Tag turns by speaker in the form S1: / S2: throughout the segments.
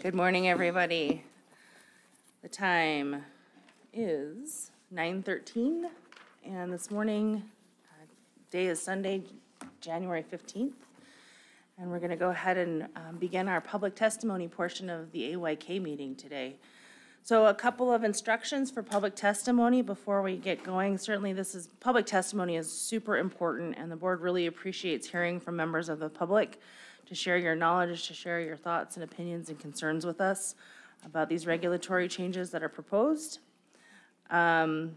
S1: Good morning, everybody. The time is 9:13, and this morning, day is Sunday, January 15th, and we're going to go ahead and begin our public testimony portion of the AYK meeting today. So a couple of instructions for public testimony before we get going. Certainly public testimony is super important, and the board really appreciates hearing from members of the public to share your knowledge, to share your thoughts and opinions and concerns with us about these regulatory changes that are proposed. There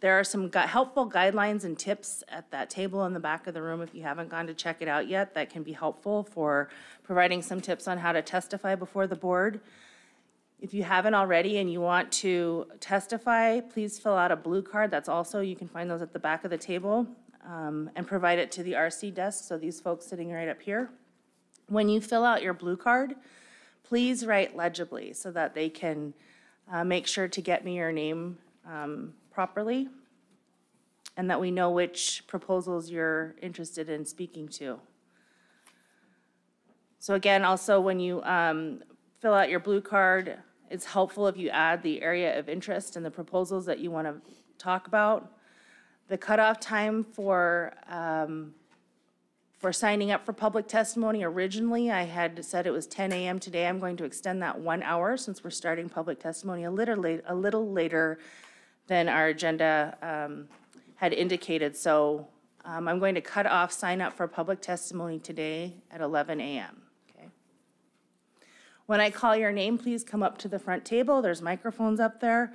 S1: are some helpful guidelines and tips at that table in the back of the room if you haven't gone to check it out yet. That can be helpful for providing some tips on how to testify before the board. If you haven't already and you want to testify, please fill out a blue card. You can find those at the back of the table, and provide it to the RC desk, so these folks sitting right up here. When you fill out your blue card, please write legibly so that they can make sure to get me your name properly and that we know which proposals you're interested in speaking to. So again, also when you fill out your blue card, it's helpful if you add the area of interest and the proposals that you want to talk about. The cutoff time for signing up for public testimony, originally I had said it was 10 a.m. Today I'm going to extend that 1 hour since we're starting public testimony a little later than our agenda had indicated. So I'm going to cut off sign up for public testimony today at 11 a.m. Okay. When I call your name, please come up to the front table. There's microphones up there.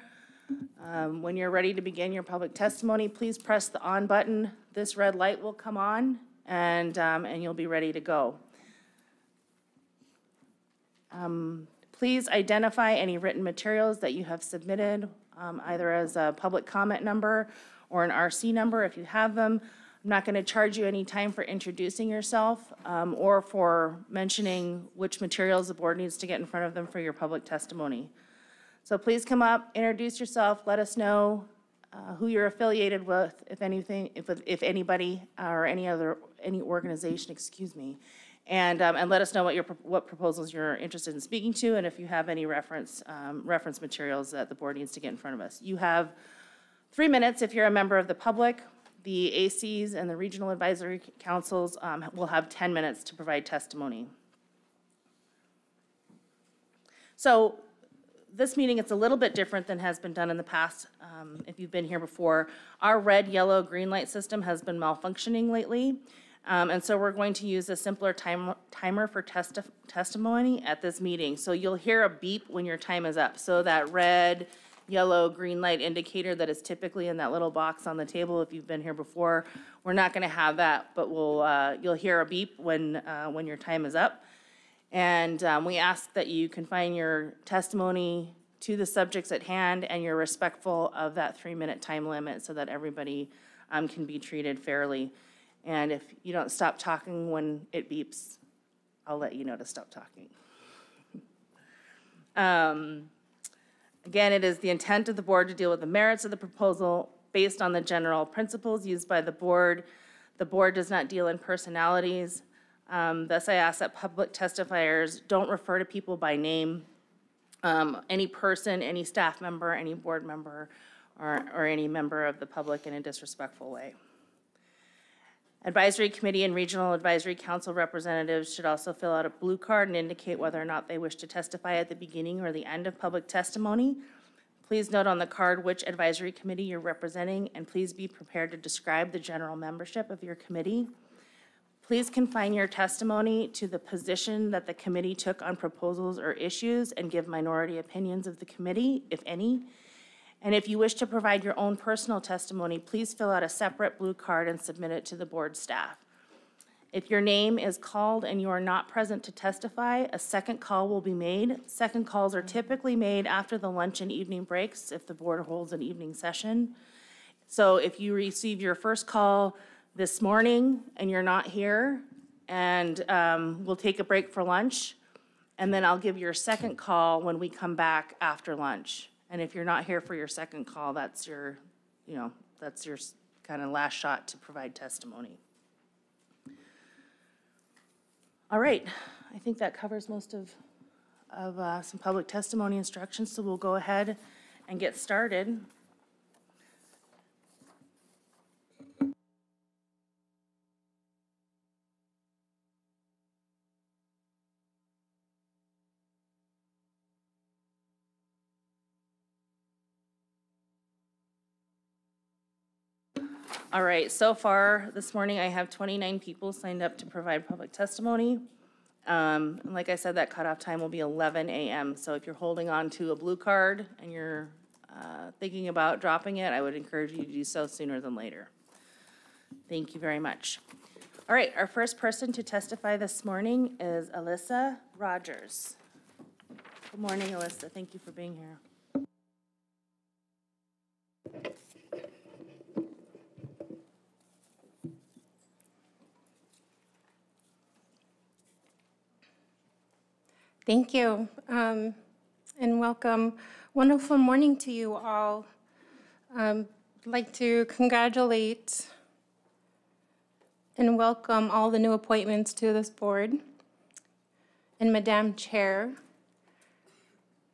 S1: When you're ready to begin your public testimony, please press the on button. This red light will come on, and you'll be ready to go. Please identify any written materials that you have submitted, either as a public comment number or an RC number if you have them. I'm not going to charge you any time for introducing yourself or for mentioning which materials the board needs to get in front of them for your public testimony. So please come up, introduce yourself, let us know who you're affiliated with, if anything, if anybody or any organization, excuse me, and let us know what proposals you're interested in speaking to, and if you have any reference materials that the board needs to get in front of us. You have 3 minutes if you're a member of the public. The ACs and the regional advisory councils will have 10 minutes to provide testimony. So this meeting, it's a little bit different than has been done in the past. If you've been here before, our red, yellow, green light system has been malfunctioning lately. And so we're going to use a simpler timer for testimony at this meeting. So you'll hear a beep when your time is up. So that red, yellow, green light indicator that is typically in that little box on the table, if you've been here before, we're not going to have that, but you'll hear a beep when your time is up. And we ask that you confine your testimony to the subjects at hand and you're respectful of that 3-minute time limit so that everybody can be treated fairly. And if you don't stop talking when it beeps, I'll let you know to stop talking. Again, it is the intent of the board to deal with the merits of the proposal based on the general principles used by the board. The board does not deal in personalities. Thus, I ask that public testifiers don't refer to people by name, any person, any staff member, any board member, or any member of the public in a disrespectful way. Advisory committee and regional advisory council representatives should also fill out a blue card and indicate whether or not they wish to testify at the beginning or the end of public testimony. Please note on the card which advisory committee you're representing, and please be prepared to describe the general membership of your committee. Please confine your testimony to the position that the committee took on proposals or issues and give minority opinions of the committee, if any. And if you wish to provide your own personal testimony, please fill out a separate blue card and submit it to the board staff. If your name is called and you are not present to testify, a second call will be made. Second calls are typically made after the lunch and evening breaks if the board holds an evening session. So if you receive your first call this morning and you're not here, and we'll take a break for lunch, and then I'll give your second call when we come back after lunch. And if you're not here for your second call, that's your kind of last shot to provide testimony. All right, I think that covers most of of some public testimony instructions, so we'll go ahead and get started. All right, so far this morning I have 29 people signed up to provide public testimony. And like I said, that cutoff time will be 11 a.m. So if you're holding on to a blue card and you're thinking about dropping it, I would encourage you to do so sooner than later. Thank you very much. All right, our first person to testify this morning is Alyssa Rogers. Good morning, Alyssa. Thank you for being here.
S2: Thank you, and welcome. Wonderful morning to you all. I'd like to congratulate and welcome all the new appointments to this board. And Madam Chair,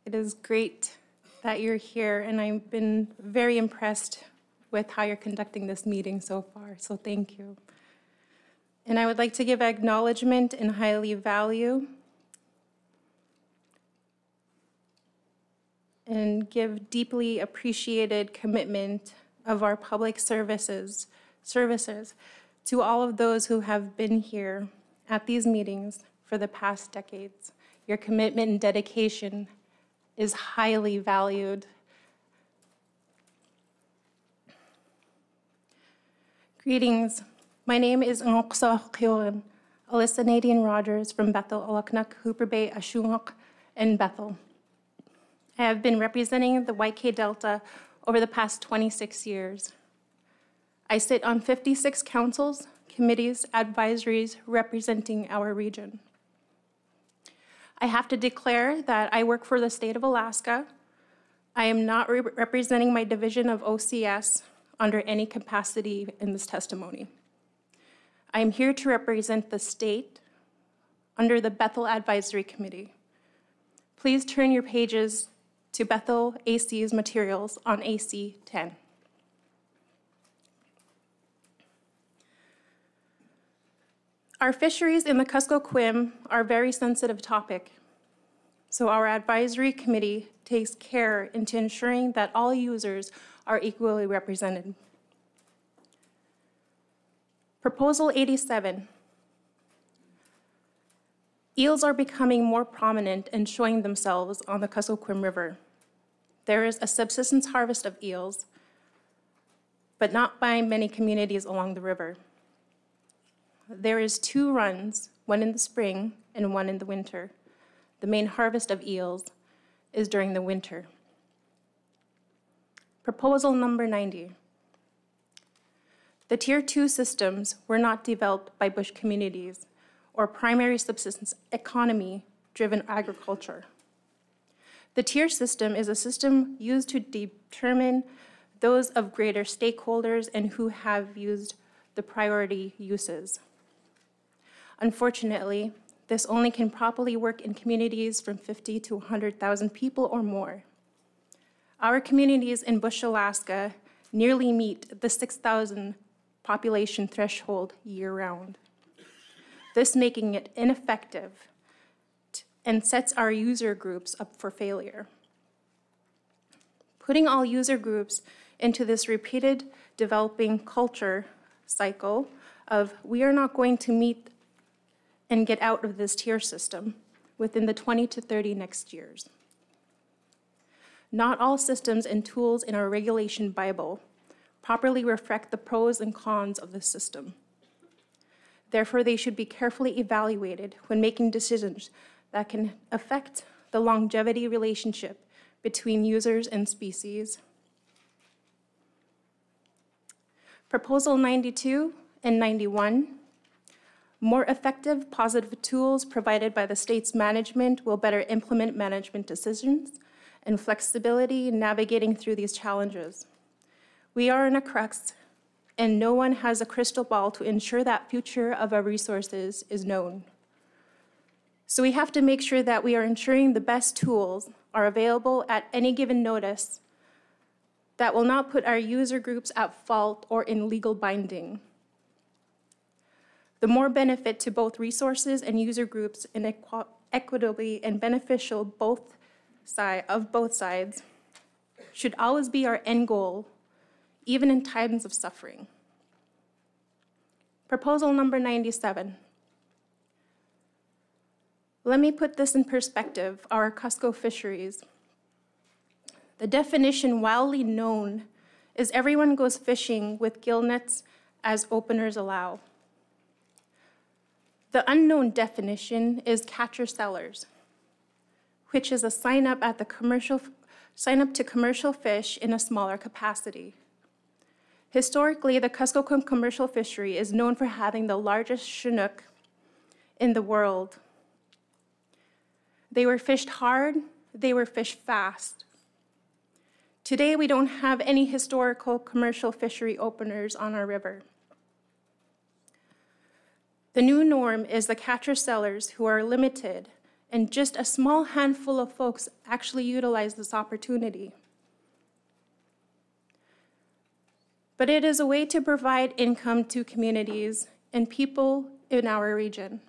S2: it is great that you're here, and I've been very impressed with how you're conducting this meeting so far, so thank you. And I would like to give acknowledgement and highly value and give deeply appreciated commitment of our public services to all of those who have been here at these meetings for the past decades. Your commitment and dedication is highly valued. Greetings. My name is Kuskokwim, Alyssa Nadine Rogers from Bethel, Alaknak, Hooper Bay, Ashunok, and Bethel. I have been representing the YK Delta over the past 26 years. I sit on 56 councils, committees, advisories representing our region. I have to declare that I work for the state of Alaska. I am not representing my division of OCS under any capacity in this testimony. I am here to represent the state under the Bethel Advisory Committee. Please turn your pages to Bethel AC's materials on AC 10. Our fisheries in the Kuskokwim are a very sensitive topic, so our advisory committee takes care into ensuring that all users are equally represented. Proposal 87. Eels are becoming more prominent and showing themselves on the Kuskokwim River. There is a subsistence harvest of eels, but not by many communities along the river. There is 2 runs, one in the spring and one in the winter. The main harvest of eels is during the winter. Proposal number 90. The Tier 2 systems were not developed by bush communities or primary subsistence economy-driven agriculture. The tier system is a system used to determine those of greater stakeholders and who have used the priority uses. Unfortunately, this only can properly work in communities from 50 to 100,000 people or more. Our communities in Bush, Alaska nearly meet the 6,000 population threshold year-round. This making it ineffective and sets our user groups up for failure. Putting all user groups into this repeated developing culture cycle of we are not going to meet and get out of this tier system within the 20 to 30 next years. Not all systems and tools in our regulation Bible properly reflect the pros and cons of the system. Therefore, they should be carefully evaluated when making decisions that can affect the longevity relationship between users and species. Proposal 92 and 91. More effective positive tools provided by the state's management will better implement management decisions and flexibility in navigating through these challenges. We are in a crux, and no one has a crystal ball to ensure that future of our resources is known. So we have to make sure that we are ensuring the best tools are available at any given notice that will not put our user groups at fault or in legal binding. The more benefit to both resources and user groups and equitably and beneficial both sides should always be our end goal, even in times of suffering. Proposal number 97. Let me put this in perspective, our Cusco fisheries. The definition widely known is everyone goes fishing with gill nets as openers allow. The unknown definition is catcher-sellers, which is a sign up to commercial fish in a smaller capacity. Historically, the Kuskokwim commercial fishery is known for having the largest Chinook in the world. They were fished hard, they were fished fast. Today, we don't have any historical commercial fishery openers on our river. The new norm is the catcher-sellers who are limited, and just a small handful of folks actually utilize this opportunity. But it is a way to provide income to communities and people in our region.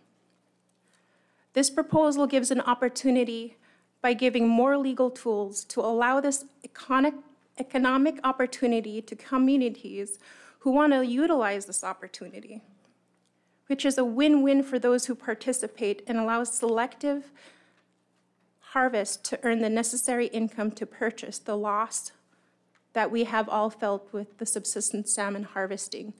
S2: This proposal gives an opportunity by giving more legal tools to allow this economic opportunity to communities who want to utilize this opportunity, which is a win-win for those who participate and allows selective harvest to earn the necessary income to purchase the loss that we have all felt with the subsistence salmon harvesting.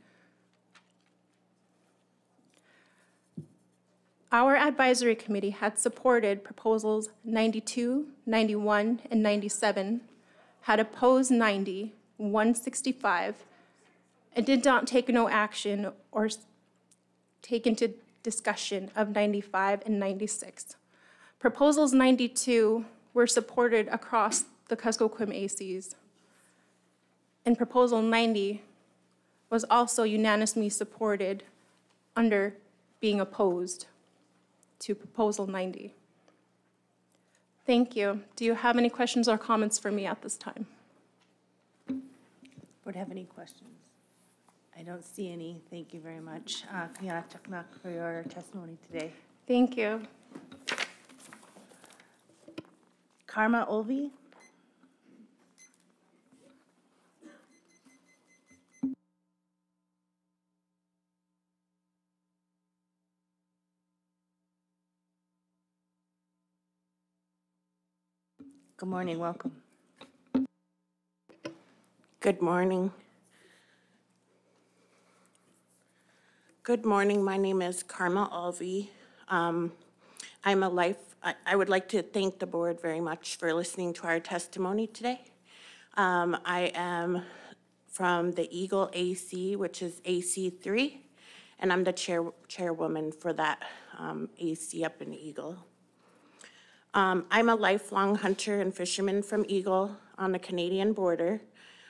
S2: Our advisory committee had supported proposals 92, 91, and 97, had opposed 90, 165, and did not take no action or take into discussion of 95 and 96. Proposals 92 were supported across the Kuskokwim ACs, and proposal 90 was also unanimously supported under being opposed to proposal 90. Thank you. Do you have any questions or comments for me at this time?
S1: Board have any questions? I don't see any. Thank you very much. Kanyana Chaknak for your testimony today.
S2: Thank you.
S1: Karma Olvi. Good morning, welcome.
S3: Good morning. Good morning, my name is Karma Alvi. I would like to thank the board very much for listening to our testimony today. I am from the Eagle AC, which is AC3, and I'm the chairwoman for that AC up in Eagle. I'm a lifelong hunter and fisherman from Eagle on the Canadian border.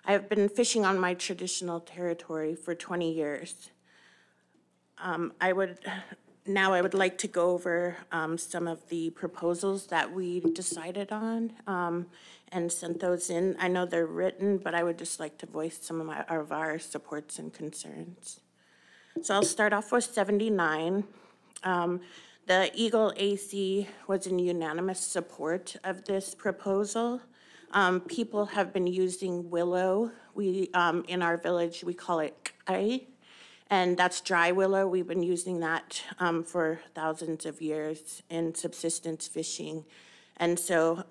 S3: I have been fishing on my traditional territory for 20 years. I would like to go over some of the proposals that we decided on and sent those in. I know they're written, but I would just like to voice some of our supports and concerns. So I'll start off with 79. The Eagle AC was in unanimous support of this proposal. People have been using willow. In our village, we call it kai, and that's dry willow. We've been using that for thousands of years in subsistence fishing. And so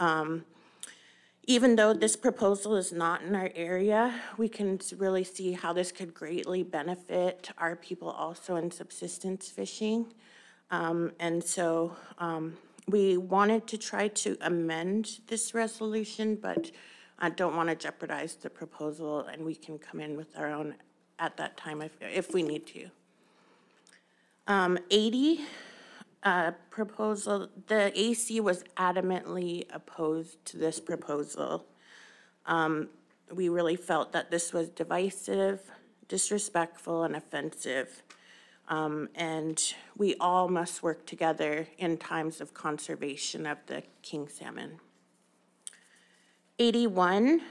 S3: even though this proposal is not in our area, we can really see how this could greatly benefit our people also in subsistence fishing. And so we wanted to try to amend this resolution, but I don't want to jeopardize the proposal, and we can come in with our own at that time if we need to. 80 proposal, the AC was adamantly opposed to this proposal. We really felt that this was divisive, disrespectful, and offensive. And we all must work together in times of conservation of the king salmon. 81,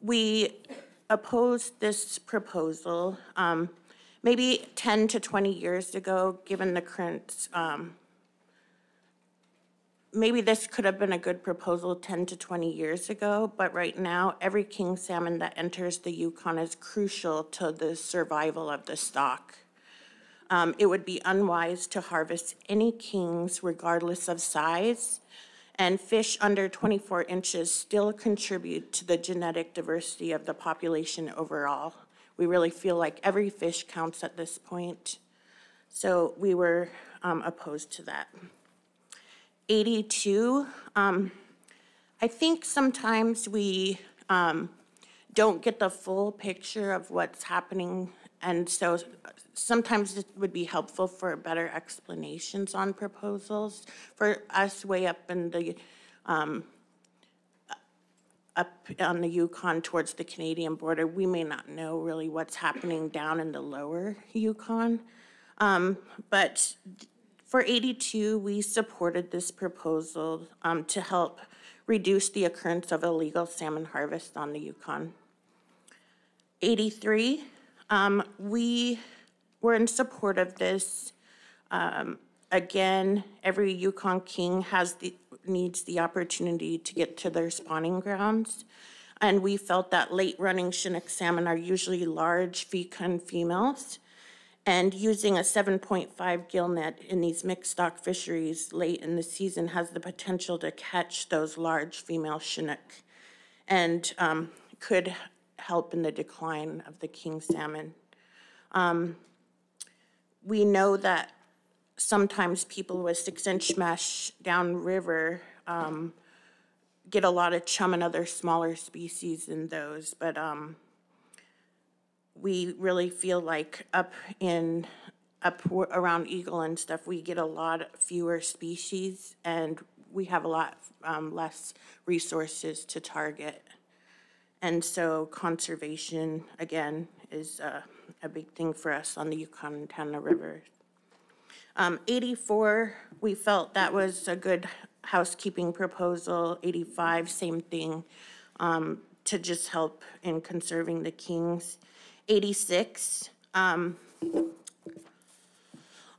S3: we opposed this proposal maybe 10 to 20 years ago, given the current, maybe this could have been a good proposal 10 to 20 years ago, but right now, every king salmon that enters the Yukon is crucial to the survival of the stock. It would be unwise to harvest any kings regardless of size, and fish under 24 inches still contribute to the genetic diversity of the population overall. We really feel like every fish counts at this point, so we were opposed to that. 82, I think sometimes we don't get the full picture of what's happening, and so sometimes it would be helpful for better explanations on proposals. For us way up in the up on the Yukon towards the Canadian border, we may not know really what's happening down in the lower Yukon. But for 82, we supported this proposal to help reduce the occurrence of illegal salmon harvest on the Yukon. 83, we were in support of this. Again, every Yukon king needs the opportunity to get to their spawning grounds. And we felt that late-running Chinook salmon are usually large fecund females. And using a 7.5 gill net in these mixed stock fisheries late in the season has the potential to catch those large female Chinook and could help in the decline of the king salmon. We know that sometimes people with 6-inch mesh downriver get a lot of chum and other smaller species in those, but we really feel like up around Eagle and stuff, we get a lot fewer species, and we have a lot less resources to target. And so conservation, again, is a big thing for us on the Yukon and Tana River. 84, we felt that was a good housekeeping proposal. 85, same thing, to just help in conserving the kings. 86, on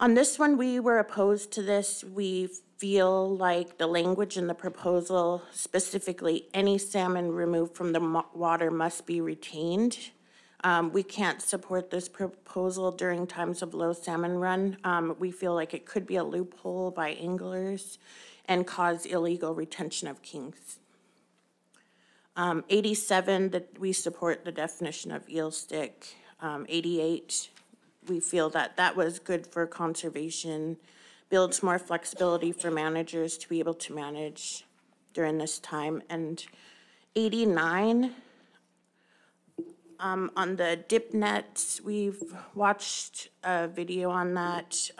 S3: this one, we were opposed to this. We feel like the language in the proposal, specifically any salmon removed from the water must be retained. We can't support this proposal during times of low salmon run. We feel like it could be a loophole by anglers and cause illegal retention of kings. 87, that we support the definition of eel stick. 88, we feel that that was good for conservation, builds more flexibility for managers to be able to manage during this time. And 89, on the dip nets, we've watched a video on that.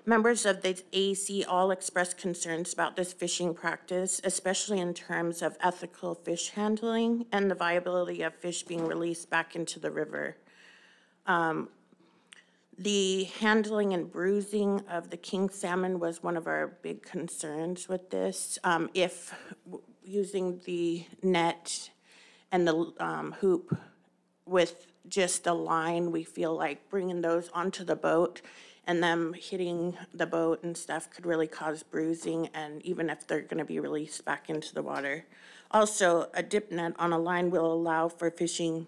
S3: Members of the AC all expressed concerns about this fishing practice, especially in terms of ethical fish handling and the viability of fish being released back into the river. The handling and bruising of the king salmon was one of our big concerns with this. If using the net and the hoop with just a line, we feel like bringing those onto the boat and them hitting the boat and stuff could really cause bruising, and even if they're going to be released back into the water. Also, a dip net on a line will allow for fishing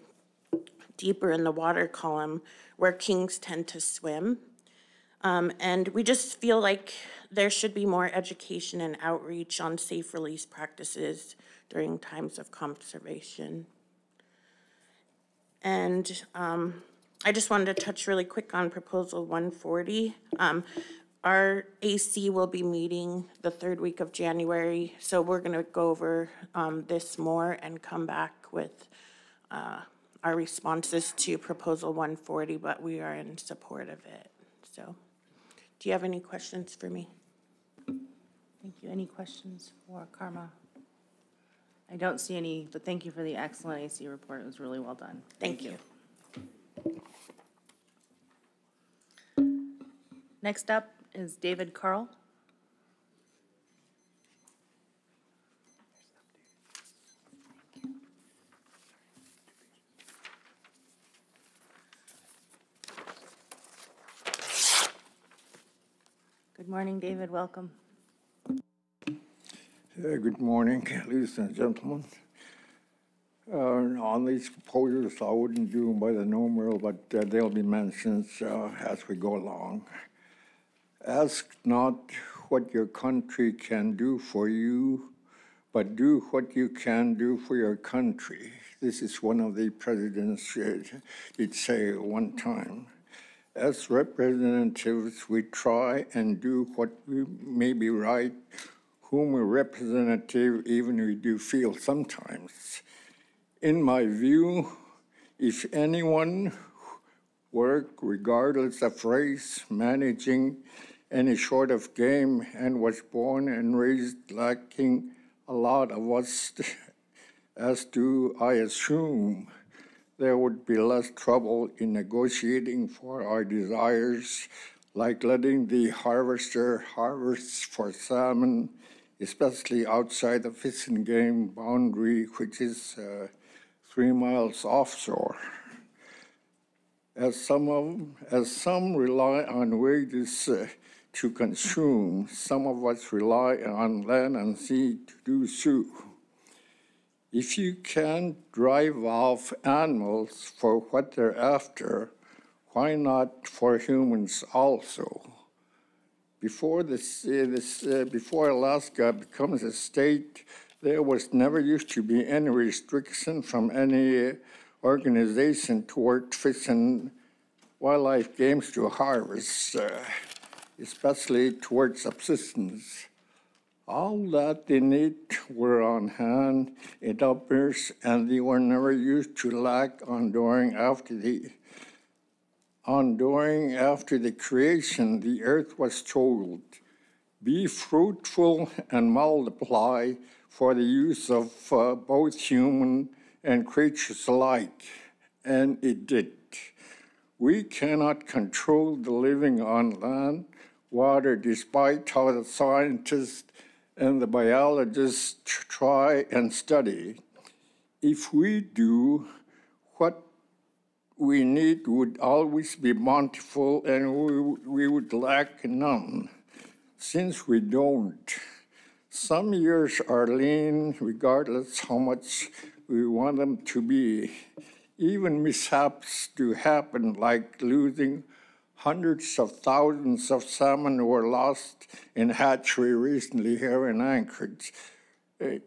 S3: deeper in the water column where kings tend to swim. And we just feel like there should be more education and outreach on safe release practices during times of conservation. And I just wanted to touch really quick on Proposal 140. Our AC will be meeting the third week of January, so we're going to go over this more and come back with our responses to Proposal 140, but we are in support of it. So, do you have any questions for me?
S1: Thank you. Any questions for Karma? I don't see any, but thank you for the excellent AC report. It was really well done.
S3: Thank you.
S1: Next up is David Carl. Good morning, David. Welcome.
S4: Good morning, ladies and gentlemen. On these proposals, I wouldn't do them by the numeral, but they'll be mentioned as we go along. Ask not what your country can do for you, but do what you can do for your country. This is one of the presidents did say one time. As representatives, we try and do what may be right, whom we representative, even we do feel sometimes. In my view, if anyone work regardless of race, managing any sort of game, and was born and raised lacking a lot of us, as do I assume, there would be less trouble in negotiating for our desires, like letting the harvester harvest for salmon, especially outside the fish and game boundary, which is 3 miles offshore. As some rely on wages to consume, some of us rely on land and sea to do so. If you can't drive off animals for what they're after, why not for humans also? Before before Alaska becomes a state, there was never used to be any restriction from any organization toward fish and wildlife games to harvest, especially toward subsistence. All that they need were on hand in uppers, and they were never used to lack ongoing after the creation. The earth was told, be fruitful and multiply for the use of both human and creatures alike, and it did. We cannot control the living on land, water, despite how the scientists and the biologists try and study. If we do, what we need would always be bountiful, and we would lack none. Since we don't, some years are lean, regardless how much we want them to be. Even mishaps do happen, like losing hundreds of thousands of salmon were lost in hatchery recently here in Anchorage.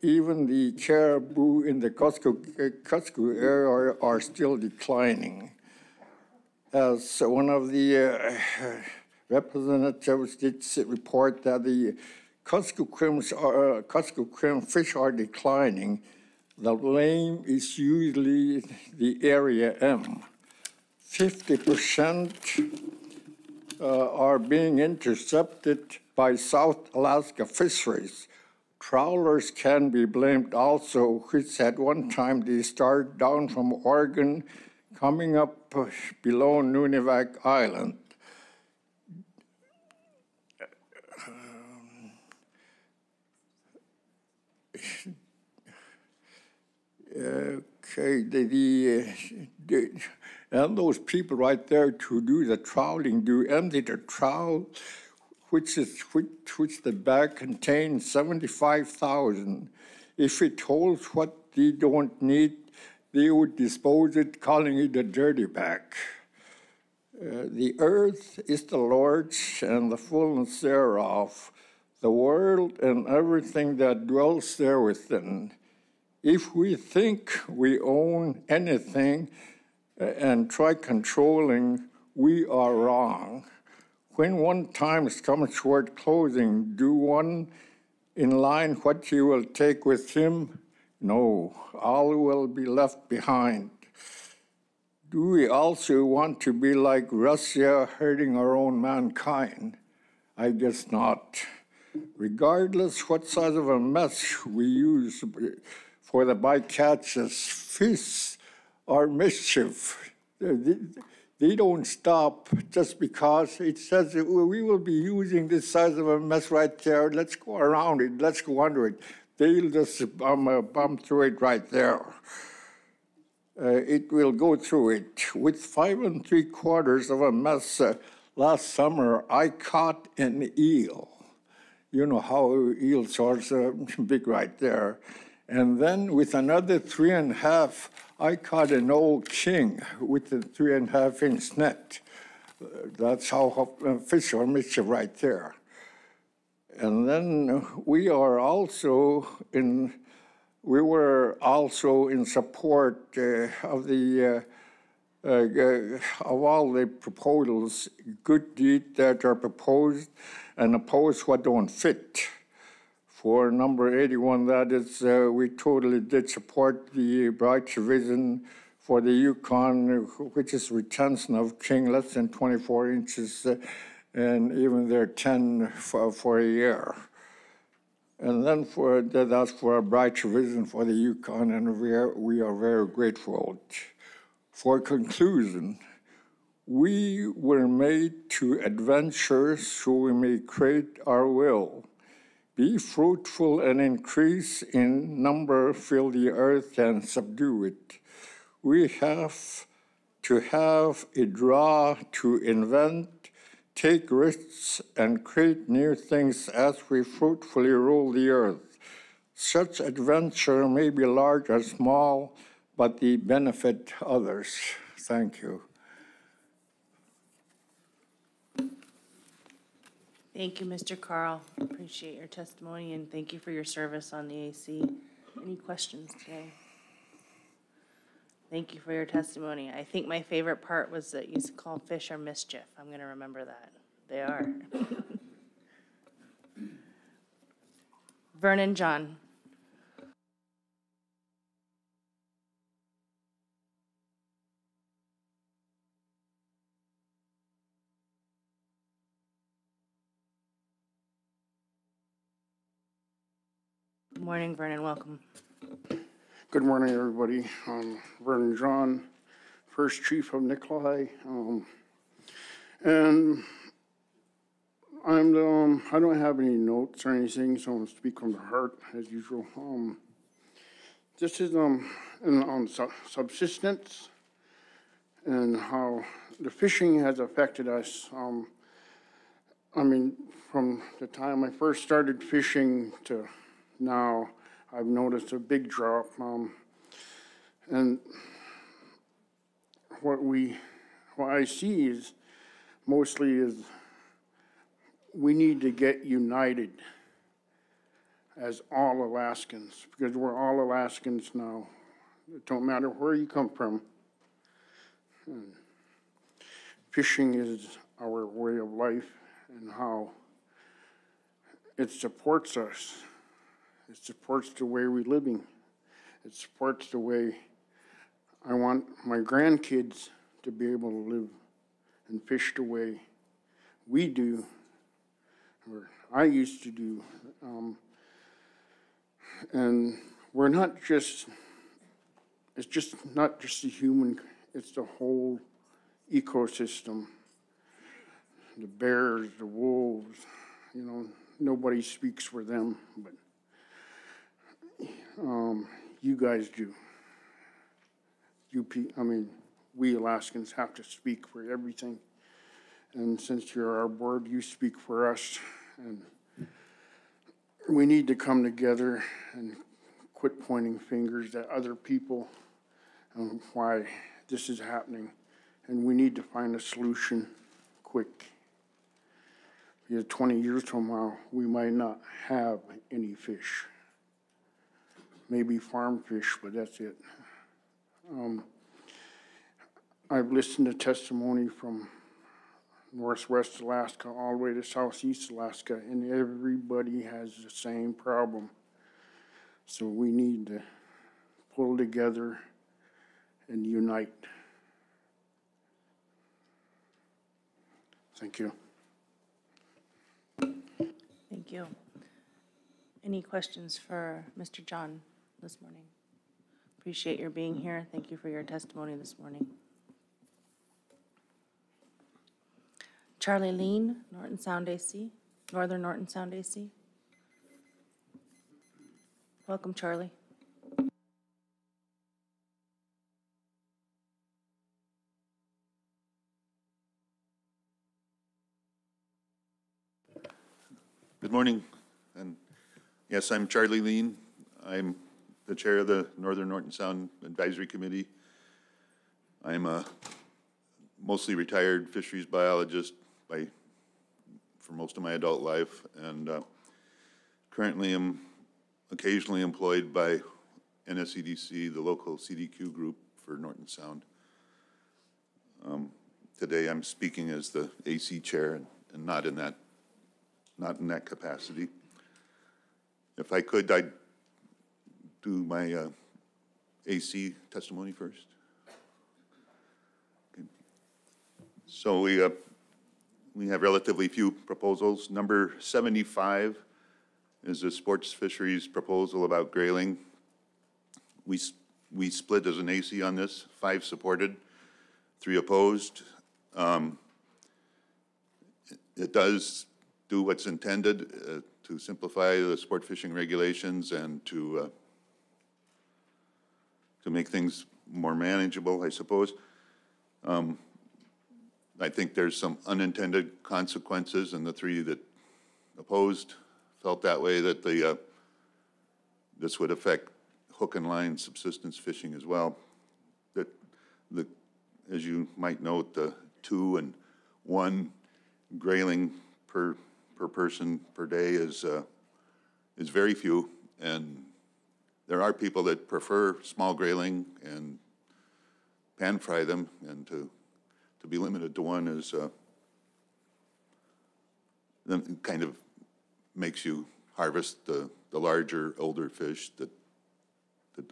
S4: Even the caribou in the Kuskokwim area are still declining. As one of the representatives did report that the Kuskokwim fish are declining, the blame is usually the area M. 50% are being intercepted by South Alaska Fisheries. Trawlers can be blamed also, which at one time they started down from Oregon, coming up below Nunivak Island. Okay, and those people right there to do the trawling do empty the trout, which the bag contains 75,000. If it holds what they don't need, they would dispose it, calling it a dirty bag. The earth is the Lord's and the fullness thereof, the world and everything that dwells there within. If we think we own anything and try controlling, we are wrong. When one time comes toward closing, do one in line what he will take with him? No, all will be left behind. Do we also want to be like Russia, hurting our own mankind? I guess not. Regardless what size of a mess we use for the bycatches, fish are mischief. They don't stop just because it says that we will be using this size of a mess right there. Let's go around it. Let's go under it. They'll just bomb through it right there. It will go through it. With 5 3/4 of a mess last summer, I caught an eel. You know how eels are big right there. And then with another 3 1/2, I caught an old king with a 3 1/2-inch net. That's how fish are mischief right there. And then we were also in support of all the proposals, good deed that are proposed and oppose what don't fit. For number 81, that is, we totally did support the bright vision for the Yukon, which is retention of king less than 24 inches, and even they're 10 for a year. And then that's for a bright vision for the Yukon, and we are very grateful. For conclusion, we were made to adventure so we may create our will. Be fruitful and increase in number, fill the earth and subdue it. We have to have a draw to invent, take risks, and create new things as we fruitfully rule the earth. Such adventure may be large or small, but they benefit others. Thank you.
S1: Thank you, Mr. Carl. Appreciate your testimony, and thank you for your service on the AC. Any questions today? Thank you for your testimony. I think my favorite part was that you called fish are mischief. I'm going to remember that. They are. Vernon John. Good morning, Vernon. Welcome.
S5: Good morning, everybody. Vernon John, First Chief of Nikolai, and I don't have any notes or anything, so I'm going to speak from the heart as usual. This is on subsistence and how the fishing has affected us. I mean, from the time I first started fishing to now, I've noticed a big drop, and what I see is mostly we need to get united as all Alaskans, because we're all Alaskans now. It don't matter where you come from. And fishing is our way of life and how it supports us. It supports the way we're living. It supports the way I want my grandkids to be able to live and fish the way we do, or I used to do. And we're not just, it's just not just the human, it's the whole ecosystem. The bears, the wolves, you know, nobody speaks for them, but you guys do. We Alaskans have to speak for everything. And since you're our board, you speak for us. And we need to come together and quit pointing fingers at other people and why this is happening. And we need to find a solution quick. Because 20 years from now, we might not have any fish. Maybe farm fish, but that's it. I've listened to testimony from Northwest Alaska all the way to Southeast Alaska, and everybody has the same problem. So we need to pull together and unite. Thank you.
S1: Thank you. Any questions for Mr. John this morning? Appreciate your being here. Thank you for your testimony this morning. Charlie Lean, Norton Sound AC, Northern Norton Sound AC. Welcome, Charlie.
S6: Good morning, and yes, I'm Charlie Lean. I'm the chair of the Northern Norton Sound Advisory Committee. I'm a mostly retired fisheries biologist for most of my adult life, and currently am occasionally employed by NSCDC, the local CDQ group for Norton Sound. Today I'm speaking as the AC chair and not in that capacity. If I could, I'd do my AC testimony first. Okay. So we have relatively few proposals. Number 75 is a sports fisheries proposal about grayling. We split as an AC on this, 5 supported, 3 opposed. It does do what's intended to simplify the sport fishing regulations and to make things more manageable, I suppose. I think there's some unintended consequences, and the 3 that opposed felt that way, that this would affect hook and line subsistence fishing as well. That as you might note, the 2 and 1 grayling per person per day is very few, and there are people that prefer small grayling and pan fry them, and to be limited to 1 is then kind of makes you harvest the larger, older fish that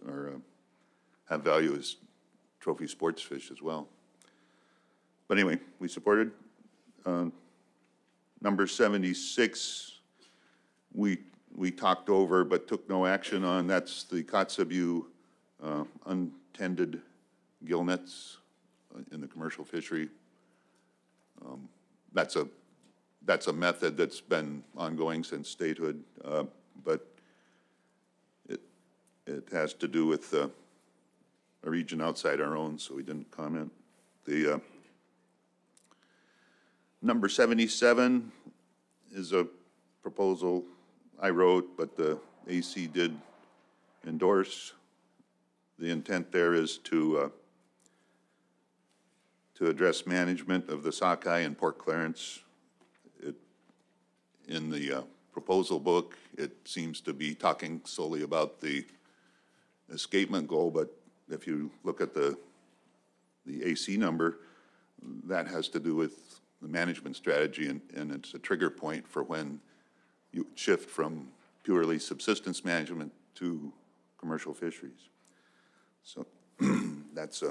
S6: are have value as trophy sports fish as well. But anyway, we supported. Number 76, we talked over but took no action on. That's the Kotzebue untended gill nets in the commercial fishery. That's a method that's been ongoing since statehood, but it has to do with a region outside our own, so we didn't comment. The number 77 is a proposal I wrote, but the AC did endorse. The intent there is to address management of the sockeye and pork clearance. In the proposal book, it seems to be talking solely about the escapement goal, but if you look at the AC number, that has to do with the management strategy, and it's a trigger point for when you shift from purely subsistence management to commercial fisheries. So that's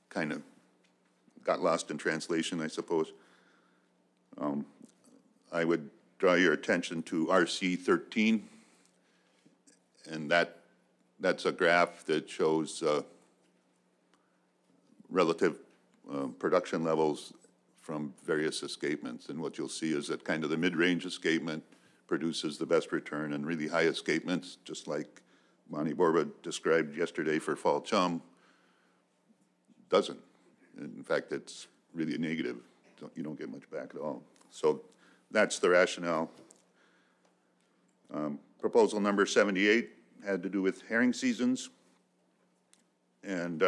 S6: kind of got lost in translation, I suppose. I would draw your attention to RC 13, and that's a graph that shows relative production levels from various escapements. And what you'll see is that kind of the mid-range escapement produces the best return, and really high escapements, just like Bonnie Borba described yesterday for fall chum, doesn't. In fact, it's really negative. You don't get much back at all. So that's the rationale. Proposal number 78 had to do with herring seasons. And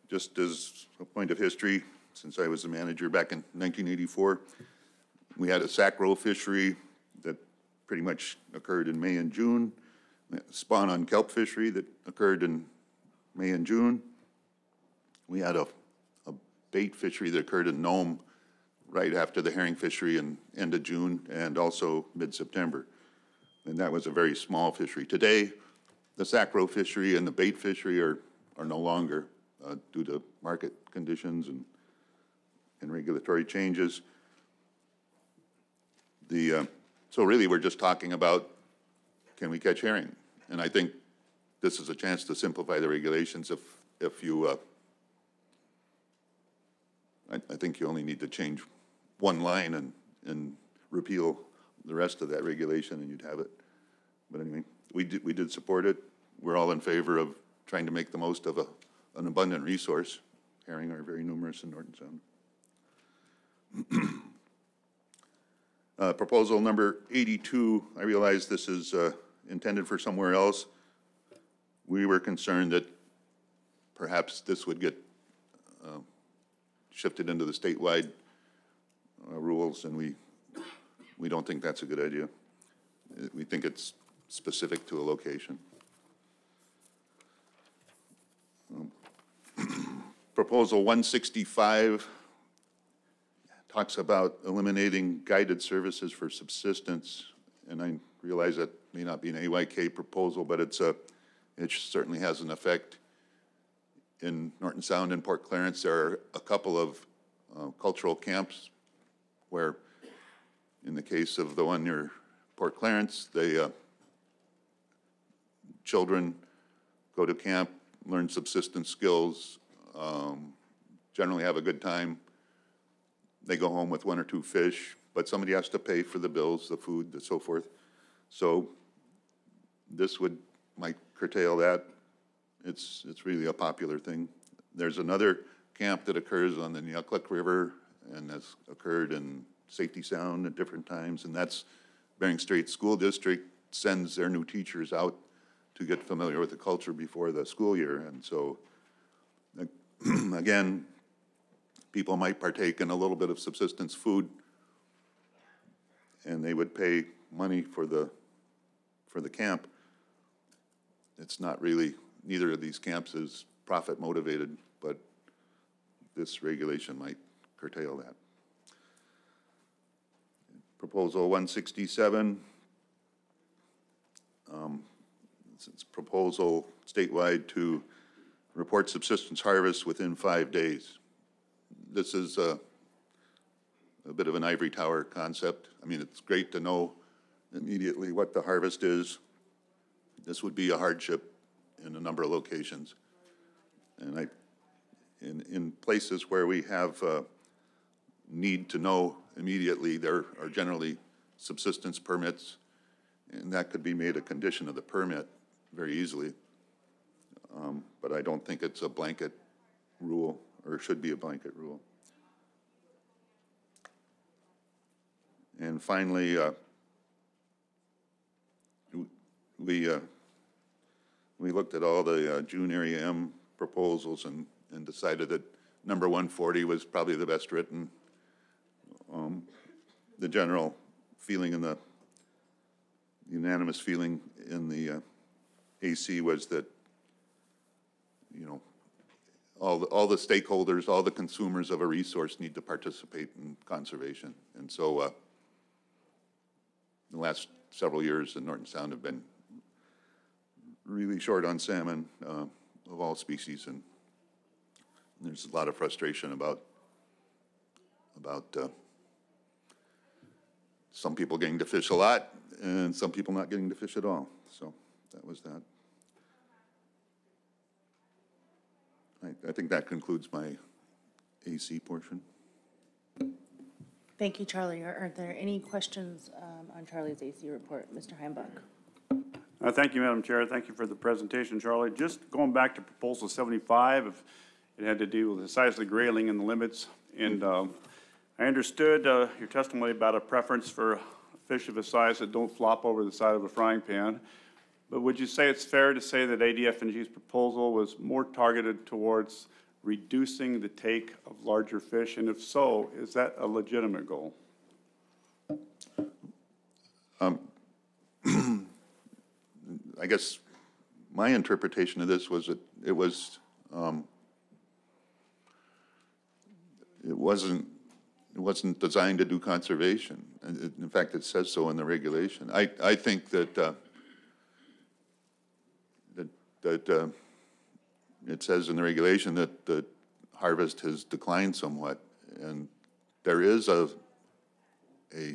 S6: just as a point of history, since I was the manager back in 1984, we had a sack-roe fishery that pretty much occurred in May and June, spawn on kelp fishery that occurred in May and June. We had a bait fishery that occurred in Nome right after the herring fishery in end of June and also mid-September. And that was a very small fishery. Today, the sack-roe fishery and the bait fishery are no longer due to market conditions and regulatory changes. So really, we're just talking about, can we catch herring? And I think this is a chance to simplify the regulations if you I think you only need to change one line and repeal the rest of that regulation and you'd have it. But anyway, we did support it. We're all in favor of trying to make the most of an abundant resource. Herring are very numerous in Norton Sound. Proposal number 82, I realize this is intended for somewhere else. We were concerned that perhaps this would get shifted into the statewide rules, and we don't think that's a good idea. We think it's specific to a location. Proposal 165 talks about eliminating guided services for subsistence, and I realize that may not be an AYK proposal, but it certainly has an effect. In Norton Sound and Port Clarence, there are a couple of cultural camps where, in the case of the one near Port Clarence, children go to camp, learn subsistence skills, generally have a good time. They go home with 1 or 2 fish, but somebody has to pay for the bills, the food, and so forth. So this might curtail that. It's really a popular thing. There's another camp that occurs on the Nyaklik River and has occurred in Safety Sound at different times, and that's Bering Strait School District sends their new teachers out to get familiar with the culture before the school year. And so, again, people might partake in a little bit of subsistence food, and they would pay money for the camp. It's not really, neither of these camps is profit motivated, but this regulation might curtail that. Proposal 167, it's proposal statewide to report subsistence harvest within 5 days. This is a bit of an ivory tower concept. I mean, it's great to know immediately what the harvest is. This would be a hardship in a number of locations. And in places where we have need to know immediately, there are generally subsistence permits, and that could be made a condition of the permit very easily. But I don't think it's a blanket rule, or should be a blanket rule. And finally, we looked at all the June Area M proposals and decided that number 140 was probably the best written. The general feeling and the unanimous feeling in the AC was that, you know, all the stakeholders, all the consumers of a resource need to participate in conservation. And so the last several years in Norton Sound have been really short on salmon of all species, and there's a lot of frustration about some people getting to fish a lot and some people not getting to fish at all. So that was that. I think that concludes my AC portion.
S1: Thank you, Charlie. Are there any questions on Charlie's AC report? Mr. Heimbach.
S7: Thank you, Madam Chair. Thank you for the presentation, Charlie. Just going back to Proposal 75, it had to do with the size of the grayling and the limits. And I understood your testimony about a preference for fish of a size that don't flop over the side of a frying pan. But would you say it's fair to say that ADF&G's proposal was more targeted towards reducing the take of larger fish? And if so, is that a legitimate goal?
S6: I guess my interpretation of this was that it wasn't designed to do conservation. And in fact, it says so in the regulation. I think that it says in the regulation that the harvest has declined somewhat, and there is a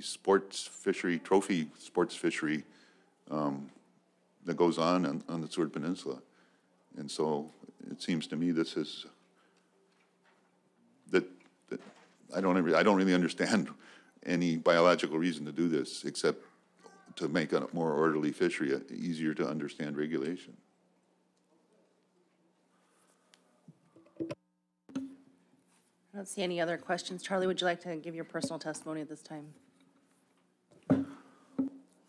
S6: sports fishery, trophy sports fishery that goes on the Seward Peninsula. And so it seems to me this is, that I don't really understand any biological reason to do this, except to make a more orderly fishery, easier to understand regulation.
S1: I don't see any other questions. Charlie, would you like to give your personal testimony at this time?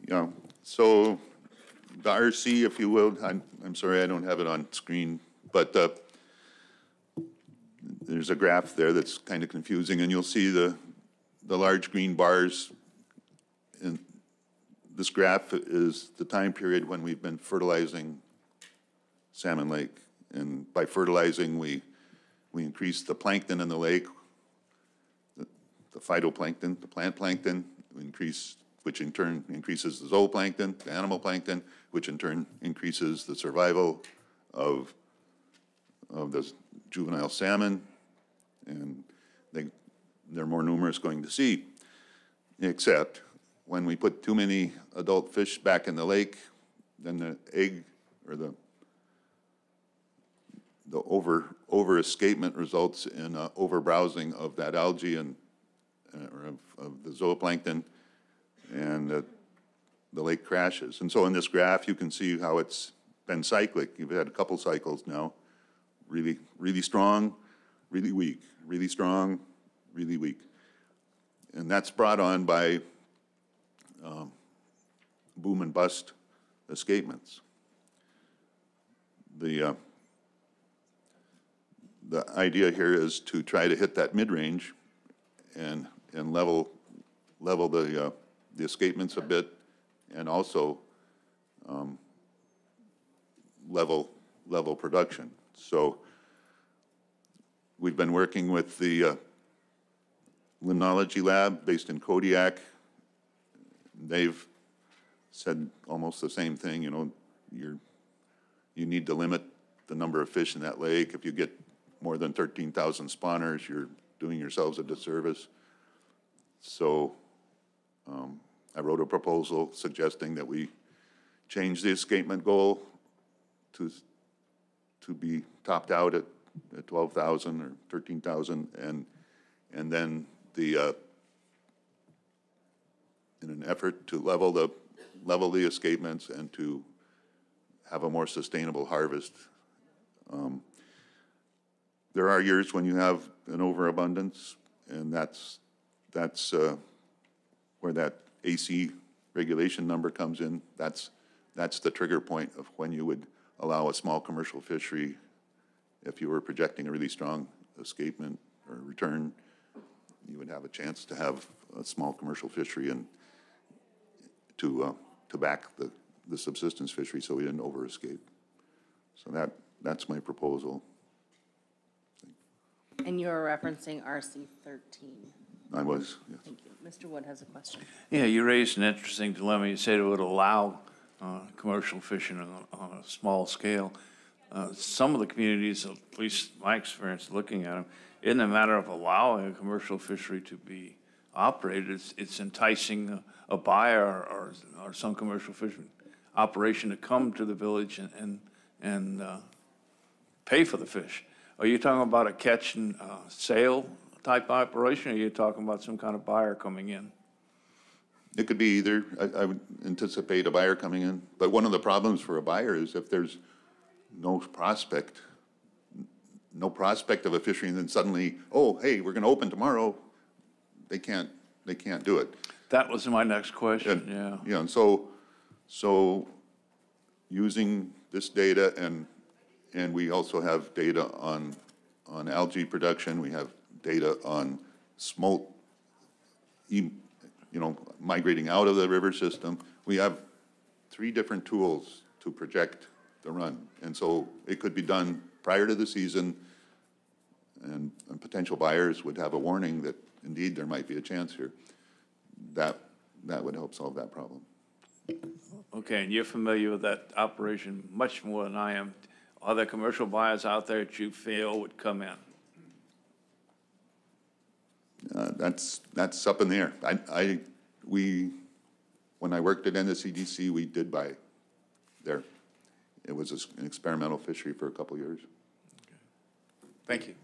S6: Yeah, so the RC, if you will, I'm sorry I don't have it on screen, but there's a graph there that's kind of confusing, and you'll see the large green bars. And this graph is the time period when we've been fertilizing Salmon Lake. And by fertilizing, we increase the plankton in the lake, the phytoplankton, the plant plankton, which in turn increases the zooplankton, the animal plankton, which in turn increases the survival of the juvenile salmon, and they're more numerous going to sea. Except when we put too many adult fish back in the lake, then the egg or the over escapement results in overbrowsing of that algae and or of the zooplankton, and the lake crashes. And so in this graph, you can see how it's been cyclic. You've had a couple cycles now, really, really strong, really weak, really strong, really weak. And that's brought on by boom and bust escapements. The idea here is to try to hit that mid-range and level the escapements a bit, and also level production. So we've been working with the Limnology Lab based in Kodiak. They've said almost the same thing. You know, you need to limit the number of fish in that lake. If you get more than 13,000 spawners, you're doing yourselves a disservice. So I wrote a proposal suggesting that we change the escapement goal to be topped out at 12,000 or 13,000, and then in an effort to level the escapements and to have a more sustainable harvest. There are years when you have an overabundance, and that's where that AC regulation number comes in. That's the trigger point of when you would allow a small commercial fishery. If you were projecting a really strong escapement or return, you would have a chance to have a small commercial fishery and to back the subsistence fishery, so we didn't over-escape. So that's my proposal.
S1: And you're referencing RC 13.
S6: I was, yes.
S1: Thank you. Mr. Wood has a question.
S8: Yeah, you raised an interesting dilemma. You said it would allow commercial fishing on a small scale. Some of the communities, at least my experience looking at them, isn't a matter of allowing a commercial fishery to be operated. It's enticing a buyer or some commercial fishing operation to come to the village and pay for the fish. Are you talking about a catch and sale type operation, or are you talking about some kind of buyer coming in?
S6: It could be either. I would anticipate a buyer coming in, but one of the problems for a buyer is if there's no prospect of a fishery, and then suddenly, oh, hey, we're going to open tomorrow. They can't do it.
S8: That was my next question. Yeah.
S6: Yeah, and so using this data, and we also have data on algae production. We have data on smolt, migrating out of the river system. We have 3 different tools to project the run, and so it could be done prior to the season, and potential buyers would have a warning that indeed there might be a chance here. That would help solve that problem.
S8: Okay, and you're familiar with that operation much more than I am. Are there commercial buyers out there that you feel would come in?
S6: That's up in the air. When I worked at NSCDC, we did buy there. It was an experimental fishery for a couple of years.
S8: Thank you.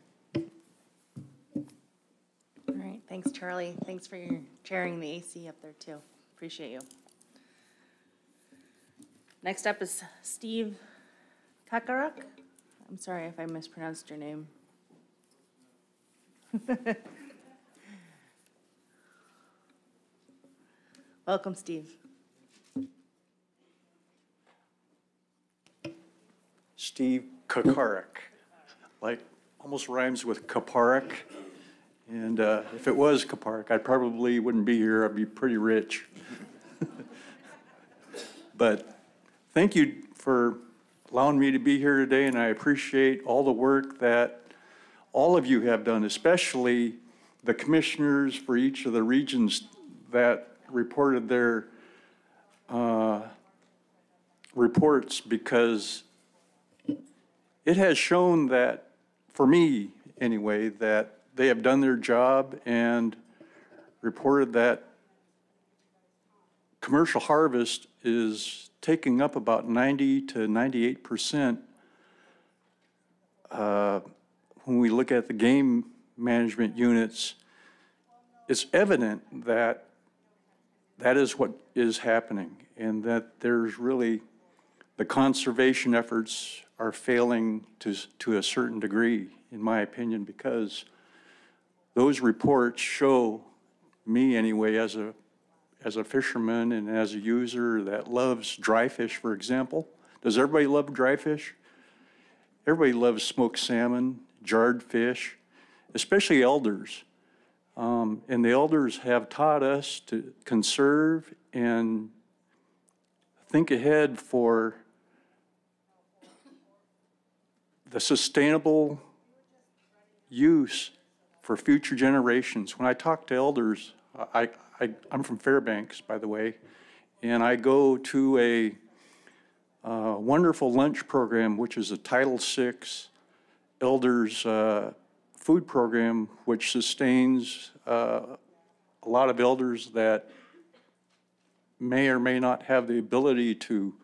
S1: All right. Thanks, Charlie. Thanks for your chairing the AC up there, too. Appreciate you. Next up is Steve Kakaruk. I'm sorry if I mispronounced your name. Welcome, Steve.
S9: Steve Kakaruk, like almost rhymes with Kaparik. And if it was Kaparik, I probably wouldn't be here. I'd be pretty rich. But thank you for allowing me to be here today, and I appreciate all the work that all of you have done, especially the commissioners for each of the regions that reported their reports, because it has shown that, for me anyway, that they have done their job and reported that commercial harvest is taking up about 90 to 98%. When we look at the game management units, it's evident that that is what is happening, and that there's really, the conservation efforts are failing to a certain degree, in my opinion, because those reports show me anyway, as a fisherman and as a user that loves dry fish, for example. Does everybody love dry fish? Everybody loves smoked salmon, jarred fish, especially elders. And the elders have taught us to conserve and think ahead for the sustainable use for future generations. When I talk to elders, I'm from Fairbanks, by the way, and I go to a wonderful lunch program, which is a Title VI elders food program, which sustains a lot of elders that may or may not have the ability to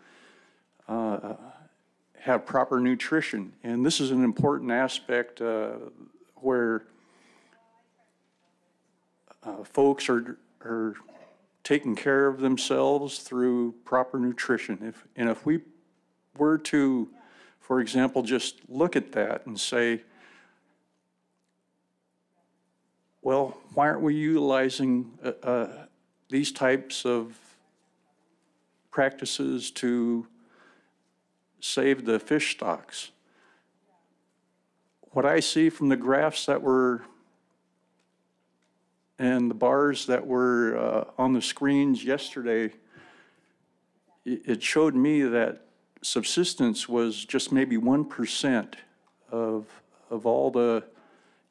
S9: have proper nutrition. And this is an important aspect where folks are taking care of themselves through proper nutrition. If we were to, for example, just look at that and say, well, why aren't we utilizing these types of practices to save the fish stocks? What I see from the graphs that were and the bars that were on the screens yesterday, it showed me that subsistence was just maybe 1% of all the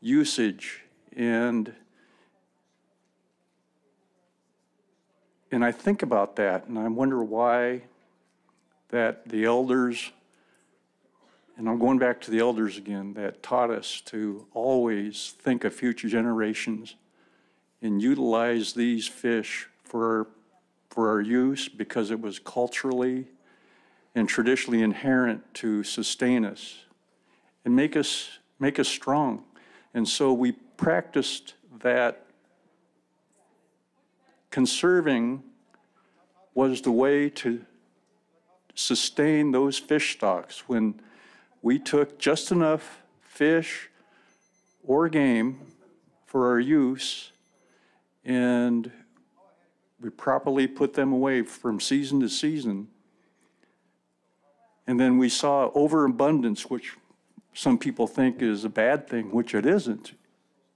S9: usage. And I think about that, and I wonder why that the elders, and I'm going back to the elders again, that taught us to always think of future generations and utilize these fish for our use, because it was culturally and traditionally inherent to sustain us and make us strong. And so we practiced that conserving was the way to sustain those fish stocks, when we took just enough fish or game for our use and we properly put them away from season to season. And then we saw overabundance, which some people think is a bad thing, which it isn't.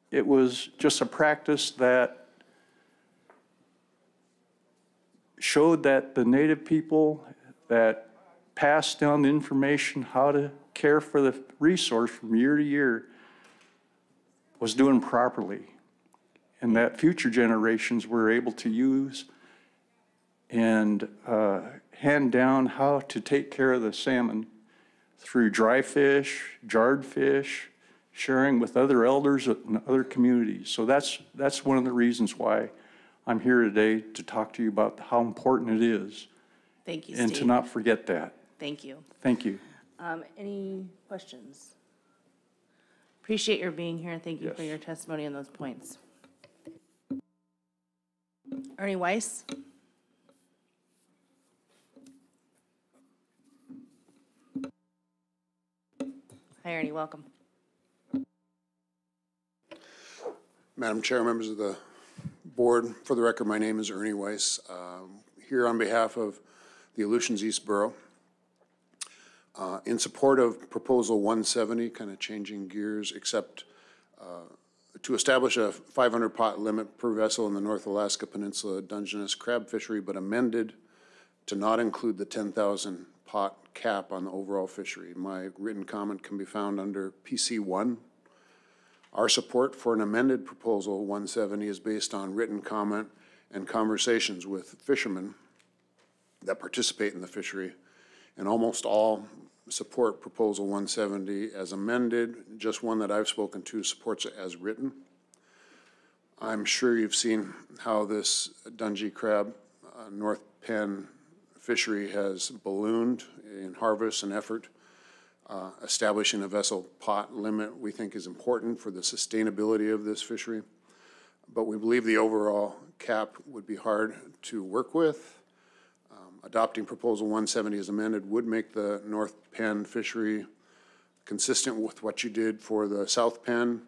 S9: It was just a practice that showed that the native people that passed down the information how to care for the resource from year to year was doing properly, and that future generations were able to use and hand down how to take care of the salmon through dry fish, jarred fish, sharing with other elders in other communities. So that's one of the reasons why I'm here today, to talk to you about how important it is.
S1: Thank you, Steve.
S9: And to not forget that.
S1: Thank you.
S9: Thank you.
S1: Any questions? Appreciate your being here, and thank you for
S9: Yes.
S1: your testimony on those points. Ernie Weiss. Hi, Ernie, welcome.
S10: Madam Chair, members of the board, for the record, my name is Ernie Weiss, here on behalf of the Aleutians East Borough. In support of Proposal 170, kind of changing gears, except to establish a 500 pot limit per vessel in the North Alaska Peninsula Dungeness crab fishery, but amended to not include the 10,000 pot cap on the overall fishery. My written comment can be found under PC 1. Our support for an amended Proposal 170 is based on written comment and conversations with fishermen that participate in the fishery, and almost all support Proposal 170 as amended. Just one that I've spoken to supports it as written. I'm sure you've seen how this Dungeness crab North Penn fishery has ballooned in harvest and effort. Establishing a vessel pot limit we think is important for the sustainability of this fishery, but we believe the overall cap would be hard to work with. Adopting Proposal 170 as amended would make the North Penn fishery consistent with what you did for the South Penn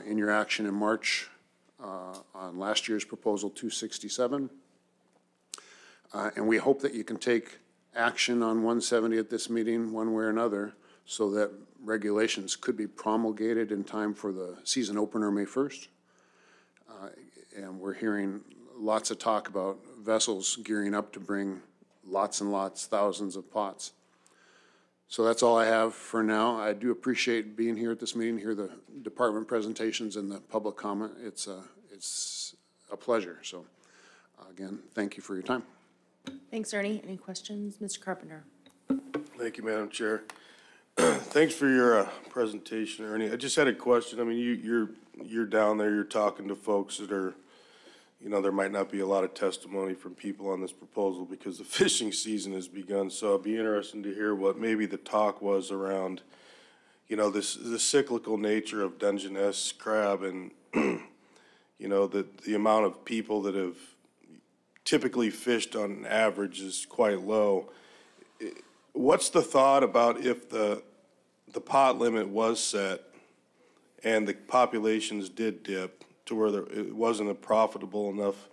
S10: in your action in March on last year's Proposal 267. And we hope that you can take action on 170 at this meeting one way or another so that regulations could be promulgated in time for the season opener May 1st. And we're hearing lots of talk about vessels gearing up to bring lots and lots, thousands of pots. So that's all I have for now. I do appreciate being here at this meeting, hear the department presentations and the public comment. It's a pleasure. So again, thank you for your time.
S1: Thanks, Ernie. Any questions? Mr. Carpenter.
S11: Thank you, Madam Chair. Thanks for your presentation, Ernie. I just had a question. I mean, you're down there, you're talking to folks that are, you know, there might not be a lot of testimony from people on this proposal because the fishing season has begun. So it'd be interesting to hear what maybe the talk was around, you know, the cyclical nature of Dungeness crab and, you know, the amount of people that have typically fished on average is quite low. What's the thought about if the pot limit was set and the populations did dip to where it wasn't a profitable enough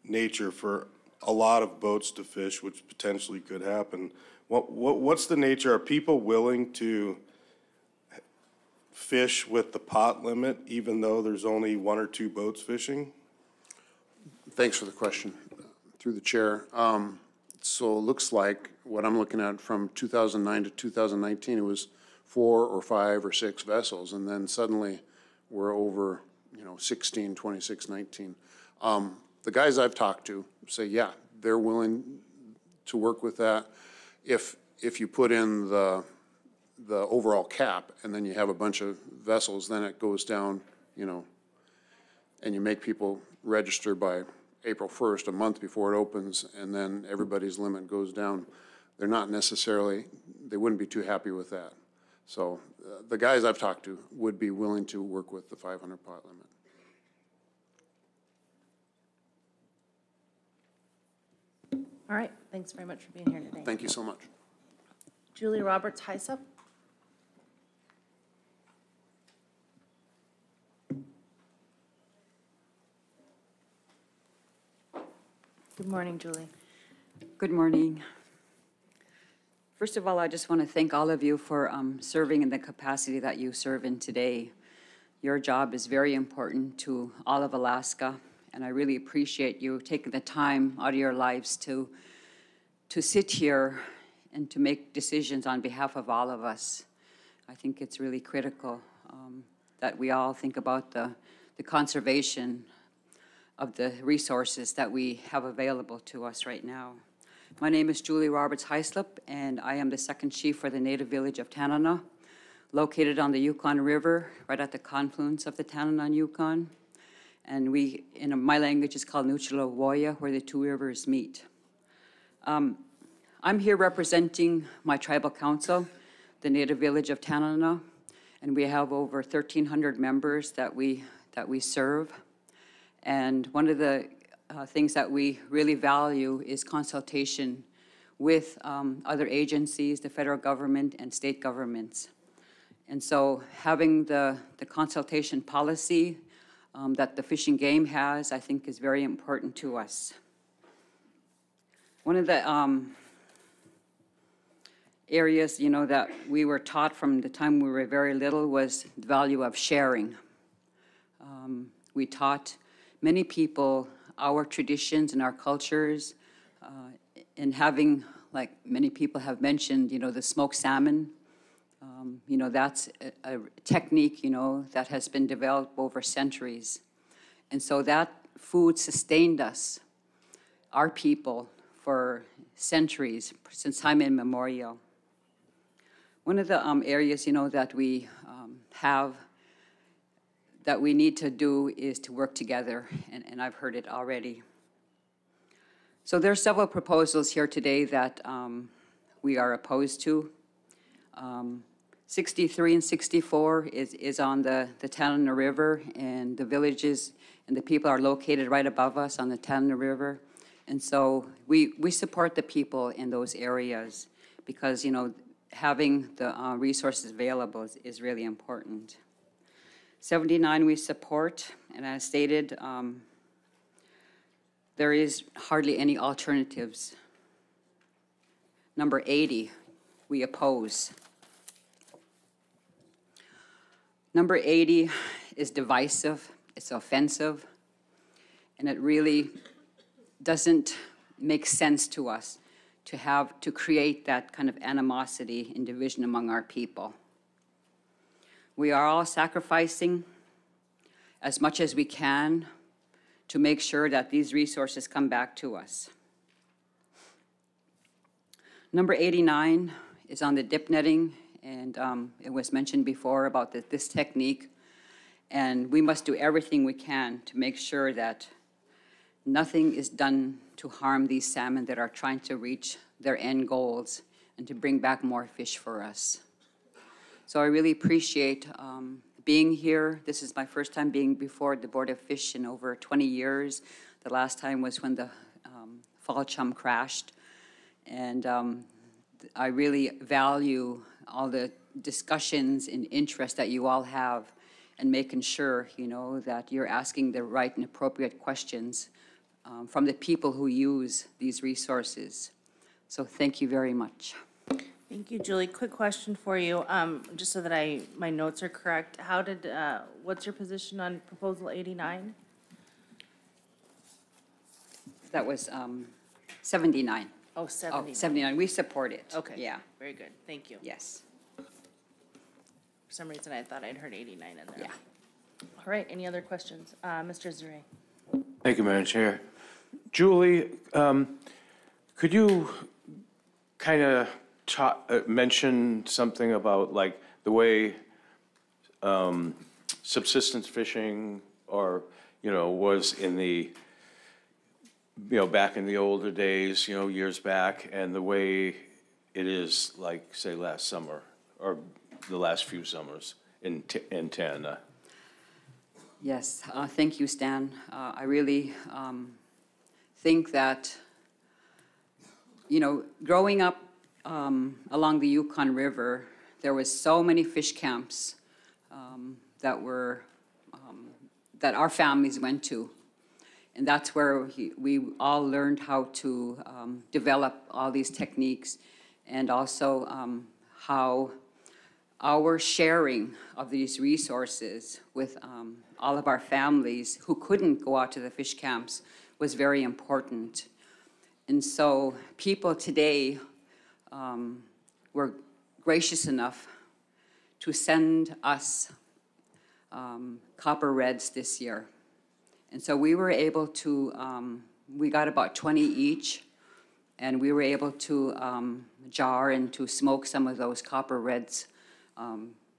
S11: nature for a lot of boats to fish, which potentially could happen? What's the nature? Are people willing to fish with the pot limit even though there's only 1 or 2 boats fishing?
S10: Thanks for the question, through the chair. So it looks like what I'm looking at from 2009 to 2019, it was 4 or 5 or 6 vessels, and then suddenly we're over, you know, 16, 26, 19. The guys I've talked to say, yeah, they're willing to work with that if you put in the overall cap and then you have a bunch of vessels, then it goes down, you know, and you make people register by April 1st, a month before it opens, and then everybody's limit goes down. They're not necessarily, they wouldn't be too happy with that. So the guys I've talked to would be willing to work with the 500 pot limit.
S1: All right. Thanks very much for being here today.
S10: Thank you so much.
S1: Julie Roberts, HISUP. Good morning, Julie.
S12: Good morning. First of all, I just want to thank all of you for serving in the capacity that you serve in today. Your job is very important to all of Alaska, and I really appreciate you taking the time out of your lives to sit here and to make decisions on behalf of all of us. I think it's really critical that we all think about the conservation of the resources that we have available to us right now. My name is Julie Roberts Heislip, and I am the second chief for the native village of Dena'ina, located on the Yukon River, right at the confluence of the Dena'ina and Yukon. And we, in my language, is called Nuchalawoya, where the 2 rivers meet. I'm here representing my tribal council, the native village of Dena'ina, and we have over 1,300 members that we serve. And one of the things that we really value is consultation with other agencies, the federal government and state governments. And so having the consultation policy that the Fish and Game has, I think is very important to us. One of the areas, that we were taught from the time we were very little was the value of sharing. We taught many people our traditions and our cultures, and having, like many people have mentioned, the smoked salmon. That's a technique, that has been developed over centuries. And so that food sustained us, our people, for centuries, since time immemorial. One of the areas, that we that we need to do is to work together, and I've heard it already. So there are several proposals here today that we are opposed to. 63 and 64 is on the Dena'ina River, and the villages and the people are located right above us on the Dena'ina River. And so we support the people in those areas because, having the resources available is really important. 79 we support, and as stated, there is hardly any alternatives. Number 80, we oppose. Number 80 is divisive, it's offensive, and it really doesn't make sense to us to create that kind of animosity and division among our people. We are all sacrificing as much as we can to make sure that these resources come back to us. Number 89 is on the dip netting, and it was mentioned before about this technique, and we must do everything we can to make sure that nothing is done to harm these salmon that are trying to reach their end goals and to bring back more fish for us. So I really appreciate being here. This is my first time being before the Board of Fish in over 20 years. The last time was when the fall chum crashed. And I really value all the discussions and interest that you all have in making sure, that you're asking the right and appropriate questions from the people who use these resources. So thank you very much.
S1: Thank you, Julie. Quick question for you, just so that my notes are correct. What's your position on Proposal 89?
S12: That was 79.
S1: Oh, 79.
S12: 79. We support it.
S1: Okay.
S12: Yeah.
S1: Very good. Thank you.
S12: Yes.
S1: For some reason, I thought I'd heard 89 in there.
S12: Yeah.
S1: All right. Any other questions? Mr. Zure.
S13: Thank you, Madam Chair. Julie, could you kind of mention something about like the way subsistence fishing was in the, back in the older days, years back, and the way it is like, say, last summer or the last few summers in Dena'ina?
S12: Yes, thank you, Stan. I really think that, growing up along the Yukon River, there was so many fish camps that our families went to. And that's where we all learned how to develop all these techniques, and also how our sharing of these resources with all of our families who couldn't go out to the fish camps was very important. And so people today were gracious enough to send us copper reds this year. And so we were able to, we got about 20 each, and we were able to jar and to smoke some of those copper reds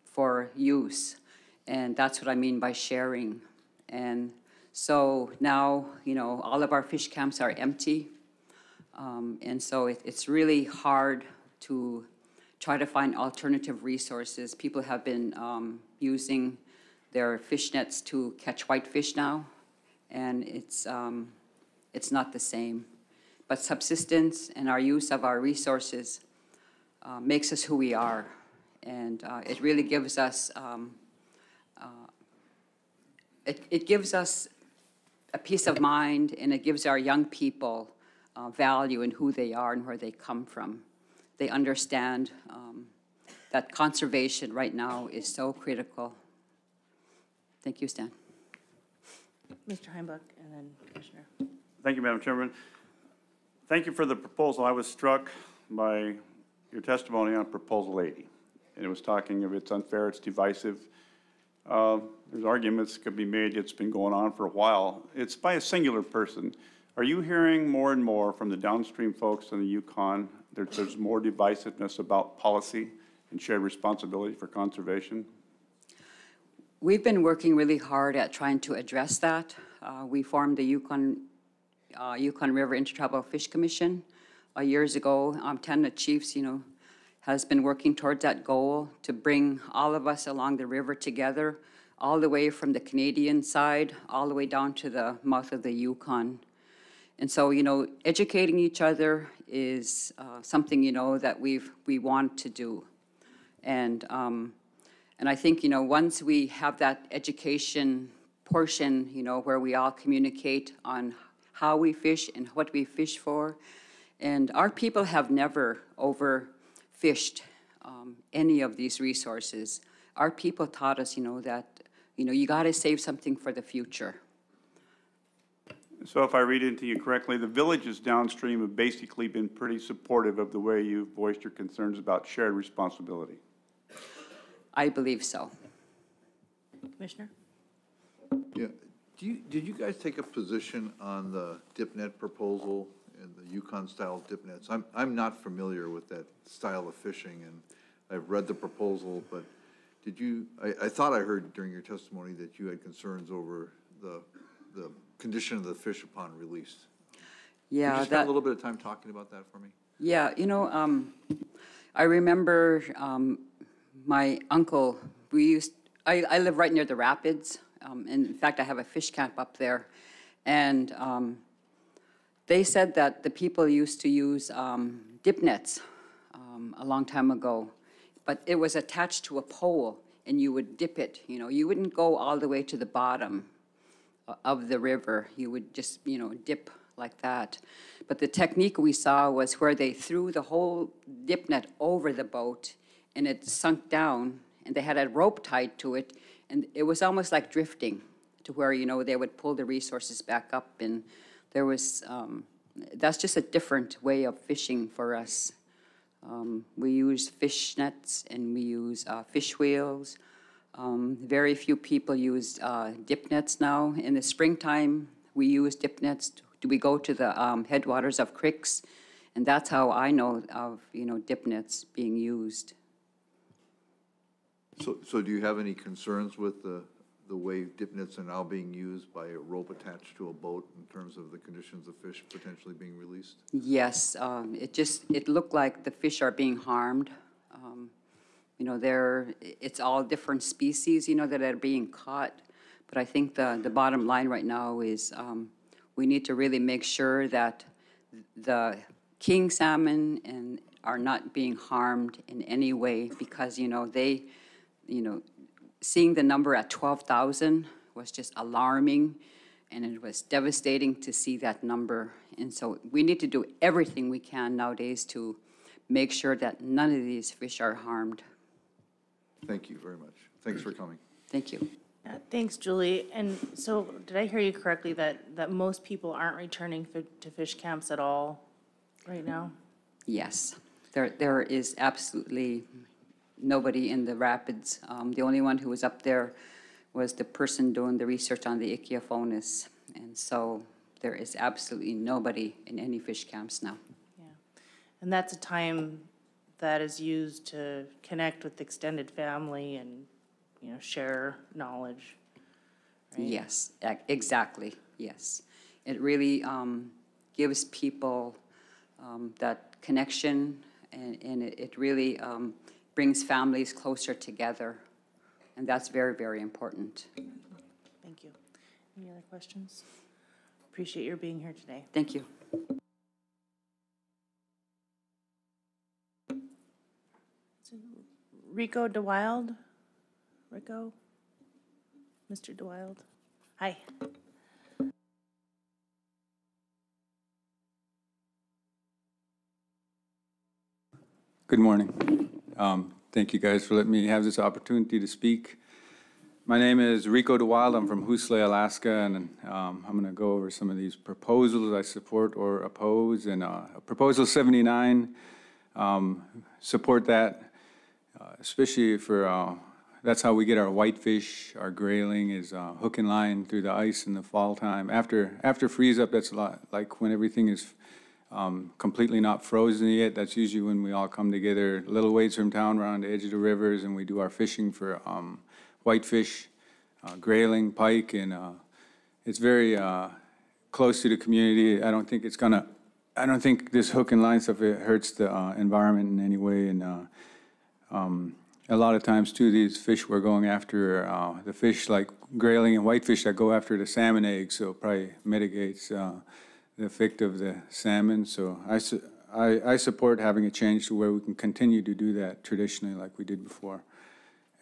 S12: for use. And that's what I mean by sharing. And so now, all of our fish camps are empty. And so it's really hard to try to find alternative resources. People have been using their fish nets to catch whitefish now. And it's not the same. But subsistence and our use of our resources makes us who we are. And it really gives us, it gives us a peace of mind, and it gives our young people value in who they are and where they come from. They understand that conservation right now is so critical. Thank you, Stan.
S1: Mr. Heimbach, and then Commissioner.
S7: Thank you, Madam Chairman. Thank you for the proposal. I was struck by your testimony on Proposal 80. And it was talking of it's unfair, it's divisive. There's arguments could be made, it's been going on for a while. It's by a singular person. Are you hearing more and more from the downstream folks in the Yukon that there's more divisiveness about policy and shared responsibility for conservation?
S12: We've been working really hard at trying to address that. We formed the Yukon River Intertribal Fish Commission years ago. Tanana Chiefs, has been working towards that goal to bring all of us along the river together, all the way from the Canadian side, all the way down to the mouth of the Yukon. And so, educating each other is something, that we want to do. And I think, once we have that education portion, where we all communicate on how we fish and what we fish for, and our people have never overfished any of these resources. Our people taught us, that, you got to save something for the future.
S7: So if I read into you correctly, the villages downstream have basically been pretty supportive of the way you've voiced your concerns about shared responsibility.
S12: I believe so.
S1: Commissioner?
S14: Yeah. Did you guys take a position on the dip net proposal and the Yukon-style dip nets? I'm not familiar with that style of fishing, and I've read the proposal, but did you, I thought I heard during your testimony that you had concerns over the condition of the fish upon release.
S12: Yeah.
S14: Can you spend a little bit of time talking about that for me?
S12: Yeah, I remember my uncle, I live right near the rapids. And in fact, I have a fish camp up there. And they said that the people used to use dip nets a long time ago, but it was attached to a pole and you would dip it. You wouldn't go all the way to the bottom of the river. You would just, dip like that. But the technique we saw was where they threw the whole dip net over the boat and it sunk down, and they had a rope tied to it, and it was almost like drifting to where, they would pull the resources back up. And there was, that's just a different way of fishing for us. We use fish nets and we use fish wheels. Very few people use dip nets now. In the springtime, we use dip nets. We go to the headwaters of creeks, and that's how I know of, dip nets being used.
S14: So do you have any concerns with the way dip nets are now being used by a rope attached to a boat in terms of the conditions of fish potentially being released?
S12: Yes, it looked like the fish are being harmed. It's all different species, that are being caught. But I think the bottom line right now is we need to really make sure that the king salmon are not being harmed in any way, because, seeing the number at 12,000 was just alarming, and it was devastating to see that number. And so we need to do everything we can nowadays to make sure that none of these fish are harmed.
S14: Thank you very much. Thanks for coming.
S12: Thank you.
S1: Thanks, Julie. And so did I hear you correctly that most people aren't returning to fish camps at all right now?
S12: Yes. There is absolutely nobody in the rapids. The only one who was up there was the person doing the research on the Ichthyophonus. And so there is absolutely nobody in any fish camps now.
S1: Yeah. And that's a time that is used to connect with extended family and, share knowledge. Right?
S12: Yes, exactly, yes. It really gives people that connection, and it really brings families closer together, and that's very, very important.
S1: Thank you. Any other questions? Appreciate your being here today.
S12: Thank you.
S1: Rico DeWild? Rico? Mr. DeWild? Hi.
S15: Good morning. Thank you guys for letting me have this opportunity to speak. My name is Rico DeWild. I'm from Hoosley, Alaska, and I'm going to go over some of these proposals I support or oppose. And Proposal 79, support that, especially for, that's how we get our whitefish, our grayling is hook and line through the ice in the fall time. After freeze up, that's a lot like when everything is completely not frozen yet. That's usually when we all come together a little ways from town around the edge of the rivers, and we do our fishing for whitefish, grayling, pike, and it's very close to the community. I don't think this hook and line stuff, it hurts the environment in any way, and a lot of times too, these fish we're going after, the fish like grayling and whitefish that go after the salmon eggs, so it probably mitigates the effect of the salmon. So I support having a change to where we can continue to do that traditionally like we did before.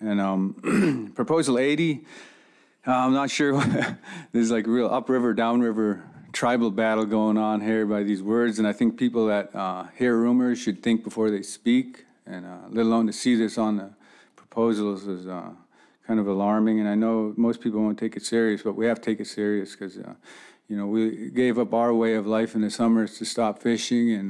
S15: And Proposal 80, I'm not sure, there's like real upriver, downriver tribal battle going on here by these words, and I think people that hear rumors should think before they speak, and let alone to see this on the proposals is kind of alarming. And I know most people won't take it serious, but we have to take it serious because you know, we gave up our way of life in the summers to stop fishing, and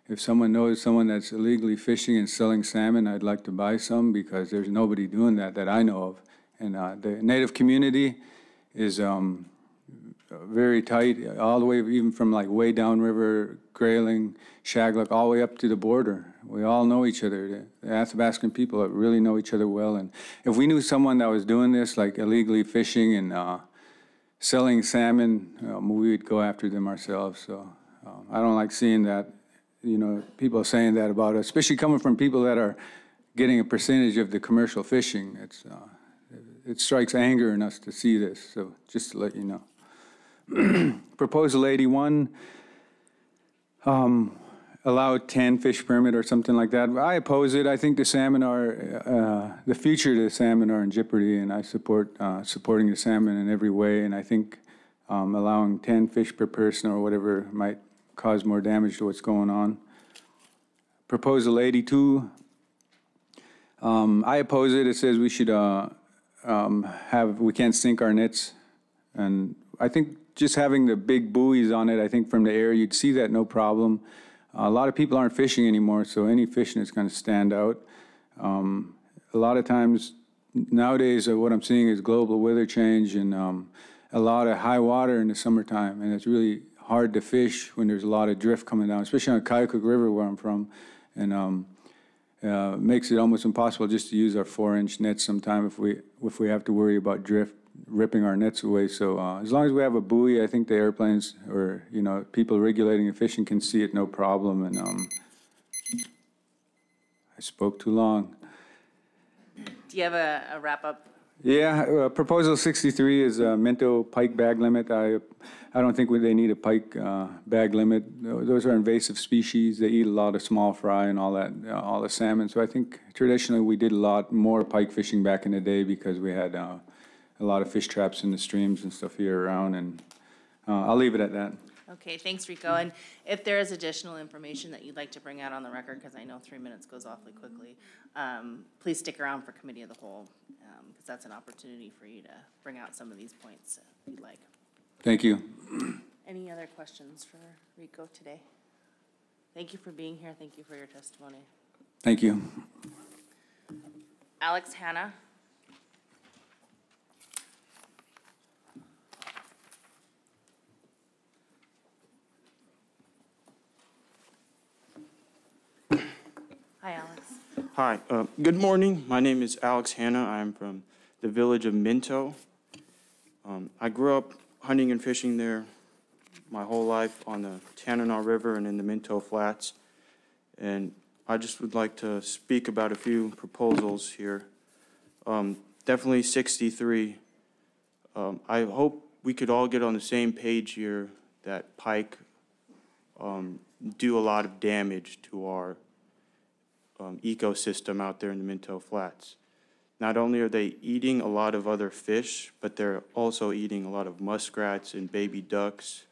S15: if someone knows someone that's illegally fishing and selling salmon, I'd like to buy some, because there's nobody doing that I know of. And the Native community is very tight, all the way, even from like way downriver, grayling, shaglock, all the way up to the border. We all know each other. The Athabascan people really know each other well. And if we knew someone that was doing this, like illegally fishing and selling salmon, we would go after them ourselves. So I don't like seeing that, you know, people saying that about us, especially coming from people that are getting a percentage of the commercial fishing. It strikes anger in us to see this, so just to let you know. Proposal 81, allow 10 fish permit or something like that. I oppose it. I think the salmon are, the future of the salmon are in jeopardy, and I support supporting the salmon in every way, and I think allowing 10 fish per person or whatever might cause more damage to what's going on. Proposal 82, I oppose it. It says we should we can't sink our nets, and I think just having the big buoys on it, I think from the air you'd see that no problem. A lot of people aren't fishing anymore, so any fishing is going to stand out. A lot of times nowadays what I'm seeing is global weather change and a lot of high water in the summertime, and it's really hard to fish when there's a lot of drift coming down, especially on the Kuskokwim River where I'm from, and makes it almost impossible just to use our 4-inch nets sometime if we have to worry about drift ripping our nets away. So as long as we have a buoy, I think the airplanes or, you know, people regulating the fishing can see it no problem. And I spoke too long.
S1: Do you have a wrap-up?
S15: Yeah, Proposal 63 is a minnow pike bag limit. I don't think they need a pike bag limit. Those are invasive species. They eat a lot of small fry and all that, all the salmon. So I think traditionally we did a lot more pike fishing back in the day because we had a lot of fish traps in the streams and stuff here around. And I'll leave it at that.
S1: Okay, thanks, Rico. And if there is additional information that you'd like to bring out on the record, because I know 3 minutes goes awfully quickly, please stick around for committee of the whole, because that's an opportunity for you to bring out some of these points if you'd like.
S15: Thank you.
S1: Any other questions for Rico today? Thank you for being here. Thank you for your testimony.
S15: Thank you.
S1: Alex Hanna. Hi, Alex.
S16: Hi. Good morning. My name is Alex Hanna. I'm from the village of Minto. I grew up hunting and fishing there my whole life on the Dena'ina River and in the Minto Flats. And I just would like to speak about a few proposals here. Definitely 63. I hope we could all get on the same page here that pike do a lot of damage to our ecosystem out there in the Minto Flats. Not only are they eating a lot of other fish, but they're also eating a lot of muskrats and baby ducks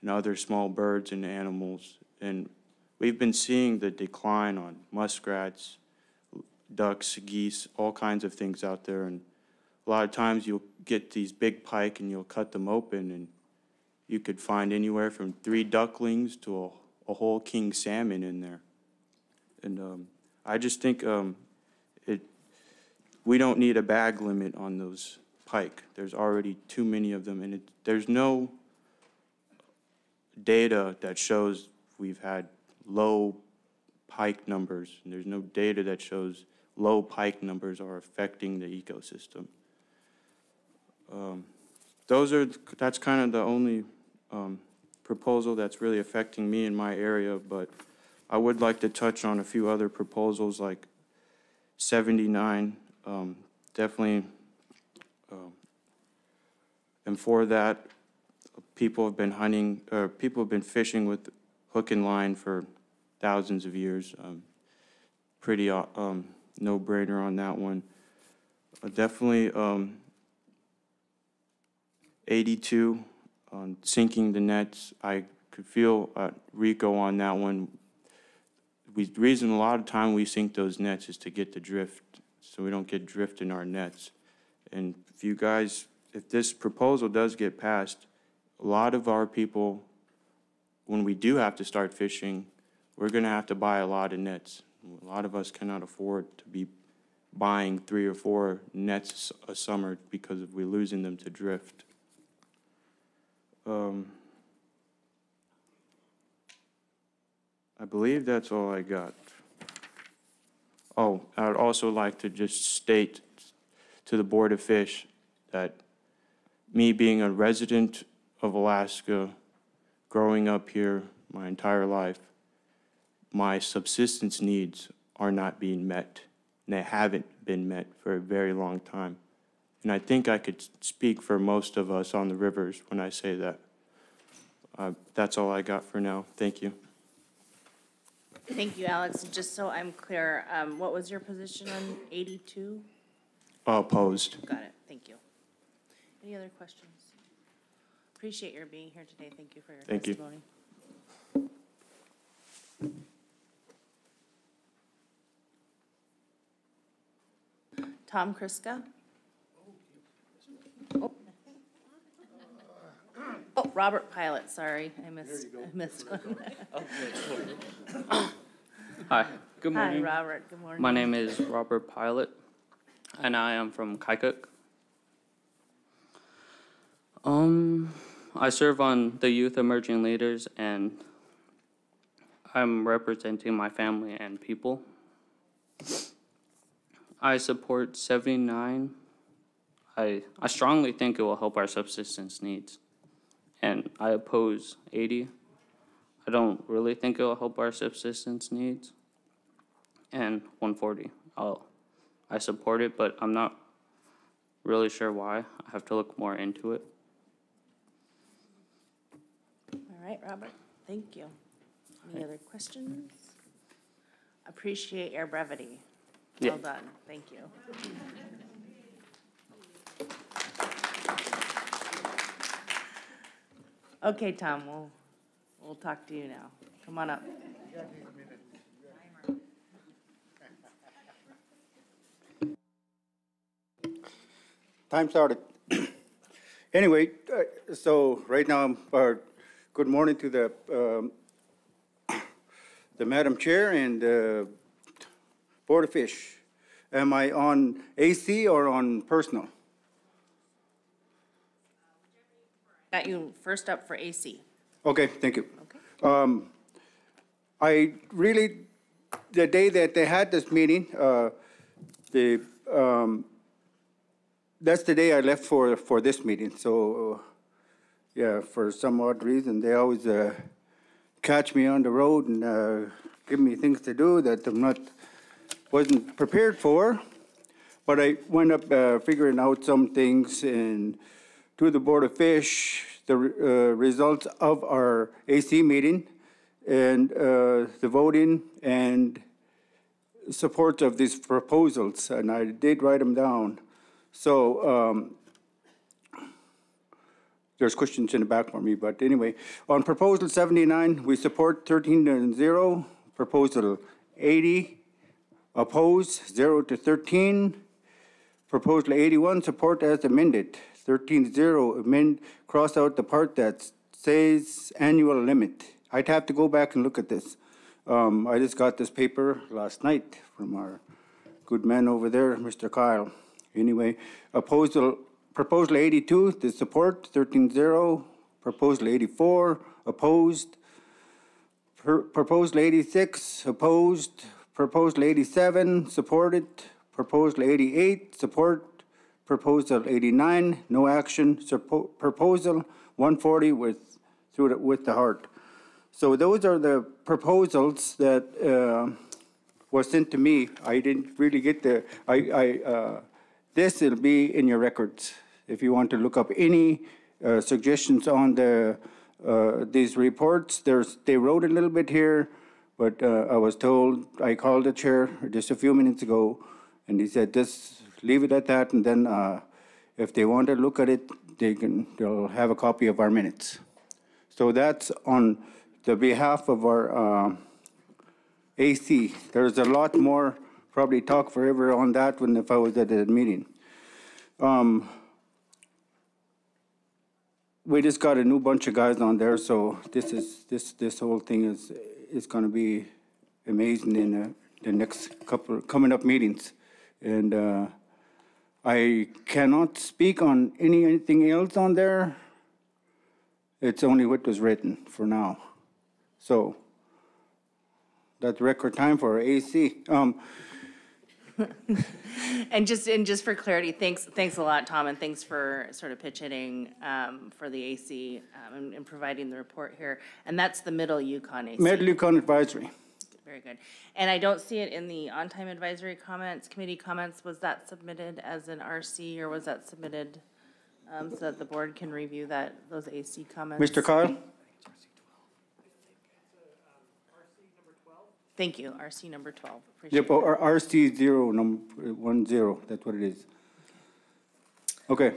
S16: and other small birds and animals. And we've been seeing the decline on muskrats, ducks, geese, all kinds of things out there. And a lot of times you'll get these big pike and you'll cut them open and you could find anywhere from 3 ducklings to a whole king salmon in there. And I just think we don't need a bag limit on those pike. There's already too many of them, and there's no data that shows we've had low pike numbers, and there's no data that shows low pike numbers are affecting the ecosystem. That's kind of the only proposal that's really affecting me in my area, but I would like to touch on a few other proposals like 79. Definitely, and for that, people have been fishing with hook and line for thousands of years. Pretty no-brainer on that one. Definitely 82 on sinking the nets. I could feel Rico on that one. The reason a lot of time we sink those nets is to get the drift, so we don't get drift in our nets. And if this proposal does get passed, a lot of our people, when we do have to start fishing, we're going to have to buy a lot of nets. A lot of us cannot afford to be buying 3 or 4 nets a summer because we're losing them to drift. I believe that's all I got. Oh, I would also like to just state to the Board of Fish that me being a resident of Alaska, growing up here my entire life, my subsistence needs are not being met, and they haven't been met for a very long time. And I think I could speak for most of us on the rivers when I say that. That's all I got for now. Thank you.
S1: Thank you, Alex. Just so I'm clear, what was your position on 82?
S16: Opposed.
S1: Got it. Thank you. Any other questions? Appreciate your being here today. Thank you for your testimony. Tom Kriska. Oh, Robert Pilot, sorry, I missed one.
S17: Hi, good morning.
S1: Hi, Robert, good morning.
S17: My name is Robert Pilot, and I am from Kaikuk. I serve on the Youth Emerging Leaders, and I'm representing my family and people. I support 79. I strongly think it will help our subsistence needs. And I oppose 80. I don't really think it will help our subsistence needs. And 140. I support it, but I'm not really sure why. I have to look more into it.
S1: All right, Robert, thank you. Any other questions? Appreciate your brevity.
S17: Yeah.
S1: Well done, thank you. Okay, Tom, we'll talk to you now. Come on up.
S18: Time started. Anyway, so right now, good morning to the Madam Chair and Board of Fish. Am I on AC or on personal?
S1: Got you first up for AC.
S18: Okay, thank you. Okay. I really, the day that they had this meeting, that's the day I left for this meeting. So, yeah, for some odd reason, they always catch me on the road and give me things to do that wasn't prepared for. But I went up figuring out some things, and to the Board of Fish the results of our AC meeting and the voting and support of these proposals, and I did write them down. So there's questions in the back for me, but anyway, on Proposal 79, we support 13-0. Proposal 80, oppose 0 to 13. Proposal 81, support as amended. 13-0, amend, cross out the part that says annual limit. I'd have to go back and look at this. I just got this paper last night from our good man over there, Mr. Kyle. Anyway, Proposal 82, the support, 13-0. Proposal 84, opposed. Proposal 86, opposed. Proposal 87, supported. Proposal 88, support. Proposal 89, no action. Proposal 140 with the heart. So those are the proposals that were sent to me. I didn't really get this will be in your records if you want to look up any suggestions on these reports. They wrote a little bit here, but I was told, I called the chair just a few minutes ago, and he said, just leave it at that, and then if they want to look at it, they'll have a copy of our minutes. So that's on the behalf of our AC. There's a lot more, probably talk forever on that one if I was at the meeting. We just got a new bunch of guys on there, so this whole thing is going to be amazing in the next couple coming up meetings. And I cannot speak on anything else on there. It's only what was written for now. So that's record time for AC.
S1: And just for clarity, thanks a lot, Tom, and thanks for sort of pitch hitting for the AC and providing the report here. And that's the Middle Yukon AC.
S18: Middle Yukon Advisory.
S1: Very good. And I don't see it in the on-time advisory comments, committee comments. Was that submitted as an RC, or was that submitted so that the board can review those AC comments?
S18: Mr. Kyle?
S1: Thank you, RC number 12.
S18: Yep,
S1: Appreciate it.
S18: RC 010, that's what it is. Okay.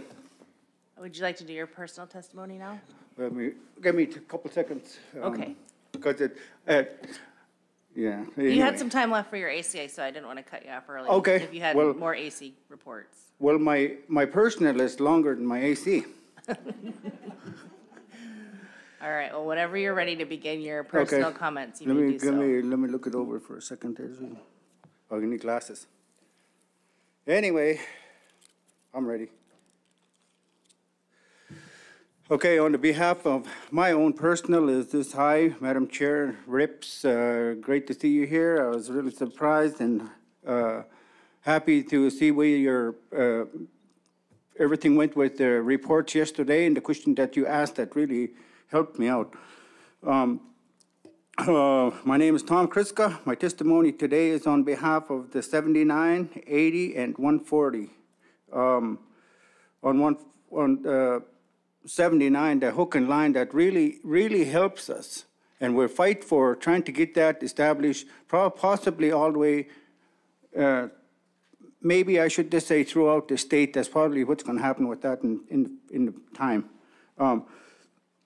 S1: Would you like to do your personal testimony now?
S18: Give me a couple seconds.
S1: Okay.
S18: Because yeah. Anyway.
S1: You had some time left for your AC, so I didn't want to cut you off early.
S18: Okay,
S1: If you had
S18: well-
S1: more AC reports.
S18: Well, my personal is longer than my AC.
S1: All right, well, whenever you're ready to begin your personal
S18: Okay.
S1: comments, you may do so.
S18: Let me look it over for a second. Oh, you need glasses. Anyway, I'm ready. Okay, on the behalf of my own personal is this. Hi, Madam Chair, Rips, great to see you here. I was really surprised and happy to see where your everything went with the reports yesterday and the question that you asked that really helped me out. My name is Tom Kriska. My testimony today is on behalf of the 79, 80, and 140. On 79, the hook and line that really helps us. And we're fight for trying to get that established, possibly all the way, maybe I should just say throughout the state. That's probably what's going to happen with that in the time.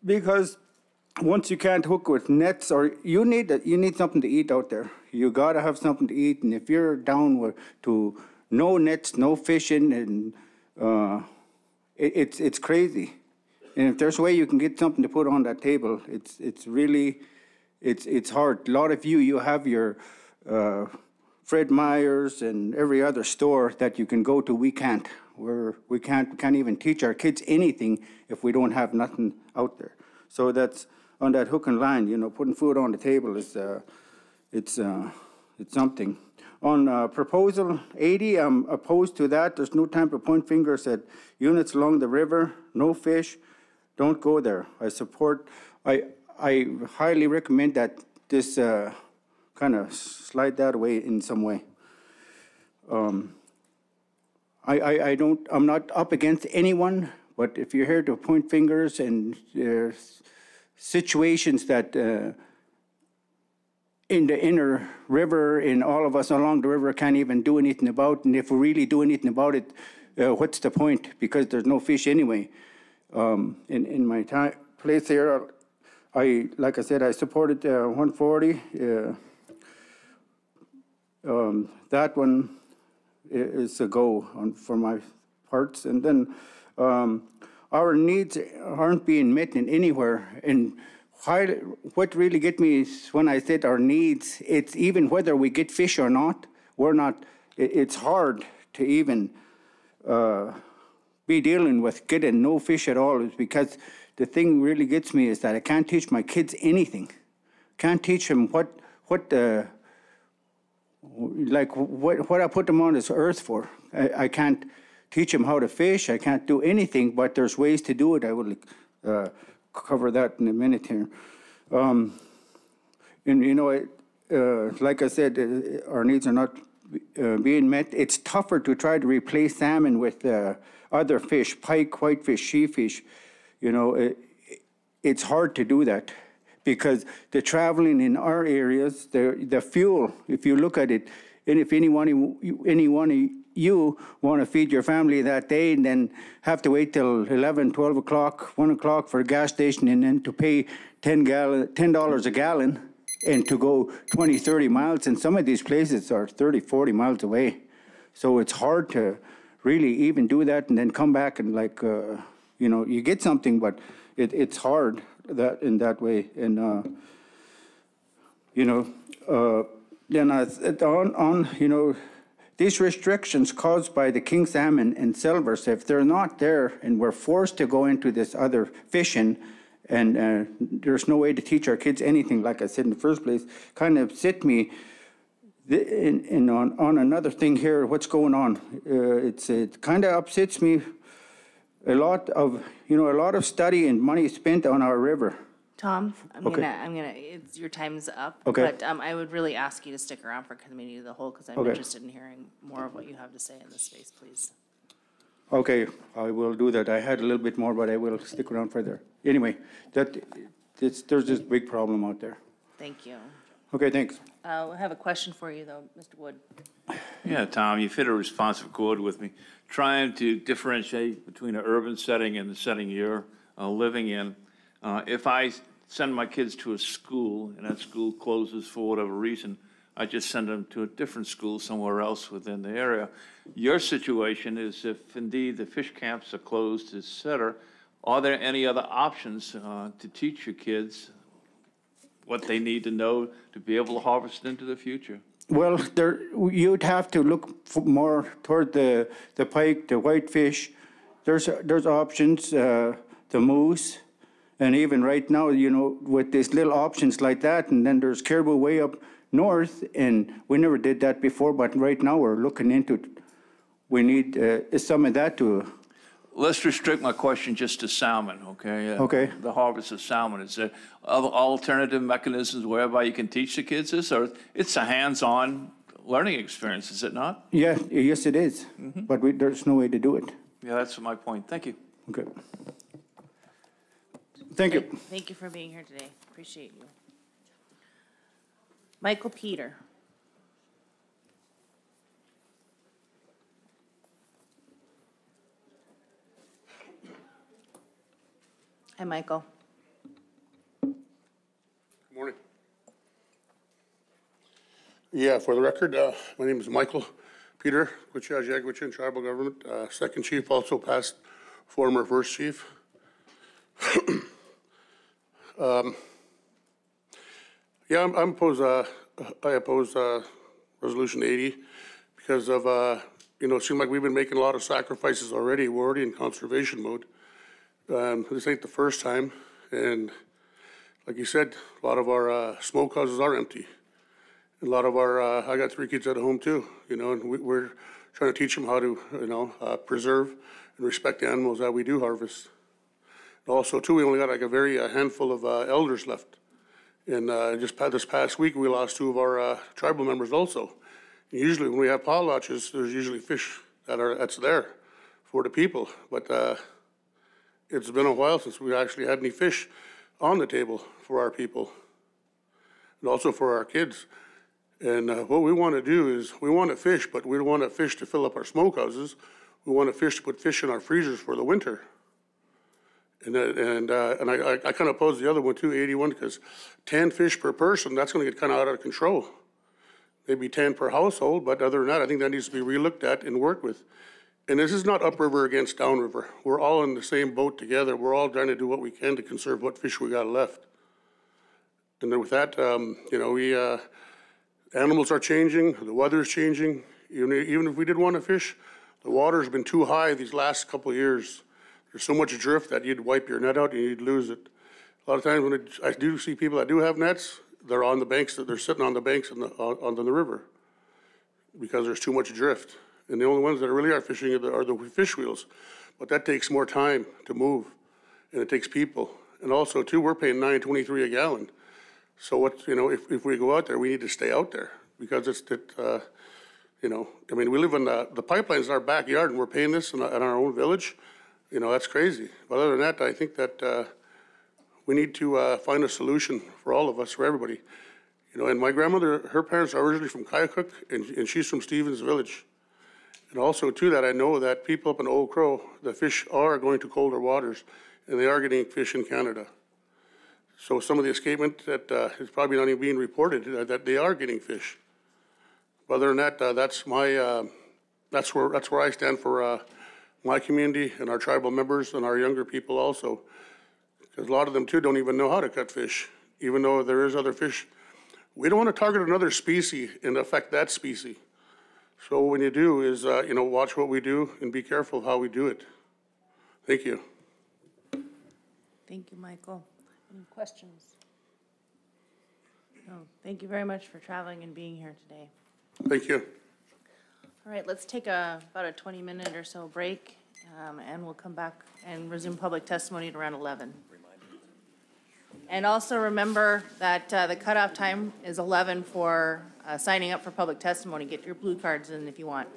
S18: Because once you can't hook with nets, or you need something to eat out there. You got to have something to eat. And if you're down to no nets, no fishing, and it's crazy. And if there's a way you can get something to put on that table, it's really hard. A lot of you have your Fred Meyers and every other store that you can go to. We can't. We can't even teach our kids anything if we don't have nothing out there. So that's on that hook and line. You know, putting food on the table is it's something. On Proposal 80, I'm opposed to that. There's no time to point fingers at units along the river. No fish. Don't go there. I support. I highly recommend that this kind of slide that away in some way. I'm not up against anyone, But if you're here to point fingers and situations that in the inner river, and all of us along the river can't even do anything about, and if we really do anything about it, what's the point? Because there's no fish anyway. In my place here, like I said, I supported 140. That one is a go for my parts. And then our needs aren't being met in anywhere. And what really get me is when I said our needs, it's even whether we get fish or not, it's hard to even be dealing with getting no fish at all. Is because the thing really gets me is that I can't teach my kids anything. Can't teach them what I put them on this earth for. I can't teach them how to fish. I can't do anything, but there's ways to do it. I will cover that in a minute here. And you know, like I said, our needs are not being met. It's tougher to try to replace salmon with other fish, pike, whitefish, sheefish. You know, it's hard to do that because the traveling in our areas, the fuel, if you look at it, and if any one of you want to feed your family that day and then have to wait till 11, 12 o'clock, 1 o'clock for a gas station and then to pay $10 a gallon and to go 20, 30 miles, and some of these places are 30, 40 miles away. So it's hard to really even do that and then come back and you know, you get something, but it's hard in that way. And, you know, then you know, these restrictions caused by the king salmon and silvers, if they're not there and we're forced to go into this other fishing, and there's no way to teach our kids anything, like I said in the first place, kind of upset me. On another thing here, what's going on? It kind of upsets me. A lot of study and money spent on our river.
S1: Tom, your time's up.
S18: Okay.
S1: But I would really ask you to stick around for committee of the whole because I'm interested in hearing more of what you have to say in this space, please.
S18: Okay, I will do that. I had a little bit more, but I will stick around further. Anyway, there's this big problem out there.
S1: Thank you.
S18: Okay, thanks.
S1: I have a question for you, though, Mr. Wood.
S8: Yeah, Tom, you've hit a responsive chord with me. Trying to differentiate between an urban setting and the setting you're living in. If I send my kids to a school and that school closes for whatever reason, I just send them to a different school somewhere else within the area. Your situation is if indeed the fish camps are closed, et cetera, are there any other options to teach your kids what they need to know to be able to harvest into the future?
S18: Well, you'd have to look more toward the pike, the whitefish. There's options, the moose, and even right now, you know, with these little options like that, and then there's caribou way up north, and we never did that before, but right now we're looking into it. We need some of that to...
S8: Let's restrict my question just to salmon, okay?
S18: Okay.
S8: The harvest of salmon. Is there other alternative mechanisms whereby you can teach the kids this, or it's a hands-on learning experience, is it not?
S18: Yeah, yes it is, but there's no way to do it.
S8: Yeah, that's my point. Thank you.
S18: Okay. Thank you.
S1: Thank you for being here today. Appreciate you. Michael Peter. Hi, Michael.
S10: Good morning. Yeah, for the record, my name is Michael Peter, Gwich'in Tribal Government, second chief, also past former first chief. Yeah, I oppose Resolution 80 because of, you know, it seems like we've been making a lot of sacrifices already. We're already in conservation mode. This ain't the first time, and like you said, a lot of our smokehouses are empty. A lot of our, I got 3 kids at home too, you know, and we're trying to teach them how to, you know, preserve and respect the animals that we do harvest. And also too, we only got like a very handful of elders left. And just this past week, we lost 2 of our tribal members also. And usually when we have potlatches, there's usually fish that's there for the people. But
S11: it's been a while since we actually had any fish on the table for our people and also for our kids. And what we want to do is we want to fish, but we don't want to fish to fill up our smokehouses. We want to fish to put fish in our freezers for the winter. And I kind of posed the other one too, 81, because 10 fish per person, that's going to get kind of out of control. Maybe 10 per household, but other than that, I think that needs to be relooked at and worked with. And this is not upriver against downriver. We're all in the same boat together. We're all trying to do what we can to conserve what fish we got left. And then with that, you know, animals are changing, the weather's changing. Even if we did want to fish, the water's been too high these last couple of years. There's so much drift that you'd wipe your net out and you'd lose it. A lot of times when I do see people that do have nets, they're on the banks, they're sitting on the banks on the river because there's too much drift. And the only ones that really are fishing are the fish wheels. But that takes more time to move, and it takes people. And also, too, we're paying $9.23 a gallon. So what, you know, if we go out there, we need to stay out there because you know, I mean, we live in the pipeline's in our backyard, and we're paying this in our own village. You know, that's crazy. But other than that, I think that we need to find a solution for all of us, for everybody. You know, and my grandmother, her parents are originally from Kayakuk, and she's from Stevens Village. And also, too, that I know that people up in Old Crow, the fish are going to colder waters, and they are getting fish in Canada. So some of the escapement that is probably not even being reported, that they are getting fish. But other than that, that's where I stand for my community and our tribal members and our younger people also. Because a lot of them, too, don't even know how to cut fish, even though there is other fish. We don't want to target another species and affect that species. So what you do is, you know, watch what we do and be careful of how we do it. Thank you.
S1: Thank you, Michael. Any questions? No, thank you very much for traveling and being here today.
S11: Thank you.
S1: All right, let's take about a 20-minute or so break, and we'll come back and resume public testimony at around 11. And also remember that the cutoff time is 11 for signing up for public testimony. Get your blue cards in if you want.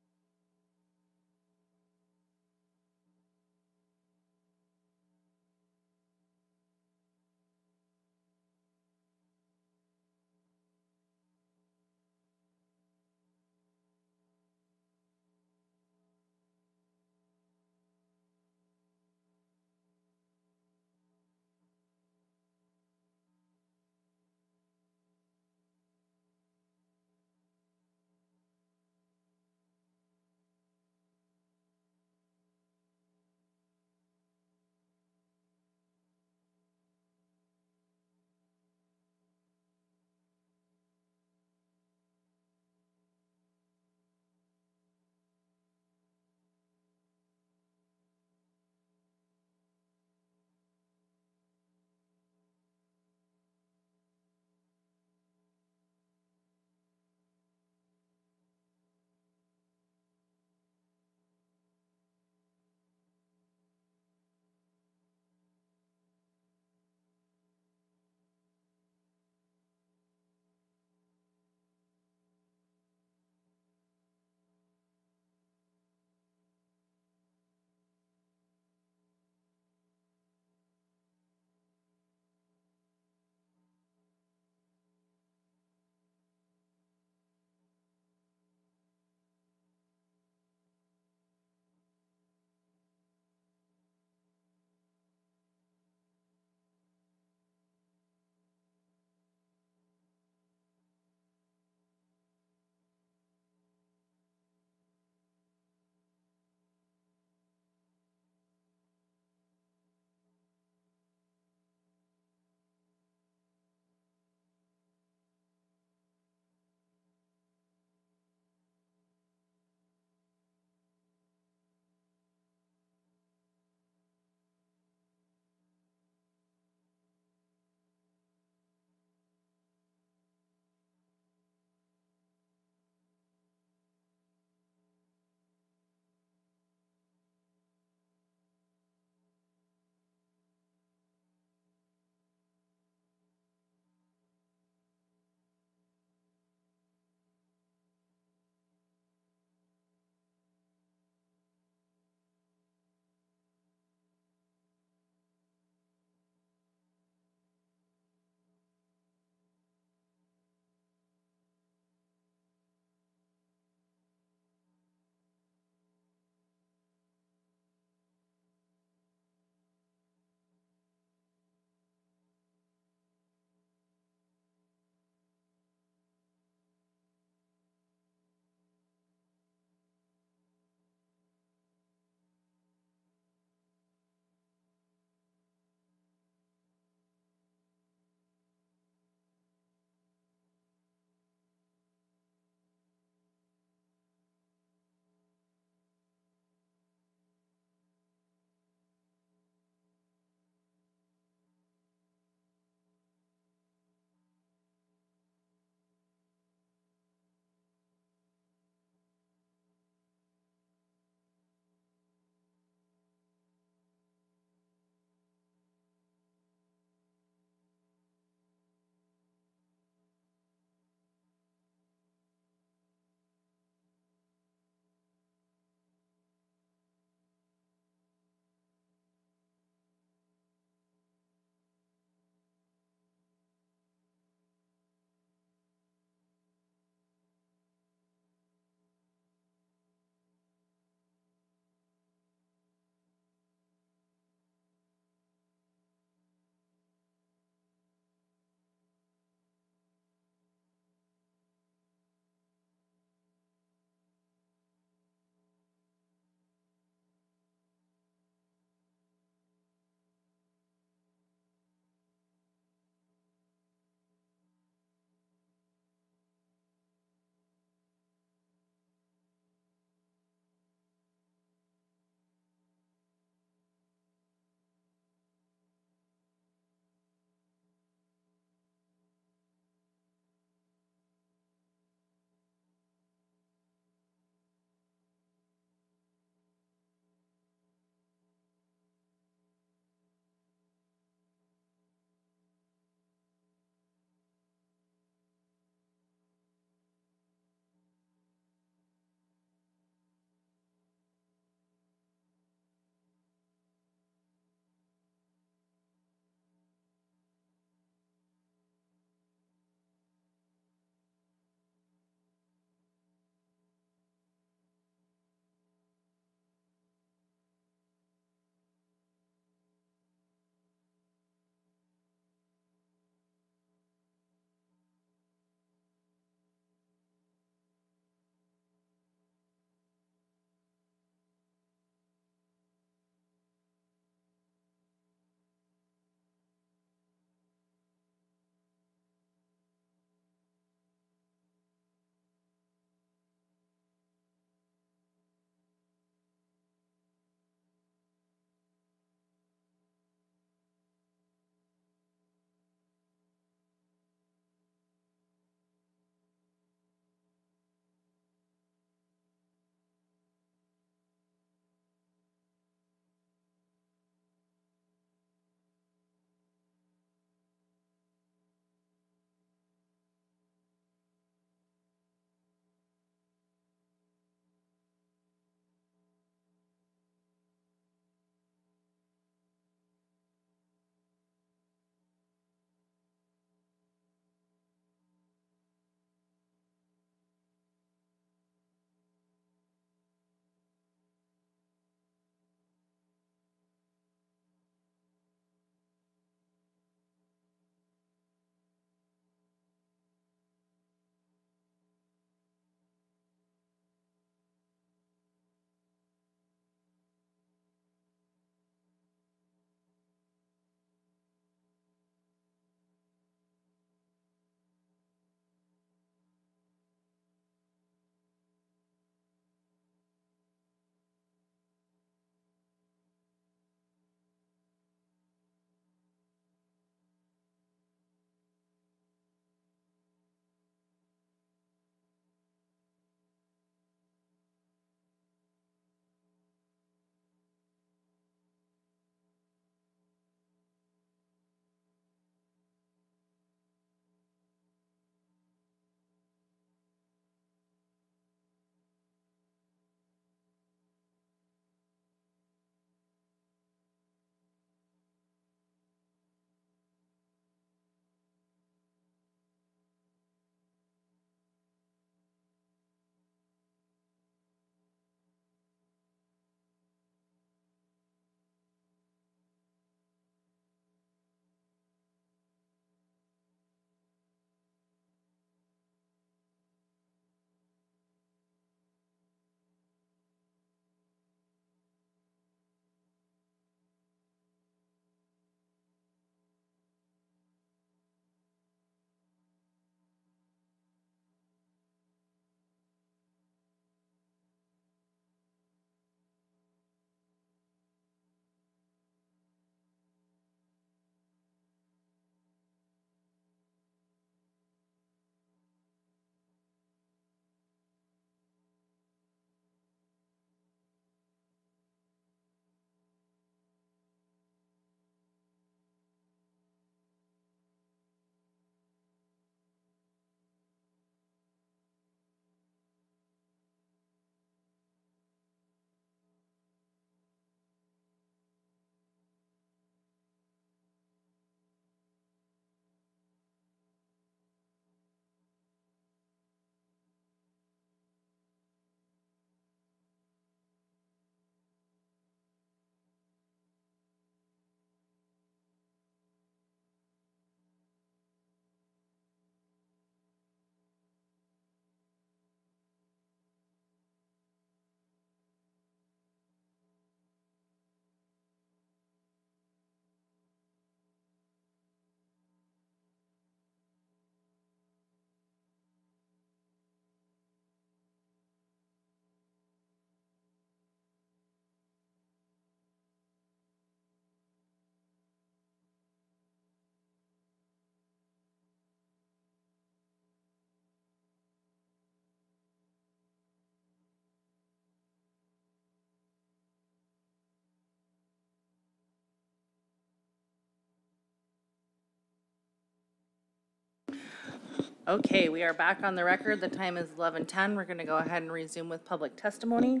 S1: Okay, we are back on the record. The time is 11:10. We're going to go ahead and resume with public testimony.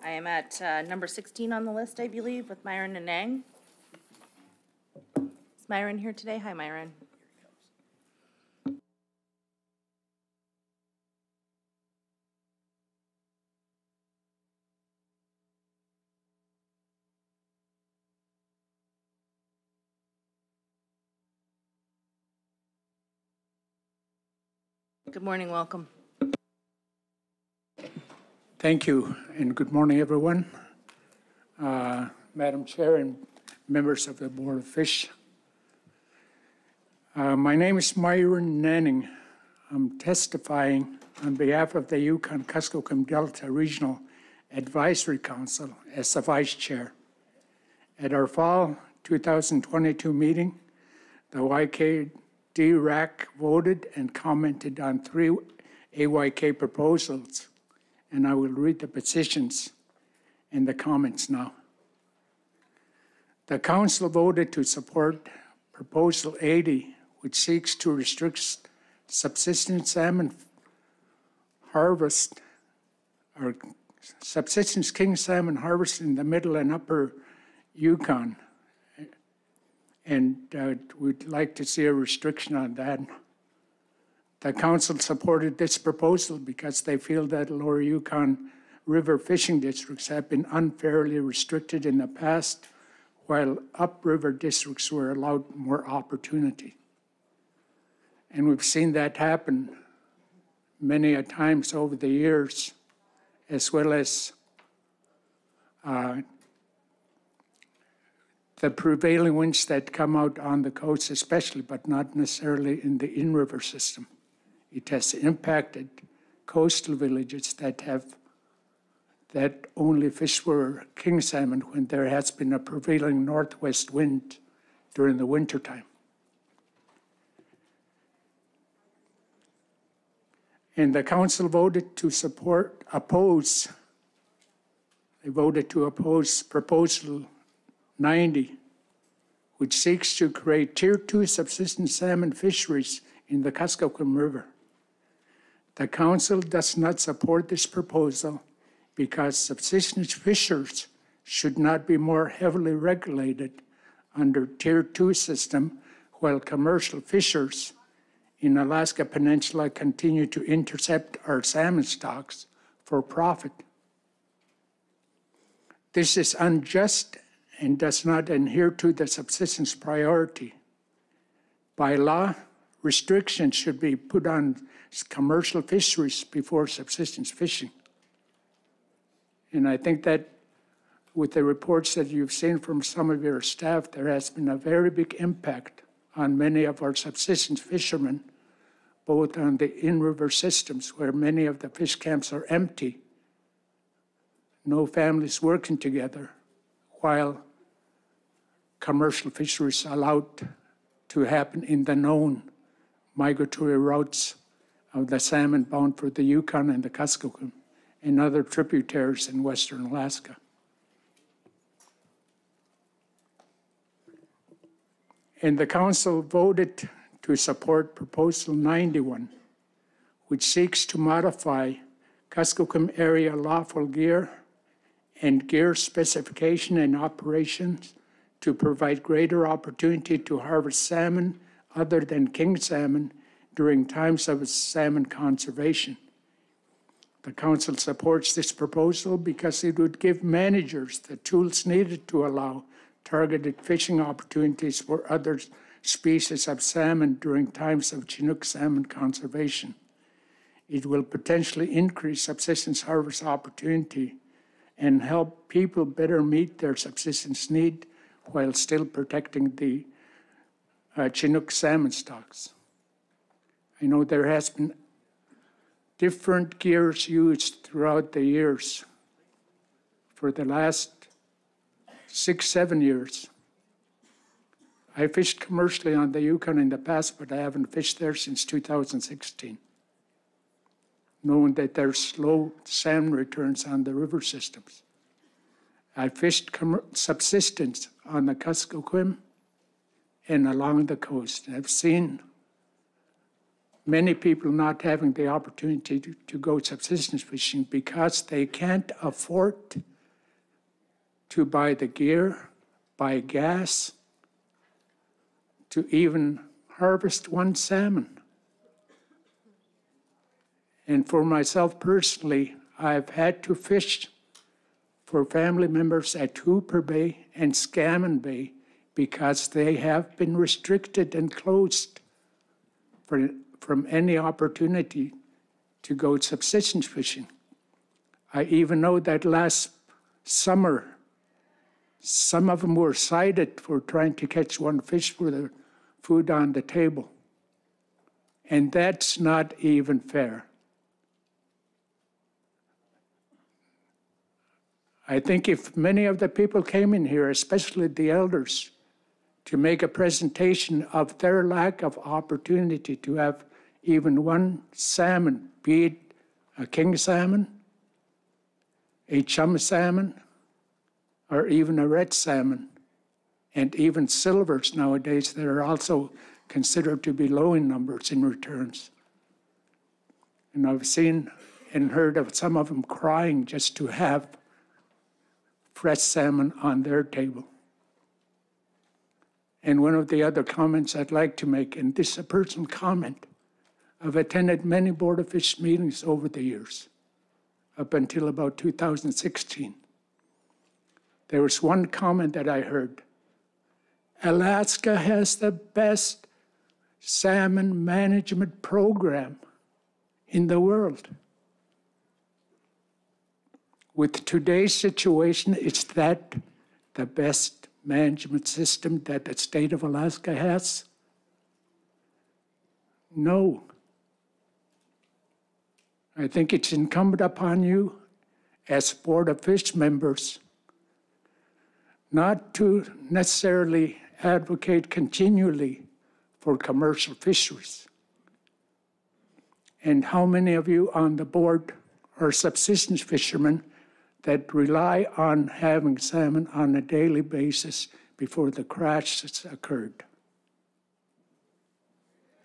S1: I am at number 16 on the list, I believe, with Myron and Nang. Is Myron here today? Hi, Myron. Good morning, welcome.
S19: Thank you, and good morning, everyone. Madam Chair and members of the Board of Fish. My name is Myron Nanning. I'm testifying on behalf of the Yukon Kuskokwim Delta Regional Advisory Council as the Vice Chair. At our fall 2022 meeting, the YKD-RAC voted and commented on 3 AYK proposals, and I will read the positions and the comments now. The Council voted to support Proposal 80, which seeks to restrict subsistence salmon harvest, or subsistence king salmon harvest in the middle and upper Yukon. And we'd like to see a restriction on that. The Council supported this proposal because they feel that lower Yukon River fishing districts have been unfairly restricted in the past, while upriver districts were allowed more opportunity. And we've seen that happen many a times over the years, as well as the prevailing winds that come out on the coast especially, but not necessarily in the in-river system. It has impacted coastal villages that only fish for king salmon when there has been a prevailing northwest wind during the wintertime. And the Council voted to oppose Proposal 90, which seeks to create Tier 2 subsistence salmon fisheries in the Kuskokwim River. The Council does not support this proposal because subsistence fishers should not be more heavily regulated under Tier 2 system, while commercial fishers in Alaska Peninsula continue to intercept our salmon stocks for profit. This is unjust and does not adhere to the subsistence priority. By law, restrictions should be put on commercial fisheries before subsistence fishing. And I think that with the reports that you've seen from some of your staff, there has been a very big impact on many of our subsistence fishermen, both on the in-river systems where many of the fish camps are empty, no families working together, while commercial fisheries allowed to happen in the known migratory routes of the salmon bound for the Yukon and the Kuskokwim and other tributaries in western Alaska. And the Council voted to support Proposal 91, which seeks to modify Kuskokwim area lawful gear and gear specification and operations to provide greater opportunity to harvest salmon other than king salmon during times of salmon conservation. The Council supports this proposal because it would give managers the tools needed to allow targeted fishing opportunities for other species of salmon during times of Chinook salmon conservation. It will potentially increase subsistence harvest opportunity and help people better meet their subsistence need while still protecting the Chinook salmon stocks. I know there has been different gears used throughout the years. For the last 6-7 years, I fished commercially on the Yukon in the past, but I haven't fished there since 2016, knowing that there's low salmon returns on the river systems. I fished subsistence on the Kuskokwim and along the coast. And I've seen many people not having the opportunity to go subsistence fishing because they can't afford to buy the gear, buy gas, to even harvest one salmon. And for myself personally, I've had to fish for family members at Hooper Bay and Scammon Bay because they have been restricted and closed from any opportunity to go subsistence fishing. I even know that last summer, some of them were cited for trying to catch one fish for their food on the table. And that's not even fair. I think if many of the people came in here, especially the elders, to make a presentation of their lack of opportunity to have even one salmon, be it a king salmon, a chum salmon, or even a red salmon, and even silvers nowadays that are also considered to be low in numbers in returns. And I've seen and heard of some of them crying just to have fresh salmon on their table. And one of the other comments I'd like to make, and this is a personal comment, I've attended many Board of Fish meetings over the years, up until about 2016. There was one comment that I heard: Alaska has the best salmon management program in the world. With today's situation, is that the best management system that the state of Alaska has? No. I think it's incumbent upon you as Board of Fish members not to necessarily advocate continually for commercial fisheries. And how many of you on the board are subsistence fishermen that rely on having salmon on a daily basis before the crashes occurred?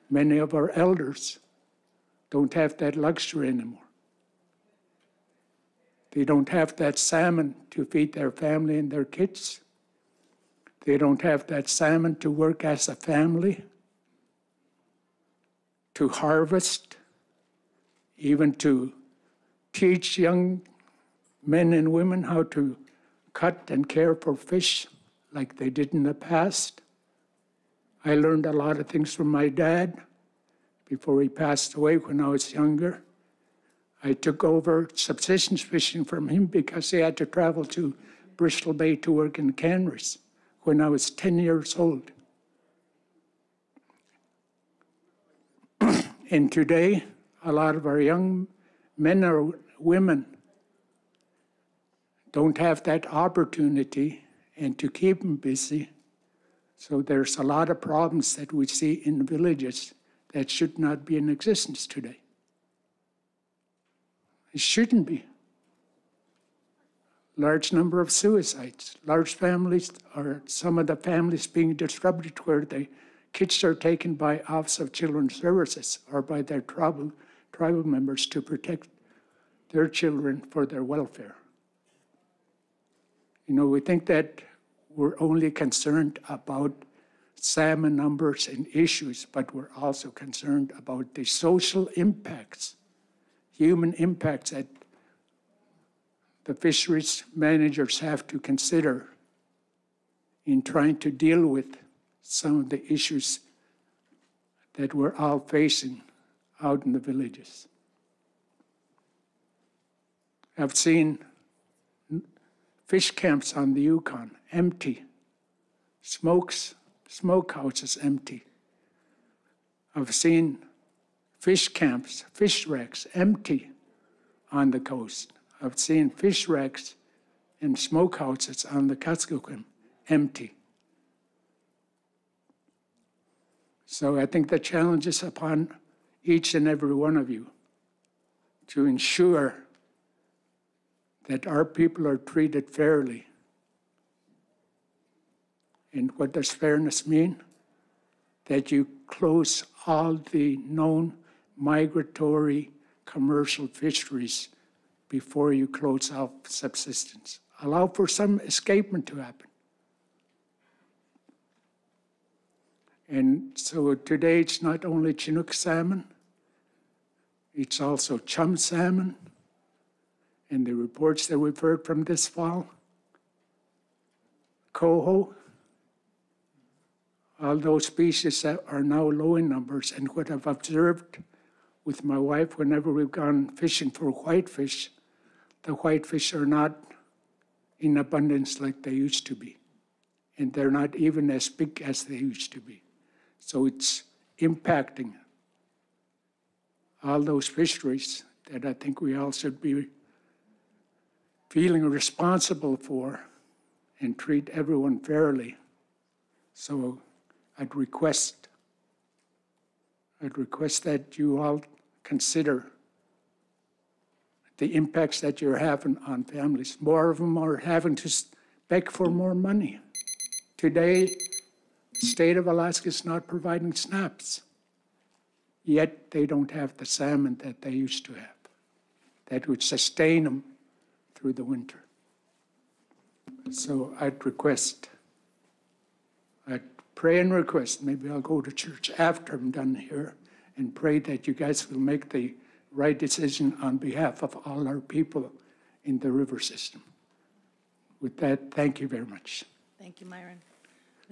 S19: Many of our elders don't have that luxury anymore. They don't have that salmon to feed their family and their kids. They don't have that salmon to work as a family, to harvest, even to teach young men and women how to cut and care for fish like they did in the past. I learned a lot of things from my dad before he passed away when I was younger. I took over subsistence fishing from him because he had to travel to Bristol Bay to work in canneries when I was 10 years old. And today, a lot of our young men or women don't have that opportunity and to keep them busy. So there's a lot of problems that we see in villages that should not be in existence today. It shouldn't be. Large number of suicides, large families, or some of the families being disrupted where the kids are taken by Office of Children's Services or by their tribal members to protect their children for their welfare. You know, we think that we're only concerned about salmon numbers and issues, but we're also concerned about the social impacts, human impacts that the fisheries managers have to consider in trying to deal with some of the issues that we're all facing out in the villages. I've seen fish camps on the Yukon empty, smokehouses empty. I've seen fish camps, fish wrecks empty on the coast. I've seen fish wrecks and smokehouses on the Kuskokwim empty. So I think the challenge is upon each and every one of you to ensure that our people are treated fairly. And what does fairness mean? That you close all the known migratory commercial fisheries before you close off subsistence. Allow for some escapement to happen. And so today it's not only Chinook salmon, it's also chum salmon. And the reports that we've heard from this fall, coho, all those species that are now low in numbers. And what I've observed with my wife, whenever we've gone fishing for whitefish, the whitefish are not in abundance like they used to be. And they're not even as big as they used to be. So it's impacting all those fisheries that I think we all should be feeling responsible for and treat everyone fairly. So I'd request that you all consider the impacts that you're having on families. More of them are having to beg for more money. Today, the state of Alaska is not providing snaps, yet they don't have the salmon that they used to have that would sustain them through the winter. So I'd pray and request, maybe I'll go to church after I'm done here and pray that you guys will make the right decision on behalf of all our people in the river system. With that, thank you very much.
S1: Thank you, Myron.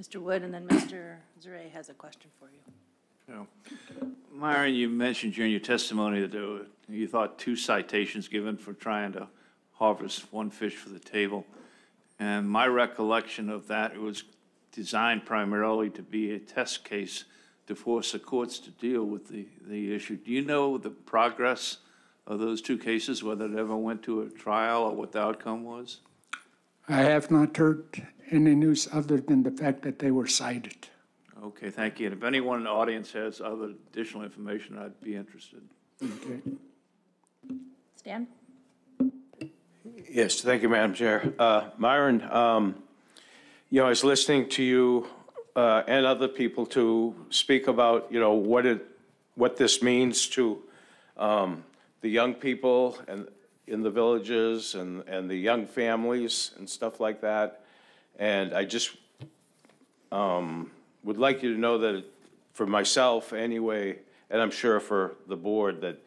S1: Mr. Wood, and then Mr. Zure has a question for you.
S8: Myron, you mentioned during your testimony that you thought 2 citations given for trying to harvest 1 fish for the table. And my recollection of that, it was designed primarily to be a test case to force the courts to deal with the issue. Do you know the progress of those 2 cases, whether it ever went to a trial or what the outcome was?
S19: I have not heard any news other than the fact that they were cited.
S8: Okay, thank you. And if anyone in the audience has other additional information, I'd be interested.
S19: Okay.
S1: Stan?
S13: Yes, thank you, Madam Chair. Myron, you know, I was listening to you and other people to speak about, you know, what this means to the young people and in the villages and the young families and stuff like that. And I just would like you to know that for myself anyway, and I'm sure for the board, that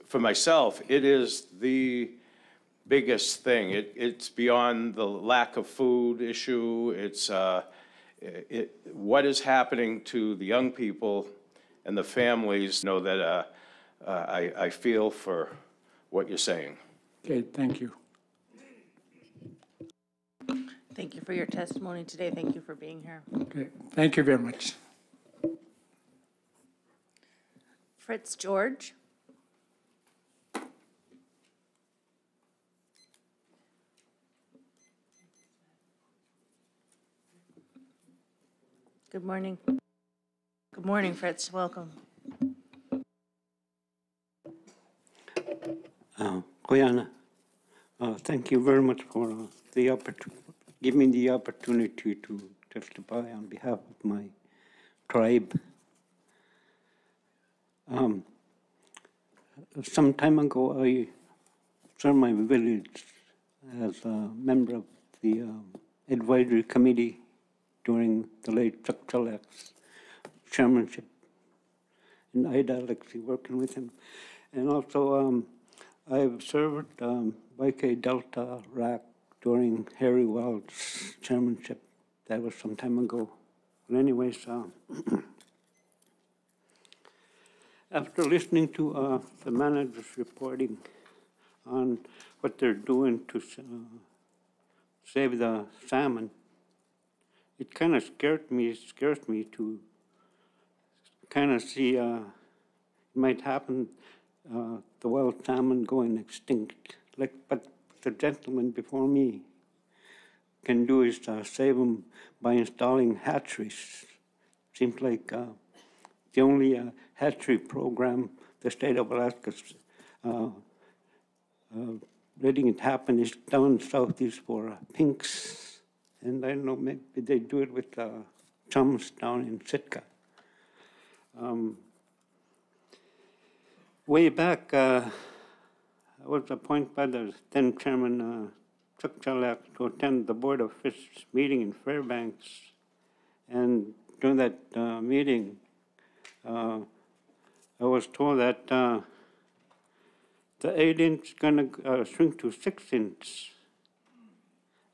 S13: for myself, it is the biggest thing. It's beyond the lack of food issue. It's what is happening to the young people and the families. Know that I feel for what you're saying.
S19: Okay, thank you.
S1: Thank you for your testimony today. Thank you for being here.
S19: Okay, thank you very much.
S1: Fritz George. Good morning. Good morning, Fritz. Welcome.
S20: Koyana, thank you very much for the opportunity, giving me the opportunity to testify on behalf of my tribe. Some time ago, I served my village as a member of the advisory committee during the late Chuck Chalak's chairmanship. And I'd actually working with him. And also, I've served YK Delta RAC during Harry Wild's chairmanship. That was some time ago. But anyways, after listening to the managers reporting on what they're doing to save the salmon, it kind of scares me to kind of see it might happen, the wild salmon going extinct. But the gentleman before me can do is save them by installing hatcheries. Seems like the only hatchery program the state of Alaska's letting it happen is down southeast for pinks. And I don't know, maybe they do it with chums down in Sitka. way back, I was appointed by the then Chairman Chuck Chalak to attend the Board of Fish meeting in Fairbanks. And during that meeting, I was told that the 8-inch is going to shrink to 6-inch.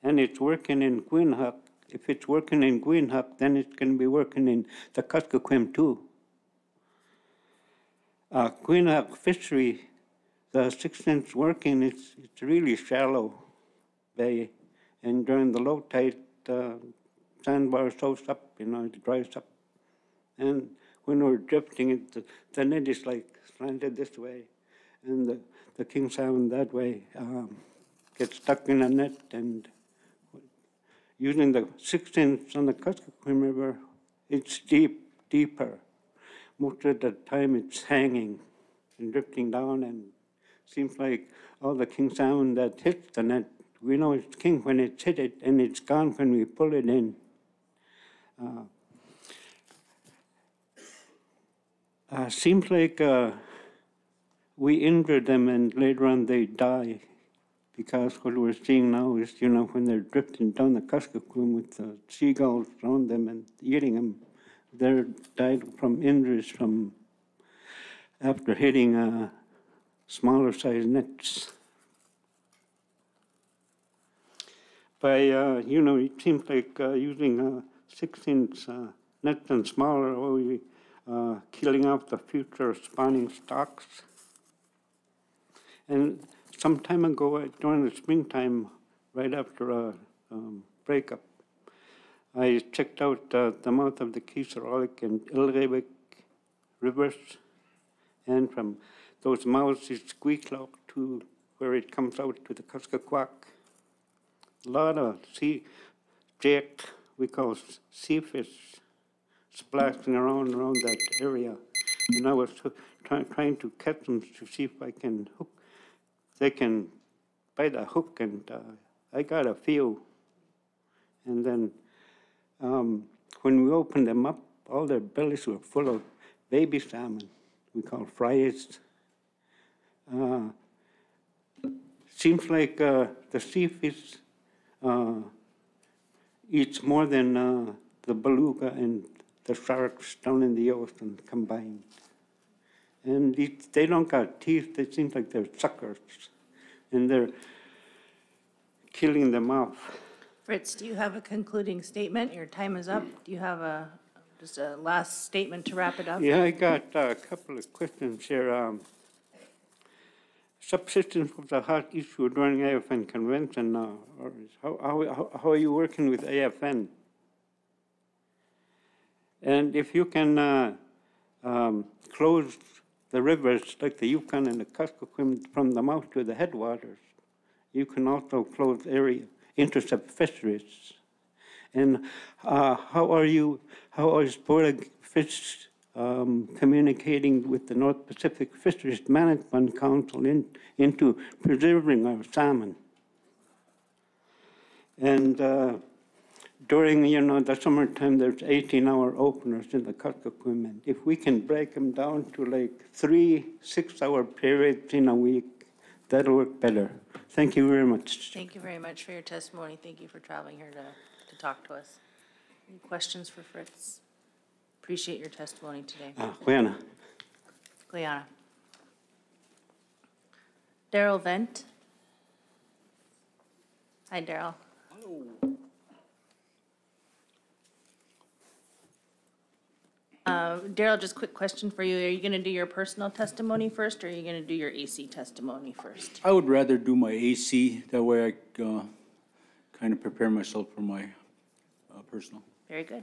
S20: And it's working in Queenhawk. If it's working in Queenhawk, then it's going to be working in the Kuskokwim too. Queenhawk Fishery, the 6-inch working, it's really shallow bay. And during the low tide, sandbar soaks up, it dries up. And when we're drifting it, the net is like slanted this way. And the king salmon that way gets stuck in a net. And using the 6-inch on the Kuskokwim River, it's deeper. Most of the time it's hanging and drifting down, and seems like all the king salmon that hits the net, we know it's king when it's hit it, and it's gone when we pull it in. Seems like we injure them and later on they die, because what we're seeing now is, when they're drifting down the Kuskokwim with the seagulls around them and eating them, they're died from injuries from after hitting smaller size nets. It seems like using 6-inch nets and smaller, we killing off the future spawning stocks. And some time ago, during the springtime, right after a breakup, I checked out the mouth of the Kisaralik and Ilgavik rivers, and from those mouths it squeaks out to where it comes out to the Kuskokwak. A lot of jake, we call sea fish, splashing around that area. And I was trying to catch them to see if I can hook. They can bite a hook, and I got a few. And then when we opened them up, all their bellies were full of baby salmon, we call fries. Seems like the sea fish eats more than the beluga and the sharks down in the ocean combined. And they don't got teeth, they seem like they're suckers, and they're killing them off.
S1: Fritz, do you have a concluding statement? Your time is up. Do you have just a last statement to wrap it up?
S20: Yeah, I got a couple of questions here. Subsistence was a hot issue during AFN convention. How are you working with AFN? And if you can close the rivers like the Yukon and the Kuskokwim from the mouth to the headwaters, you can also close intercept fisheries. And how is Board of Fish communicating with the North Pacific Fisheries Management Council into preserving our salmon? And during, the summertime, there's 18-hour openers in the Kuskokwim. And if we can break them down to like 3 6-hour periods in a week, that'll work better. Thank you very much.
S1: Thank you very much for your testimony. Thank you for traveling here to talk to us. Any questions for Fritz? Appreciate your testimony today.
S20: Juana.
S1: Guyana. Daryl Vent. Hi, Daryl.
S21: Hello.
S1: Daryl, just quick question for you. Are you going to do your personal testimony first, or are you going to do your AC testimony first?
S21: I would rather do my AC. That way I kind of prepare myself for my personal.
S1: Very good.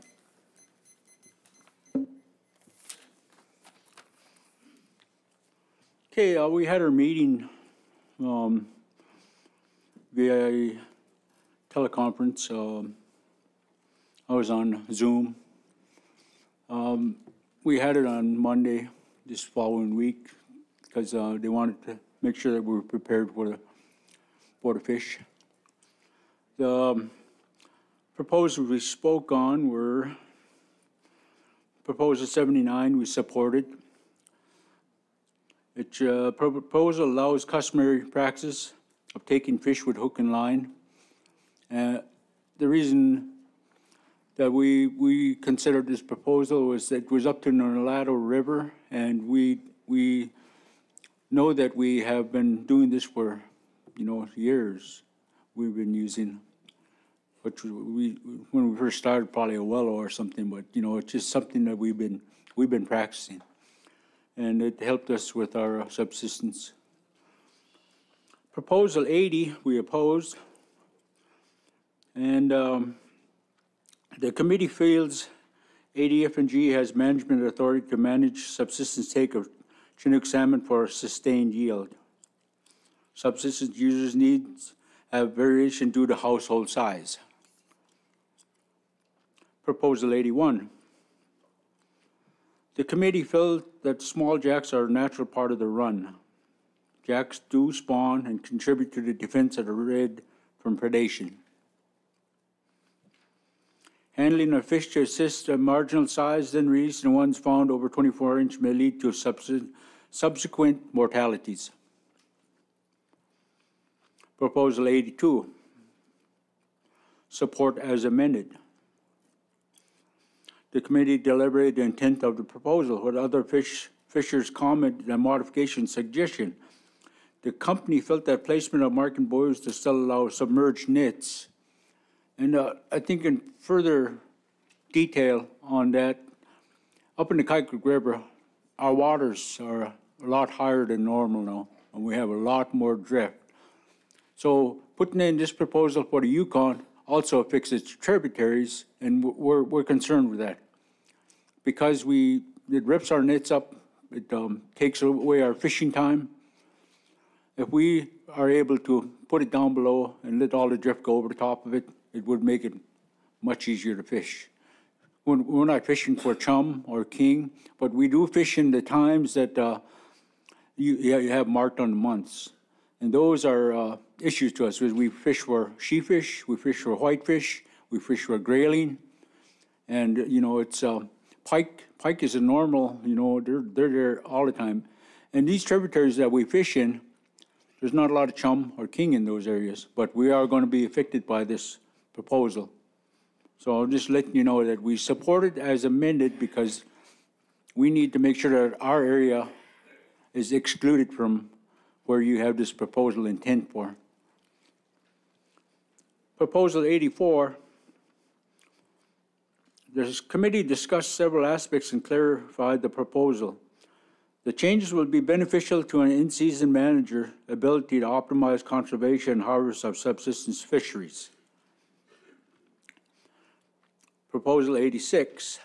S21: Okay, we had our meeting via teleconference. I was on Zoom. We had it on Monday, this following week, because they wanted to make sure that we were prepared for the Board of Fish. The proposals we spoke on were Proposal 79, we supported. Its proposal allows customary practice of taking fish with hook and line. The reason that we considered this proposal was that it was up to the Nolato River, and we know that we have been doing this for, years. We've been using, which when we first started, probably a well or something, but, it's just something that we've been practicing. And it helped us with our subsistence. Proposal 80, we opposed. And the committee feels ADF&G has management authority to manage subsistence take of Chinook salmon for sustained yield. Subsistence users' needs have variation due to household size. Proposal 81. The committee felt that small jacks are a natural part of the run. Jacks do spawn and contribute to the defense of the red from predation. Handling of fish to assist a marginal size then release and ones found over 24-inch may lead to subsequent mortalities. Proposal 82. Support as amended. The committee deliberated the intent of the proposal with other fishers' comment and modification suggestion. The company felt that placement of marking buoys to still allow submerged nets. And I think in further detail on that, up in the Kuskokwim River, our waters are a lot higher than normal now, and we have a lot more drift. So putting in this proposal for the Yukon also affects its tributaries, and we're concerned with that. Because it rips our nets up, it takes away our fishing time. If we are able to put it down below and let all the drift go over the top of it, it would make it much easier to fish. We're not fishing for chum or king, but we do fish in the times that you have marked on the months. And those are issues to us. We fish for sheefish, we fish for whitefish, we fish for grayling, and it's pike. Pike is a normal. They're there all the time. And these tributaries that we fish in, there's not a lot of chum or king in those areas, but we are going to be affected by this proposal. So I'll just let you know that we support it as amended because we need to make sure that our area is excluded from where you have this proposal intent for. Proposal 84, the committee discussed several aspects and clarified the proposal. The changes will be beneficial to an in-season manager's ability to optimize conservation and harvest of subsistence fisheries. Proposal 86,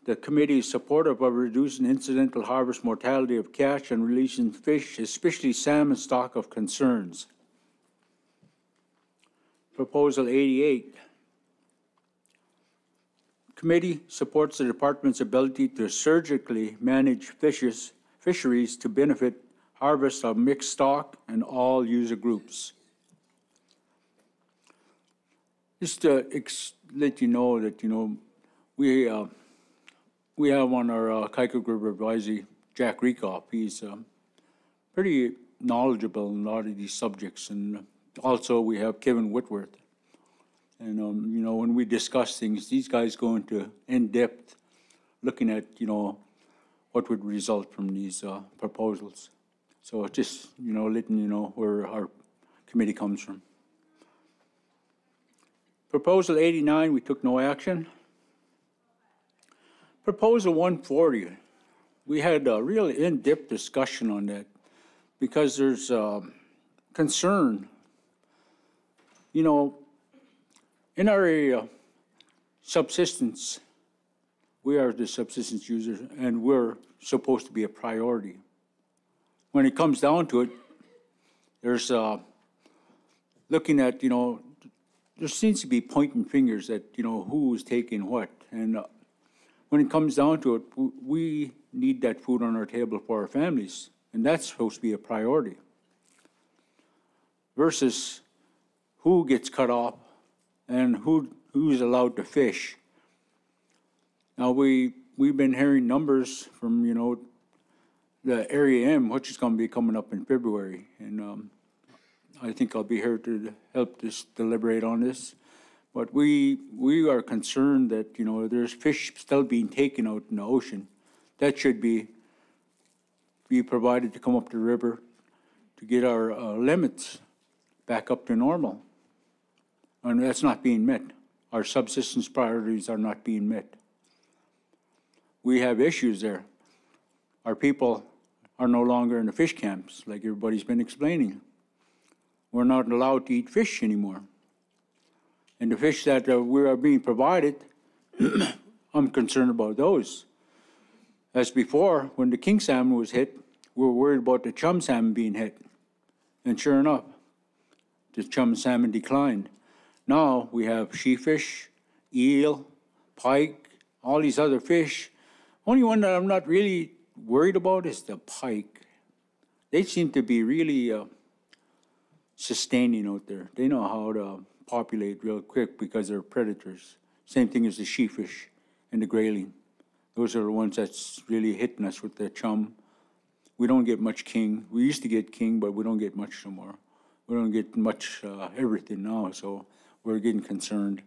S21: the committee is supportive of reducing incidental harvest mortality of catch and releasing fish, especially salmon stock of concerns. Proposal 88, committee supports the department's ability to surgically manage fisheries to benefit harvest of mixed stock and all user groups. Just to let you know that, we have on our Kuskokwim advisory Jack Rekoff. He's pretty knowledgeable in a lot of these subjects. And also we have Kevin Whitworth. And, when we discuss things, these guys go into in-depth looking at, what would result from these proposals. So just, letting you know where our committee comes from. Proposal 89, we took no action. Proposal 140, we had a real in-depth discussion on that because there's concern. In our area, subsistence, we are the subsistence users, and we're supposed to be a priority. When it comes down to it, there's looking at, there seems to be pointing fingers at, who's taking what. And when it comes down to it, we need that food on our table for our families, and that's supposed to be a priority. Versus who gets cut off and who's allowed to fish. Now we've been hearing numbers from the Area M, which is going to be coming up in February. And I think I'll be here to help us deliberate on this. But we are concerned that, you know, there's fish still being taken out in the ocean. That should be provided to come up the river to get our limits back up to normal. And that's not being met. Our subsistence priorities are not being met. We have issues there. Our people are no longer in the fish camps, like everybody's been explaining. We're not allowed to eat fish anymore. And the fish that we are being provided, I'm concerned about those. As before, when the king salmon was hit, we were worried about the chum salmon being hit. And sure enough, the chum salmon declined. Now we have sheefish, eel, pike, all these other fish. Only one that I'm not really worried about is the pike. They seem to be really sustaining out there. They know how to populate real quick because they're predators. Same thing as the sheefish and the grayling. Those are the ones that's really hitting us with the chum. We don't get much king. We used to get king, but we don't get much no more. We don't get much everything now, so we're getting concerned.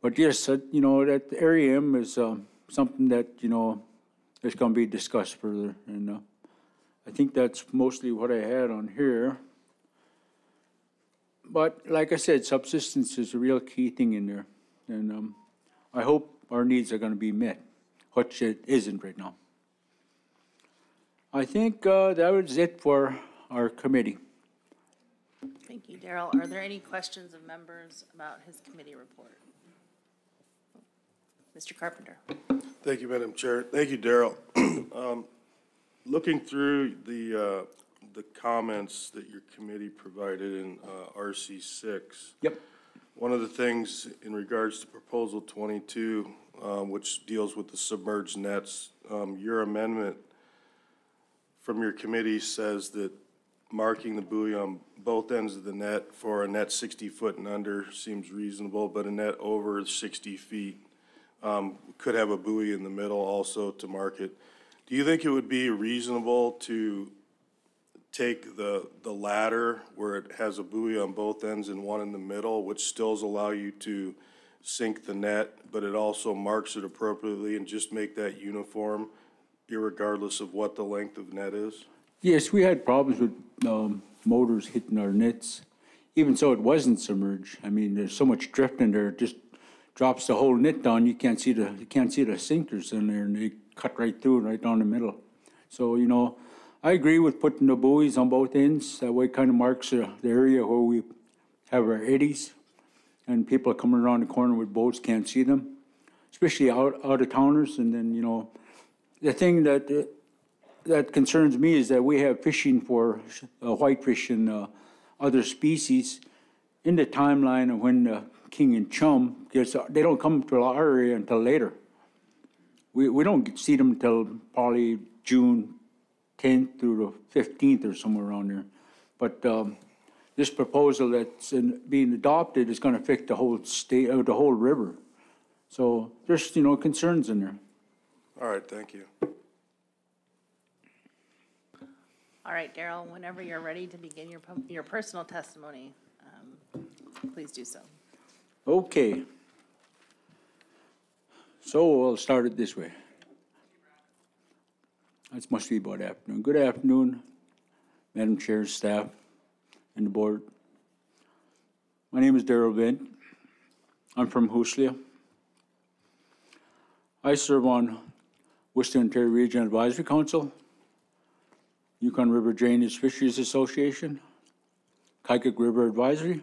S21: But yes, you know, that Area M is something that, you know, is going to be discussed further. And I think that's mostly what I had on here. But like I said, subsistence is a real key thing in there. And I hope our needs are going to be met, which it isn't right now. I think that was it for our committee.
S1: Thank you, Daryl. Are there any questions of members about his committee report? Mr. Carpenter.
S11: Thank you, Madam Chair. Thank you, Daryl. Looking through the comments that your committee provided in RC 6.
S21: Yep.
S11: One of the things in regards to Proposal 22, which deals with the submerged nets, your amendment from your committee says that marking the buoy on both ends of the net for a net 60 foot and under seems reasonable, but a net over 60 feet could have a buoy in the middle also to mark it. Do you think it would be reasonable to take the ladder where it has a buoy on both ends and one in the middle, which stills allow you to sink the net, but it also marks it appropriately, and just make that uniform irregardless of what the length of net is?
S21: Yes, we had problems with motors hitting our nets. Even so, it wasn't submerged. I mean, there's so much drift in there, it just drops the whole net down. You can't see the sinkers in there, and they cut right through, right down the middle. So, you know, I agree with putting the buoys on both ends. That way it kind of marks the area where we have our eddies, and people coming around the corner with boats can't see them, especially out of towners. And then, you know, the thing that concerns me is that we have fishing for whitefish and other species in the timeline of when the king and chum, because they don't come to our area until later. We don't see them until probably June 10th through the 15th or somewhere around there. But this proposal that's being adopted is going to affect the whole state, the whole river. So there's, you know, concerns in there.
S11: All right, thank you.
S1: All right, Daryl, whenever you're ready to begin your personal testimony, please do so.
S21: Okay. So we'll start it this way. That must be about afternoon. Good afternoon, Madam Chair, staff, and the board. My name is Daryl Vint. I'm from Huslia. I serve on Western Ontario Regional Advisory Council, Yukon River Drainage Fisheries Association, Kuskokwim River Advisory,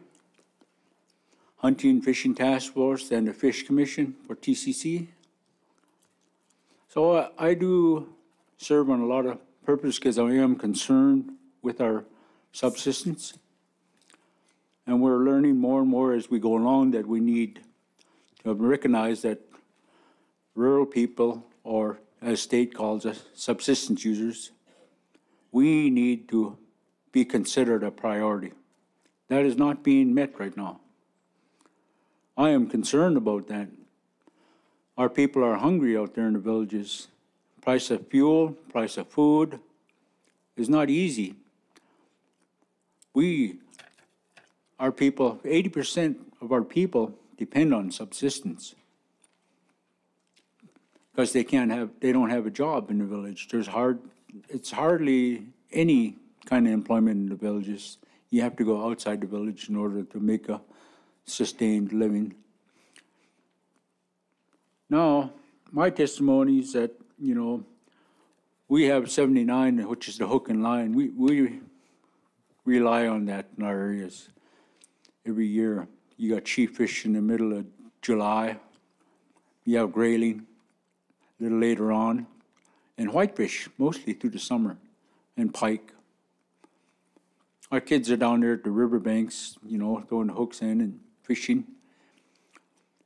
S21: Hunting and Fishing Task Force, and the Fish Commission for TCC. So I do serve on a lot of purpose because I am concerned with our subsistence. And we're learning more and more as we go along that we need to recognize that rural people, or as state calls us, subsistence users, we need to be considered a priority. That is not being met right now. I am concerned about that. Our people are hungry out there in the villages. price of fuel, price of food is not easy. Our people, 80% of our people depend on subsistence because they don't have a job in the village. It's hardly any kind of employment in the villages. You have to go outside the village in order to make a sustained living. Now, my testimony is that, we have 79, which is the hook and line. We rely on that in our areas every year. You got chief fish in the middle of July. You have grayling a little later on, and whitefish mostly through the summer, and pike. Our kids are down there at the riverbanks, throwing the hooks in and fishing.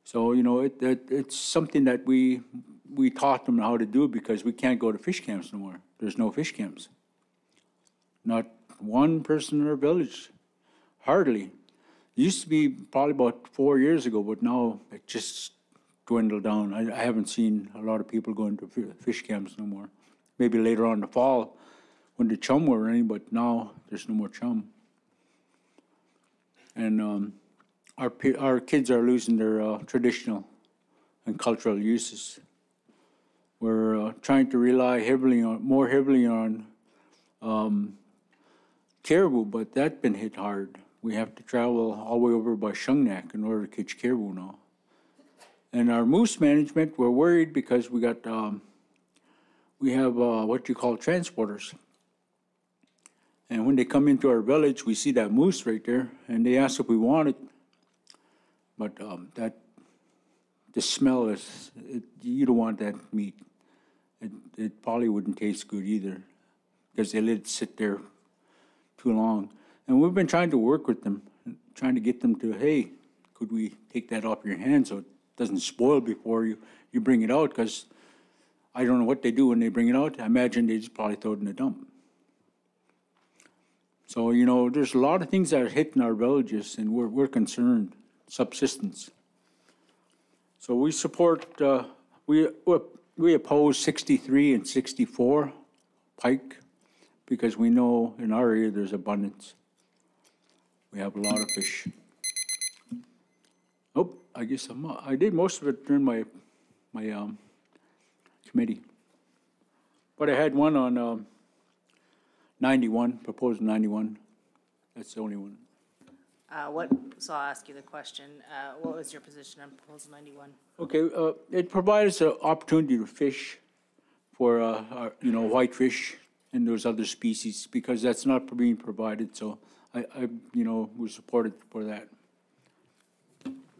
S21: So, it's something that we taught them how to do because we can't go to fish camps no more. There's no fish camps. Not one person in our village, hardly. It used to be probably about 4 years ago, but now it just dwindled down. I haven't seen a lot of people going to fish camps no more. Maybe later on in the fall when the chum were running, but now there's no more chum. And our kids are losing their traditional and cultural uses. We're trying to rely more heavily on caribou, but that's been hit hard. We have to travel all the way over by Shungnak in order to catch caribou now. And our moose management, we're worried because we have what you call transporters. And when they come into our village, we see that moose right there, and they ask if we want it. But the smell you don't want that meat. It probably wouldn't taste good either because they let it sit there too long. And we've been trying to work with them, trying to get them to, hey, could we take that off your hand so it doesn't spoil before you bring it out? Because I don't know what they do when they bring it out. I imagine they just probably throw it in the dump. So, there's a lot of things that are hitting our villages, and we're concerned. Subsistence. So we support, we oppose 63 and 64 pike because we know in our area there's abundance. We have a lot of fish. Oh, I guess I did most of it during my committee. But I had one on 91, proposal 91. That's the only one.
S1: So I'll ask you the question. What was your position on proposal 91?
S21: Okay, it provides an opportunity to fish for, whitefish and those other species because that's not being provided. So we support it for that.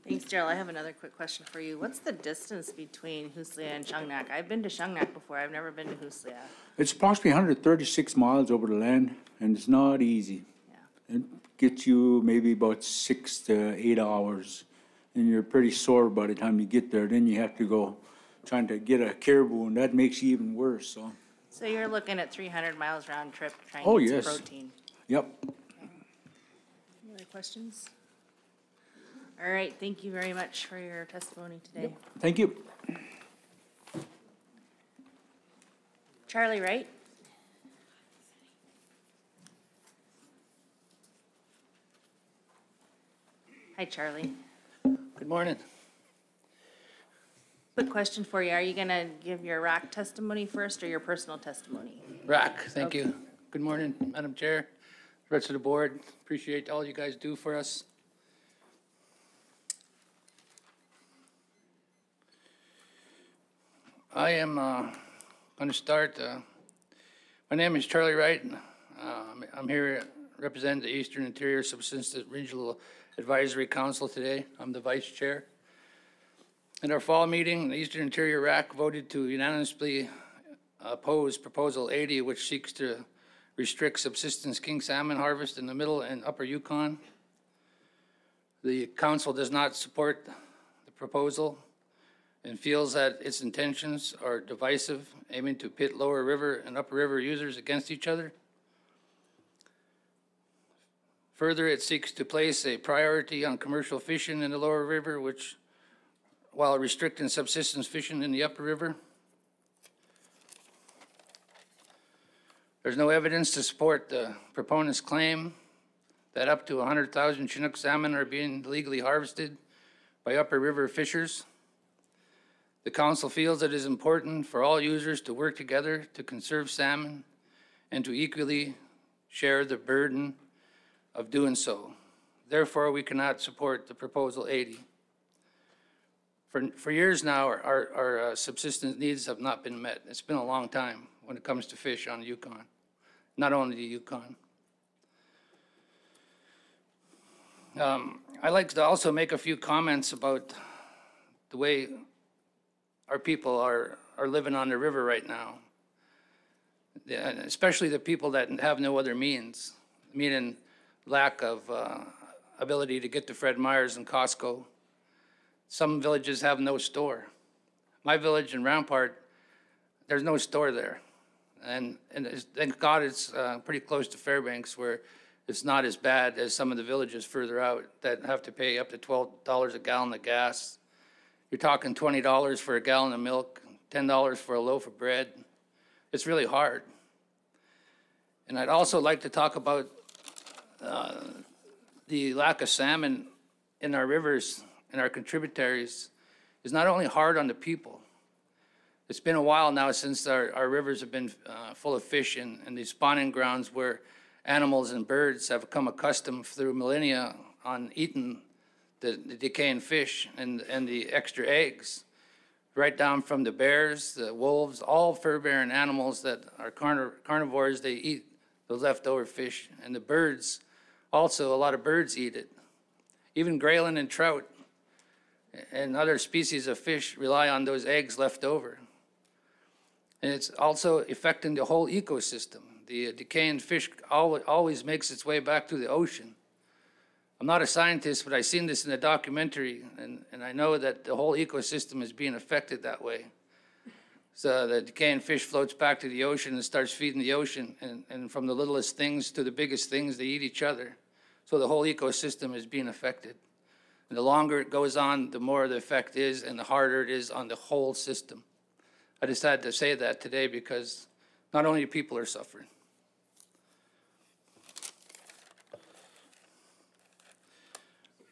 S1: Thanks, Gerald. I have another quick question for you. What's the distance between Huslia and Shungnak? I've been to Shungnak before. I've never been to Huslia.
S21: It's approximately 136 miles over the land, and it's not easy. Yeah. It gets you maybe about 6 to 8 hours, and you're pretty sore by the time you get there. Then you have to go trying to get a caribou, and that makes you even worse.
S1: So you're looking at 300 miles round trip trying
S21: to
S1: get some protein.
S21: Yep.
S1: Any other questions? All right, thank you very much for your testimony today.
S21: Yep. Thank you.
S1: Charlie Wright? Hi, Charlie.
S2: Good morning.
S1: Quick question for you. Are you going to give your RAC testimony first or your personal testimony?
S2: RAC, thank you. Good morning, Madam Chair, the rest of the board. Appreciate all you guys do for us. I am going to start. My name is Charlie Wright. I'm here representing the Eastern Interior Subsistence Regional Advisory Council today. I'm the vice chair. In our fall meeting, the Eastern Interior RAC voted to unanimously oppose Proposal 80, which seeks to restrict subsistence king salmon harvest in the middle and upper Yukon. The council does not support the proposal and feels that its intentions are divisive, aiming to pit lower river and upper river users against each other. Further, it seeks to place a priority on commercial fishing in the lower river, while restricting subsistence fishing in the upper river. There's no evidence to support the proponent's claim that up to 100,000 Chinook salmon are being illegally harvested by upper river fishers. The council feels it is important for all users to work together to conserve salmon and to equally share the burden of doing so. Therefore, we cannot support the Proposal 80. For years now, our subsistence needs have not been met. It's been a long time when it comes to fish on the Yukon, not only the Yukon. I'd like to also make a few comments about the way our people are living on the river right now, especially the people that have no other means, meaning lack of ability to get to Fred Meyer's and Costco. Some villages have no store. My village in Rampart, there's no store there. And thank God it's pretty close to Fairbanks, where it's not as bad as some of the villages further out that have to pay up to $12 a gallon of gas. You're talking $20 for a gallon of milk, $10 for a loaf of bread. It's really hard. And I'd also like to talk about the lack of salmon in our rivers and our contributaries is not only hard on the people. It's been a while now since our rivers have been full of fish and these spawning grounds where animals and birds have become accustomed through millennia on eating the decaying fish and the extra eggs, right down from the bears, the wolves, all fur-bearing animals that are carnivores, they eat the leftover fish. And the birds, also a lot of birds eat it. Even grayling and trout and other species of fish rely on those eggs left over. And it's also affecting the whole ecosystem. The decaying fish always makes its way back to the ocean. I'm not a scientist, but I've seen this in a documentary, and I know that the whole ecosystem is being affected that way. So the decaying fish floats back to the ocean and starts feeding the ocean, and from the littlest things to the biggest things, they eat each other. So the whole ecosystem is being affected. And the longer it goes on, the more the effect is, and the harder it is on the whole system. I just had to say that today because not only people are suffering.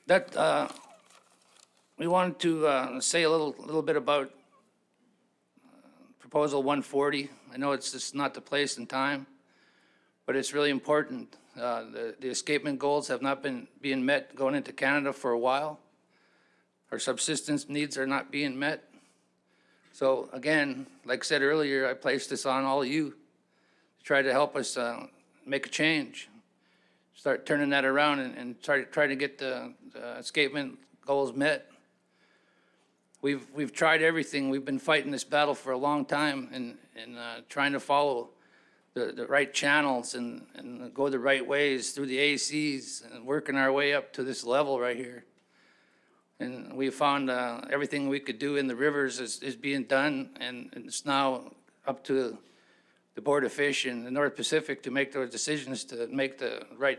S2: That we wanted to say a little bit about Proposal 140. I know it's just not the place and time, but it's really important. The escapement goals have not been being met going into Canada for a while. Our subsistence needs are not being met. So again, like I said earlier, I placed this on all of you to try to help us make a change. Start turning that around and try to get the escapement goals met. We've tried everything. We've been fighting this battle for a long time and trying to follow the right channels and go the right ways through the ACs and working our way up to this level right here. And we found everything we could do in the rivers is being done, and it's now up to the Board of Fish in the North Pacific to make those decisions, to make the right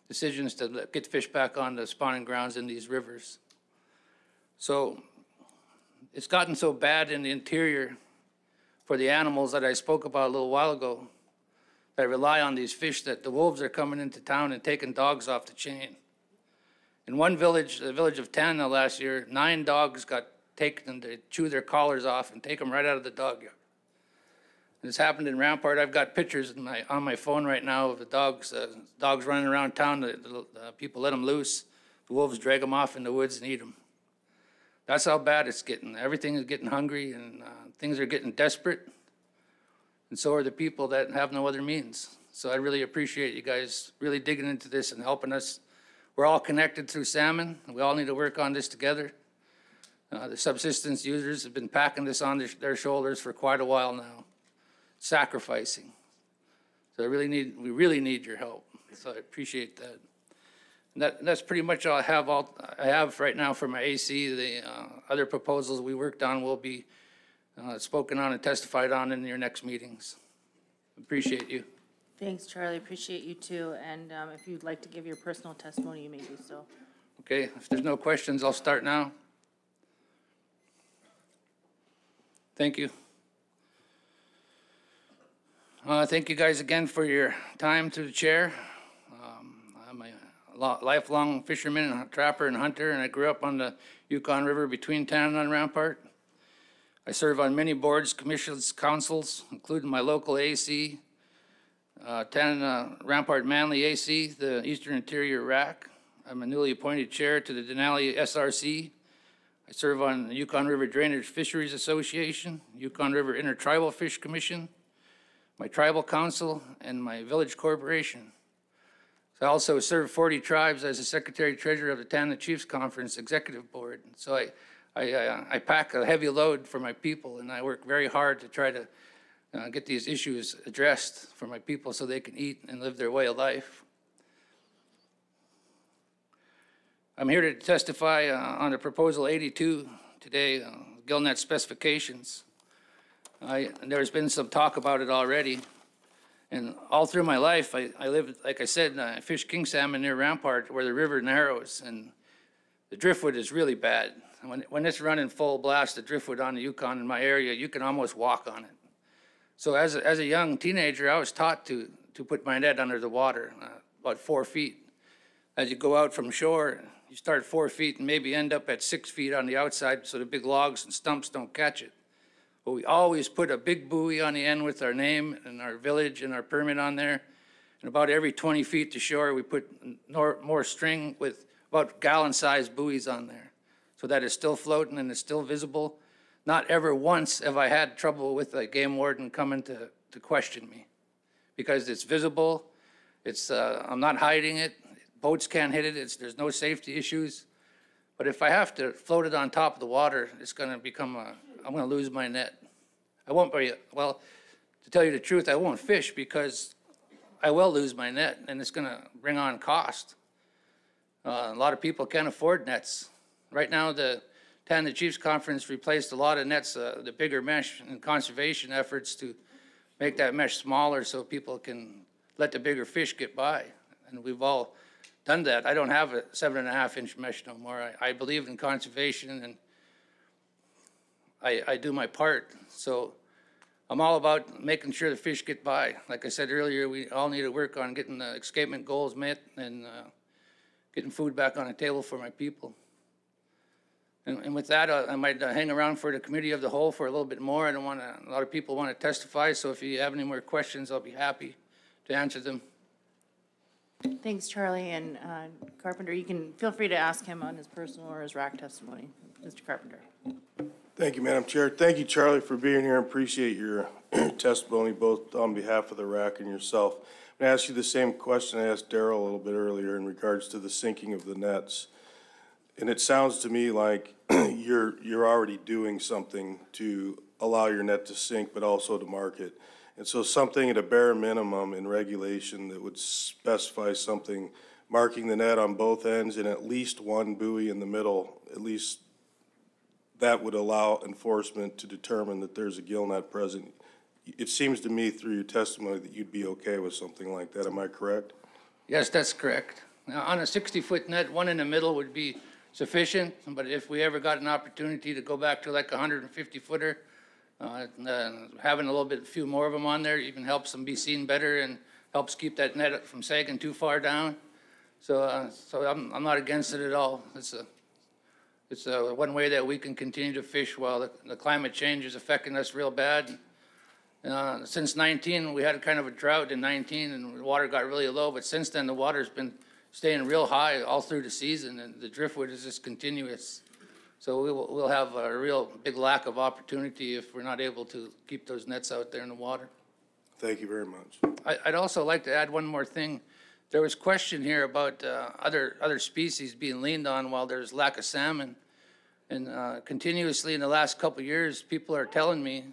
S2: decisions to get fish back on the spawning grounds in these rivers. So it's gotten so bad in the interior for the animals that I spoke about a little while ago that rely on these fish, that the wolves are coming into town and taking dogs off the chain. In one village, the village of Dena'ina last year, 9 dogs got taken to chew their collars off and take them right out of the dog yard. This happened in Rampart. I've got pictures on my phone right now of the dogs running around town. The people let them loose. The wolves drag them off in the woods and eat them. That's how bad it's getting. Everything is getting hungry, and things are getting desperate. And so are the people that have no other means. So I really appreciate you guys really digging into this and helping us. We're all connected through salmon, and we all need to work on this together. The subsistence users have been packing this on their shoulders for quite a while now, sacrificing. So we really need your help. So I appreciate that. And that's pretty much all I have right now for my AC. The other proposals we worked on will be spoken on and testified on in your next meetings. Appreciate you.
S1: Thanks, Charlie. Appreciate you too. And if you'd like to give your personal testimony, you may do so.
S2: Okay, if there's no questions, I'll start now. Thank you. Thank you guys again for your time through the chair. I'm a lifelong fisherman, and trapper, and hunter, and I grew up on the Yukon River between Dena'ina and Rampart. I serve on many boards, commissions, councils, including my local AC, Dena'ina Rampart Manly AC, the Eastern Interior RAC. I'm a newly appointed chair to the Dena'ina SRC. I serve on the Yukon River Drainage Fisheries Association, Yukon River Intertribal Fish Commission, my tribal council, and my village corporation. So I also serve 40 tribes as the secretary treasurer of the Dena'ina Chiefs Conference Executive Board. So I pack a heavy load for my people, and I work very hard to try to get these issues addressed for my people so they can eat and live their way of life. I'm here to testify on the Proposal 82 today, gillnet specifications. There's been some talk about it already. And all through my life, I lived, like I said, I fished king salmon near Rampart where the river narrows, and the driftwood is really bad. When it's running full blast, the driftwood on the Yukon in my area, you can almost walk on it. So as a young teenager, I was taught to put my net under the water, about 4 feet. As you go out from shore, you start 4 feet and maybe end up at 6 feet on the outside so the big logs and stumps don't catch it. But we always put a big buoy on the end with our name and our village and our permit on there. And about every 20 feet to shore, we put more string with about gallon-sized buoys on there so that it's still floating and it's still visible. Not ever once have I had trouble with a game warden coming to question me because it's visible. I'm not hiding it. Boats can't hit it. There's no safety issues. But if I have to float it on top of the water, it's going to become I'm going to lose my net. I won't be, well, to tell you the truth, I won't fish because I will lose my net and it's going to bring on cost. A lot of people can't afford nets. Right now, the Dena'ina Chiefs Conference replaced a lot of nets, the bigger mesh and conservation efforts to make that mesh smaller so people can let the bigger fish get by. And we've all done that. I don't have a 7.5-inch mesh no more. I believe in conservation and I do my part. So I'm all about making sure the fish get by. Like I said earlier, we all need to work on getting the escapement goals met and getting food back on the table for my people. And with that, I might hang around for the committee of the whole for a little bit more. A lot of people want to testify, so if you have any more questions, I'll be happy to answer them.
S1: Thanks, Charlie. And Carpenter, you can feel free to ask him on his personal or his RAC testimony. Mr. Carpenter.
S11: Thank you, Madam Chair. Thank you, Charlie, for being here. I appreciate your testimony, both on behalf of the RAC and yourself. I'm going to ask you the same question I asked Darrell a little bit earlier in regards to the sinking of the nets. And it sounds to me like you're already doing something to allow your net to sink, but also to market. And so something at a bare minimum in regulation that would specify something marking the net on both ends and at least one buoy in the middle, at least that would allow enforcement to determine that there's a gill net present. It seems to me through your testimony that you'd be okay with something like that. Am I correct?
S2: Yes, that's correct. Now, on a 60-foot net, one in the middle would be sufficient, but if we ever got an opportunity to go back to like a 150-footer, having a few more of them on there even helps them be seen better and helps keep that net from sagging too far down. So I'm not against it at all. It's one way that we can continue to fish while the climate change is affecting us real bad. Since 19, we had kind of a drought in 19 and the water got really low, but since then the water's been staying real high all through the season and the driftwood is just continuous. So we'll have a real big lack of opportunity if we're not able to keep those nets out there in the water.
S11: Thank you very much.
S2: I'd also like to add one more thing. There was question here about other species being leaned on while there's lack of salmon. And continuously in the last couple of years, people are telling me,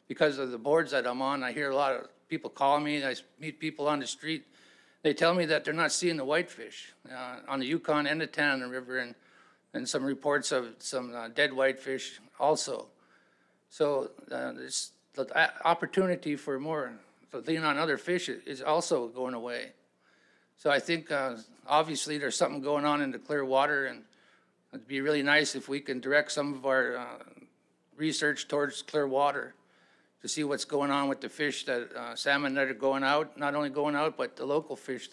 S2: because of the boards that I'm on, I hear a lot of people call me, I meet people on the street, they tell me that they're not seeing the whitefish on the Yukon and the Dena'ina River, and some reports of some dead whitefish also. So the opportunity for more to lean on other fish is also going away. So I think obviously there's something going on in the clear water, and it'd be really nice if we can direct some of our research towards clear water to see what's going on with the fish that, salmon that are going out, not only going out, but the local fish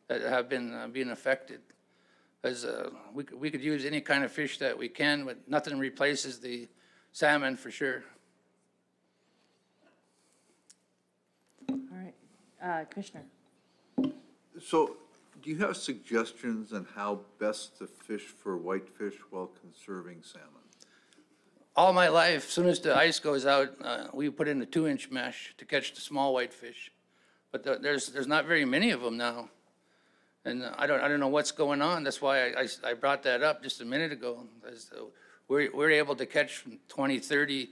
S2: that have been being affected. As we could use any kind of fish that we can, but nothing replaces the salmon for sure.
S1: All right, Commissioner.
S14: So, do you have suggestions on how best to fish for whitefish while conserving salmon?
S2: All my life, as soon as the ice goes out, we put in a 2-inch mesh to catch the small whitefish. But there's not very many of them now. And I don't know what's going on. That's why I brought that up just a minute ago. We're able to catch 20, 30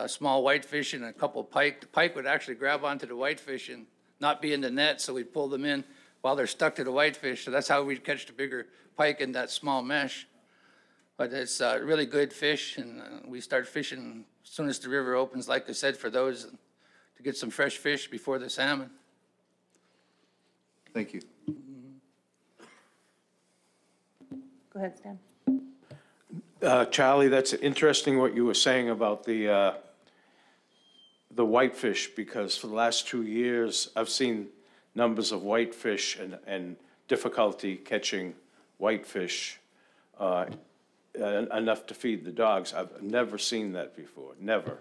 S2: small whitefish and a couple pike. The pike would actually grab onto the whitefish and not be in the net, so we'd pull them in while they're stuck to the whitefish. So that's how we'd catch the bigger pike in that small mesh. But it's really good fish, and we start fishing as soon as the river opens, like I said, for those to get some fresh fish before the salmon.
S14: Thank you.
S1: Go ahead, Stan.
S13: Charlie, that's interesting what you were saying about the whitefish, because for the last 2 years, I've seen numbers of whitefish and difficulty catching whitefish enough to feed the dogs. I've never seen that before, never.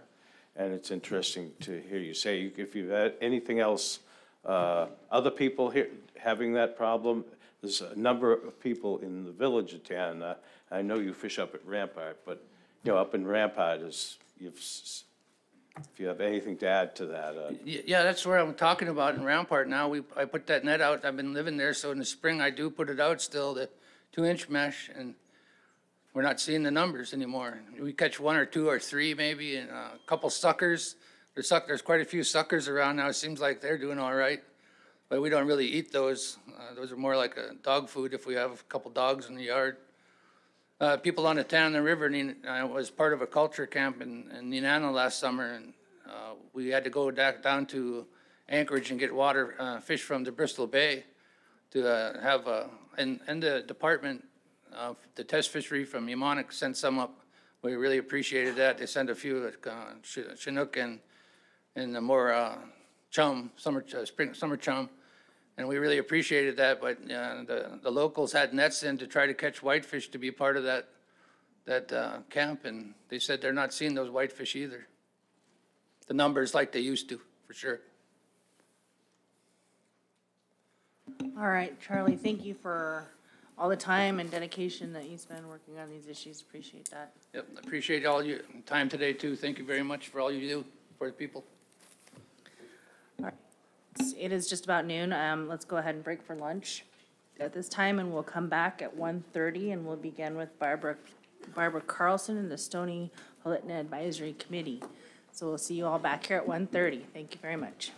S13: And it's interesting to hear you say, if you've had anything else, other people here having that problem. There's a number of people in the village of Dena'ina. I know you fish up at Rampart, but, you know, up in Rampart if you have anything to add to that.
S2: Yeah, that's where I'm talking about in Rampart now. I put that net out. I've been living there, so in the spring I do put it out still, the 2-inch mesh, and we're not seeing the numbers anymore. We catch 1 or 2 or 3 maybe, and a couple suckers. There's quite a few suckers around now. It seems like they're doing all right, but we don't really eat those. Those are more like a dog food if we have a couple dogs in the yard. People on the Dena'ina River, I was part of a culture camp in Dena'ina last summer, and we had to go down to Anchorage and get water, fish from the Bristol Bay to have, and the department, the test fishery from Yukon sent some up. We really appreciated that. They sent a few Chinook and the more summer chum. And we really appreciated that, but the locals had nets in to try to catch whitefish to be part of that camp, and they said they're not seeing those whitefish either. The numbers like they used to, for sure.
S1: All right, Charlie, thank you for all the time and dedication that you spend working on these issues. Appreciate that.
S2: Yep, appreciate all your time today too. Thank you very much for all you do for the people.
S1: All right. It is just about noon. Let's go ahead and break for lunch at this time, and we'll come back at 1:30, and we'll begin with Barbara Carlson and the Stony Hulitna Advisory Committee. So we'll see you all back here at 1:30. Thank you very much.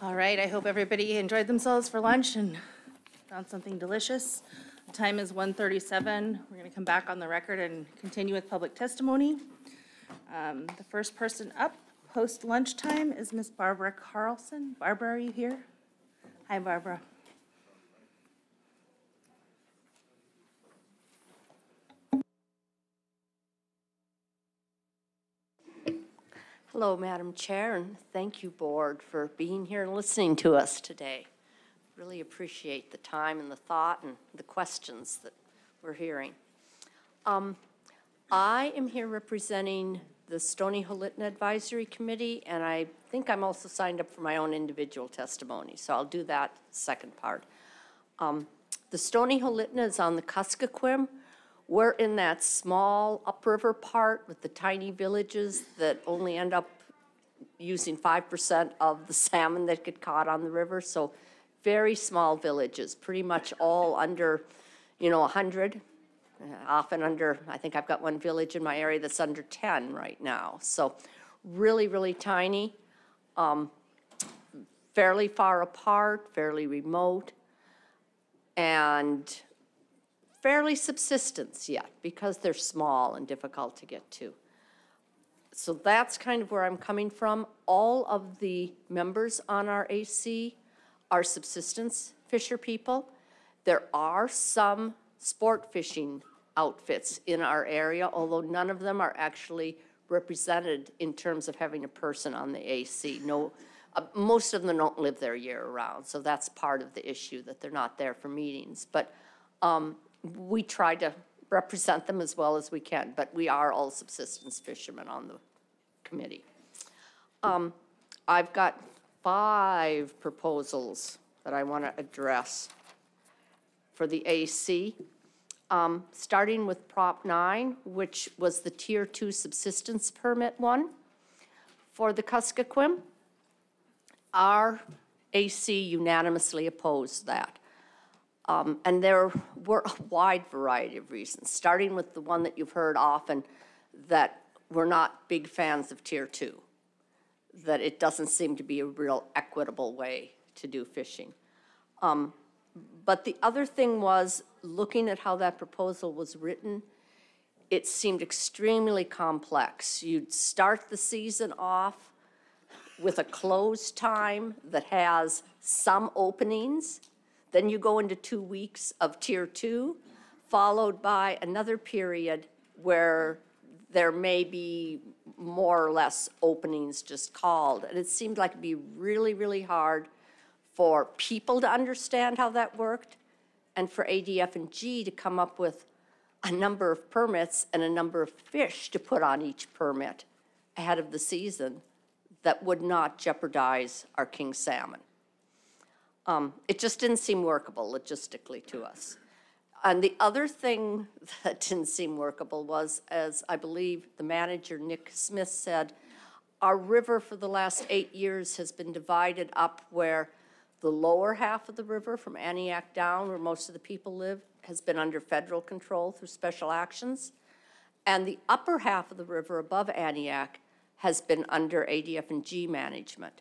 S1: All right, I hope everybody enjoyed themselves for lunch and found something delicious. The time is 1:37. We're going to come back on the record and continue with public testimony. The first person up post lunchtime is Miss Barbara Carlson. Barbara, are you here? Hi, Barbara.
S3: Hello, Madam Chair, and thank you, Board, for being here and listening to us today. Really appreciate the time and the thought and the questions that we're hearing. I am here representing the Stony Halitna Advisory Committee, and I think I'm also signed up for my own individual testimony, so I'll do that second part. The Stony Halitna is on the Kuskokwim. We're in that small upriver part with the tiny villages that only end up using 5% of the salmon that get caught on the river. So very small villages, pretty much all under, 100, often under, I think I've got one village in my area that's under 10 right now. So really, really tiny, fairly far apart, fairly remote, and fairly subsistence yet because they're small and difficult to get to. So that's kind of where I'm coming from. All of the members on our AC are subsistence fisher people. There are some sport fishing outfits in our area, although none of them are actually represented in terms of having a person on the AC. No, most of them don't live there year-round, so that's part of the issue, that they're not there for meetings. But we try to represent them as well as we can, but we are all subsistence fishermen on the committee. I've got 5 proposals that I want to address for the AC, starting with Prop 9, which was the Tier 2 subsistence permit one for the Kuskokwim. Our AC unanimously opposed that. And there were a wide variety of reasons, starting with the one that you've heard often, that we're not big fans of Tier 2, that it doesn't seem to be a real equitable way to do fishing. But the other thing was, looking at how that proposal was written, it seemed extremely complex. You'd start the season off with a close time that has some openings. Then you go into 2 weeks of Tier 2, followed by another period where there may be more or less openings just called. And it seemed like it'd be really, really hard for people to understand how that worked and for ADF&G to come up with a number of permits and a number of fish to put on each permit ahead of the season that would not jeopardize our king salmon. It just didn't seem workable logistically to us. And the other thing that didn't seem workable was, as I believe the manager, Nick Smith, said, our river for the last 8 years has been divided up where the lower half of the river from Antioch down, where most of the people live, has been under federal control through special actions. And the upper half of the river above Antioch has been under ADF&G management.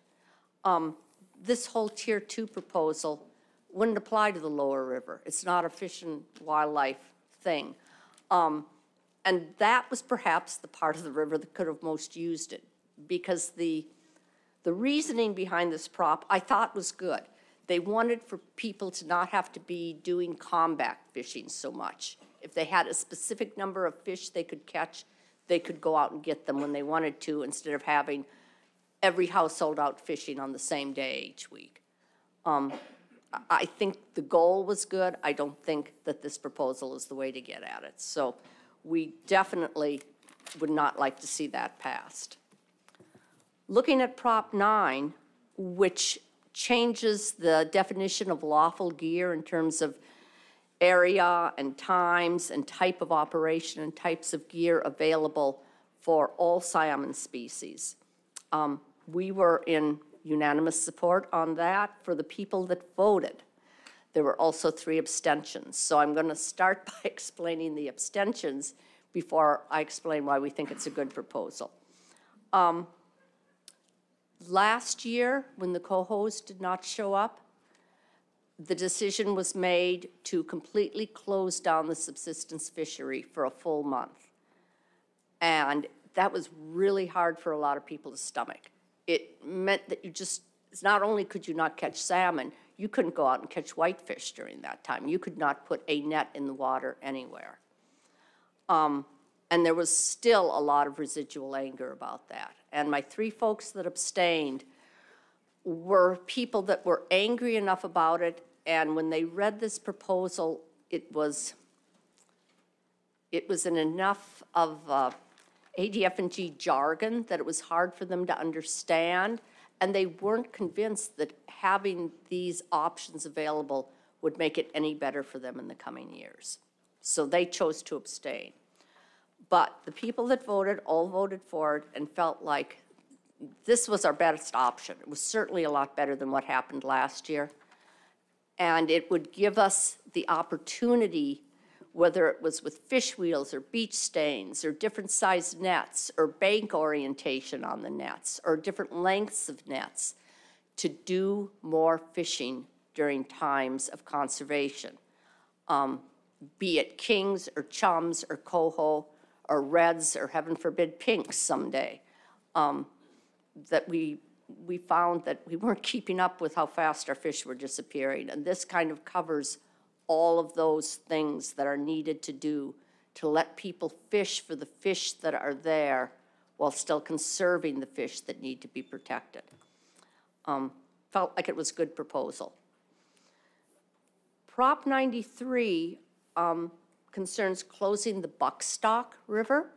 S3: This whole Tier 2 proposal wouldn't apply to the lower river. It's not a fish and wildlife thing. And that was perhaps the part of the river that could have most used it, because the reasoning behind this prop I thought was good. They wanted for people to not have to be doing combat fishing so much. If they had a specific number of fish they could catch, they could go out and get them when they wanted to, instead of having every household out fishing on the same day each week. I think the goal was good. I don't think that this proposal is the way to get at it. So we definitely would not like to see that passed. Looking at Prop 9, which changes the definition of lawful gear in terms of area and times and type of operation and types of gear available for all salmon species. We were in unanimous support on that for the people that voted. There were also 3 abstentions. So I'm going to start by explaining the abstentions before I explain why we think it's a good proposal. Last year, when the cohos did not show up, the decision was made to completely close down the subsistence fishery for a full month. And that was really hard for a lot of people to stomach. It meant that it's not only could you not catch salmon, you couldn't go out and catch whitefish during that time. You could not put a net in the water anywhere. And there was still a lot of residual anger about that. And my 3 folks that abstained were people that were angry enough about it, and when they read this proposal, it was in enough of ADF&G jargon that it was hard for them to understand, and they weren't convinced that having these options available would make it any better for them in the coming years. So they chose to abstain. But the people that voted all voted for it and felt like this was our best option. It was certainly a lot better than what happened last year. And it would give us the opportunity, whether it was with fish wheels or beach stains or different sized nets or bank orientation on the nets or different lengths of nets, to do more fishing during times of conservation, be it kings or chums or coho or reds or heaven forbid pinks someday. That we found that we weren't keeping up with how fast our fish were disappearing. And this kind of covers all of those things that are needed to do to let people fish for the fish that are there while still conserving the fish that need to be protected. Felt like it was a good proposal. Prop 93 concerns closing the Buckstock River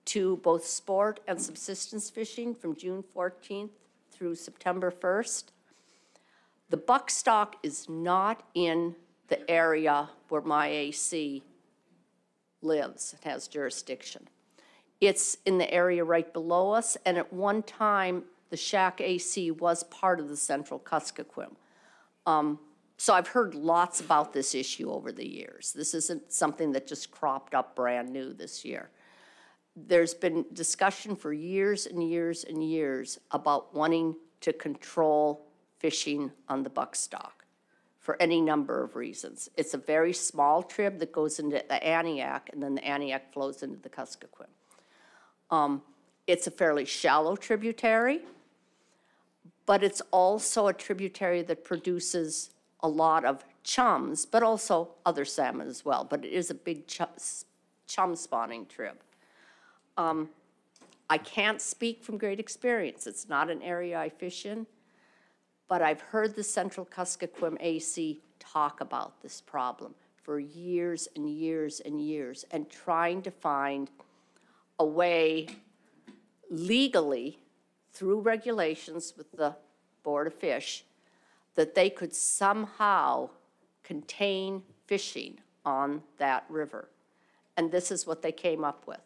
S3: to both sport and subsistence fishing from June 14th through September 1st. The Buckstock is not in the area where my AC lives, it has jurisdiction. It's in the area right below us, and at one time, the Shack AC was part of the Central Kuskokwim. So I've heard lots about this issue over the years. This isn't something that just cropped up brand new this year. There's been discussion for years and years and years about wanting to control fishing on the Buckstock for any number of reasons. It's a very small trib that goes into the Aniak, and then the Aniak flows into the Kuskokwim. It's a fairly shallow tributary, but it's also a tributary that produces a lot of chums, but also other salmon as well. But it is a big chum spawning trib. I can't speak from great experience. It's not an area I fish in, but I've heard the Central Kuskokwim AC talk about this problem for years and years and years, and trying to find a way legally through regulations with the Board of Fish that they could somehow contain fishing on that river. And this is what they came up with,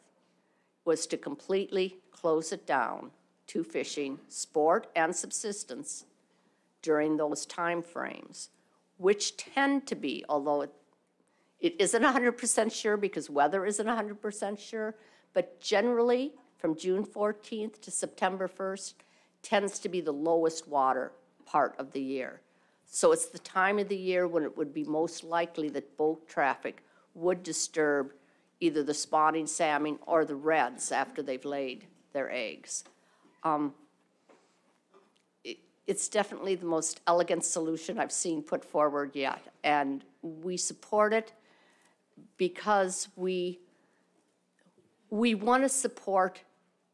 S3: was to completely close it down to fishing, sport and subsistence during those time frames, which tend to be, although it isn't 100% sure because weather isn't 100% sure, but generally from June 14th to September 1st tends to be the lowest water part of the year. So it's the time of the year when it would be most likely that boat traffic would disturb either the spawning salmon or the reds after they've laid their eggs. It's definitely the most elegant solution I've seen put forward yet, and we support it because we want to support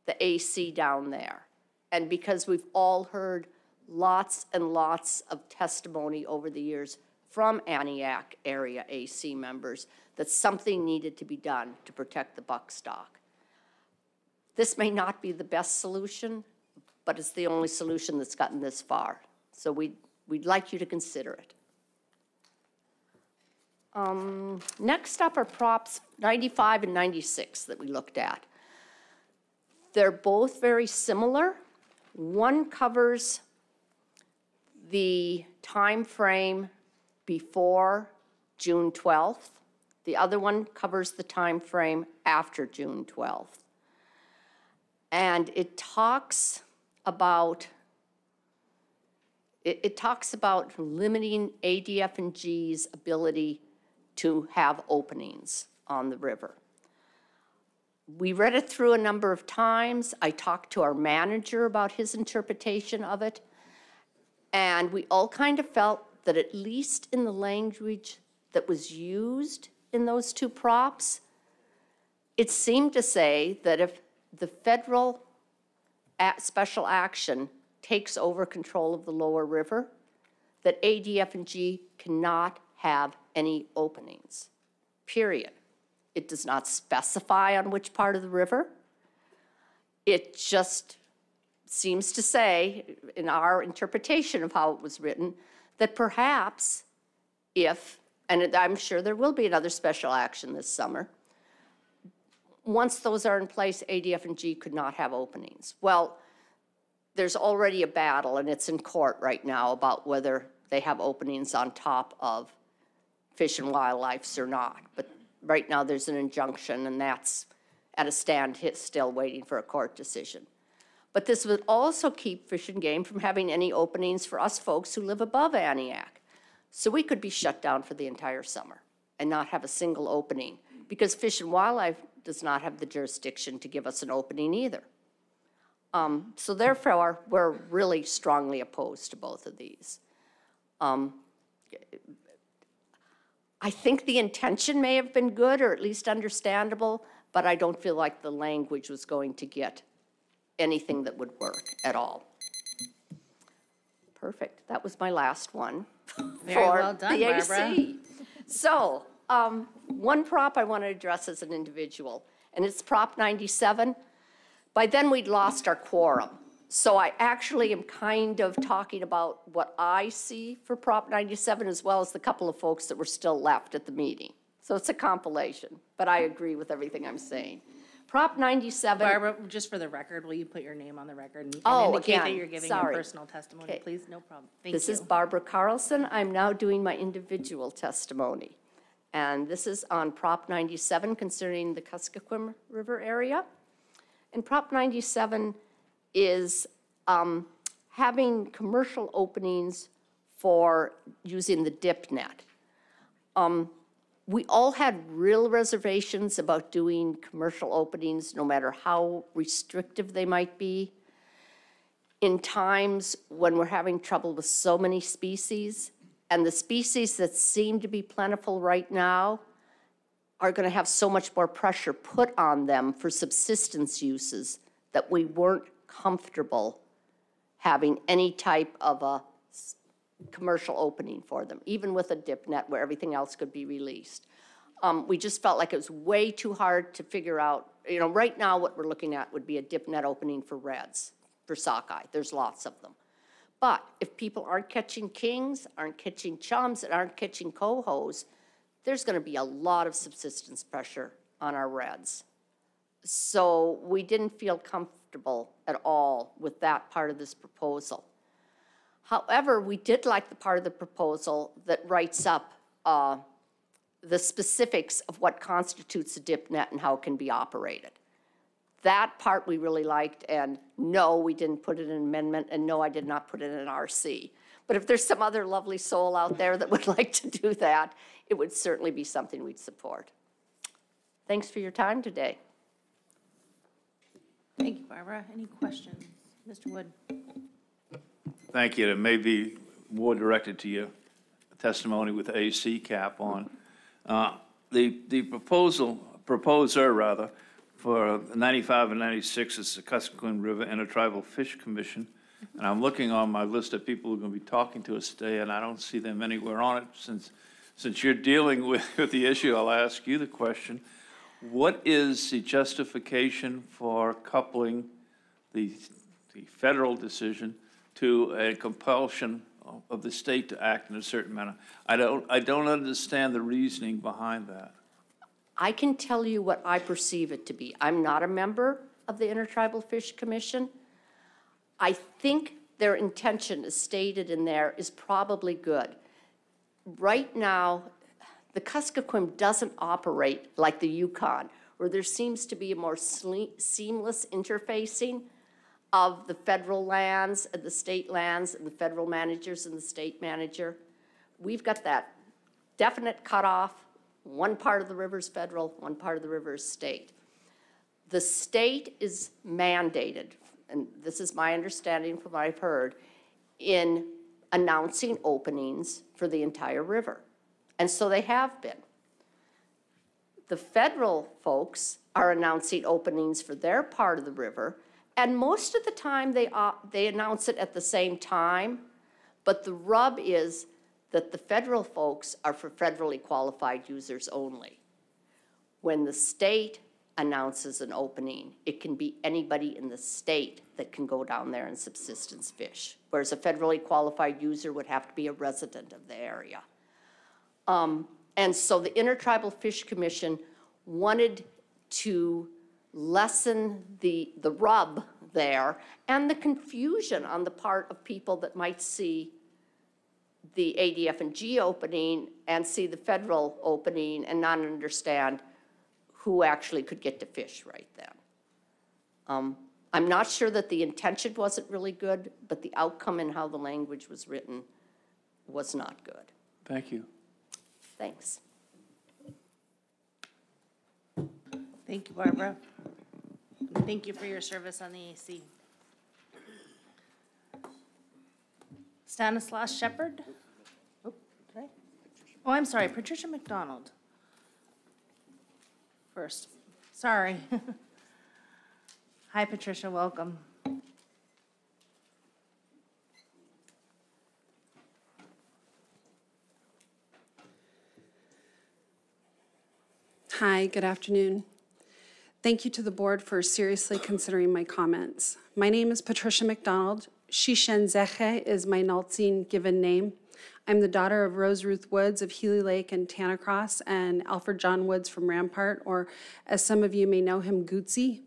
S3: the AC down there, and because we've all heard lots and lots of testimony over the years from Aniak area AC members that something needed to be done to protect the Buckstock. This may not be the best solution, but it's the only solution that's gotten this far. So we'd like you to consider it. Next up are props 95 and 96 that we looked at. They're both very similar. One covers the time frame before June 12th. The other one covers the time frame after June 12th. And it talks about It talks about limiting ADF&G's ability to have openings on the river. We read it through a number of times. I talked to our manager about his interpretation of it. And we all kind of felt that at least in the language that was used in those two props, it seemed to say that if the federal special action takes over control of the lower river, that ADF&G cannot have any openings, period. It does not specify on which part of the river. It just seems to say, in our interpretation of how it was written, that perhaps if, and I'm sure there will be another special action this summer, once those are in place, ADF&G could not have openings. Well, there's already a battle, and it's in court right now, about whether they have openings on top of Fish and Wildlife's or not. But right now, there's an injunction, and that's at a standstill waiting for a court decision. But this would also keep Fish and Game from having any openings for us folks who live above Antioch. So we could be shut down for the entire summer and not have a single opening, because Fish and Wildlife does not have the jurisdiction to give us an opening either. So therefore, we're really strongly opposed to both of these. I think the intention may have been good, or at least understandable, but I don't feel like the language was going to get anything that would work at all. Perfect. That was my last one.
S1: Very well done,
S3: the
S1: Barbara.
S3: AC. So, one prop I want to address as an individual, and it's Prop 97. By then, we'd lost our quorum. So I actually am kind of talking about what I see for Prop 97, as well as the couple of folks that were still left at the meeting. So it's a compilation, but I agree with everything I'm saying. Prop 97.
S1: Barbara, just for the record, will you put your name on the record and
S3: Oh,
S1: indicate
S3: again,
S1: that you're giving
S3: sorry.
S1: your personal testimony,
S3: Okay.
S1: please? No problem. Thank you.
S3: This is Barbara Carlson. I'm now doing my individual testimony. And this is on Prop 97 concerning the Kuskokwim River area. And Prop 97 is having commercial openings for using the dip net. We all had real reservations about doing commercial openings, no matter how restrictive they might be, in times when we're having trouble with so many species. And the species that seem to be plentiful right now are going to have so much more pressure put on them for subsistence uses that we weren't comfortable having any type of a commercial opening for them, even with a dip net where everything else could be released. We just felt like it was way too hard to figure out. You know, right now what we're looking at would be a dip net opening for reds, for sockeye. There's lots of them. But if people aren't catching kings, aren't catching chums, and aren't catching cohos, there's going to be a lot of subsistence pressure on our reds. So we didn't feel comfortable at all with that part of this proposal. However, we did like the part of the proposal that writes up the specifics of what constitutes a dip net and how it can be operated. That part we really liked, and no, we didn't put it in an amendment, and no, I did not put it in an RC. But if there's some other lovely soul out there that would like to do that, it would certainly be something we'd support. Thanks for your time today.
S1: Thank you, Barbara. Any questions? Mr. Wood?
S8: Thank you. It may be more directed to you, testimony with AC cap on. The proposer rather, for 95 and 96 is the Kuskokwim River Intertribal Fish Commission. And I'm looking on my list of people who are going to be talking to us today, and I don't see them anywhere on it. Since you're dealing with the issue, I'll ask you the question. What is the justification for coupling the federal decision to a compulsion of the state to act in a certain manner? I don't understand the reasoning behind that.
S3: I can tell you what I perceive it to be. I'm not a member of the Intertribal Fish Commission. I think their intention, as stated in there, is probably good. Right now, the Kuskokwim doesn't operate like the Yukon, where there seems to be a more seamless interfacing. of the federal lands and the state lands and the federal managers and the state manager. We've got that definite cutoff. One part of the river is federal, one part of the river is state. The state is mandated, and this is my understanding from what I've heard, in announcing openings for the entire river. And so they have been. The federal folks are announcing openings for their part of the river, and most of the time they announce it at the same time, but the rub is that the federal folks are for federally qualified users only. When the state announces an opening, it can be anybody in the state that can go down there and subsistence fish, whereas a federally qualified user would have to be a resident of the area. And so the Intertribal Fish Commission wanted to lessen the rub there and the confusion on the part of people that might see the ADF&G opening and see the federal opening and not understand who actually could get to fish right then. I'm not sure that the intention wasn't really good, but the outcome and how the language was written was not good.
S9: Thank you.
S3: Thanks.
S1: Thank you, Barbara. And thank you for your service on the AC. Stanislaus Shepherd? Oh, I'm sorry, Patricia McDonald. First, sorry. Hi, Patricia, welcome.
S4: Hi, good afternoon. Thank you to the board for seriously considering my comments. My name is Patricia McDonald. Shishen Zeche is my Naltzin given name. I'm the daughter of Rose Ruth Woods of Healy Lake and Tanacross and Alfred John Woods from Rampart, or as some of you may know him, Gootsy.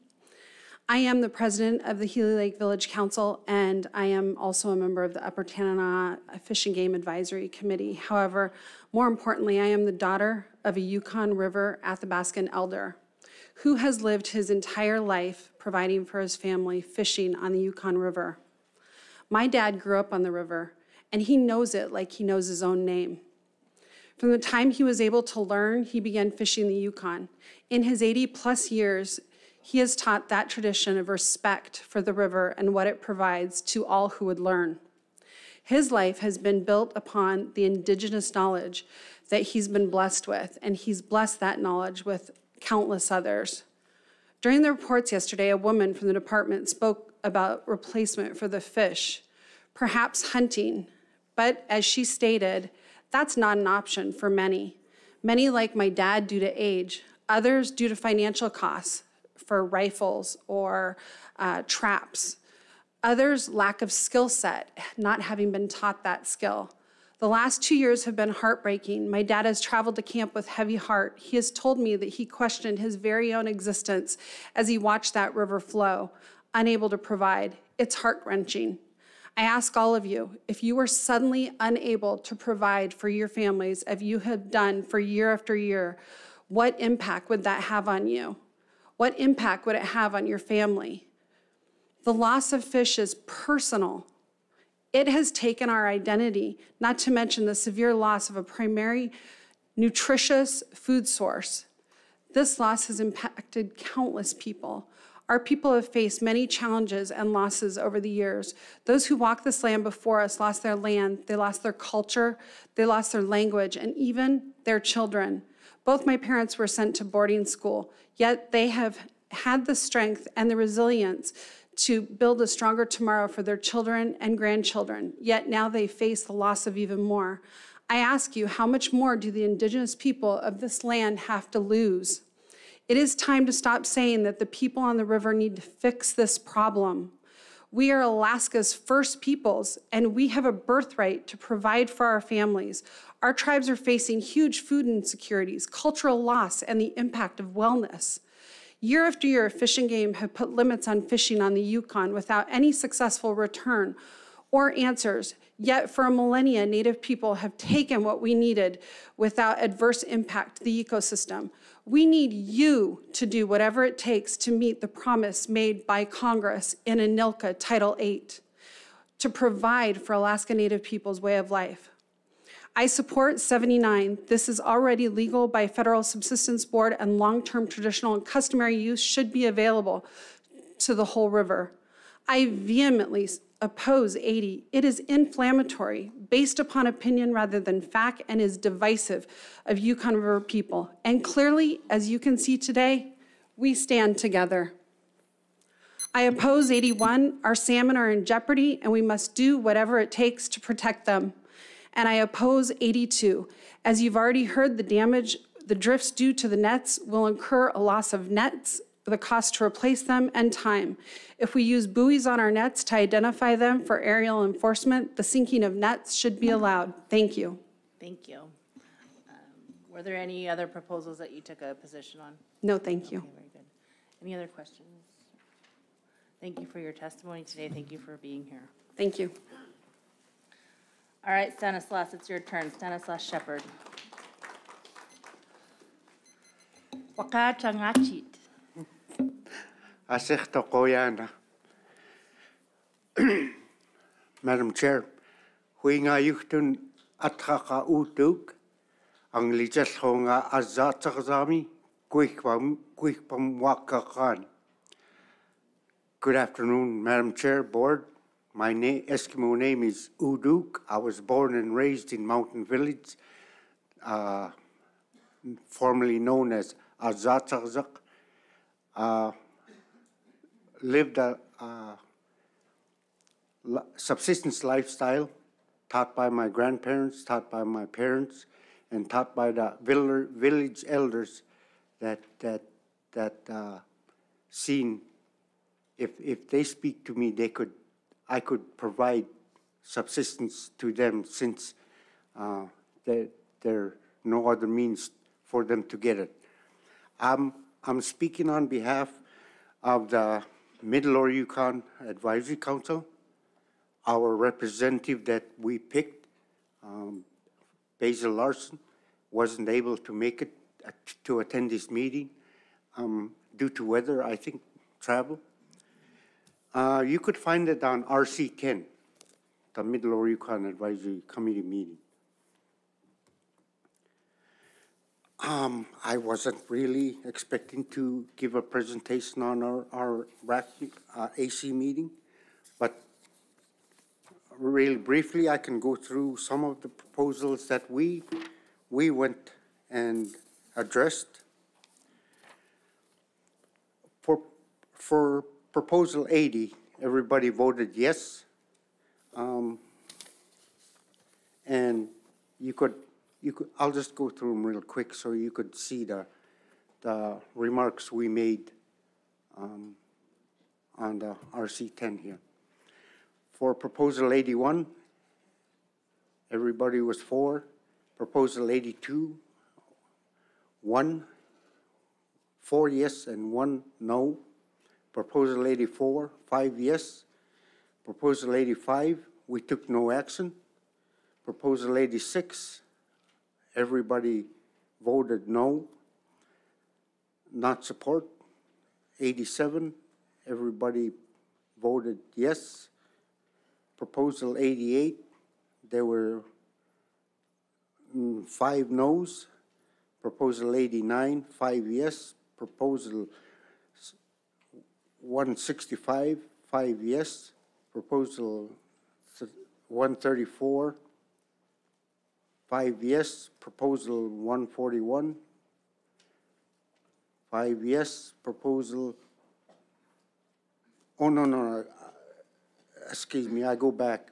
S4: I am the president of the Healy Lake Village Council, and I am also a member of the Upper Dena'ina Fish and Game Advisory Committee. However, more importantly, I am the daughter of a Yukon River Athabascan elder who has lived his entire life providing for his family fishing on the Yukon River. My dad grew up on the river, and he knows it like he knows his own name. From the time he was able to learn, he began fishing the Yukon. In his 80-plus years, he has taught that tradition of respect for the river and what it provides to all who would learn. His life has been built upon the indigenous knowledge that he's been blessed with, and he's blessed that knowledge with countless others. During the reports yesterday, a woman from the department spoke about replacement for the fish, perhaps hunting, but as she stated, that's not an option for many. Many, like my dad, due to age, others due to financial costs for rifles or traps, others lack of skill set, not having been taught that skill. The last 2 years have been heartbreaking. My dad has traveled to camp with heavy heart. He has told me that he questioned his very own existence as he watched that river flow, unable to provide. It's heart-wrenching. I ask all of you, if you were suddenly unable to provide for your families as you have done for year after year, what impact would that have on you? What impact would it have on your family? The loss of fish is personal. It has taken our identity, not to mention the severe loss of a primary nutritious food source. This loss has impacted countless people. Our people have faced many challenges and losses over the years. Those who walked this land before us lost their land, they lost their culture, they lost their language, and even their children. Both my parents were sent to boarding school, yet they have had the strength and the resilience to build a stronger tomorrow for their children and grandchildren, yet now they face the loss of even more. I ask you, how much more do the indigenous people of this land have to lose? It is time to stop saying that the people on the river need to fix this problem. We are Alaska's first peoples, and we have a birthright to provide for our families. Our tribes are facing huge food insecurities, cultural loss, and the impact of wellness. Year after year, Fish and Game have put limits on fishing on the Yukon without any successful return. or answers. Yet for millennia, Native people have taken what we needed without adverse impact to the ecosystem. We need you to do whatever it takes to meet the promise made by Congress in ANILCA Title VIII to provide for Alaska Native people's way of life. I support 79. This is already legal by Federal Subsistence Board, and long-term traditional and customary use should be available to the whole river. I vehemently oppose 80. It is inflammatory, based upon opinion rather than fact, and is divisive of Yukon River people. And clearly, as you can see today, we stand together. I oppose 81. Our salmon are in jeopardy, and we must do whatever it takes to protect them. And I oppose 82. As you've already heard, the drifts due to the nets will incur a loss of nets, the cost to replace them, and time. If we use buoys on our nets to identify them for aerial enforcement, the sinking of nets should be allowed. Thank you.
S1: Thank you. Were there any other proposals that you took a position on?
S4: No, thank you.
S1: Okay, very good. Any other questions? Thank you for your testimony today. Thank you for being here.
S4: Thank you.
S1: All right, Stanislaus, it's your turn. Stanislaus Shepherd.
S5: Wakachangachit. Asechta Koyana. Madam Chair, huinga yuchtun atkaka utuk, ang lichas honga azatzakzami, quickpam wakakan. Good afternoon, Madam Chair, Board. My Eskimo name is Uduk. I was born and raised in Mountain Village, formerly known as Azatzakzak. Lived a subsistence lifestyle, taught by my grandparents, taught by my parents, and taught by the village elders that seen if they speak to me, I could provide subsistence to them, since there are no other means for them to get it. I'm speaking on behalf of the Middle Lower Yukon Advisory Council. Our representative that we picked, Basil Larson, wasn't able to make it to attend this meeting due to weather, I think, travel. You could find it on RC10, the Middle Lower Yukon Advisory Committee meeting. I wasn't really expecting to give a presentation on our AC meeting, but really briefly, I can go through some of the proposals that we went and addressed. For Proposal 80, everybody voted yes. And I'll just go through them real quick so you could see the remarks we made on the RC10 here. For Proposal 81, everybody was for. Proposal 82, 4 yes and 1 no. Proposal 84, 5 yes. Proposal 85, we took no action. Proposal 86, everybody voted no, not support. 87, everybody voted yes. Proposal 88, there were 5 no's. Proposal 89, 5 yes. Proposal 165, 5 yes. Proposal 134, 5 yes. Proposal 141, 5 yes. Proposal, oh, no, excuse me, I go back.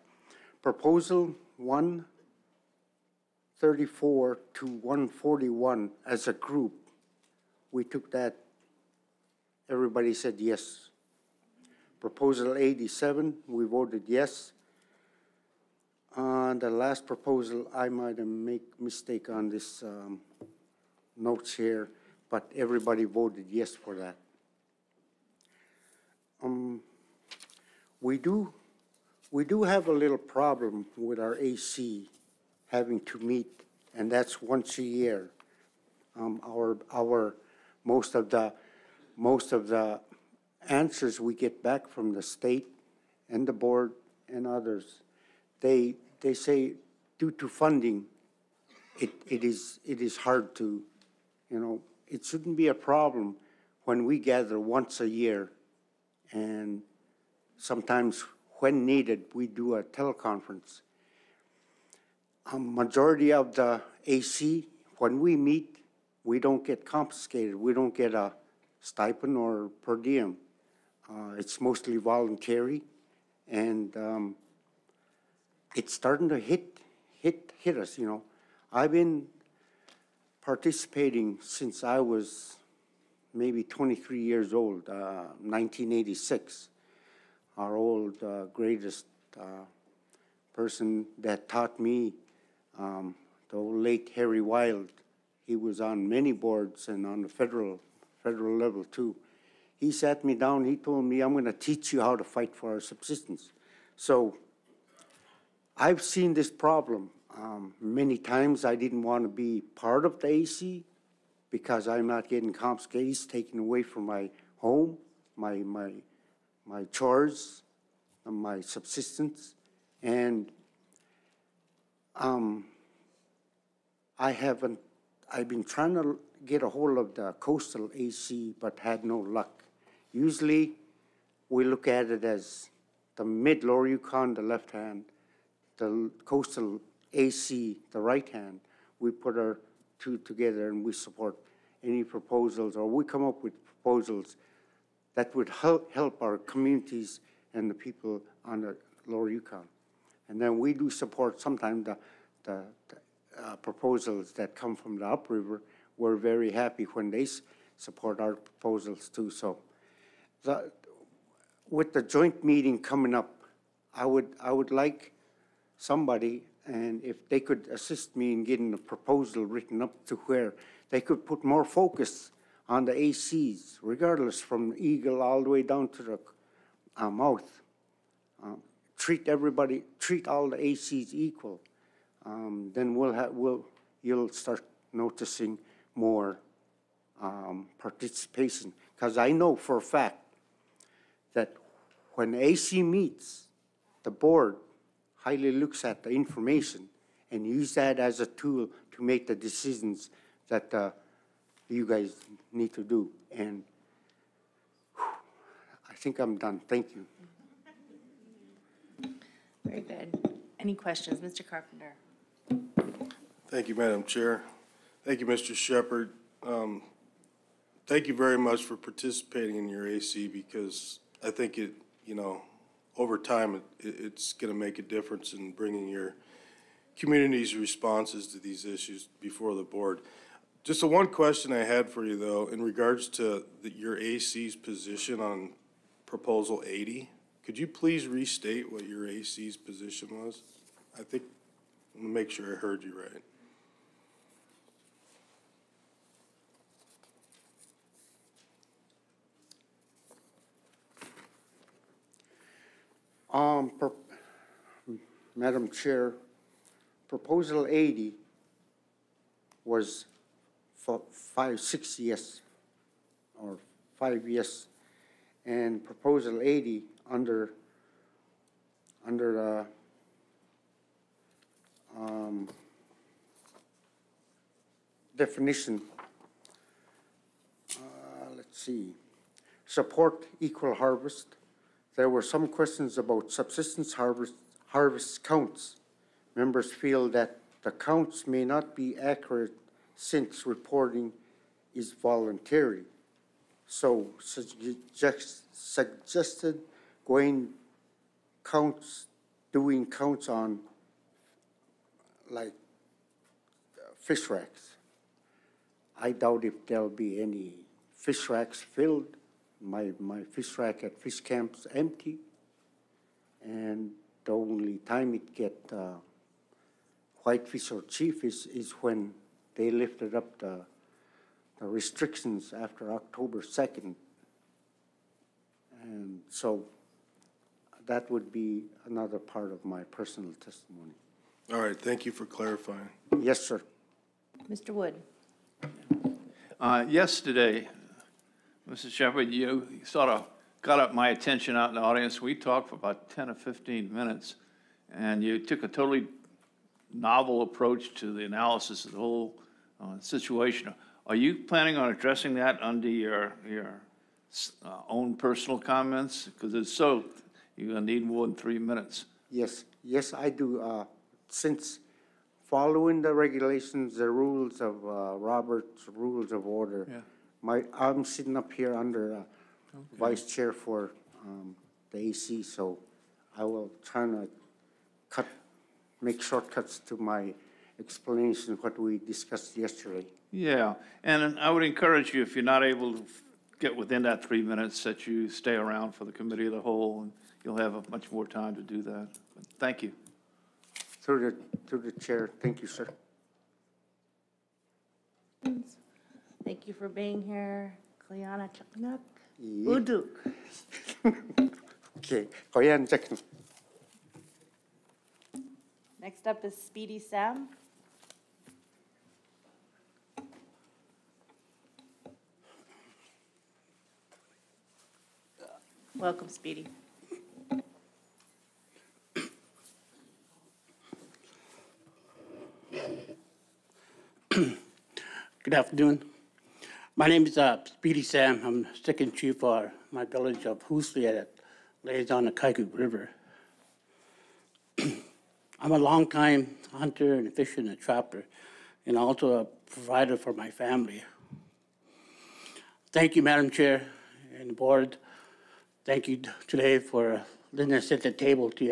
S5: Proposal 134 to 141 as a group, we took that, everybody said yes. Proposal 87, we voted yes. On the last proposal, I might have made a mistake on this notes here, but everybody voted yes for that. We we do have a little problem with our AC having to meet, and that's once a year. Most of the answers we get back from the state and the board and others, they say due to funding, it is hard to, it shouldn't be a problem when we gather once a year, and sometimes when needed, we do a teleconference. Majority of the AC, when we meet, we don't get confiscated. We don't get a stipend or per diem. It's mostly voluntary, and it's starting to hit us, I've been participating since I was maybe 23 years old, 1986. Our old greatest person that taught me, the old late Harry Wild, he was on many boards and on the federal level too. He sat me down, he told me, I'm gonna teach you how to fight for our subsistence. So I've seen this problem. Many times I didn't want to be part of the AC because I'm not getting confiscated. He's taken away from my home, my chores, my subsistence, and I've been trying to get a hold of the coastal AC, but had no luck. Usually, we look at it as the mid-lower Yukon, the left hand, the coastal AC, the right hand. We put our two together and we support any proposals, or we come up with proposals that would help our communities and the people on the lower Yukon. And then we do support sometimes the proposals that come from the upriver. We're very happy when they support our proposals too. So with the joint meeting coming up, I would like somebody, and if they could assist me in getting a proposal written up to where they could put more focus on the ACs, regardless from Eagle all the way down to the mouth. Treat all the ACs equal. Then you'll start noticing more participation. Because I know for a fact that when AC meets, the board highly looks at the information and use that as a tool to make the decisions that you guys need to do. And I think I'm done. Thank you.
S1: Very good. Any questions? Mr. Carpenter.
S11: Thank you, Madam Chair. Thank you, Mr. Shepherd. Thank you very much for participating in your AC, because I think over time, it's going to make a difference in bringing your community's responses to these issues before the board. Just the one question I had for you, though, in regards to your AC's position on Proposal 80, could you please restate what your AC's position was? I want to make sure I heard you right.
S5: Madam Chair, Proposal 80 was for 6 yes, or 5 yes, and Proposal 80 under definition, let's see, support equal harvest. There were some questions about subsistence harvest counts. Members feel that the counts may not be accurate since reporting is voluntary. So suggested doing counts on like fish racks. I doubt if there'll be any fish racks filled. My fish rack at fish camp's empty, and the only time it get whitefish or chieffish is when they lifted up the restrictions after October 2nd. And so that would be another part of my personal testimony.
S11: All right, thank you for clarifying.
S5: Yes, sir.
S1: Mr. Wood?
S8: Yesterday, Mrs. Shepherd, you sort of got up my attention out in the audience. We talked for about 10 or 15 minutes, and you took a totally novel approach to the analysis of the whole situation. Are you planning on addressing that under your own personal comments? Because it's so, you're going to need more than 3 minutes.
S5: Yes, yes, I do. Since following the regulations, the rules of Robert's Rules of Order, I'm sitting up here under vice chair for the AC, so I will try to make shortcuts to my explanation of what we discussed yesterday.
S8: Yeah, and I would encourage you, if you're not able to get within that 3 minutes, that you stay around for the committee of the whole, and you'll have much more time to do that. But thank you.
S5: Through the chair, thank you, sir.
S1: Thank you for being here. Kliana Chaknak.
S5: Yeah.
S1: Uduk.
S5: Okay, Koyan Chaknak.
S1: Next up is Speedy Sam. Welcome, Speedy.
S6: Good afternoon. My name is Speedy Sam. I'm second chief for my village of Hoosley that lays on the Kuskokwim River. I'm a longtime hunter and fisher and trapper, and also a provider for my family. Thank you, Madam Chair and the board. Thank you today for letting us sit at the table to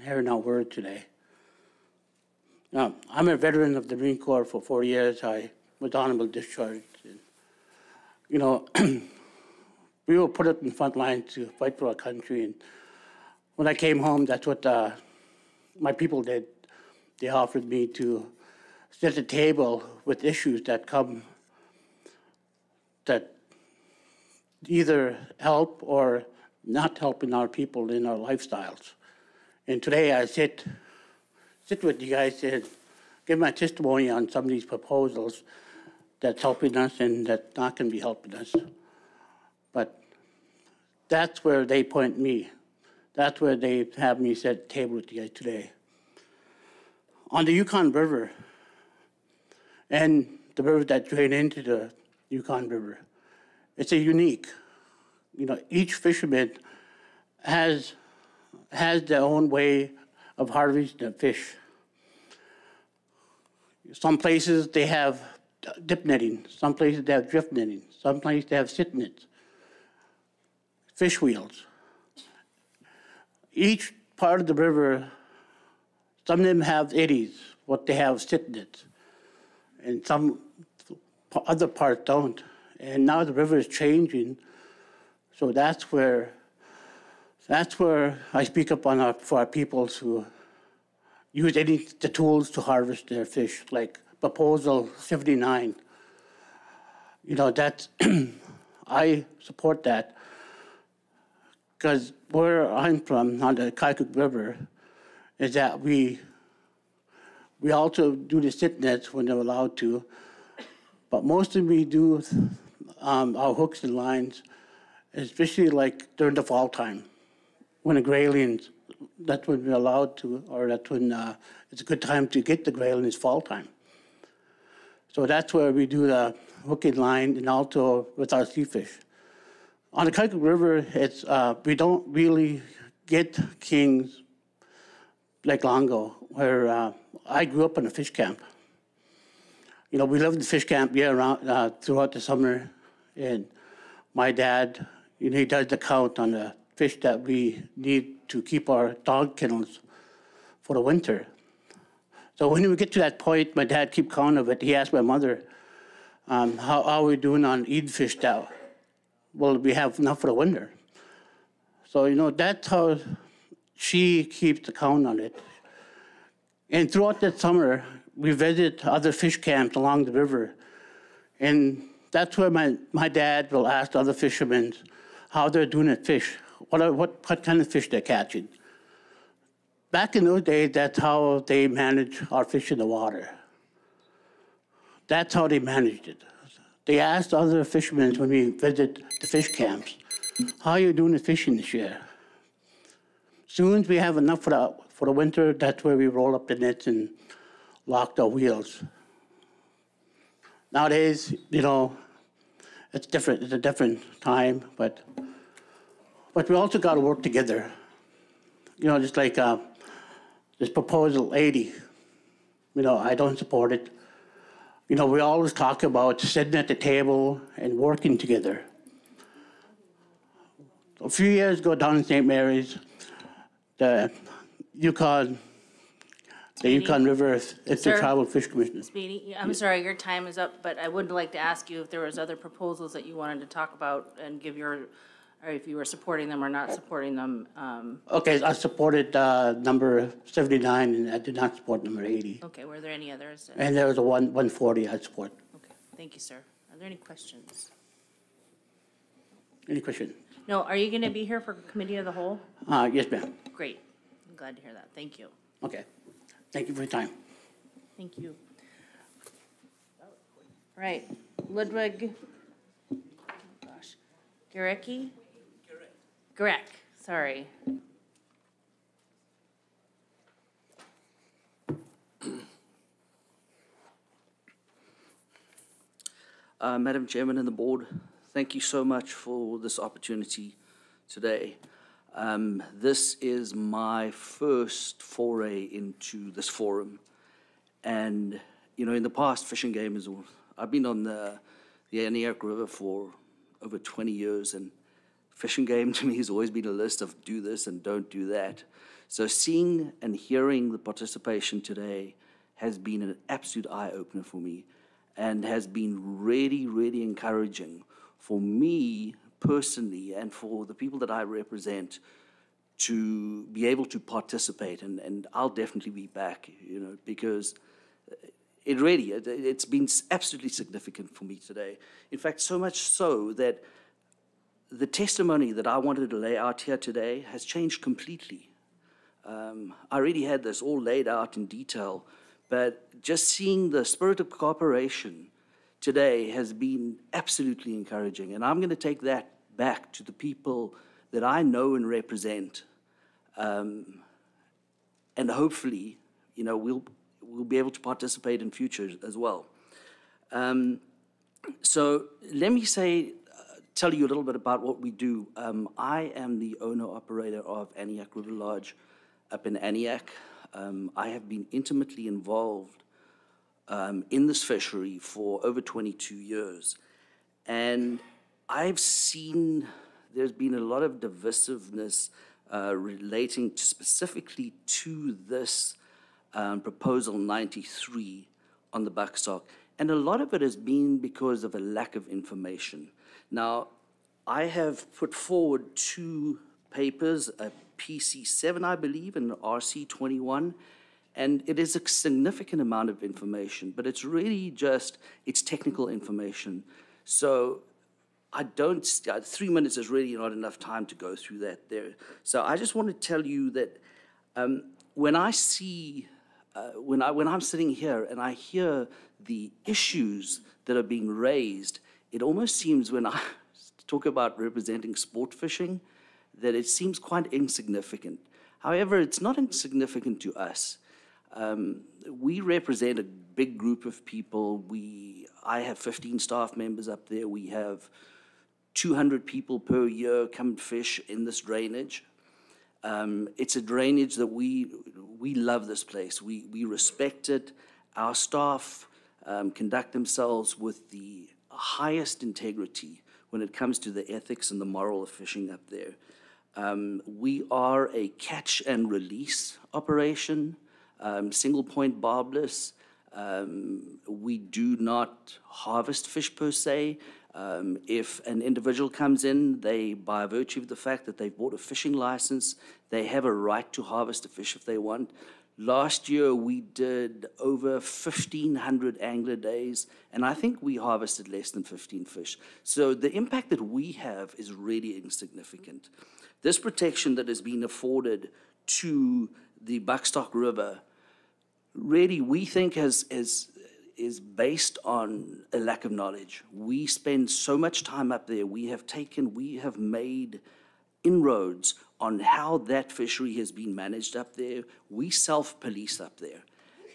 S6: hear our word today. Now, I'm a veteran of the Marine Corps for 4 years. I was honorable discharged. And, you know, we were put up in the front line to fight for our country. And when I came home, that's what my people did. They offered me to sit at the table with issues that come that either help or not helping our people in our lifestyles. And today I sit with you guys and give my testimony on some of these proposals that's helping us and that's not going to be helping us. But that's where they point me. That's where they have me sit at the table with you guys today. On the Yukon River and the rivers that drain into the Yukon River, it's a unique. You know, each fisherman has their own way of harvesting the fish. Some places they have dip netting, some places they have drift netting, some places they have sit nets, fish wheels. Each part of the river, some of them have eddies, what they have sit nets, and some other parts don't. And now the river is changing, so that's where I speak up for our people to use the tools to harvest their fish, like Proposal 79. You know, that's, I support that, because where I'm from, on the Kuskokwim River, is that we also do the sit nets when they're allowed to, but mostly we do our hooks and lines, especially like during the fall time, when the graylings, that's when we're allowed to, or that's when it's a good time to get the grayling is fall time. So that's where we do the hook and line, and also with our sea fish. On the Kuskokwim River, it's we don't really get kings like Longo, where I grew up in a fish camp. You know, we lived in the fish camp year-round throughout the summer, and my dad, you know, he does the count on the fish that we need to keep our dog kennels for the winter. So when we get to that point, my dad keep count of it. He asked my mother, how are we doing on eating fish now? Well, we have enough for the winter. So, you know, that's how she keeps the count on it. And throughout that summer, we visit other fish camps along the river. And that's where my dad will ask other fishermen how they're doing at fish, what kind of fish they're catching. back in those days, that's how they managed our fish in the water. That's how they managed it. They asked other fishermen when we visit the fish camps, how are you doing the fishing this year? Soon as we have enough for the winter, that's where we roll up the nets and lock the wheels. Nowadays, it's different. It's a different time, but we also got to work together. Just like this proposal 80, I don't support it. We always talk about sitting at the table and working together. A few years ago down in St. Mary's, the Yukon River, it's the Tribal Fish Commission.
S1: Speedy, I'm sorry, your time is up, but I would like to ask you if there was other proposals that you wanted to talk about and give or if you were supporting them or not supporting them.
S6: Okay, I supported number 79, and I did not support number 80.
S1: Okay, were there any others?
S6: And there was a 140 I support.
S1: Okay, thank you, sir. Are there any questions?
S6: Any questions?
S1: No, are you going to be here for committee of the whole?
S6: Yes, ma'am.
S1: Great, I'm glad to hear that. Thank you.
S6: Okay, thank you for your time.
S1: Thank you. All right, Ludwig, oh gosh, Gurecki? Gurek, sorry.
S7: Madam Chairman and the board, thank you so much for this opportunity today. This is my first foray into this forum. And, in the past, Fish and Game I've been on the Anchorage River for over 20 years, and Fish and Game to me has always been a list of do this and don't do that. So seeing and hearing the participation today has been an absolute eye-opener for me and has been really, really encouraging for me personally and for the people that I represent to be able to participate. And I'll definitely be back, because it's been absolutely significant for me today. In fact, so much so that the testimony that I wanted to lay out here today has changed completely. I already had this all laid out in detail, but just seeing the spirit of cooperation today has been absolutely encouraging. And I'm going to take that back to the people that I know and represent. And hopefully, we'll be able to participate in future as well. So let me tell you a little bit about what we do. I am the owner-operator of Aniak River Lodge up in Aniak. I have been intimately involved in this fishery for over 22 years. And I've seen there's been a lot of divisiveness relating specifically to this Proposal 93 on the buckstock. And a lot of it has been because of a lack of information. Now, I have put forward two papers, a PC7, I believe, and an RC21, and it is a significant amount of information, but it's really it's technical information. So 3 minutes is really not enough time to go through that there. So I just want to tell you that when I see, when I'm sitting here and I hear the issues that are being raised, it almost seems when I talk about representing sport fishing, that it seems quite insignificant. However, it's not insignificant to us. We represent a big group of people. I have 15 staff members up there. We have 200 people per year come and fish in this drainage. It's a drainage that we love this place. We respect it. Our staff conduct themselves with the highest integrity when it comes to the ethics and the moral of fishing up there. We are a catch and release operation, single point barbless. We do not harvest fish per se. If an individual comes in, by virtue of the fact that they've bought a fishing license, they have a right to harvest a fish if they want. Last year, we did over 1,500 angler days, and I think we harvested less than 15 fish. So the impact that we have is really insignificant. This protection that has been afforded to the Buckstock River, really, we think is based on a lack of knowledge. We spend so much time up there. We have made inroads on how that fishery has been managed up there. We self-police up there.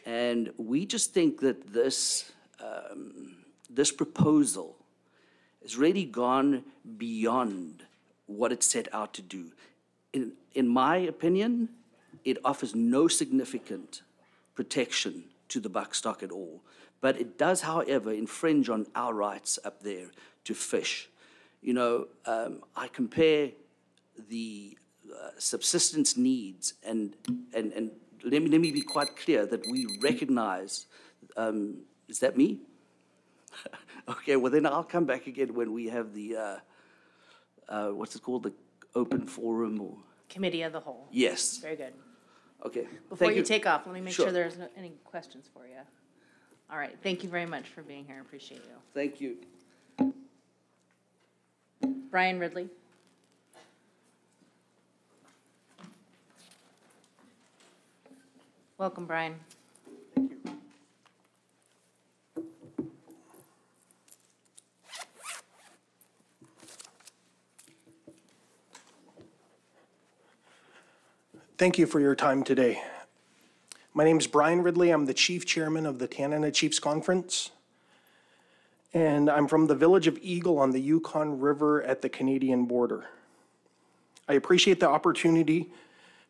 S7: And we just think that this proposal has really gone beyond what it set out to do. In my opinion, it offers no significant protection to the buckstock at all. But it does, however, infringe on our rights up there to fish. You know, I compare the subsistence needs, and let me be quite clear that we recognize, is that me? Okay, well then I'll come back again when we have the, what's it called, the open forum or?
S1: Committee of the whole.
S7: Yes.
S1: Very good.
S7: Okay.
S1: Before you take off, let me make sure
S7: Sure.
S1: there's any questions for you. All right, thank you very much for being here, appreciate you.
S7: Thank you.
S1: Brian Ridley. Welcome, Brian.
S12: Thank you for your time today. My name is Brian Ridley. I'm the Chief Chairman of the Dena'ina Chiefs Conference. And I'm from the village of Eagle on the Yukon River at the Canadian border. I appreciate the opportunity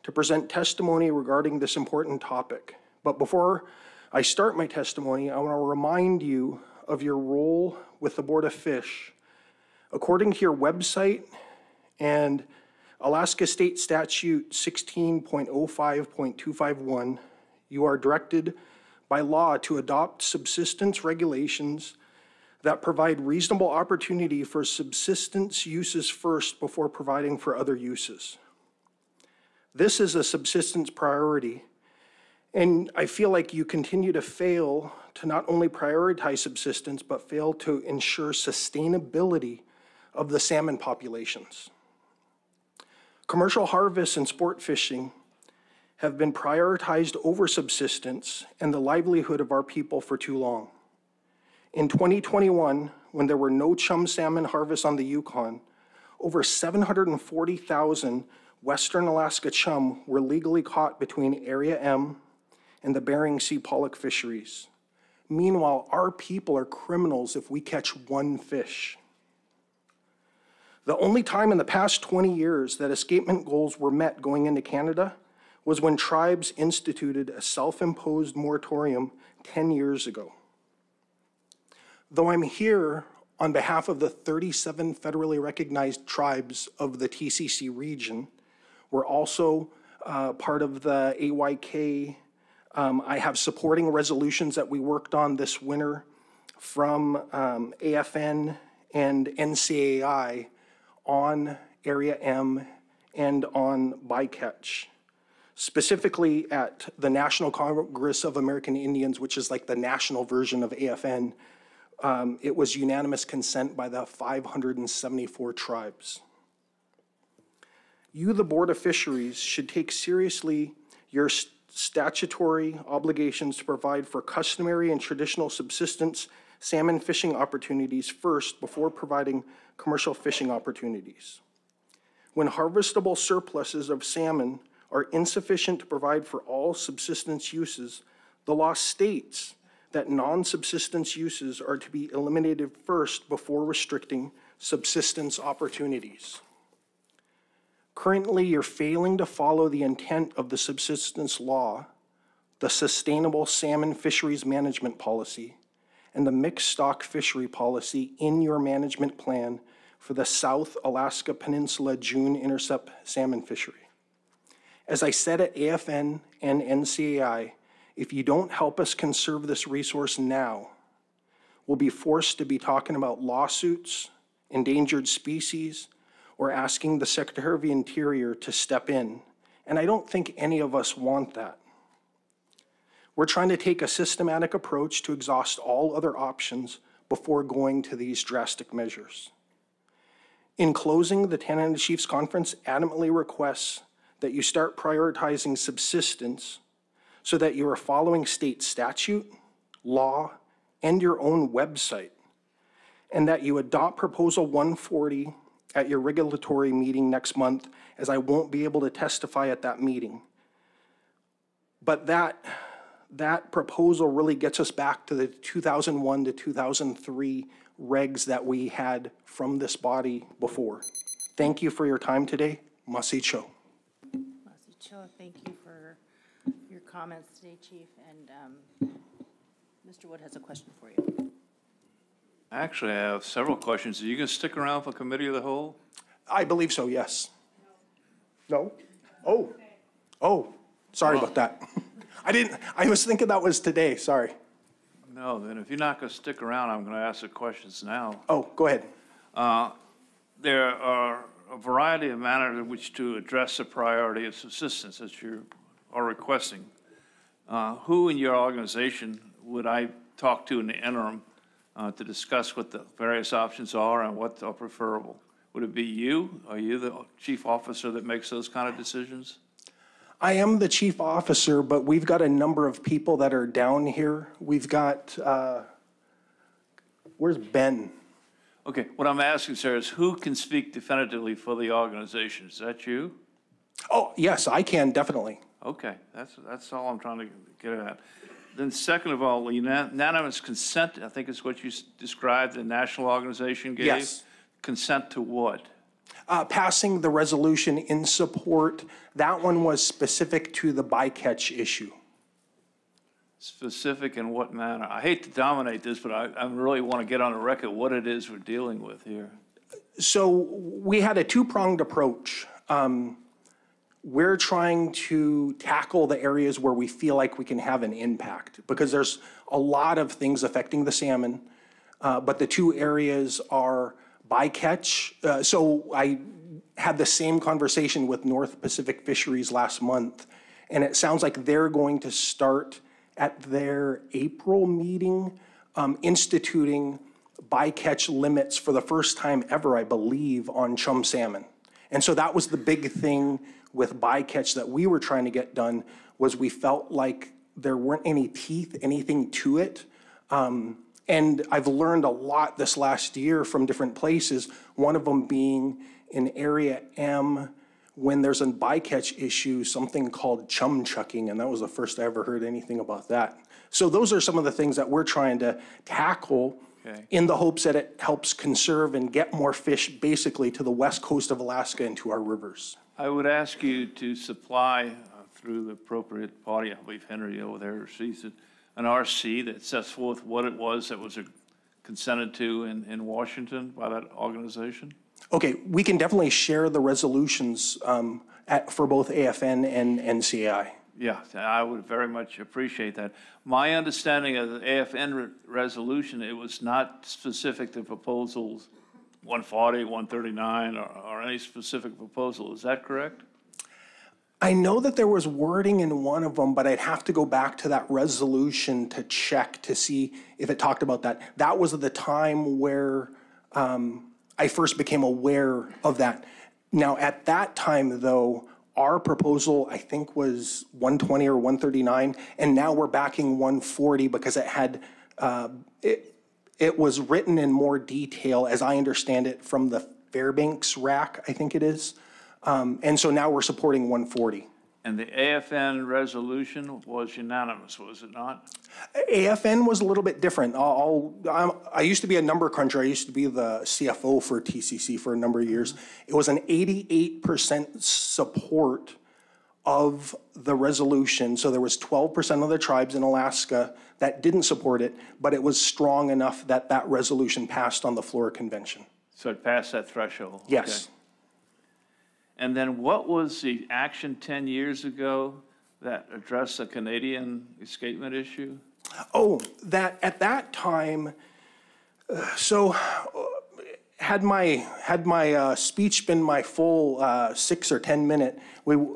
S12: to present testimony regarding this important topic. But before I start my testimony, I want to remind you of your role with the Board of Fish. According to your website and Alaska State Statute 16.05.251, you are directed by law to adopt subsistence regulations that provide reasonable opportunity for subsistence uses first before providing for other uses. This is a subsistence priority, and I feel like you continue to fail to not only prioritize subsistence, but fail to ensure sustainability of the salmon populations. Commercial harvests and sport fishing have been prioritized over subsistence and the livelihood of our people for too long. In 2021, when there were no chum salmon harvests on the Yukon, over 740,000 Western Alaska chum were legally caught between Area M and the Bering Sea pollock fisheries. Meanwhile, our people are criminals if we catch one fish. The only time in the past 20 years that escapement goals were met going into Canada was when tribes instituted a self-imposed moratorium 10 years ago. Though I'm here on behalf of the 37 federally recognized tribes of the TCC region, we're also part of the AYK. I have supporting resolutions that we worked on this winter from AFN and NCAI on Area M and on bycatch, specifically at the National Congress of American Indians, which is like the national version of AFN. It was unanimous consent by the 574 tribes. You, the Board of Fisheries, should take seriously your statutory obligations to provide for customary and traditional subsistence salmon fishing opportunities first before providing commercial fishing opportunities. When harvestable surpluses of salmon are insufficient to provide for all subsistence uses, the law states that non-subsistence uses are to be eliminated first before restricting subsistence opportunities. Currently, you're failing to follow the intent of the subsistence law, the Sustainable Salmon Fisheries Management Policy, and the Mixed Stock Fishery Policy in your management plan for the South Alaska Peninsula June intercept salmon fishery. As I said at AFN and NCAI, if you don't help us conserve this resource now, we'll be forced to be talking about lawsuits, endangered species, or asking the Secretary of the Interior to step in. And I don't think any of us want that. We're trying to take a systematic approach to exhaust all other options before going to these drastic measures. In closing, the Dena'ina Chiefs Conference adamantly requests that you start prioritizing subsistence so that you are following state statute, law, and your own website, and that you adopt Proposal 140 at your regulatory meeting next month, as I won't be able to testify at that meeting. But that proposal really gets us back to the 2001 to 2003 regs that we had from this body before. Thank you for your time today. Masicho.
S1: Masicho, thank you for your comments today, Chief. And Mr. Wood has a question for you.
S8: Actually, I have several questions. Are you going to stick around for Committee of the Whole?
S12: I believe so, yes. No? Oh, sorry about that. I was thinking that was today, sorry.
S8: No, then if you're not going to stick around, I'm going to ask the questions now.
S12: Oh, go ahead.
S8: There are a variety of manners in which to address the priority of subsistence that you are requesting. Who in your organization would I talk to in the interim to discuss what the various options are and what are preferable? Would it be you? Are you the chief officer that makes those kind of decisions?
S12: I am the chief officer, but we've got a number of people that are down here. We've got, where's Ben?
S8: Okay, what I'm asking, sir, is who can speak definitively for the organization? Is that you?
S12: Oh, yes, I can, definitely.
S8: Okay, that's all I'm trying to get at. Then second of all, unanimous consent, I think is what you described the national organization gave?
S12: Yes.
S8: Consent to what?
S12: Passing the resolution in support. That one was specific to the bycatch issue.
S8: Specific in what manner? I hate to dominate this, but I really want to get on the record what it is we're dealing with here.
S12: So we had a two-pronged approach. We're trying to tackle the areas where we feel like we can have an impact, because there's a lot of things affecting the salmon, but the two areas are bycatch. So I had the same conversation with North Pacific Fisheries last month, and it sounds like they're going to start at their April meeting, instituting bycatch limits for the first time ever, I believe, on chum salmon. And so that was the big thing with bycatch that we were trying to get done, was we felt like there weren't any teeth, anything to it. And I've learned a lot this last year from different places, one of them being in Area M, when there's a bycatch issue, something called chum chucking, and that was the first I ever heard anything about that. So those are some of the things that we're trying to tackle in the hopes that it helps conserve and get more fish basically to the west coast of Alaska and to our rivers.
S8: I would ask you to supply through the appropriate party, I believe Henry over there sees it, an RC that sets forth what it was that was consented to in Washington by that organization?
S12: Okay, we can definitely share the resolutions for both AFN and NCAI.
S8: Yeah, I would very much appreciate that. My understanding of the AFN resolution, it was not specific to proposals 140, 139, or any specific proposal. Is that correct?
S12: I know that there was wording in one of them, but I'd have to go back to that resolution to check to see if it talked about that. That was the time where I first became aware of that. Now, at that time, though, our proposal, I think, was 120 or 139, and now we're backing 140 because it had, it was written in more detail, as I understand it, from the Fairbanks rack, I think it is. And so now we're supporting 140.
S8: And the AFN resolution was unanimous, was it not?
S12: AFN was a little bit different. I used to be a number cruncher. I used to be the CFO for TCC for a number of years. It was an 88% support of the resolution. So there was 12% of the tribes in Alaska that didn't support it, but it was strong enough that that resolution passed on the Flora Convention.
S8: So it passed that threshold?
S12: Yes.
S8: Okay. And then what was the action 10 years ago that addressed the Canadian escapement issue?
S12: Oh, that at that time, had my speech been my full 6 or 10 minute,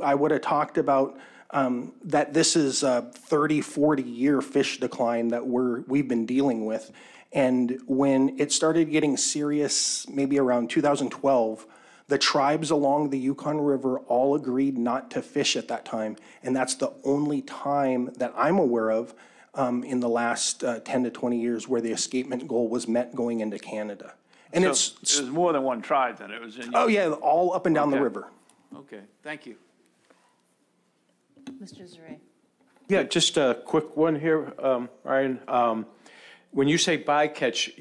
S12: I would have talked about that this is a 30, 40 year fish decline that we've been dealing with. And when it started getting serious, maybe around 2012, The tribes along the Yukon River all agreed not to fish at that time, and that's the only time that I'm aware of in the last 10 to 20 years where the escapement goal was met going into Canada. And
S8: So
S12: it's
S8: it was more than one tribe then, it was in.
S12: oh yeah, all up and down the
S8: Okay.
S12: river.
S8: Okay, thank you.
S1: Mr. Zaray.
S13: Yeah, just a quick one here, Ryan. When you say bycatch,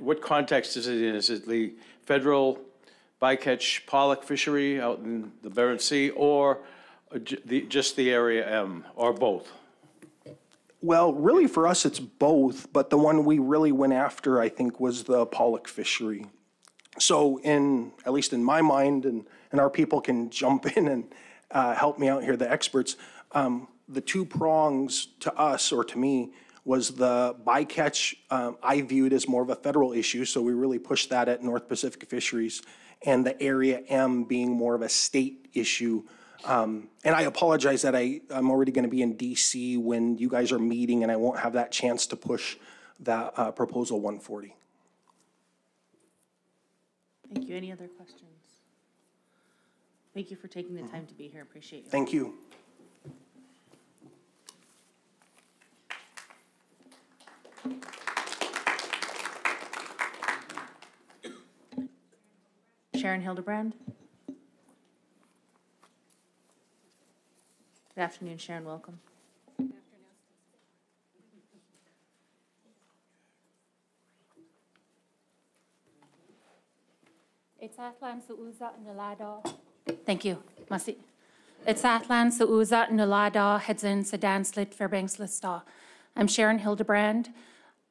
S13: what context is it in? Is it the federal bycatch pollock fishery out in the Barents Sea, or just the area M, or both?
S12: Well, really for us, it's both, but the one we really went after, I think, was the pollock fishery. So at least in my mind, and our people can jump in and help me out here, the experts, the two prongs to us, or to me, was the bycatch. I viewed as more of a federal issue, so we really pushed that at North Pacific Fisheries, and the Area M being more of a state issue. And I apologize that I'm already going to be in DC when you guys are meeting, and I won't have that chance to push that proposal 140.
S1: Thank you. Any other questions? Thank you for taking the time to be here. Appreciate you.
S12: Thank you.
S1: Sharon Hildebrand. Good afternoon, Sharon. Welcome.
S15: Thank you. Masi. Itzatlan Suuza Nulada Hedzen Sedan Slit Fairbanks Lista. I'm Sharon Hildebrand.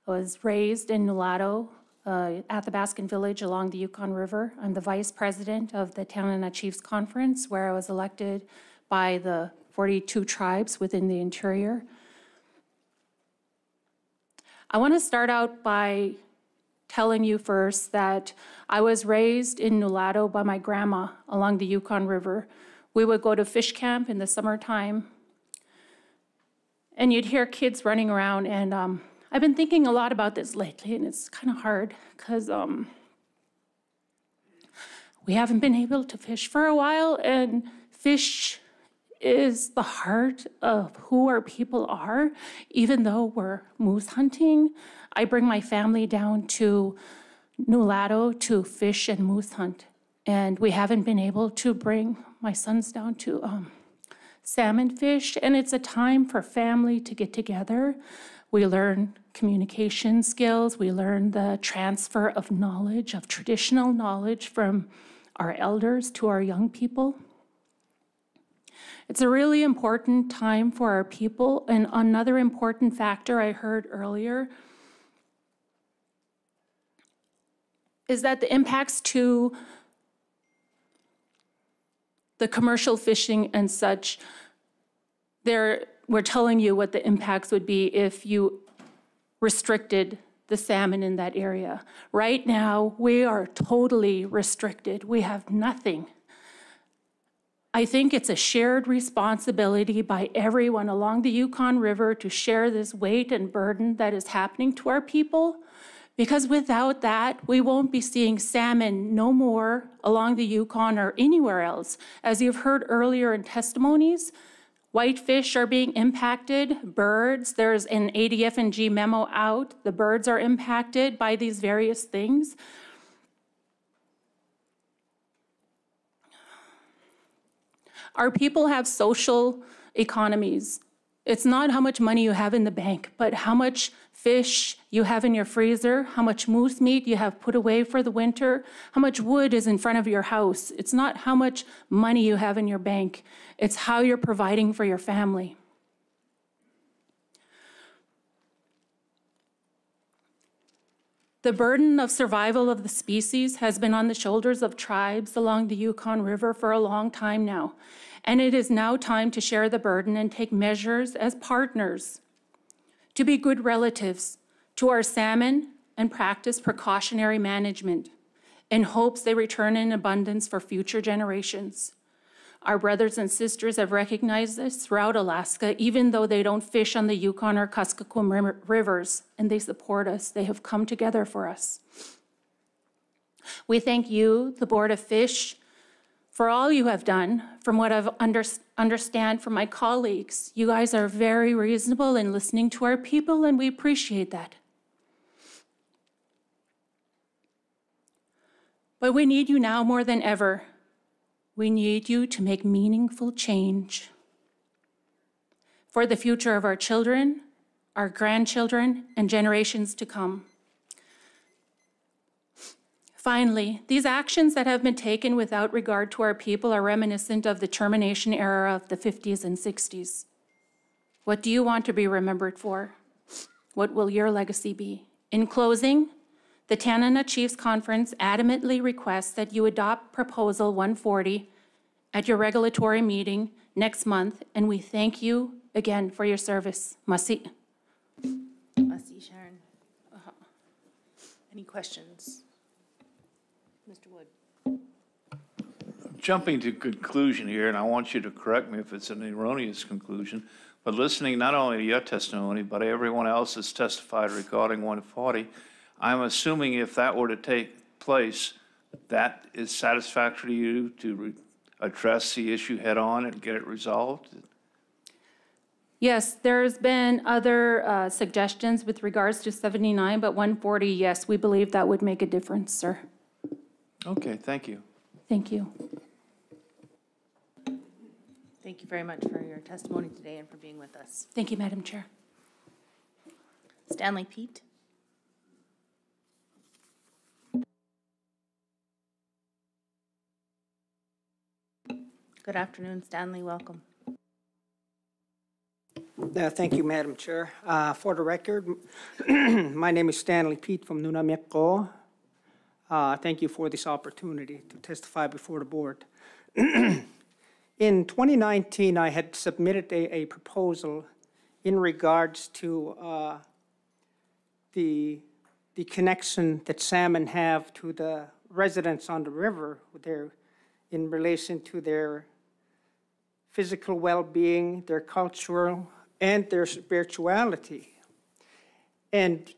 S15: I was raised in Nulato at the Baskin Village along the Yukon River. I'm the vice president of the Dena'ina Chiefs Conference, where I was elected by the 42 tribes within the interior. I want to start out by telling you first that I was raised in Nulato by my grandma along the Yukon River. We would go to fish camp in the summertime, and you'd hear kids running around, and I've been thinking a lot about this lately, and it's kind of hard because we haven't been able to fish for a while, and fish is the heart of who our people are, even though we're moose hunting. I bring my family down to Nulato to fish and moose hunt, and we haven't been able to bring my sons down to salmon fish, and it's a time for family to get together. We learn communication skills, we learn the transfer of knowledge, of traditional knowledge from our elders to our young people. It's a really important time for our people, and another important factor I heard earlier is that the impacts to the commercial fishing and such, we're telling you what the impacts would be if you restricted the salmon in that area. Right now, we are totally restricted. We have nothing. I think it's a shared responsibility by everyone along the Yukon River to share this weight and burden that is happening to our people, because without that, we won't be seeing salmon no more along the Yukon or anywhere else. As you've heard earlier in testimonies, whitefish are being impacted, birds, there's an ADF&G memo out, the birds are impacted by these various things. Our people have social economies. It's not how much money you have in the bank, but how much fish you have in your freezer, how much moose meat you have put away for the winter, how much wood is in front of your house. It's not how much money you have in your bank. It's how you're providing for your family. The burden of survival of the species has been on the shoulders of tribes along the Yukon River for a long time now, and it is now time to share the burden and take measures as partners to be good relatives to our salmon and practice precautionary management in hopes they return in abundance for future generations. Our brothers and sisters have recognized this throughout Alaska, even though they don't fish on the Yukon or Kuskokwim rivers, and they support us. They have come together for us. We thank you, the Board of Fish, for all you have done. From what I've understand from my colleagues, you guys are very reasonable in listening to our people, and we appreciate that. But we need you now more than ever. We need you to make meaningful change for the future of our children, our grandchildren, and generations to come. Finally, these actions that have been taken without regard to our people are reminiscent of the termination era of the 50s and 60s. What do you want to be remembered for? What will your legacy be? In closing, the Dena'ina Chiefs Conference adamantly requests that you adopt Proposal 140 at your regulatory meeting next month, and we thank you again for your service. Masi.
S1: Masi, Sharon. Any questions? Mr. Wood.
S8: Jumping to conclusion here, and I want you to correct me if it's an erroneous conclusion, but listening not only to your testimony, but everyone else that's testified regarding 140, I'm assuming if that were to take place, that is satisfactory to you to address the issue head on and get it resolved?
S15: Yes, there's been other suggestions with regards to 79, but 140, yes, we believe that would make a difference, sir.
S8: Okay, thank you.
S15: Thank you.
S1: Thank you very much for your testimony today and for being with us.
S15: Thank you, Madam Chair.
S1: Stanley Pete. Good afternoon, Stanley. Welcome.
S16: Thank you, Madam Chair. For the record, my name is Stanley Pete from Nunamiko. Thank you for this opportunity to testify before the board. In 2019, I had submitted a proposal in regards to the connection that salmon have to the residents on the river in relation to their physical well-being, their cultural, and their spirituality. And,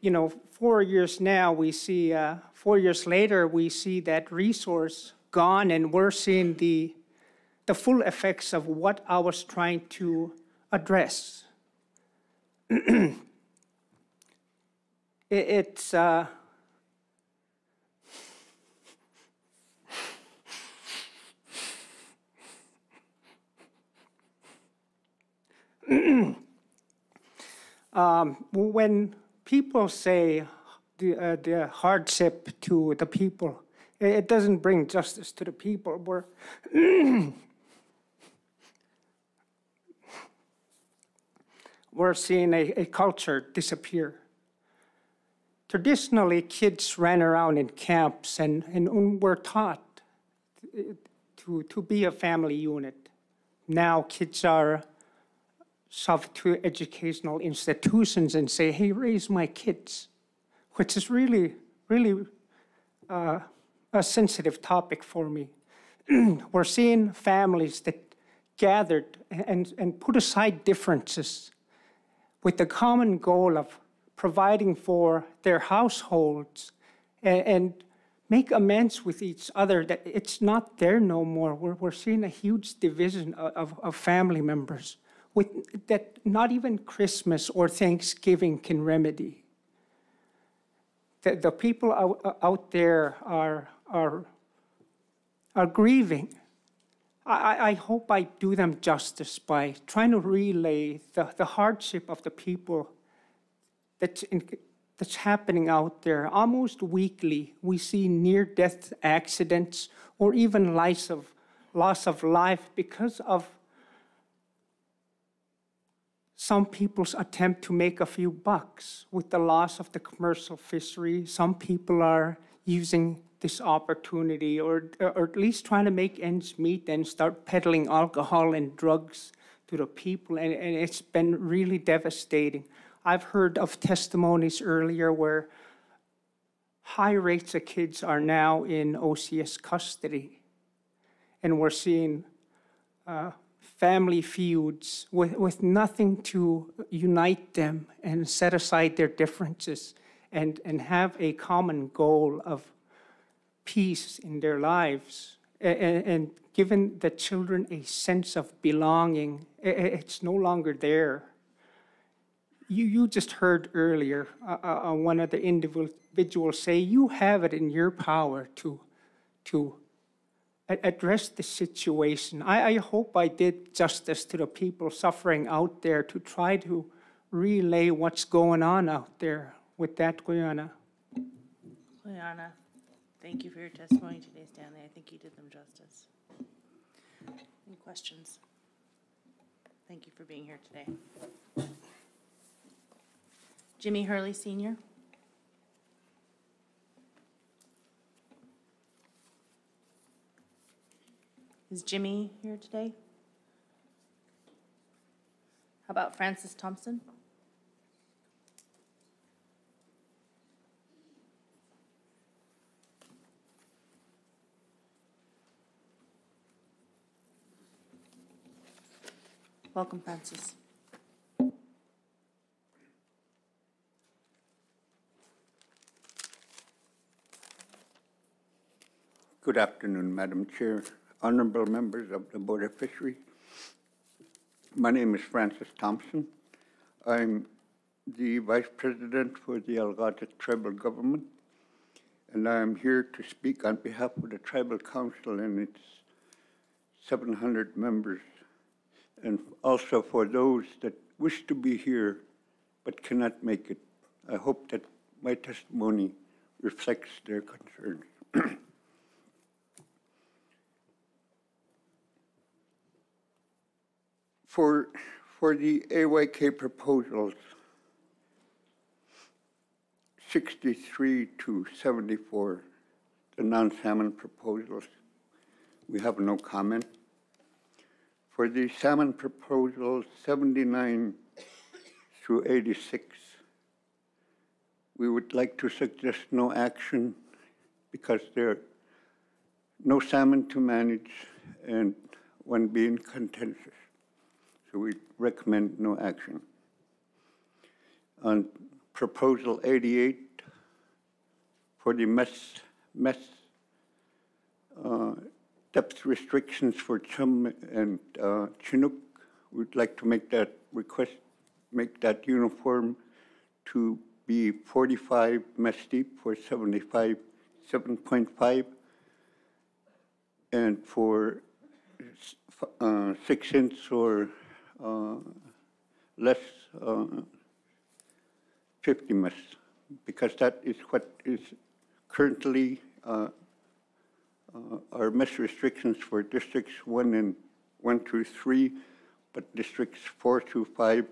S16: 4 years now, we see, 4 years later, we see that resource gone, and we're seeing the full effects of what I was trying to address. It's when people say the hardship to the people, it doesn't bring justice to the people. We're seeing a culture disappear. Traditionally, kids ran around in camps and were taught to be a family unit. Now kids are shoved to educational institutions and say, hey, raise my kids, which is really, really a sensitive topic for me. We're seeing families that gathered and put aside differences with the common goal of providing for their households and make amends with each other, that it's not there no more. We're seeing a huge division of family members that not even Christmas or Thanksgiving can remedy. The people out there are grieving. I hope I do them justice by trying to relay the hardship of the people that's happening out there. Almost weekly, we see near-death accidents or even loss of life because of some people's attempt to make a few bucks with the loss of the commercial fishery. Some people are using this opportunity or at least trying to make ends meet and start peddling alcohol and drugs to the people, and it's been really devastating. I've heard of testimonies earlier where high rates of kids are now in OCS custody, and we're seeing family feuds with nothing to unite them and set aside their differences and have a common goal of peace in their lives and given the children a sense of belonging. It's no longer there. You just heard earlier one of the individuals say you have it in your power to address the situation. I hope I did justice to the people suffering out there to try to relay what's going on out there. With that, Guyana.
S1: Juliana, thank you for your testimony today, Stanley. I think you did them justice. Any questions? Thank you for being here today. Jimmy Hurley, Sr. Is Jimmy here today? How about Francis Thompson? Welcome, Francis.
S18: Good afternoon, Madam Chair, honorable members of the Board of Fisheries. My name is Francis Thompson. I'm the Vice President for the Algonquin Tribal Government, and I am here to speak on behalf of the Tribal Council and its 700 members, and also for those that wish to be here but cannot make it. I hope that my testimony reflects their concerns. For the AYK proposals, 63 to 74, the non-salmon proposals, we have no comment. For the salmon proposals 79 through 86, we would like to suggest no action because there are no salmon to manage and one being contentious. So we recommend no action. On proposal 88, for the mess depth restrictions for chum and chinook, we'd like to make that request, make that uniform to be 45 mesh deep for 75, 7.5, and for 6 inch or less 50 mesh, because that is what is currently our mesh restrictions for districts 1 through 3, but districts 4 through 5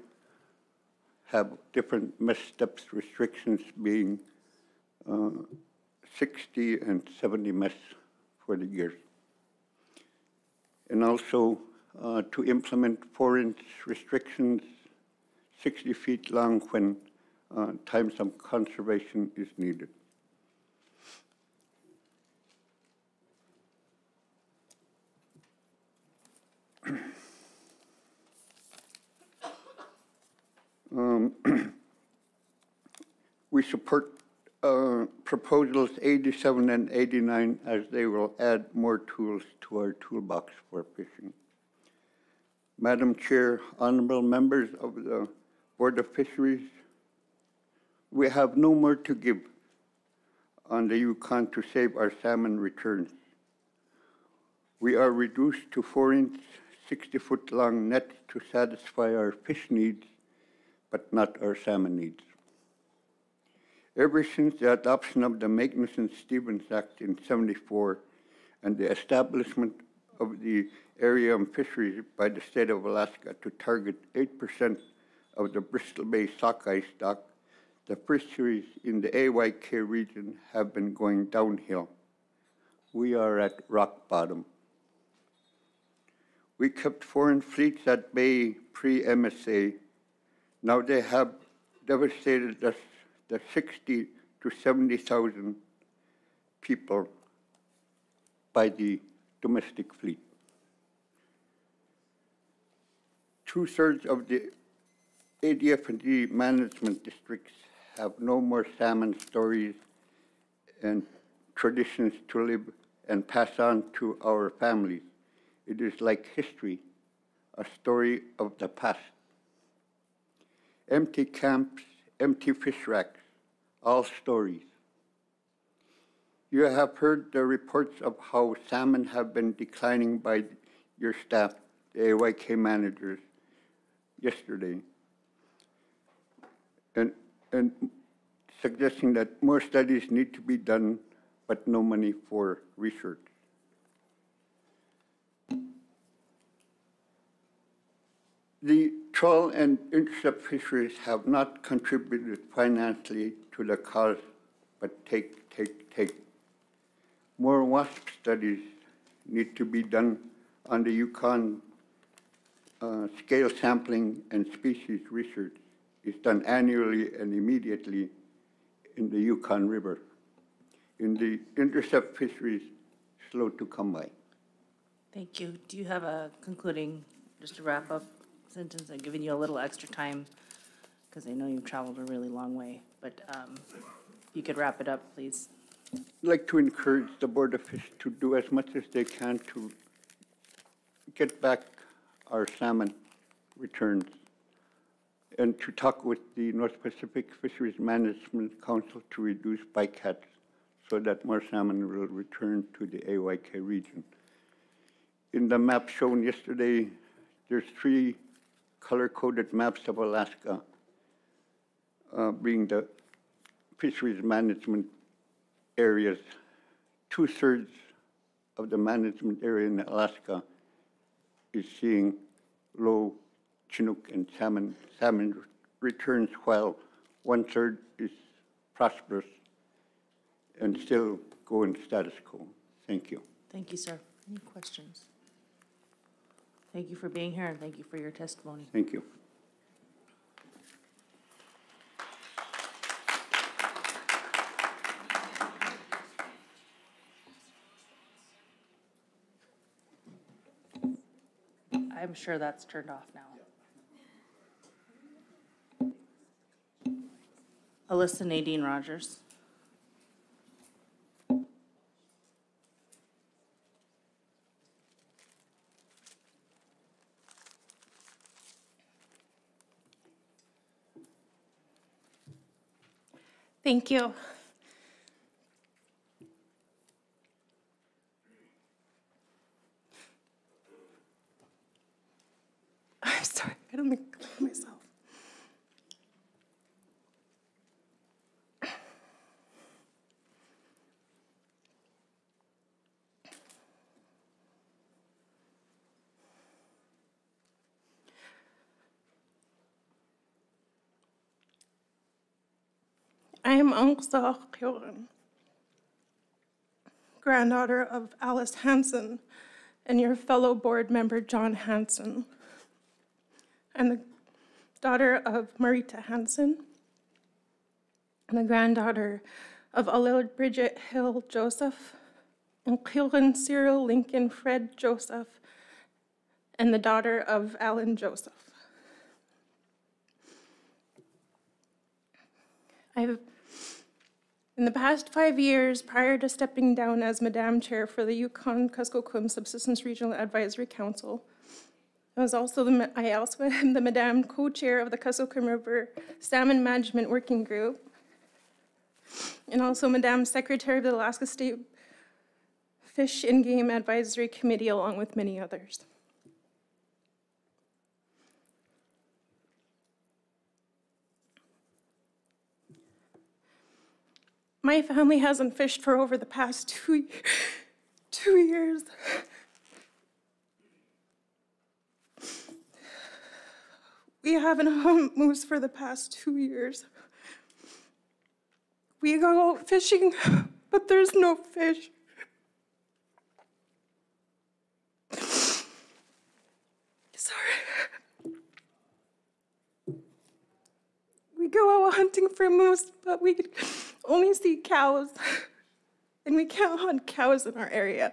S18: have different mesh depth restrictions, being 60 and 70 mesh for the gears. And also to implement 4-inch restrictions 60 feet long when times of conservation is needed. We support proposals 87 and 89 as they will add more tools to our toolbox for fishing. Madam Chair, honorable members of the Board of Fisheries, we have no more to give on the Yukon to save our salmon returns. We are reduced to 4-inch, 60-foot-long nets to satisfy our fish needs, but not our salmon needs. Ever since the adoption of the Magnuson-Stevens Act in '74 and the establishment of the area of fisheries by the state of Alaska to target 8% of the Bristol Bay sockeye stock, the fisheries in the AYK region have been going downhill. We are at rock bottom. We kept foreign fleets at bay pre-MSA. Now they have devastated us, the 60 to 70,000 people by the domestic fleet. 2/3 of the ADF&D management districts have no more salmon stories, and traditions to live and pass on to our families. It is like history, a story of the past. Empty camps, empty fish racks, all stories. You have heard the reports of how salmon have been declining by your staff, the AYK managers, yesterday, and suggesting that more studies need to be done, but no money for research. The trawl and intercept fisheries have not contributed financially to the cause, but take. More WASP studies need to be done on the Yukon. Scale sampling and species research is done annually and immediately in the Yukon River. In the intercept fisheries, slow to come by.
S1: Thank you. Do you have a concluding, just to wrap up sentence? I'm giving you a little extra time because I know you've traveled a really long way, but if you could wrap it up, please.
S18: I'd like to encourage the Board of Fish to do as much as they can to get back our salmon returns and to talk with the North Pacific Fisheries Management Council to reduce bycatch so that more salmon will return to the AYK region. In the map shown yesterday, there's 3 color-coded maps of Alaska, being the fisheries management areas. 2/3 of the management area in Alaska is seeing low Chinook and salmon returns, while 1/3 is prosperous and still going status quo. Thank you.
S1: Thank you, sir. Any questions? Thank you for being here and thank you for your testimony.
S18: Thank you.
S1: I'm sure that's turned off now. Alyssa Nadine Rogers.
S17: Thank you. I'm sorry, I don't make myself. I am Angsa Kyoran, granddaughter of Alice Hansen and your fellow board member John Hansen, and the daughter of Marita Hansen, and the granddaughter of Alil Bridget Hill Joseph, and Kyoran Cyril Lincoln Fred Joseph, and the daughter of Alan Joseph. In the past 5 years, prior to stepping down as Madam Chair for the Yukon Kuskokwim Subsistence Regional Advisory Council, I also am the Madam Co-Chair of the Kuskokwim River Salmon Management Working Group, and also Madam Secretary of the Alaska State Fish and Game Advisory Committee, along with many others. My family hasn't fished for over the past two years. We haven't humped moose for the past 2 years. We go out fishing, but there's no fish. Sorry. We go out hunting for moose, but we only see cows, and we can't hunt cows in our area.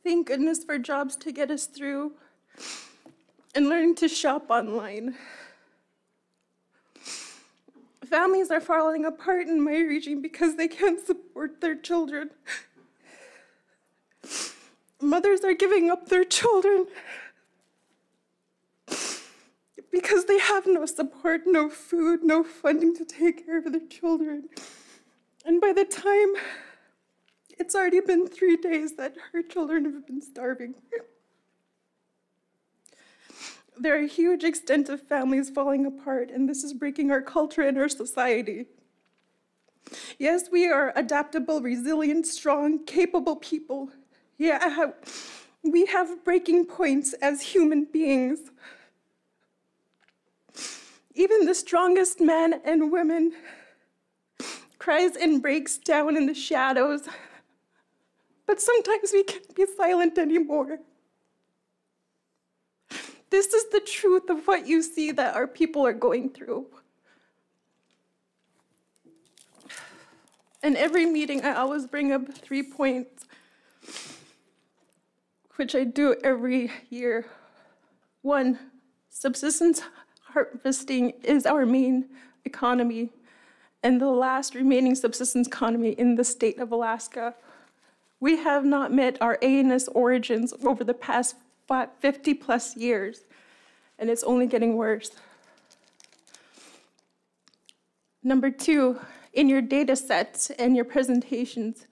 S17: Thank goodness for jobs to get us through and learning to shop online. Families are falling apart in my region because they can't support their children. Mothers are giving up their children because they have no support, no food, no funding to take care of their children. And by the time it's already been 3 days that her children have been starving. There are a huge extent of families falling apart, and this is breaking our culture and our society. Yes, we are adaptable, resilient, strong, capable people. Yeah, we have breaking points as human beings. Even the strongest men and women cries and breaks down in the shadows. But sometimes we can't be silent anymore. This is the truth of what you see that our people are going through. In every meeting, I always bring up 3 points, which I do every year. 1, subsistence harvesting is our main economy and the last remaining subsistence economy in the state of Alaska. We have not met our ANS origins over the past 50 plus years, and it's only getting worse. Number 2, in your data sets and your presentations,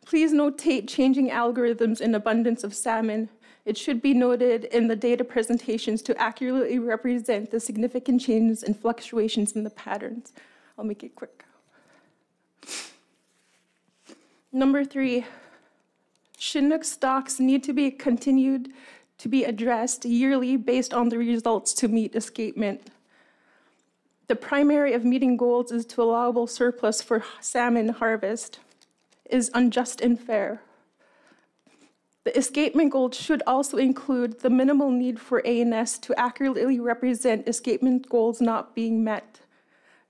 S17: please notate changing algorithms in abundance of salmon. It should be noted in the data presentations to accurately represent the significant changes and fluctuations in the patterns. I'll make it quick. Number 3, Chinook stocks need to be continued to be addressed yearly based on the results to meet escapement. The primary of meeting goals is to allowable surplus for salmon harvest is unjust and fair. The escapement goals should also include the minimal need for ANS to accurately represent escapement goals not being met.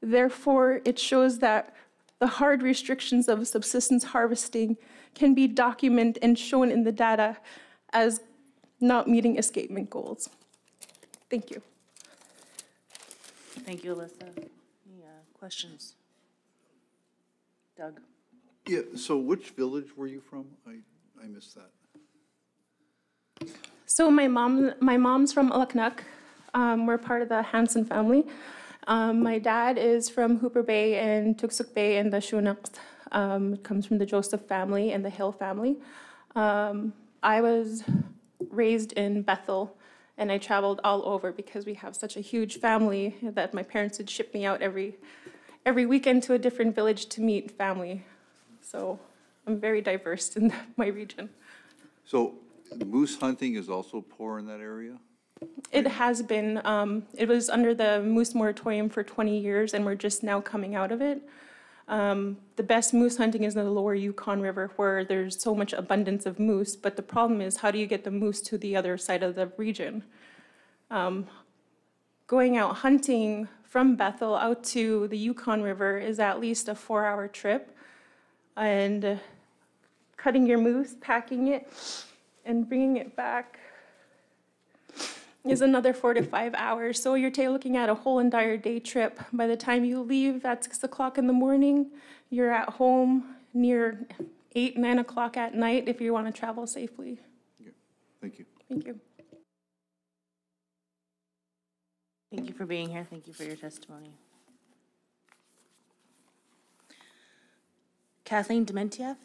S17: Therefore, it shows that the hard restrictions of subsistence harvesting can be documented and shown in the data as not meeting escapement goals. Thank you.
S1: Thank you, Alyssa. Any questions? Doug?
S14: Yeah, so which village were you from? I missed that.
S17: So my mom's from Alaknuk. We're part of the Hansen family. My dad is from Hooper Bay and Tuksuk Bay and the Shunaks. Comes from the Joseph family and the Hill family. I was raised in Bethel, and I traveled all over because we have such a huge family that my parents would ship me out every weekend to a different village to meet family. So I'm very diverse in my region.
S14: So moose hunting is also poor in that area?
S17: It has been. It was under the moose moratorium for 20 years, and we're just now coming out of it. The best moose hunting is in the lower Yukon River, where there's so much abundance of moose, but the problem is, how do you get the moose to the other side of the region? Going out hunting from Bethel out to the Yukon River is at least a 4-hour trip, and cutting your moose, packing it, and bringing it back is another 4 to 5 hours. So you're looking at a whole entire day trip. By the time you leave at 6 o'clock in the morning, you're at home near 8, 9 o'clock at night if you want to travel safely.
S14: Yeah. Thank you.
S17: Thank you.
S1: Thank you for being here. Thank you for your testimony. Kathleen Dementiev?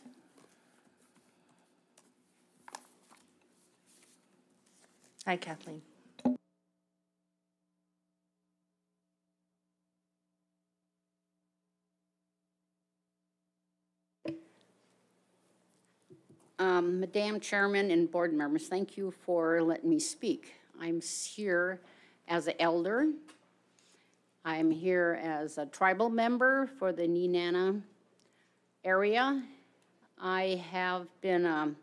S1: Hi, Kathleen.
S10: Madam Chairman and board members, thank you for letting me speak. I'm here as an elder. I'm here as a tribal member for the Dena'ina area. I have been,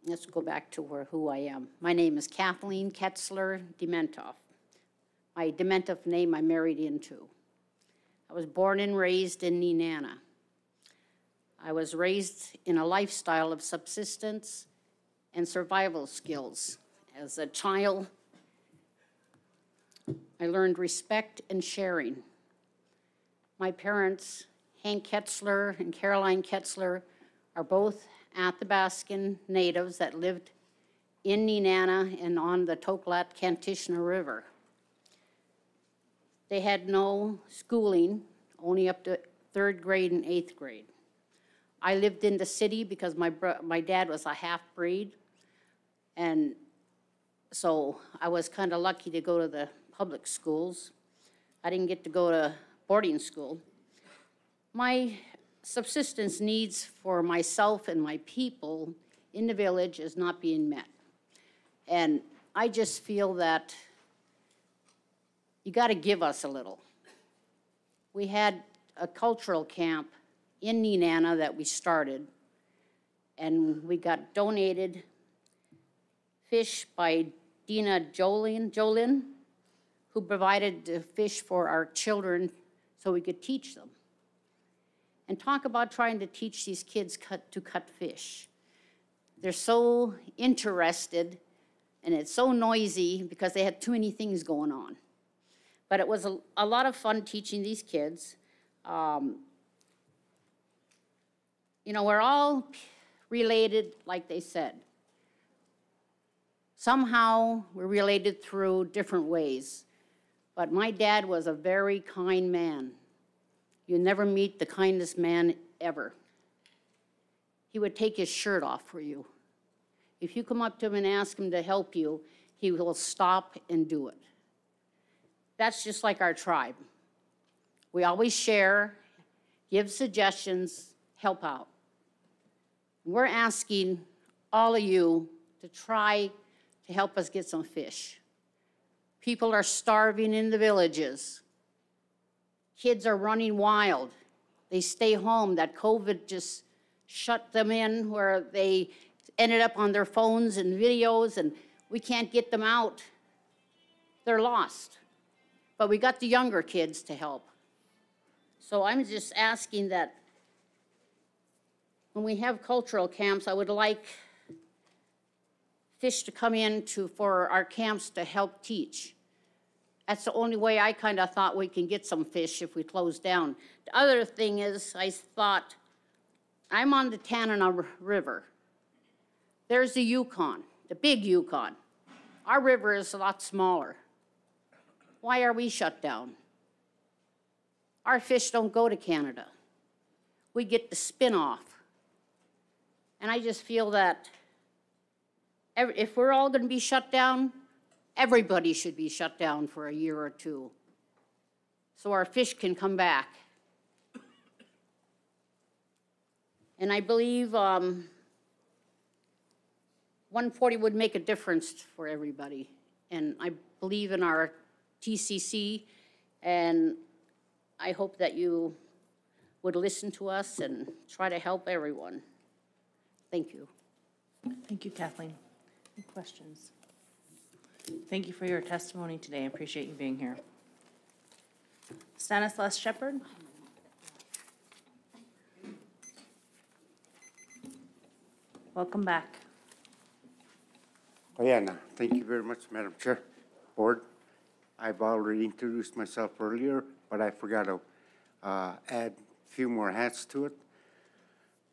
S10: let's go back to who I am. My name is Kathleen Ketzler Dementov. My Dementov name I married into. I was born and raised in Dena'ina. I was raised in a lifestyle of subsistence and survival skills. As a child, I learned respect and sharing. My parents, Hank Ketzler and Caroline Ketzler, are both Athabascan natives that lived in Dena'ina and on the Toklat-Kantishna River. They had no schooling, only up to 3rd grade and 8th grade. I lived in the city because my dad was a half-breed, and so I was kind of lucky to go to the public schools. I didn't get to go to boarding school. My subsistence needs for myself and my people in the village is not being met. And I just feel that you got to give us a little. We had a cultural camp in Dena'ina that we started, and we got donated fish by Dina Jolin, who provided the fish for our children so we could teach them. And talk about trying to teach these kids to cut fish. They're so interested, and it's so noisy because they had too many things going on. But it was a lot of fun teaching these kids. You know, we're all related, like they said. Somehow, we're related through different ways. But my dad was a very kind man. You never meet the kindest man ever. He would take his shirt off for you. If you come up to him and ask him to help you, he will stop and do it. That's just like our tribe. We always share, give suggestions, help out. We're asking all of you to try to help us get some fish. People are starving in the villages. Kids are running wild. They stay home. That COVID just shut them in where they ended up on their phones and videos, and we can't get them out. They're lost. But we got the younger kids to help. So I'm just asking that when we have cultural camps, I would like fish to come in for our camps to help teach. That's the only way I kind of thought we can get some fish if we close down. The other thing is, I thought, I'm on the Dena'ina River. There's the Yukon, the big Yukon. Our river is a lot smaller. Why are we shut down? Our fish don't go to Canada. We get the spin-off. And I just feel that if we're all going to be shut down, everybody should be shut down for a year or two so our fish can come back. And I believe 140 would make a difference for everybody. And I believe in our TCC, and I hope that you would listen to us and try to help everyone. Thank you.
S1: Thank you, Kathleen. Any questions? Thank you for your testimony today. I appreciate you being here. Stanislaus Shepherd. Welcome back.
S5: Oh, yeah, no. Thank you very much, Madam Chair. Board, I've already introduced myself earlier, but I forgot to add a few more hats to it.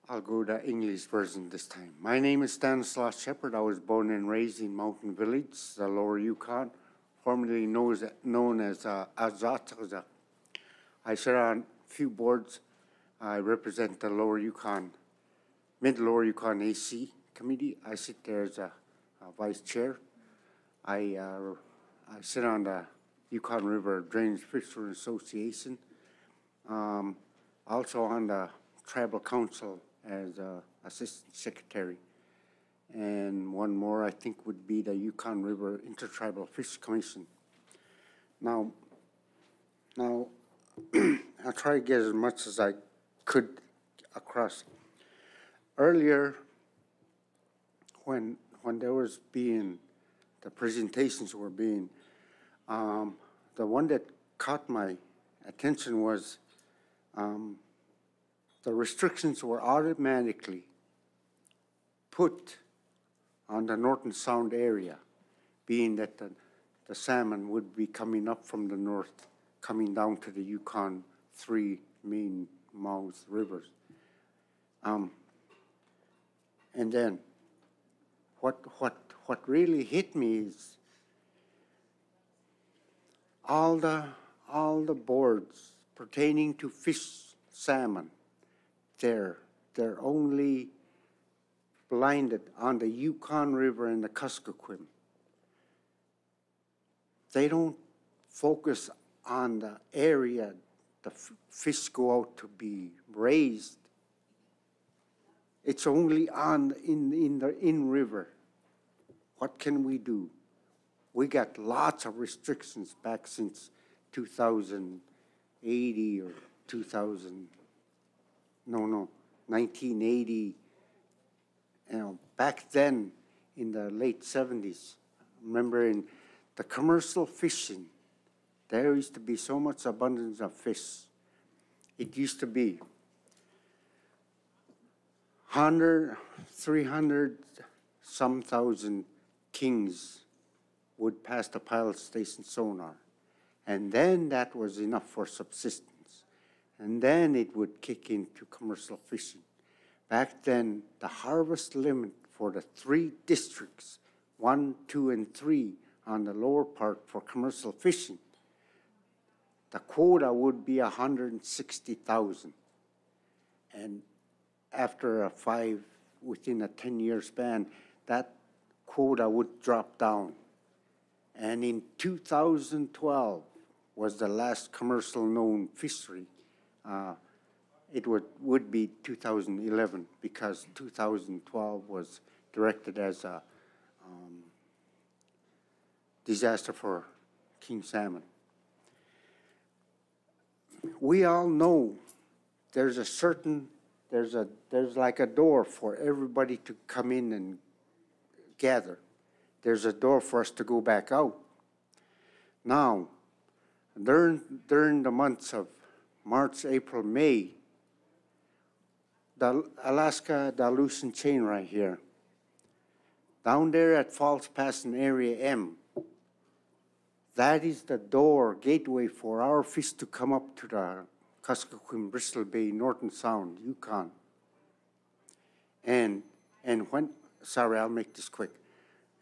S5: I'll go the English version this time. My name is Stanislaus Shepherd. I was born and raised in Mountain Village, the Lower Yukon, formerly known as Azataza. I sit on a few boards. I represent the Lower Yukon, Mid-Lower Yukon AC Committee. I sit there as a vice chair. I sit on the Yukon River Drainage Fisheries Association. Also on the Tribal Council as assistant secretary. And one more, I think, would be the Yukon River Intertribal Fish Commission. Now I'll try to get as much as I could across. Earlier, when there was being, the presentations were being, the one that caught my attention was the restrictions were automatically put on the Norton Sound area, being that the salmon would be coming up from the north, coming down to the Yukon three main mouth rivers. And then what really hit me is all the boards pertaining to fish, salmon, they're only blinded on the Yukon River and the Kuskokwim. They don't focus on the area the fish go out to be raised. It's only in the in-river. What can we do? We got lots of restrictions back since 2080 or 1980. You know, back then in the late 70s, remember in the commercial fishing, there used to be so much abundance of fish. It used to be 100, 300 some thousand kings would pass the pilot station sonar. And then that was enough for subsistence. And then it would kick into commercial fishing. Back then, the harvest limit for the 3 districts, 1, 2, and 3 on the lower part for commercial fishing, the quota would be 160,000. And after within a 10-year span, that quota would drop down. And in 2012 was the last commercial known fishery. It would be 2011 because 2012 was directed as a disaster for king salmon. We all know there's like a door for everybody to come in and gather. There's a door for us to go back out. Now, during the months of March, April, May, the Alaska dilution chain right here, down there at Falls Pass in Area M, that is the door, gateway for our fish to come up to the Kuskokwim, Bristol Bay, Norton Sound, Yukon. And when, sorry, I'll make this quick.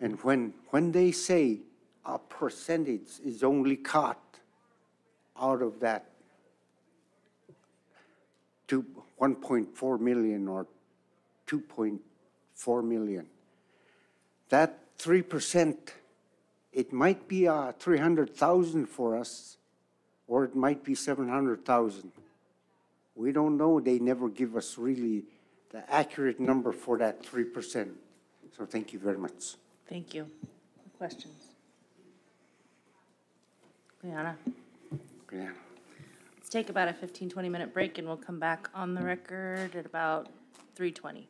S5: And when they say a percentage is only caught out of that to 1.4 million or 2.4 million, that 3%, it might be 300,000 for us, or it might be 700,000. We don't know. They never give us really the accurate number for that 3%. So thank you very much.
S1: Thank you. Questions? Liana?
S5: Yeah.
S1: Let's take about a 15, 20-minute break, and we'll come back on the record at about 3:20.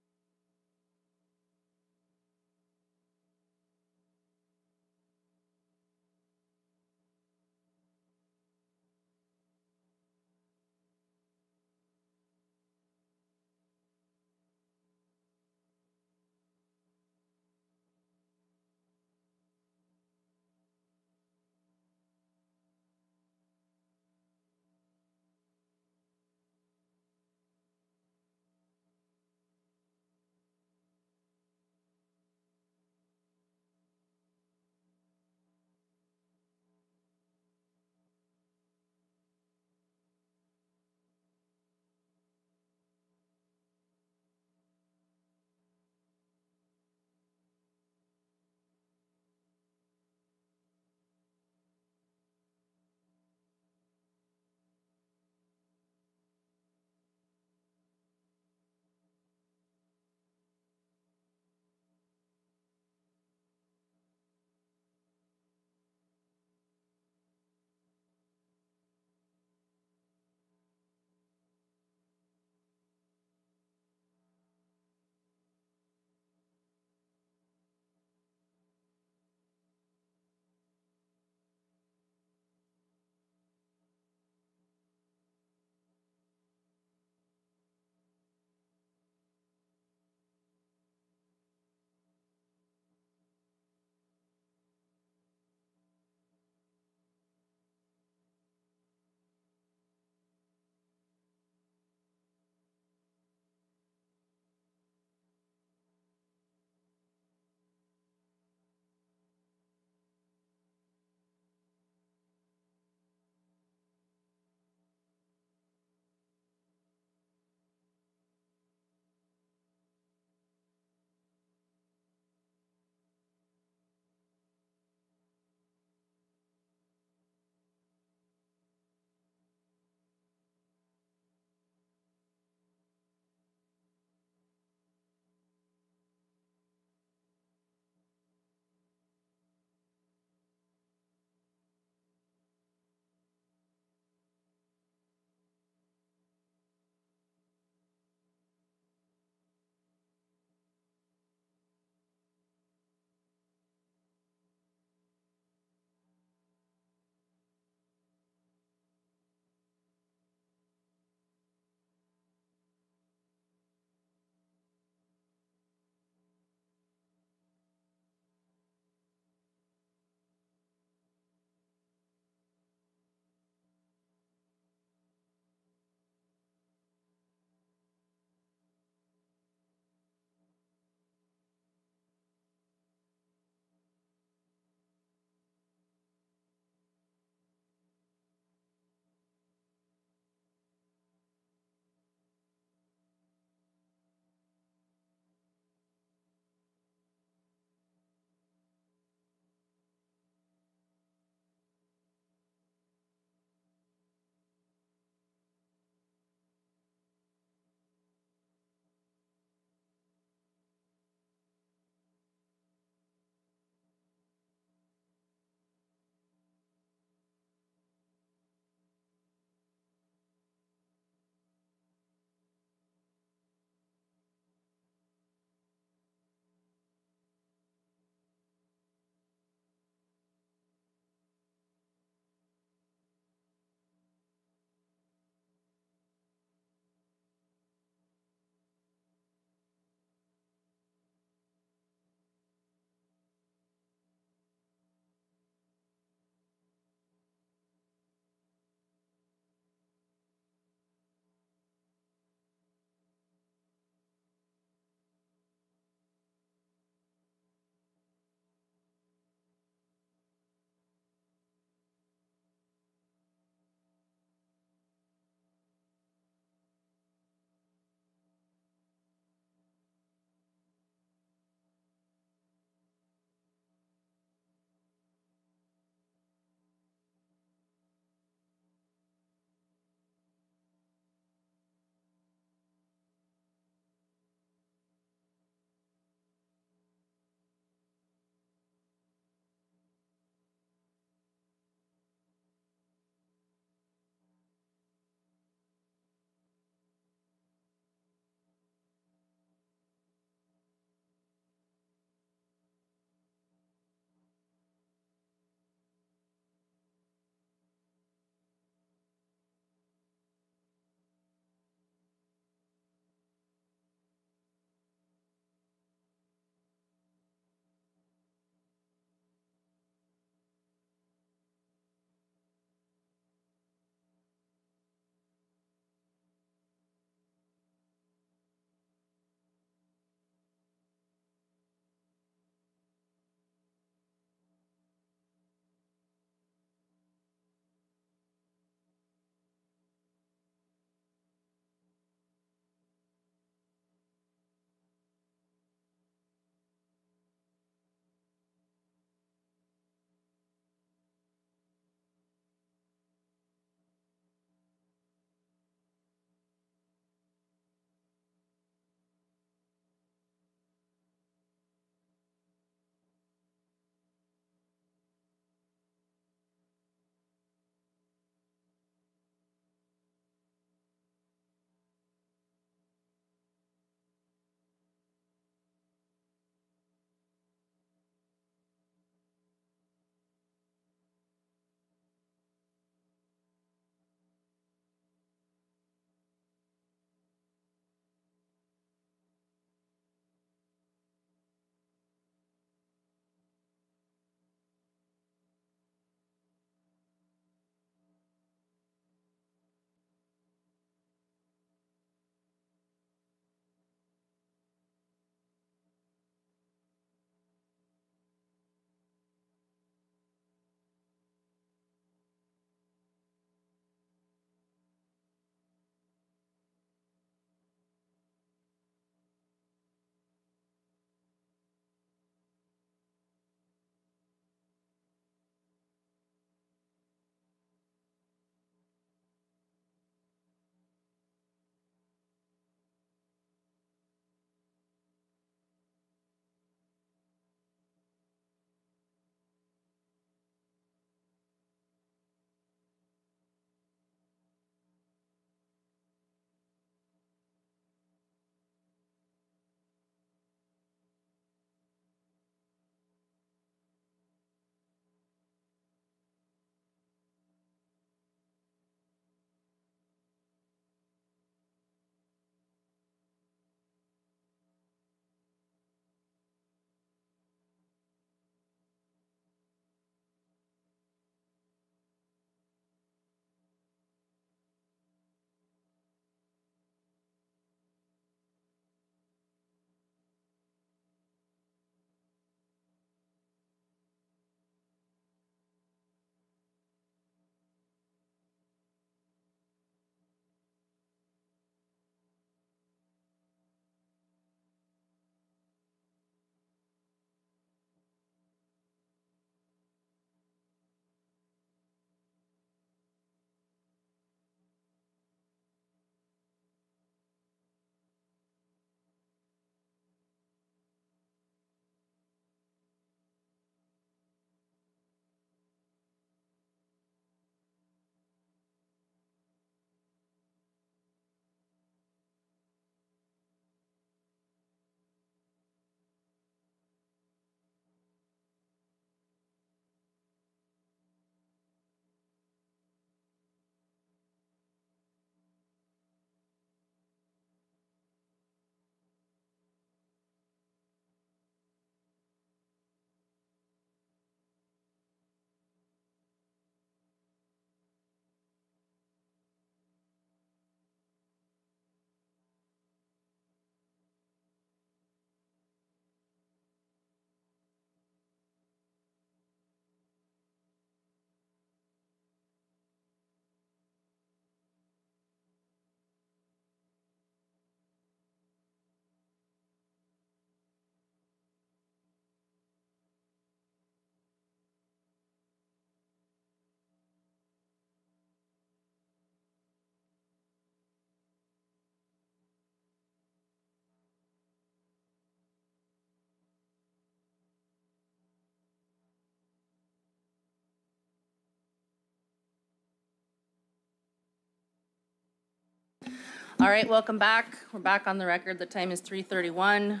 S1: All right, welcome back. We're back on the record. The time is 3:31.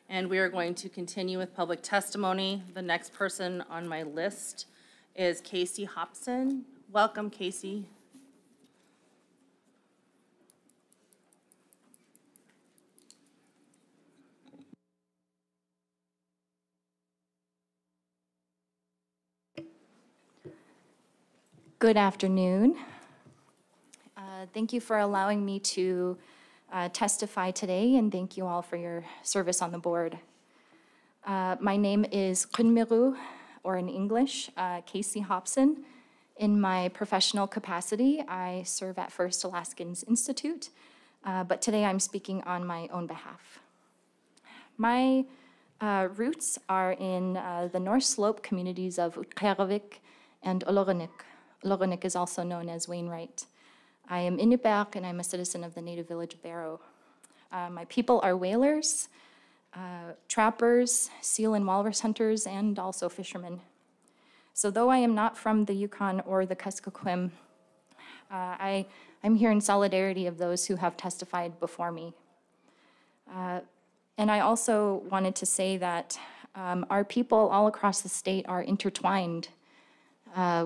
S1: And we are going to continue with public testimony. The next person on my list is Casey Hobson. Welcome, Casey.
S19: Good afternoon. Thank you for allowing me to testify today, and thank you all for your service on the board. My name is Kunmiru, or in English, Casey Hobson. In my professional capacity, I serve at First Alaskans Institute, but today I'm speaking on my own behalf. My roots are in the North Slope communities of Utqiagvik and Olorunnik. Olorunnik is also known as Wainwright. I am Inupiaq, and I'm a citizen of the native village of Barrow. My people are whalers, trappers, seal and walrus hunters, and also fishermen. So though I am not from the Yukon or the Kuskokwim, I'm here in solidarity of those who have testified before me. And I also wanted to say that our people all across the state are intertwined.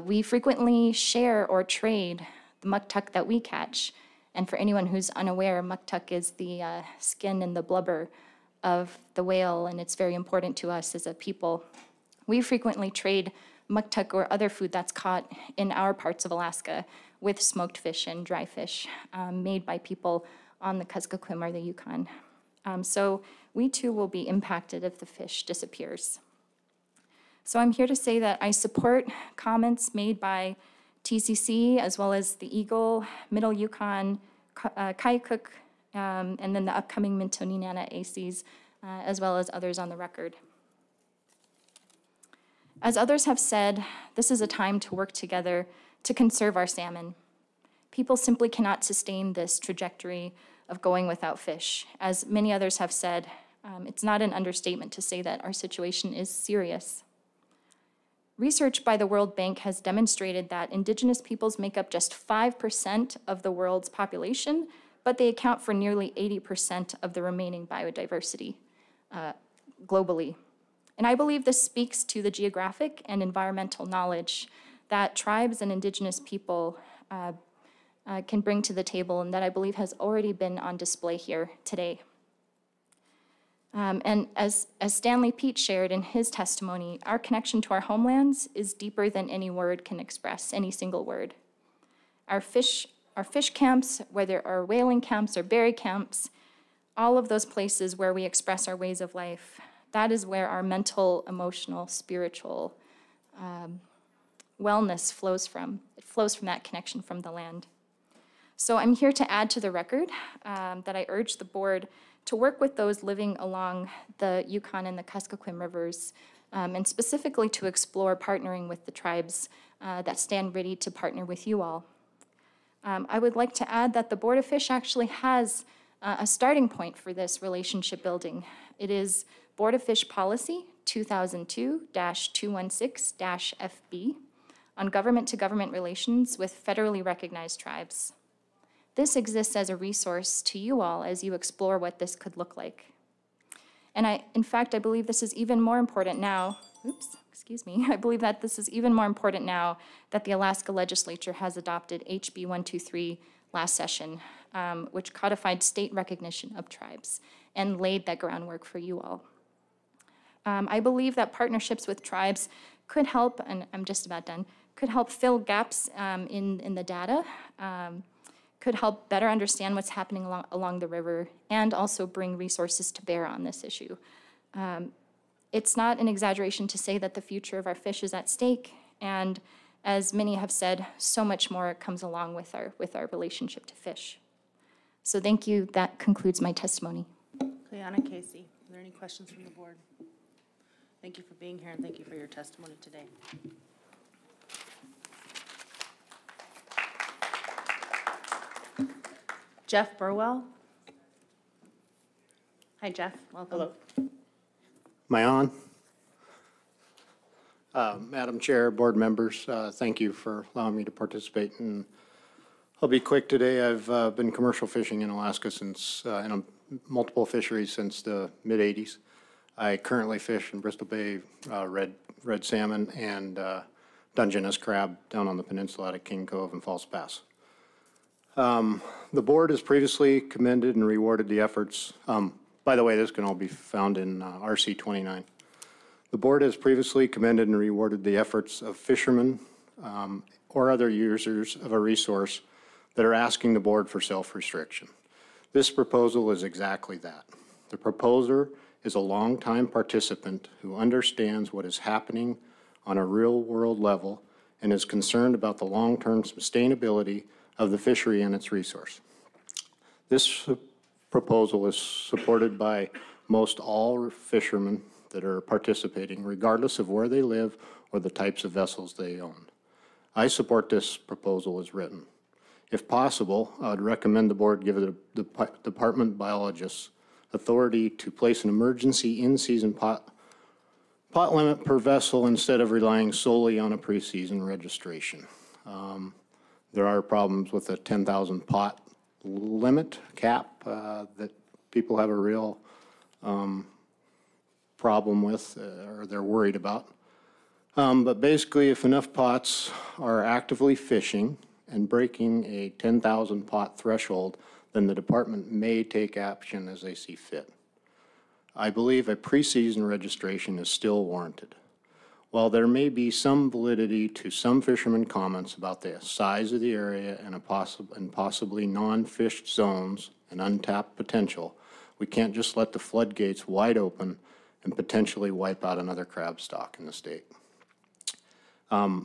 S19: We frequently share or trade the muktuk that we catch. And for anyone who's unaware, muktuk is the skin and the blubber of the whale, and it's very important to us as a people. We frequently trade muktuk or other food that's caught in our parts of Alaska with smoked fish and dry fish made by people on the Kuskokwim or the Yukon. So we too will be impacted if the fish disappears. So I'm here to say that I support comments made by TCC, as well as the Eagle, Middle Yukon, Kaikuk, and then the upcoming Dena'ina ACs, as well as others on the record. As others have said, this is a time to work together to conserve our salmon. People simply cannot sustain this trajectory of going without fish. As many others have said, it's not an understatement to say that our situation is serious. Research by the World Bank has demonstrated that Indigenous peoples make up just 5% of the world's population, but they account for nearly 80% of the remaining biodiversity globally. And I believe this speaks to the geographic and environmental knowledge that tribes and Indigenous people can bring to the table, and that I believe has already been on display here today. And as Stanley Pete shared in his testimony, our connection to our homelands is deeper than any word can express, any single word. Our fish camps, whether our whaling camps or berry camps, all of those places where we express our ways of life, that is where our mental, emotional, spiritual wellness flows from. It flows from that connection from the land. So I'm here to add to the record that I urge the board to work with those living along the Yukon and the Kuskokwim rivers, and specifically to explore partnering with the tribes that stand ready to partner with you all. I would like to add that the Board of Fish actually has a starting point for this relationship building. It is Board of Fish Policy 2002-216-FB on government-to-government relations with federally recognized tribes. This exists as a resource to you all as you explore what this could look like. And in fact, I believe this is even more important now. I believe that this is even more important now that the Alaska legislature has adopted HB 123 last session, which codified state recognition of tribes and laid that groundwork for you all. I believe that partnerships with tribes could help, and I'm just about done, could help fill gaps in the data, could help better understand what's happening along the river, and also bring resources to bear on this issue. It's not an exaggeration to say that the future of our fish is at stake, and as many have said, so much more comes along with our relationship to fish. So thank you. That concludes my testimony.
S1: Cleanna, Casey, are there any questions from the board? Thank you for being here, and thank you for your testimony today. Jeff Burwell. Hi, Jeff. Welcome.
S22: Hello. Am I on? Madam Chair, board members, thank you for allowing me to participate in I'll be quick today. I've been commercial fishing in Alaska since, in multiple fisheries since the mid-'80s. I currently fish in Bristol Bay red salmon and Dungeness crab down on the peninsula at King Cove and False Pass. The board has previously commended and rewarded the efforts. By the way, this can all be found in RC 29. The board has previously commended and rewarded the efforts of fishermen or other users of a resource that are asking the board for self-restriction. This proposal is exactly that. The proposer is a longtime participant who understands what is happening on a real-world level and is concerned about the long-term sustainability of the fishery and its resource. This proposal is supported by most all fishermen that are participating, regardless of where they live or the types of vessels they own. I support this proposal as written. If possible, I would recommend the board give the department biologists authority to place an emergency in-season pot limit per vessel instead of relying solely on a pre-season registration. There are problems with a 10,000 pot limit cap that people have a real problem with or they're worried about. But basically, if enough pots are actively fishing and breaking a 10,000 pot threshold, then the department may take action as they see fit. I believe a pre-season registration is still warranted. While there may be some validity to some fishermen comments about the size of the area and possibly non-fished zones and untapped potential, we can't just let the floodgates wide open and potentially wipe out another crab stock in the state.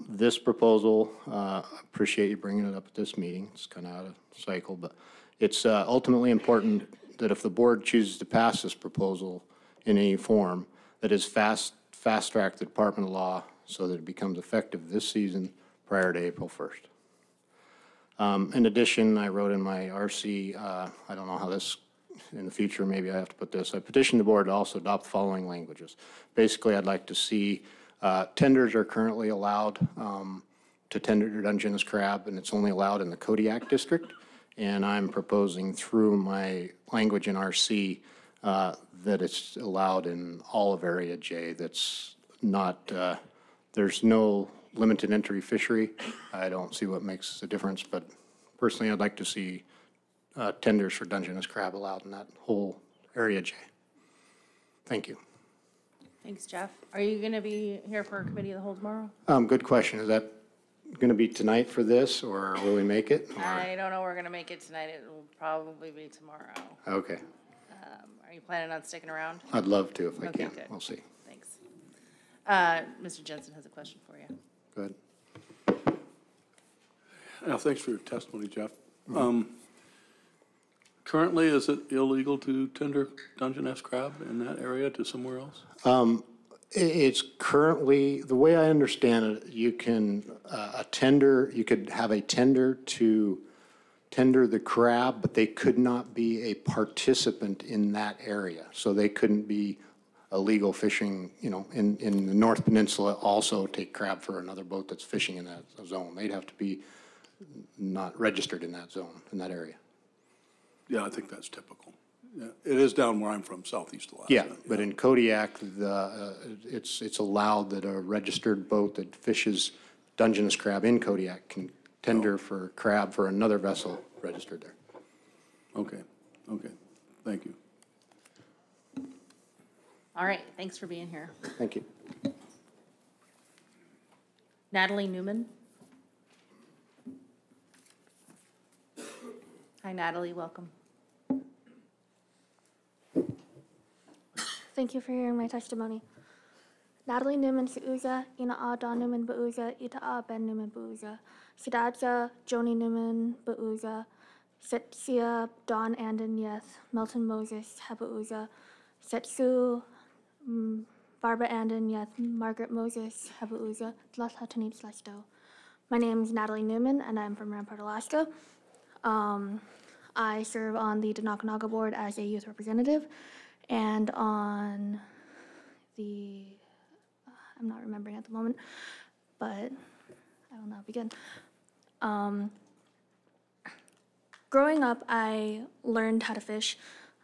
S22: This proposal, appreciate you bringing it up at this meeting. It's kind of out of cycle, but it's ultimately important that if the board chooses to pass this proposal in any form, that is fast-track the Department of Law so that it becomes effective this season prior to April 1st. In addition, I wrote in my RC, I don't know how this, in the future, maybe I have to put this, I petitioned the board to also adopt the following languages. Basically, I'd like to see tenders are currently allowed to tender Dungeness crab, and it's only allowed in the Kodiak district. And I'm proposing through my language in RC that it's allowed in all of Area J. That's not, there's no limited entry fishery. I don't see what makes a difference, but personally, I'd like to see tenders for Dungeness crab allowed in that whole Area J. Thank you.
S1: Thanks, Jeff. Are you going to be here for committee of the whole tomorrow?
S22: Good question. Is that going to be tonight for this, or will we make it? Or?
S1: I don't know. We're going to make it tonight. It will probably be tomorrow.
S22: Okay.
S1: Are you planning on sticking around?
S22: I'd love to if I
S1: Okay,
S22: can.
S1: good.
S22: We'll see.
S1: Thanks. Mr. Jensen has a question for you.
S22: Go ahead.
S20: Thanks for your testimony, Jeff. Currently, is it illegal to tender Dungeness crab in that area to somewhere else?
S22: It's currently, the way I understand it, you can, you could have a tender to tender the crab, but they could not be a participant in that area. So they couldn't be illegal fishing, in the North Peninsula, also take crab for another boat that's fishing in that zone. They'd have to be not registered in that zone, in that area.
S20: Yeah, I think that's typical. Yeah, it is down where I'm from, southeast Alaska.
S22: Yeah, but in Kodiak, it's allowed that a registered boat that fishes Dungeness crab in Kodiak can tender for crab for another vessel registered there.
S20: Okay, thank you.
S1: All right, thanks for being here.
S22: Thank you.
S1: Natalie Newman. Hi, Natalie, welcome.
S21: Thank you for hearing my testimony. Natalie Newman Suuza, Ina A Don Newman Bauza, Ita A Ben Newman Bauza, Sidadza, Joni Newman Bauza, Setsia Don Anden Yeth, Melton Moses Hebauza, Setsu Barbara Anden Yeth, Margaret Moses Hebauza, Tlaslatanit Slesto. My name is Natalie Newman, and I'm from Rampart, Alaska. I serve on the Dena'ina board as a youth representative, and on the, I'm not remembering at the moment, but I will now begin. growing up, I learned how to fish.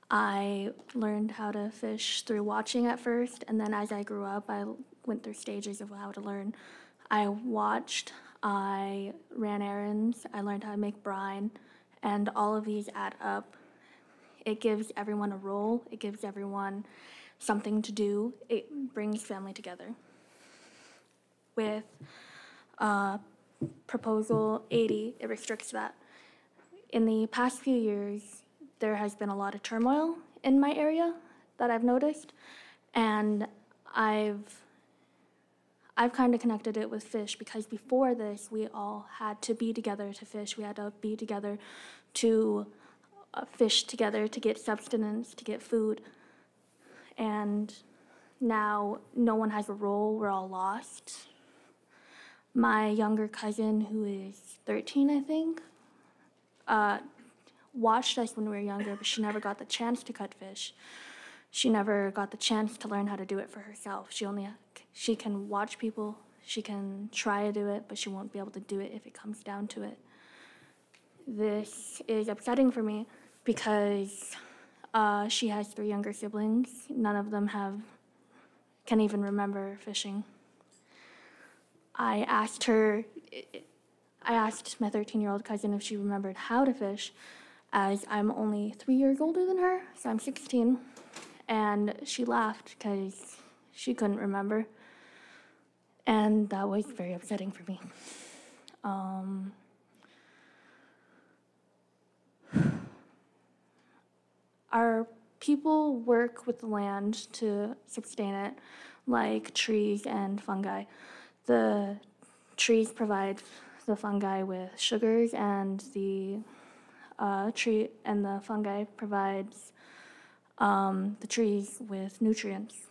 S21: I learned how to fish through watching at first, and then as I grew up, I went through stages of how to learn. I watched, I ran errands, I learned how to make brine, and all of these add up. It gives everyone a role, it gives everyone something to do, it brings family together. With Proposal 80, it restricts that. In the past few years, there has been a lot of turmoil in my area that I've noticed, and I've kind of connected it with fish because before this, we all had to be together to fish. We had to be together to fish together to get sustenance, to get food. And now no one has a role, we're all lost. My younger cousin, who is 13, I think, watched us when we were younger, but she never got the chance to cut fish. She never got the chance to learn how to do it for herself. She can watch people, she can try to do it, but she won't be able to do it if it comes down to it. This is upsetting for me because she has 3 younger siblings. None of them can even remember fishing. I asked my 13-year-old cousin if she remembered how to fish, as I'm only 3 years older than her, so I'm 16, and she laughed because she couldn't remember, and that was very upsetting for me. Our people work with the land to sustain it, like trees and fungi. The trees provide the fungi with sugars, and the fungi provides the trees with nutrients.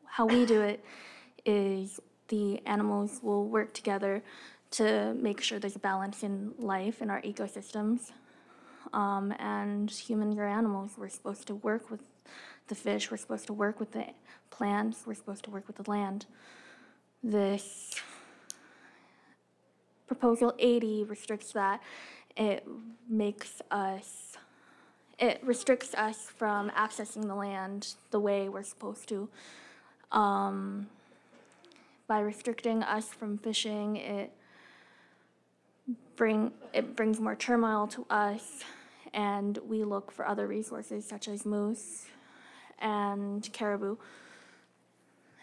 S21: How we do it is the animals will work together to make sure there's a balance in life in our ecosystems. And humans are animals. We're supposed to work with the fish, we're supposed to work with the plants, we're supposed to work with the land. This Proposal 80 restricts that. It restricts us from accessing the land the way we're supposed to. By restricting us from fishing, it brings more turmoil to us, and we look for other resources such as moose and caribou,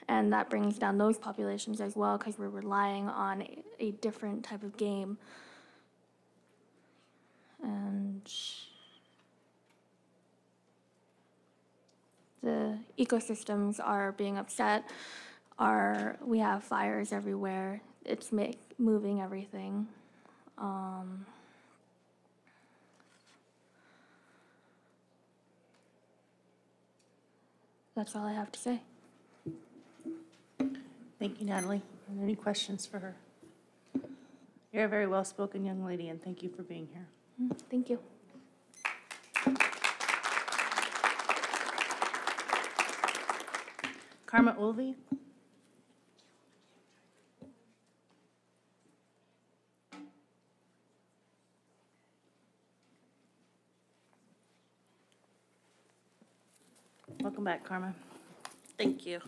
S21: and that brings down those populations as well because we're relying on a different type of game. And the ecosystems are being upset. We have fires everywhere. It's moving everything. That's all I have to say.
S1: Thank you, Natalie. Are there any questions for her? You're a very well-spoken young lady, and thank you for being here.
S21: Thank you.
S1: Karma Ulvi? Welcome back, Karma.
S2: Thank you.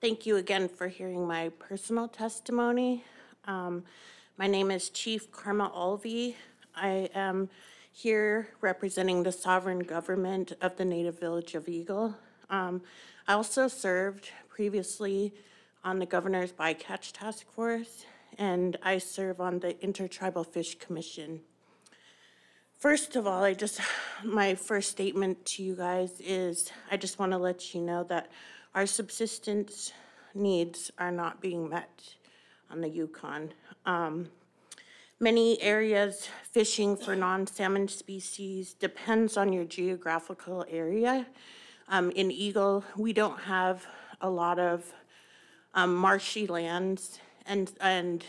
S2: Thank you again for hearing my personal testimony. My name is Chief Karma Ulvi. I am here representing the sovereign government of the Native Village of Eagle. I also served previously on the Governor's Bycatch Task Force, and I serve on the Intertribal Fish Commission. First of all, my first statement to you guys is I just want to let you know that our subsistence needs are not being met on the Yukon. Many areas fishing for non-salmon species depends on your geographical area. In Eagle, we don't have a lot of marshy lands and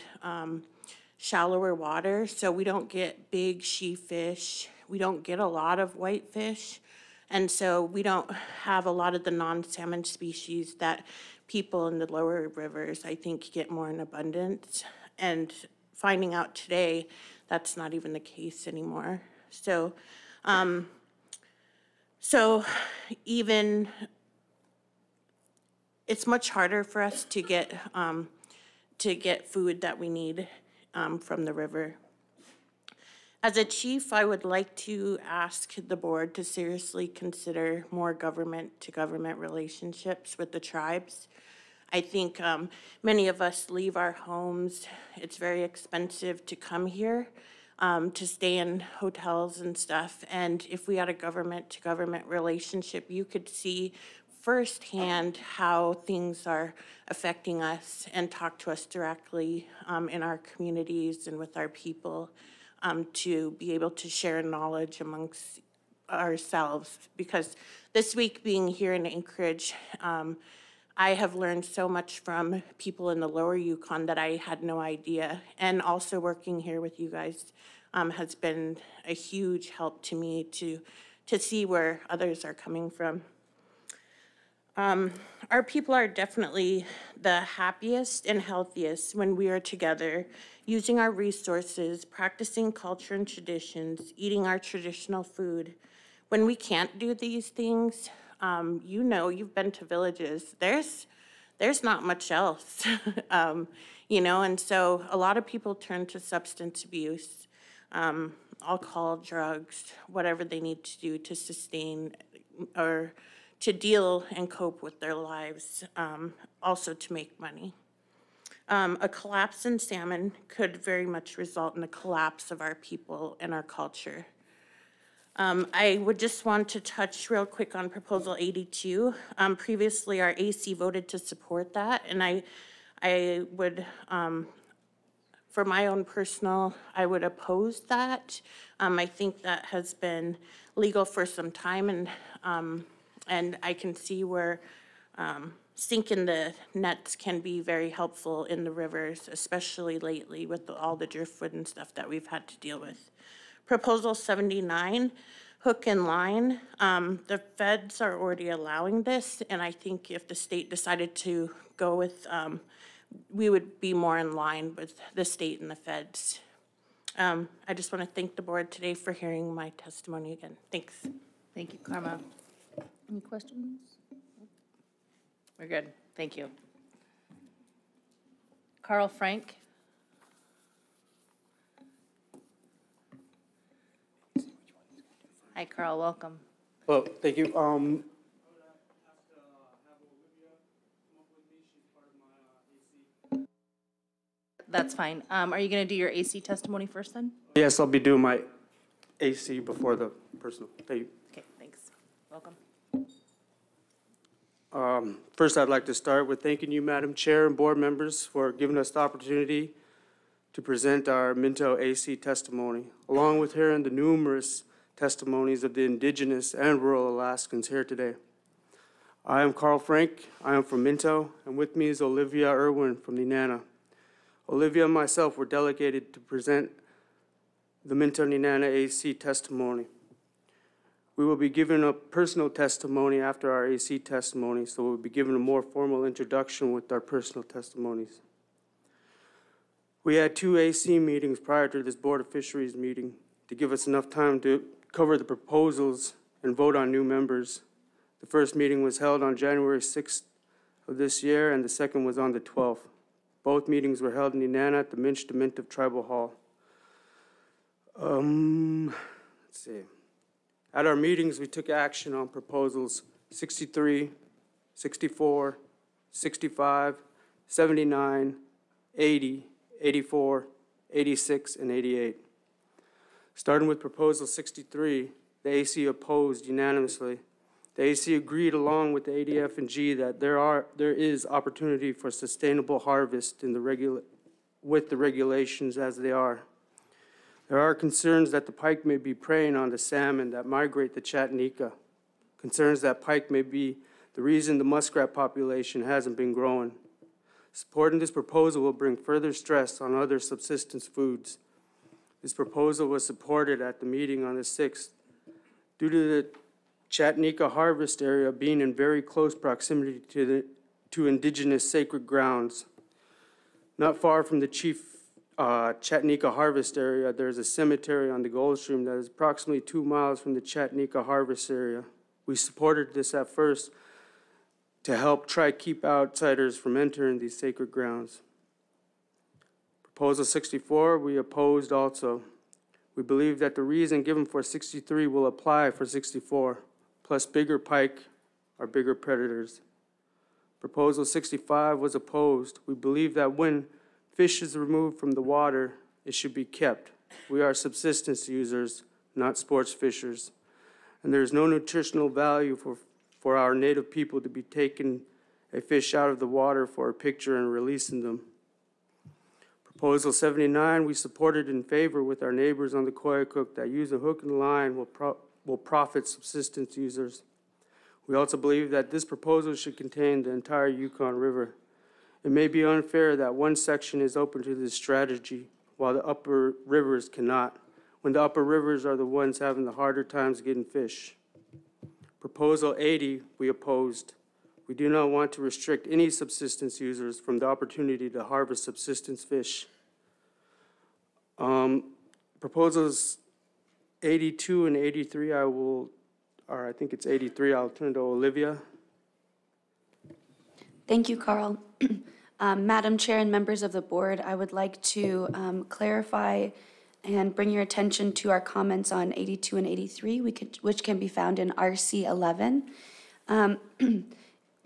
S2: shallower water, so we don't get big sheefish. We don't get a lot of whitefish, and so we don't have a lot of the non-salmon species that people in the lower rivers, I think, get more in abundance. And finding out today, that's not even the case anymore. So, even it's much harder for us to get food that we need from the river. As a chief, I would like to ask the board to seriously consider more government-to-government relationships with the tribes. I think many of us leave our homes. It's very expensive to come here, to stay in hotels and stuff. And if we had a government-to-government relationship, you could see firsthand how things are affecting us and talk to us directly in our communities and with our people, to be able to share knowledge amongst ourselves. Because this week being here in Anchorage, I have learned so much from people in the lower Yukon that I had no idea. And also working here with you guys has been a huge help to me to see where others are coming from. Our people are definitely the happiest and healthiest when we are together, using our resources, practicing culture and traditions, eating our traditional food. When we can't do these things, you've been to villages, there's not much else, and so a lot of people turn to substance abuse, alcohol, drugs, whatever they need to do to sustain or to deal and cope with their lives, also to make money. A collapse in salmon could very much result in a collapse of our people and our culture. I would just want to touch real quick on Proposal 82. Previously, our AC voted to support that, and I would, for my own personal, I would oppose that. I think that has been legal for some time, and I can see where sinking the nets can be very helpful in the rivers, especially lately with all the driftwood and stuff that we've had to deal with. Proposal 79, hook and line. The feds are already allowing this, and I think if the state decided to go with, we would be more in line with the state and the feds. I just want to thank the board today for hearing my testimony again. Thanks.
S1: Thank you, Karma. Any questions? We're good. Thank you. Carl Frank. Hi, Carl. Welcome.
S3: Well, thank you.
S1: That's fine. Are you going to do your AC testimony first then?
S3: Yes, I'll be doing my AC before the personal. Thank you.
S1: Okay, thanks. Welcome.
S3: First, I'd like to start with thanking you, Madam Chair and board members, for giving us the opportunity to present our Minto AC testimony, along with hearing the numerous testimonies of the Indigenous and rural Alaskans here today. I am Carl Frank. I am from Minto, and with me is Olivia Irwin from Dena'ina. Olivia and myself were delegated to present the Minto Dena'ina AC testimony. We will be given a personal testimony after our AC testimony, so we'll be given a more formal introduction with our personal testimonies. We had 2 AC meetings prior to this Board of Fisheries meeting to give us enough time to cover the proposals and vote on new members. The first meeting was held on January 6th of this year, and the second was on the 12th. Both meetings were held in Dena'ina at the Minch Dementive Tribal Hall. Let's see. At our meetings, we took action on proposals 63, 64, 65, 79, 80, 84, 86, and 88. Starting with proposal 63, the AC opposed unanimously. The AC agreed along with the ADF and G that there is opportunity for sustainable harvest with the regulations as they are. There are concerns that the pike may be preying on the salmon that migrate to Chattanooga. Concerns that pike may be the reason the muskrat population hasn't been growing. Supporting this proposal will bring further stress on other subsistence foods. This proposal was supported at the meeting on the 6th. Due to the Chattanooga harvest area being in very close proximity to to indigenous sacred grounds. Not far from the Chief Chattanooga Harvest area, there's a cemetery on the Gold Stream that is approximately 2 miles from the Chattanooga Harvest area. We supported this at first to help try keep outsiders from entering these sacred grounds. Proposal 64, we opposed also. We believe that the reason given for 63 will apply for 64, plus bigger pike are bigger predators. Proposal 65 was opposed. We believe that when fish is removed from the water, it should be kept. We are subsistence users, not sports fishers. And there is no nutritional value for our native people to be taking a fish out of the water for a picture and releasing them. Proposal 79, we supported in favor with our neighbors on the Koyukuk that use a hook and line will profit subsistence users. We also believe that this proposal should contain the entire Yukon River. It may be unfair that one section is open to this strategy while the upper rivers cannot, when the upper rivers are the ones having the harder times getting fish. Proposal 80, we opposed. We do not want to restrict any subsistence users from the opportunity to harvest subsistence fish. Proposals 82 and 83, I think it's 83, I'll turn to Olivia.
S4: Thank you, Carl. Madam Chair and members of the board, I would like to clarify and bring your attention to our comments on 82 and 83, which can be found in RC 11.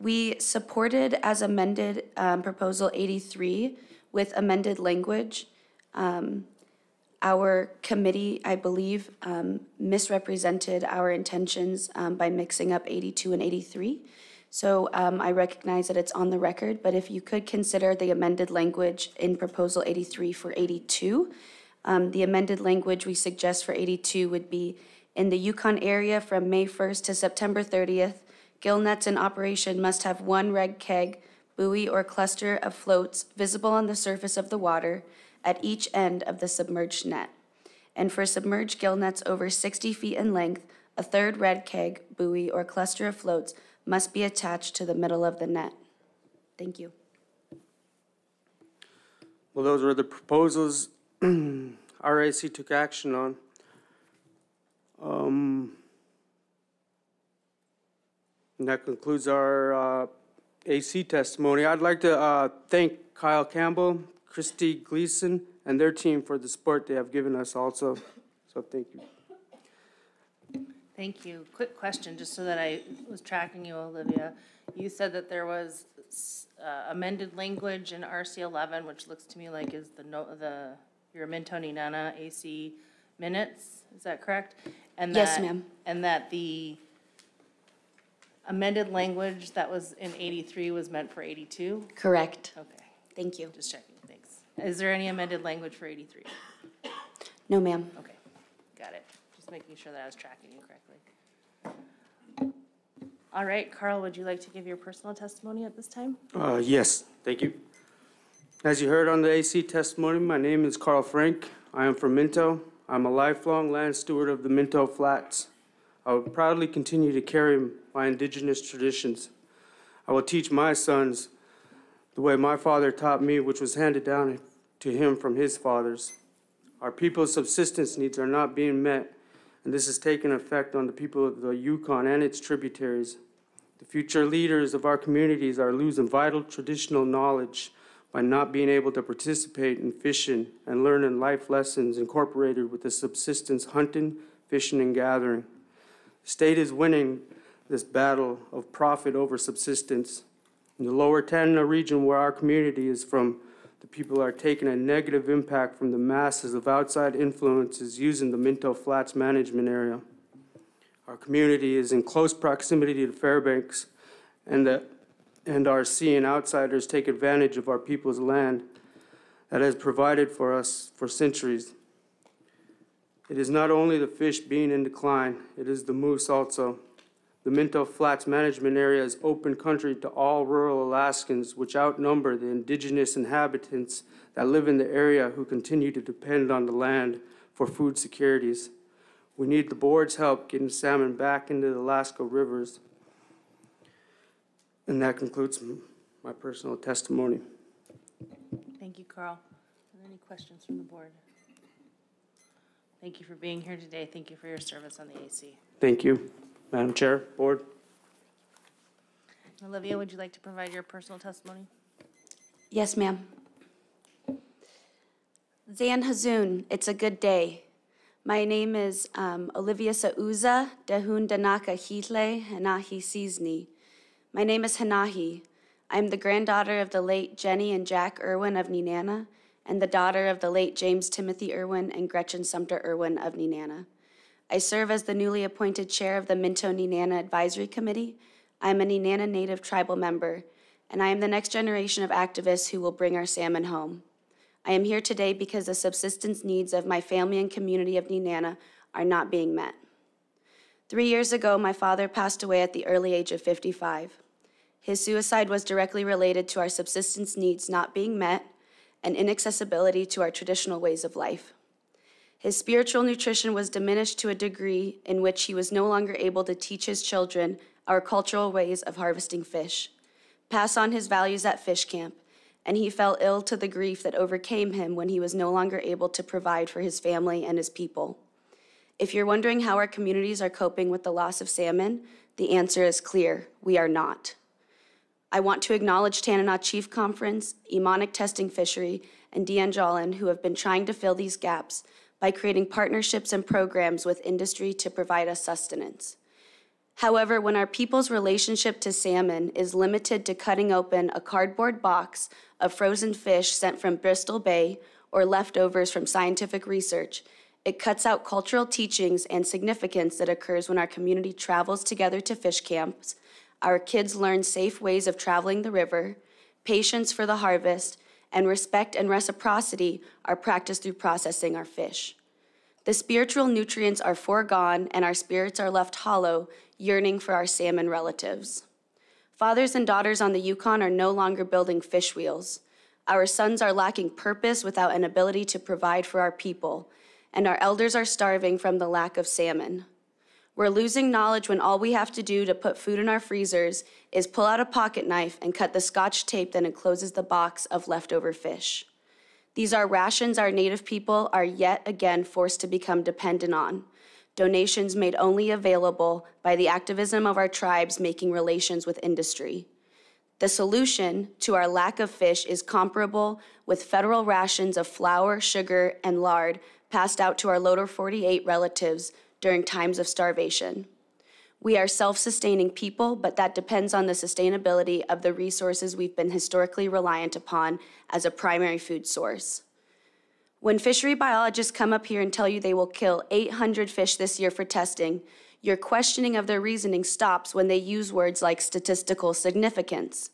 S4: We supported as amended proposal 83 with amended language. Our committee, I believe, misrepresented our intentions by mixing up 82 and 83. So I recognize that it's on the record, but if you could consider the amended language in proposal 83 for 82. The amended language we suggest for 82 would be, in the Yukon area from May 1st to September 30th, gill nets in operation must have one red keg, buoy, or cluster of floats visible on the surface of the water at each end of the submerged net. And for submerged gill nets over 60 feet in length, a third red keg, buoy, or cluster of floats must be attached to the middle of the net. Thank you.
S3: Well, those were the proposals RAC took action on. And that concludes our AC testimony. I'd like to thank Kyle Campbell, Christy Gleason, and their team for the support they have given us also. So thank you.
S1: Thank you. Quick question, just so that I was tracking you, Olivia. You said that there was amended language in RC 11, which looks to me like is your Minto Dena'ina AC minutes. Is that correct? And
S4: yes, ma'am.
S1: And that the amended language that was in 83 was meant for 82?
S4: Correct.
S1: Okay.
S4: Thank you.
S1: Just checking. Thanks. Is there any amended language for 83?
S4: No, ma'am.
S1: Okay. Got it. Just making sure that I was tracking you correctly. All right, Carl, would you like to give your personal testimony at this time?
S3: Yes, thank you. As you heard on the AC testimony, my name is Carl Frank. I am from Minto. I'm a lifelong land steward of the Minto Flats. I will proudly continue to carry my indigenous traditions. I will teach my sons the way my father taught me, which was handed down to him from his fathers. Our people's subsistence needs are not being met, and this has taken effect on the people of the Yukon and its tributaries. The future leaders of our communities are losing vital traditional knowledge by not being able to participate in fishing and learning life lessons incorporated with the subsistence hunting, fishing, and gathering. The state is winning this battle of profit over subsistence. In the lower Tanana region where our community is from, the people are taking a negative impact from the masses of outside influences using the Minto Flats management area. Our community is in close proximity to Fairbanks and are seeing outsiders take advantage of our people's land that has provided for us for centuries. It is not only the fish being in decline, it is the moose also. The Minto Flats management area is open country to all rural Alaskans, which outnumber the indigenous inhabitants that live in the area who continue to depend on the land for food securities. We need the board's help getting salmon back into the Alaska rivers. And that concludes my personal testimony.
S1: Thank you, Carl. Are there any questions from the board? Thank you for being here today. Thank you for your service on the AC.
S3: Thank you, Madam Chair, Board.
S1: Olivia, would you like to provide your personal testimony?
S4: Yes, ma'am. Zan Hazoon, it's a good day. My name is Olivia Sauza Dehun Danaka Hitle Hanahi Sizni. My name is Hanahi. I am the granddaughter of the late Jenny and Jack Irwin of Nenana and the daughter of the late James Timothy Irwin and Gretchen Sumter Irwin of Nenana. I serve as the newly appointed chair of the Minto Nenana Advisory Committee. I am a Nenana Native tribal member, and I am the next generation of activists who will bring our salmon home. I am here today because the subsistence needs of my family and community of Nenana are not being met. 3 years ago, my father passed away at the early age of 55. His suicide was directly related to our subsistence needs not being met and inaccessibility to our traditional ways of life. His spiritual nutrition was diminished to a degree in which he was no longer able to teach his children our cultural ways of harvesting fish, pass on his values at fish camp, and he fell ill to the grief that overcame him when he was no longer able to provide for his family and his people. If you're wondering how our communities are coping with the loss of salmon, the answer is clear: we are not. I want to acknowledge Tanana Chief Conference, Emonic Testing Fishery, and Deanne Jolin, who have been trying to fill these gaps by creating partnerships and programs with industry to provide us sustenance. However, when our people's relationship to salmon is limited to cutting open a cardboard box of frozen fish sent from Bristol Bay or leftovers from scientific research, it cuts out cultural teachings and significance that occurs when our community travels together to fish camps, our kids learn safe ways of traveling the river, patience for the harvest, and respect and reciprocity are practiced through processing our fish. The spiritual nutrients are foregone and our spirits are left hollow, yearning for our salmon relatives. Fathers and daughters on the Yukon are no longer building fish wheels. Our sons are lacking purpose without an ability to provide for our people, and our elders are starving from the lack of salmon. We're losing knowledge when all we have to do to put food in our freezers is pull out a pocket knife and cut the Scotch tape that encloses the box of leftover fish. These are rations our Native people are yet again forced to become dependent on, donations made only available by the activism of our tribes making relations with industry. The solution to our lack of fish is comparable with federal rations of flour, sugar, and lard passed out to our Lower 48 relatives during times of starvation. We are self-sustaining people, but that depends on the sustainability of the resources we've been historically reliant upon as a primary food source. When fishery biologists come up here and tell you they will kill 800 fish this year for testing, your questioning of their reasoning stops when they use words like statistical significance.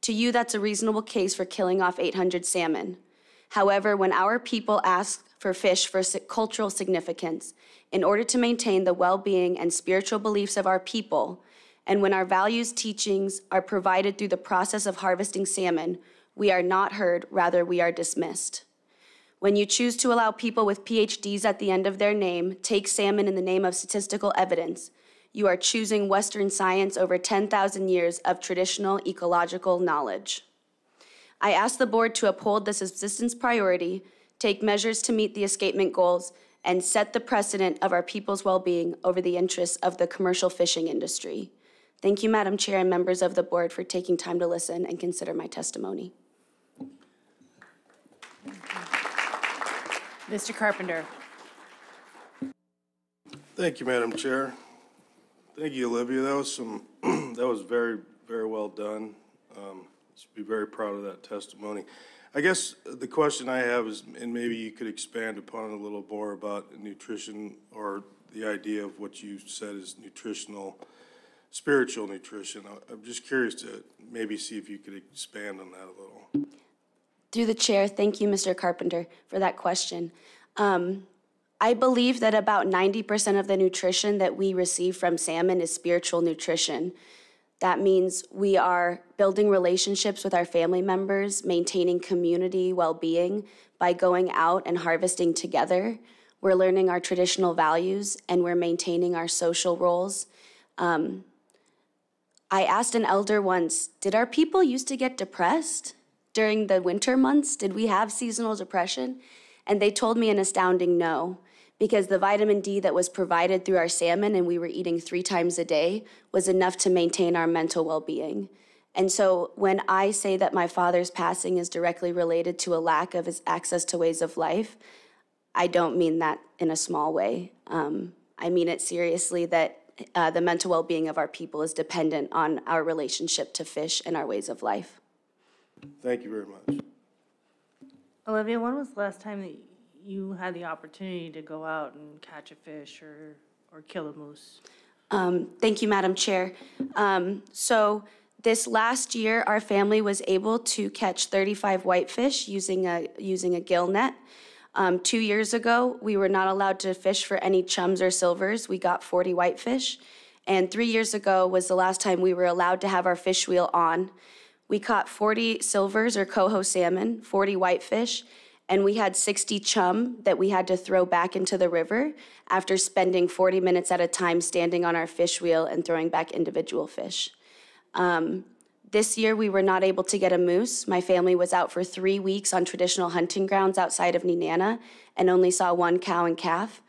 S4: To you, that's a reasonable case for killing off 800 salmon. However, when our people ask for fish for cultural significance, in order to maintain the well-being and spiritual beliefs of our people, and when our values teachings are provided through the process of harvesting salmon, we are not heard, rather we are dismissed. When you choose to allow people with PhDs at the end of their name take salmon in the name of statistical evidence, you are choosing Western science over 10,000 years of traditional ecological knowledge. I ask the board to uphold the subsistence priority, take measures to meet the escapement goals, and set the precedent of our people's well-being over the interests of the commercial fishing industry. Thank you, Madam Chair and members of the board, for taking time to listen and consider my testimony.
S1: Mr. Carpenter.
S9: Thank you, Madam Chair. Thank you, Olivia. That was very, very well done. Should be very proud of that testimony. I guess the question I have is, and maybe you could expand upon it a little more about nutrition, or the idea of what you said is nutritional, spiritual nutrition. I'm just curious to maybe see if you could expand on that a little.
S4: Through the chair, thank you, Mr. Carpenter, for that question. I believe that about 90% of the nutrition that we receive from salmon is spiritual nutrition. That means we are building relationships with our family members, maintaining community well-being by going out and harvesting together. We're learning our traditional values, and we're maintaining our social roles. I asked an elder once, did our people used to get depressed during the winter months? Did we have seasonal depression? And they told me an astounding no, because the vitamin D that was provided through our salmon, and we were eating 3 times a day, was enough to maintain our mental well-being. And so when I say that my father's passing is directly related to a lack of his access to ways of life, I don't mean that in a small way. I mean it seriously, that the mental well-being of our people is dependent on our relationship to fish and our ways of life.
S9: Thank you very much.
S1: Olivia, when was the last time that you had the opportunity to go out and catch a fish or kill a moose?
S4: Thank you, Madam Chair. So this last year, our family was able to catch 35 whitefish using a gill net. 2 years ago, we were not allowed to fish for any chums or silvers. We got 40 whitefish. And 3 years ago was the last time we were allowed to have our fish wheel on. We caught 40 silvers or coho salmon, 40 whitefish, and we had 60 chum that we had to throw back into the river after spending 40 minutes at a time standing on our fish wheel and throwing back individual fish. This year, we were not able to get a moose. My family was out for 3 weeks on traditional hunting grounds outside of Dena'ina and only saw 1 cow and calf.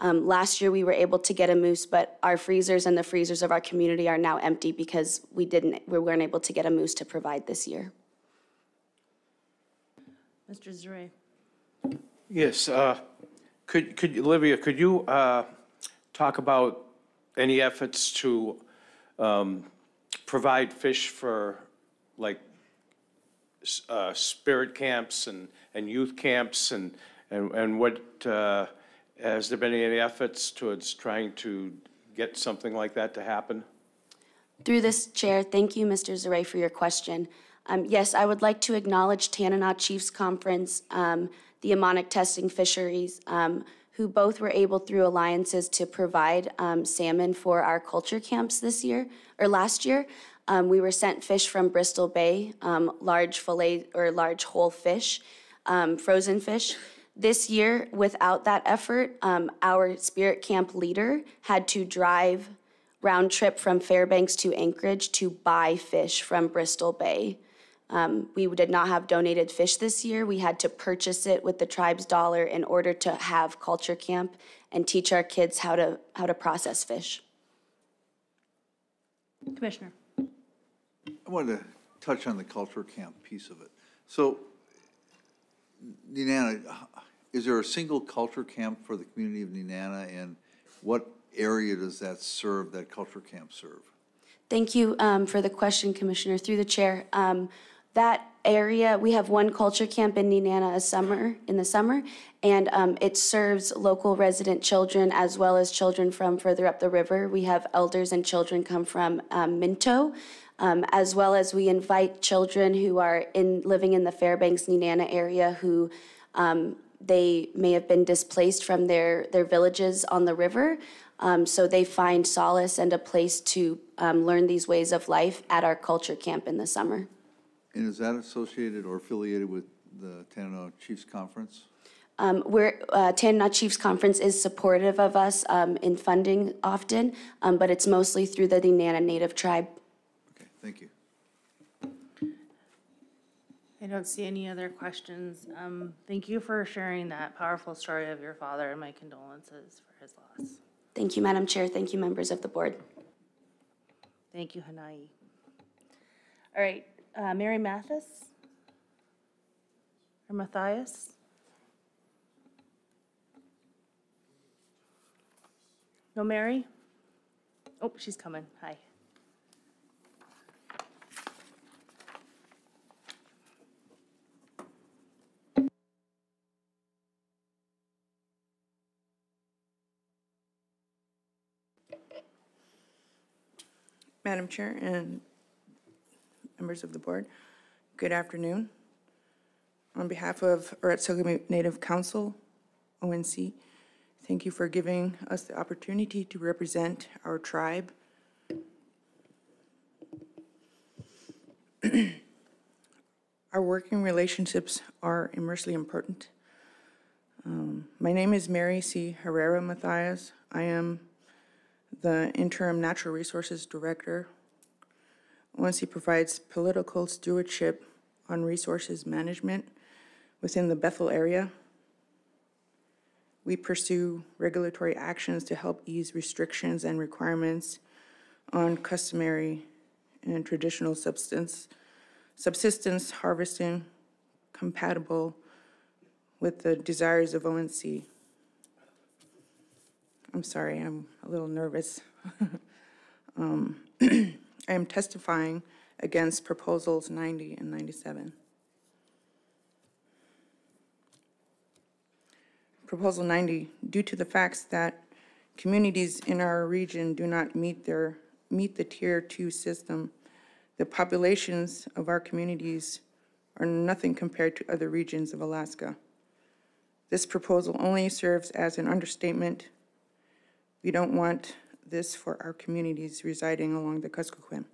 S4: Last year, we were able to get a moose, but our freezers and the freezers of our community are now empty because we weren't able to get a moose to provide this year.
S1: Mr. Zure.
S13: Yes, Olivia, could you talk about any efforts to provide fish for like spirit camps and youth camps and what, has there been any efforts towards trying to get something like that to happen?
S4: Through this chair, thank you, Mr. Zure, for your question. Yes, I would like to acknowledge Dena'ina Chiefs Conference, the Ammonic Testing Fisheries, who both were able through alliances to provide salmon for our culture camps last year. We were sent fish from Bristol Bay, large fillet or large whole fish, frozen fish. This year, without that effort, our spirit camp leader had to drive round trip from Fairbanks to Anchorage to buy fish from Bristol Bay. We did not have donated fish this year. We had to purchase it with the tribe's dollar in order to have culture camp and teach our kids how to process fish.
S1: Commissioner.
S14: I wanted to touch on the culture camp piece of it. So, Dena'ina, is there a single culture camp for the community of Dena'ina, and what area does that serve, that culture camp serve?
S4: Thank you for the question, Commissioner. Through the chair, that area, we have 1 culture camp in Dena'ina in the summer, and it serves local resident children as well as children from further up the river. We have elders and children come from Minto, as well as we invite children who are living in the Fairbanks, Dena'ina area who they may have been displaced from their villages on the river. So they find solace and a place to learn these ways of life at our culture camp in the summer.
S14: And is that associated or affiliated with the Dena'ina Chiefs Conference?
S4: Dena'ina Chiefs Conference is supportive of us in funding often, but it's mostly through the Dena'ina Native Tribe.
S14: Okay, thank you.
S1: I don't see any other questions. Thank you for sharing that powerful story of your father, and my condolences for his loss.
S4: Thank you, Madam Chair. Thank you, members of the board.
S1: Thank you, Hanai. All right, Mary Mathis? Or Matthias? No Mary? Oh, she's coming. Hi.
S6: Madam Chair and members of the board, good afternoon. On behalf of Uratsuka Native Council, ONC, thank you for giving us the opportunity to represent our tribe. Our working relationships are immensely important. My name is Mary C. Herrera Matthias. I am the Interim Natural Resources Director ONC provides political stewardship on resources management within the Bethel area. We pursue regulatory actions to help ease restrictions and requirements on customary and traditional subsistence harvesting compatible with the desires of ONC. I'm sorry, I'm a little nervous. I am testifying against proposals 90 and 97. Proposal 90, due to the facts that communities in our region do not meet the Tier 2 system, the populations of our communities are nothing compared to other regions of Alaska. This proposal only serves as an understatement. We don't want this for our communities residing along the Kuskokwim.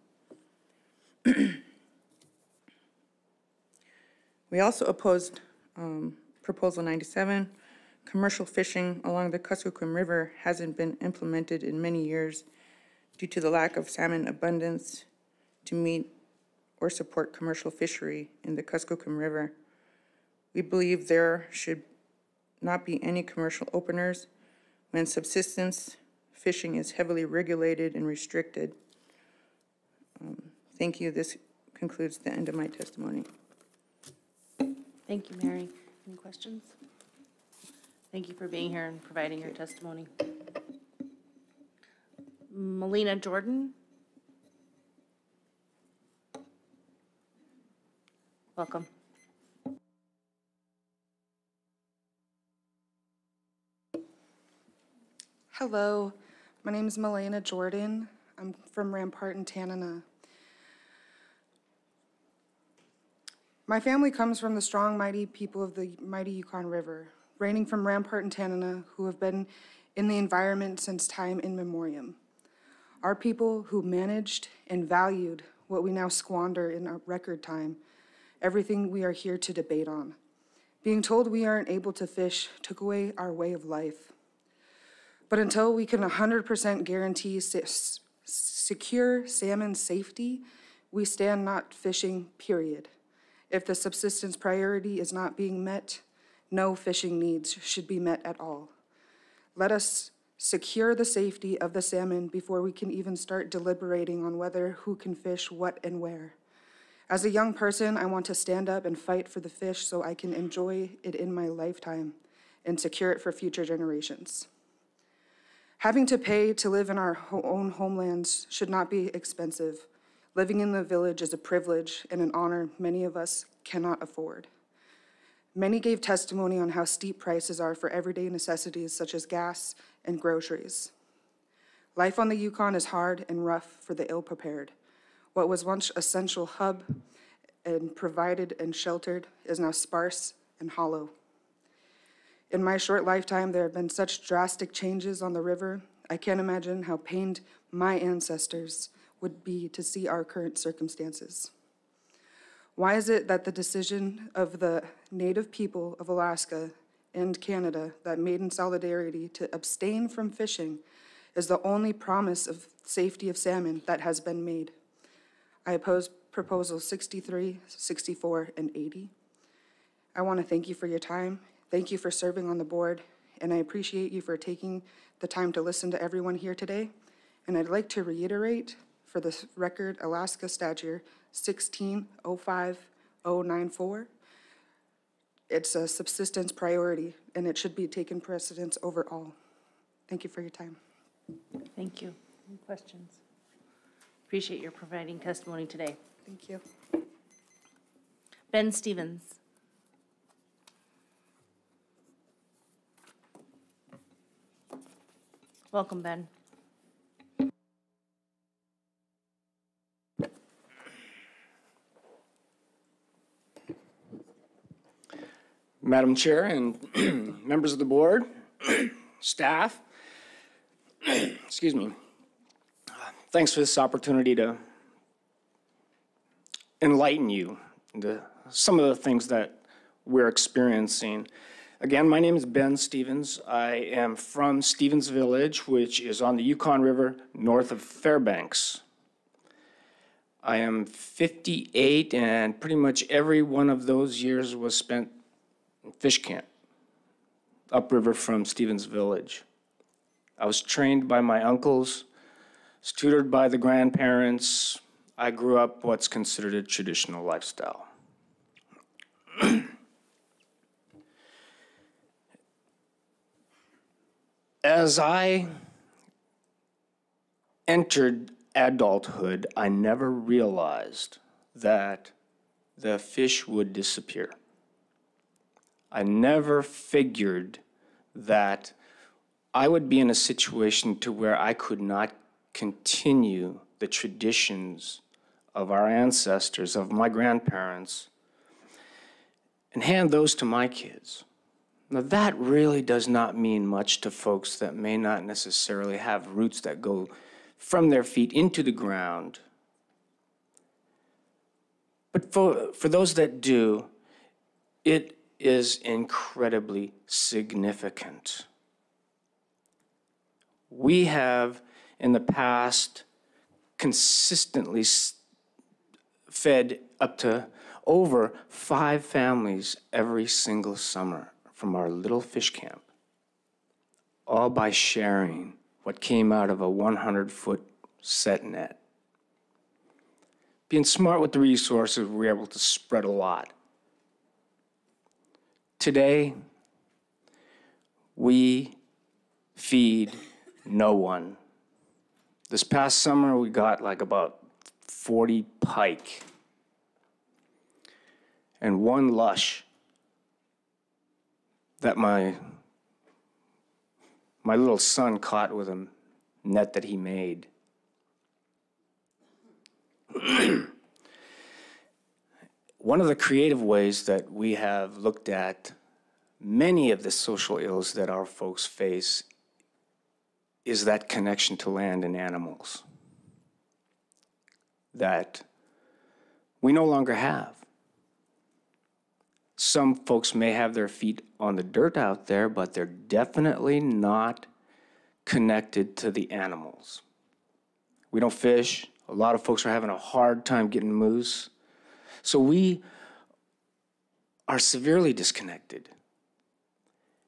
S6: We also opposed Proposal 97. Commercial fishing along the Kuskokwim River hasn't been implemented in many years due to the lack of salmon abundance to meet or support commercial fishery in the Kuskokwim River. We believe there should not be any commercial openers when subsistence fishing is heavily regulated and restricted. Thank you. This concludes the end of my testimony.
S1: Thank you, Mary. Any questions? Thank you for being here and providing your testimony. Melina Jordan. Welcome.
S7: Hello, my name is Melina Jordan. I'm from Rampart in Dena'ina. My family comes from the strong, mighty people of the mighty Yukon River, reigning from Rampart and Dena'ina, who have been in the environment since time immemorial. Our people who managed and valued what we now squander in our record time, everything we are here to debate on. Being told we aren't able to fish took away our way of life. But until we can 100% guarantee secure salmon safety, we stand not fishing, period. If the subsistence priority is not being met, no fishing needs should be met at all. Let us secure the safety of the salmon before we can even start deliberating on who can fish what and where. As a young person, I want to stand up and fight for the fish so I can enjoy it in my lifetime and secure it for future generations. Having to pay to live in our own homelands should not be expensive. Living in the village is a privilege and an honor many of us cannot afford. Many gave testimony on how steep prices are for everyday necessities such as gas and groceries. Life on the Yukon is hard and rough for the ill-prepared. What was once a central hub and provided and sheltered is now sparse and hollow. In my short lifetime, there have been such drastic changes on the river, I can't imagine how pained my ancestors would be to see our current circumstances. Why is it that the decision of the Native people of Alaska and Canada that made in solidarity to abstain from fishing is the only promise of safety of salmon that has been made? I oppose proposals 63, 64, and 80. I want to thank you for your time. Thank you for serving on the board, and I appreciate you for taking the time to listen to everyone here today. And I'd like to reiterate for the record, Alaska Statute 1605094. It's a subsistence priority, and it should be taken precedence over all. Thank you for your time.
S1: Thank you. Any questions? Appreciate your providing testimony today.
S7: Thank you.
S1: Ben Stevens. Welcome, Ben.
S11: Madam Chair and members of the board, staff, excuse me. Thanks for this opportunity to enlighten you into some of the things that we're experiencing. Again, my name is Ben Stevens. I am from Stevens Village, which is on the Yukon River north of Fairbanks. I am 58, and pretty much every one of those years was spent in fish camp, upriver from Stevens Village. I was trained by my uncles, was tutored by the grandparents. I grew up what's considered a traditional lifestyle. As I entered adulthood, I never realized that the fish would disappear. I never figured that I would be in a situation to where I could not continue the traditions of our ancestors, of my grandparents, and hand those to my kids. Now, that really does not mean much to folks that may not necessarily have roots that go from their feet into the ground. But for those that do, it is incredibly significant. We have, in the past, consistently fed up to over 5 families every single summer from our little fish camp, all by sharing what came out of a 100-foot set net. Being smart with the resources, we were able to spread a lot. Today, we feed no one. This past summer, we got like about 40 pike and 1 lush that my little son caught with a net that he made. One of the creative ways that we have looked at many of the social ills that our folks face is that connection to land and animals that we no longer have. Some folks may have their feet on the dirt out there, but they're definitely not connected to the animals. We don't fish. A lot of folks are having a hard time getting moose. So we are severely disconnected.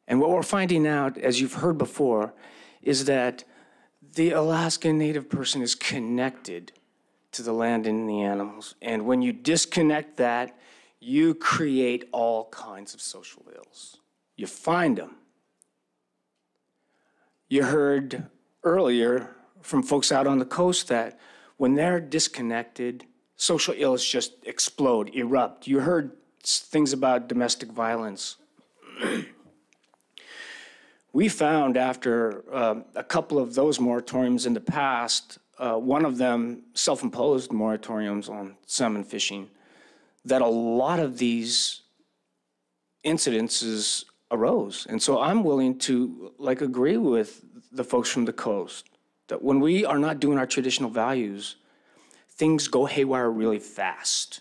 S11: And what we're finding out, as you've heard before, is that the Alaskan Native person is connected to the land and the animals. And when you disconnect that, you create all kinds of social ills. You find them. You heard earlier from folks out on the coast that when they're disconnected, social ills just explode, erupt. You heard things about domestic violence. We found after a couple of those moratoriums in the past, one of them self-imposed moratoriums on salmon fishing, that a lot of these incidences arose. And so I'm willing to agree with the folks from the coast that when we are not doing our traditional values, things go haywire really fast.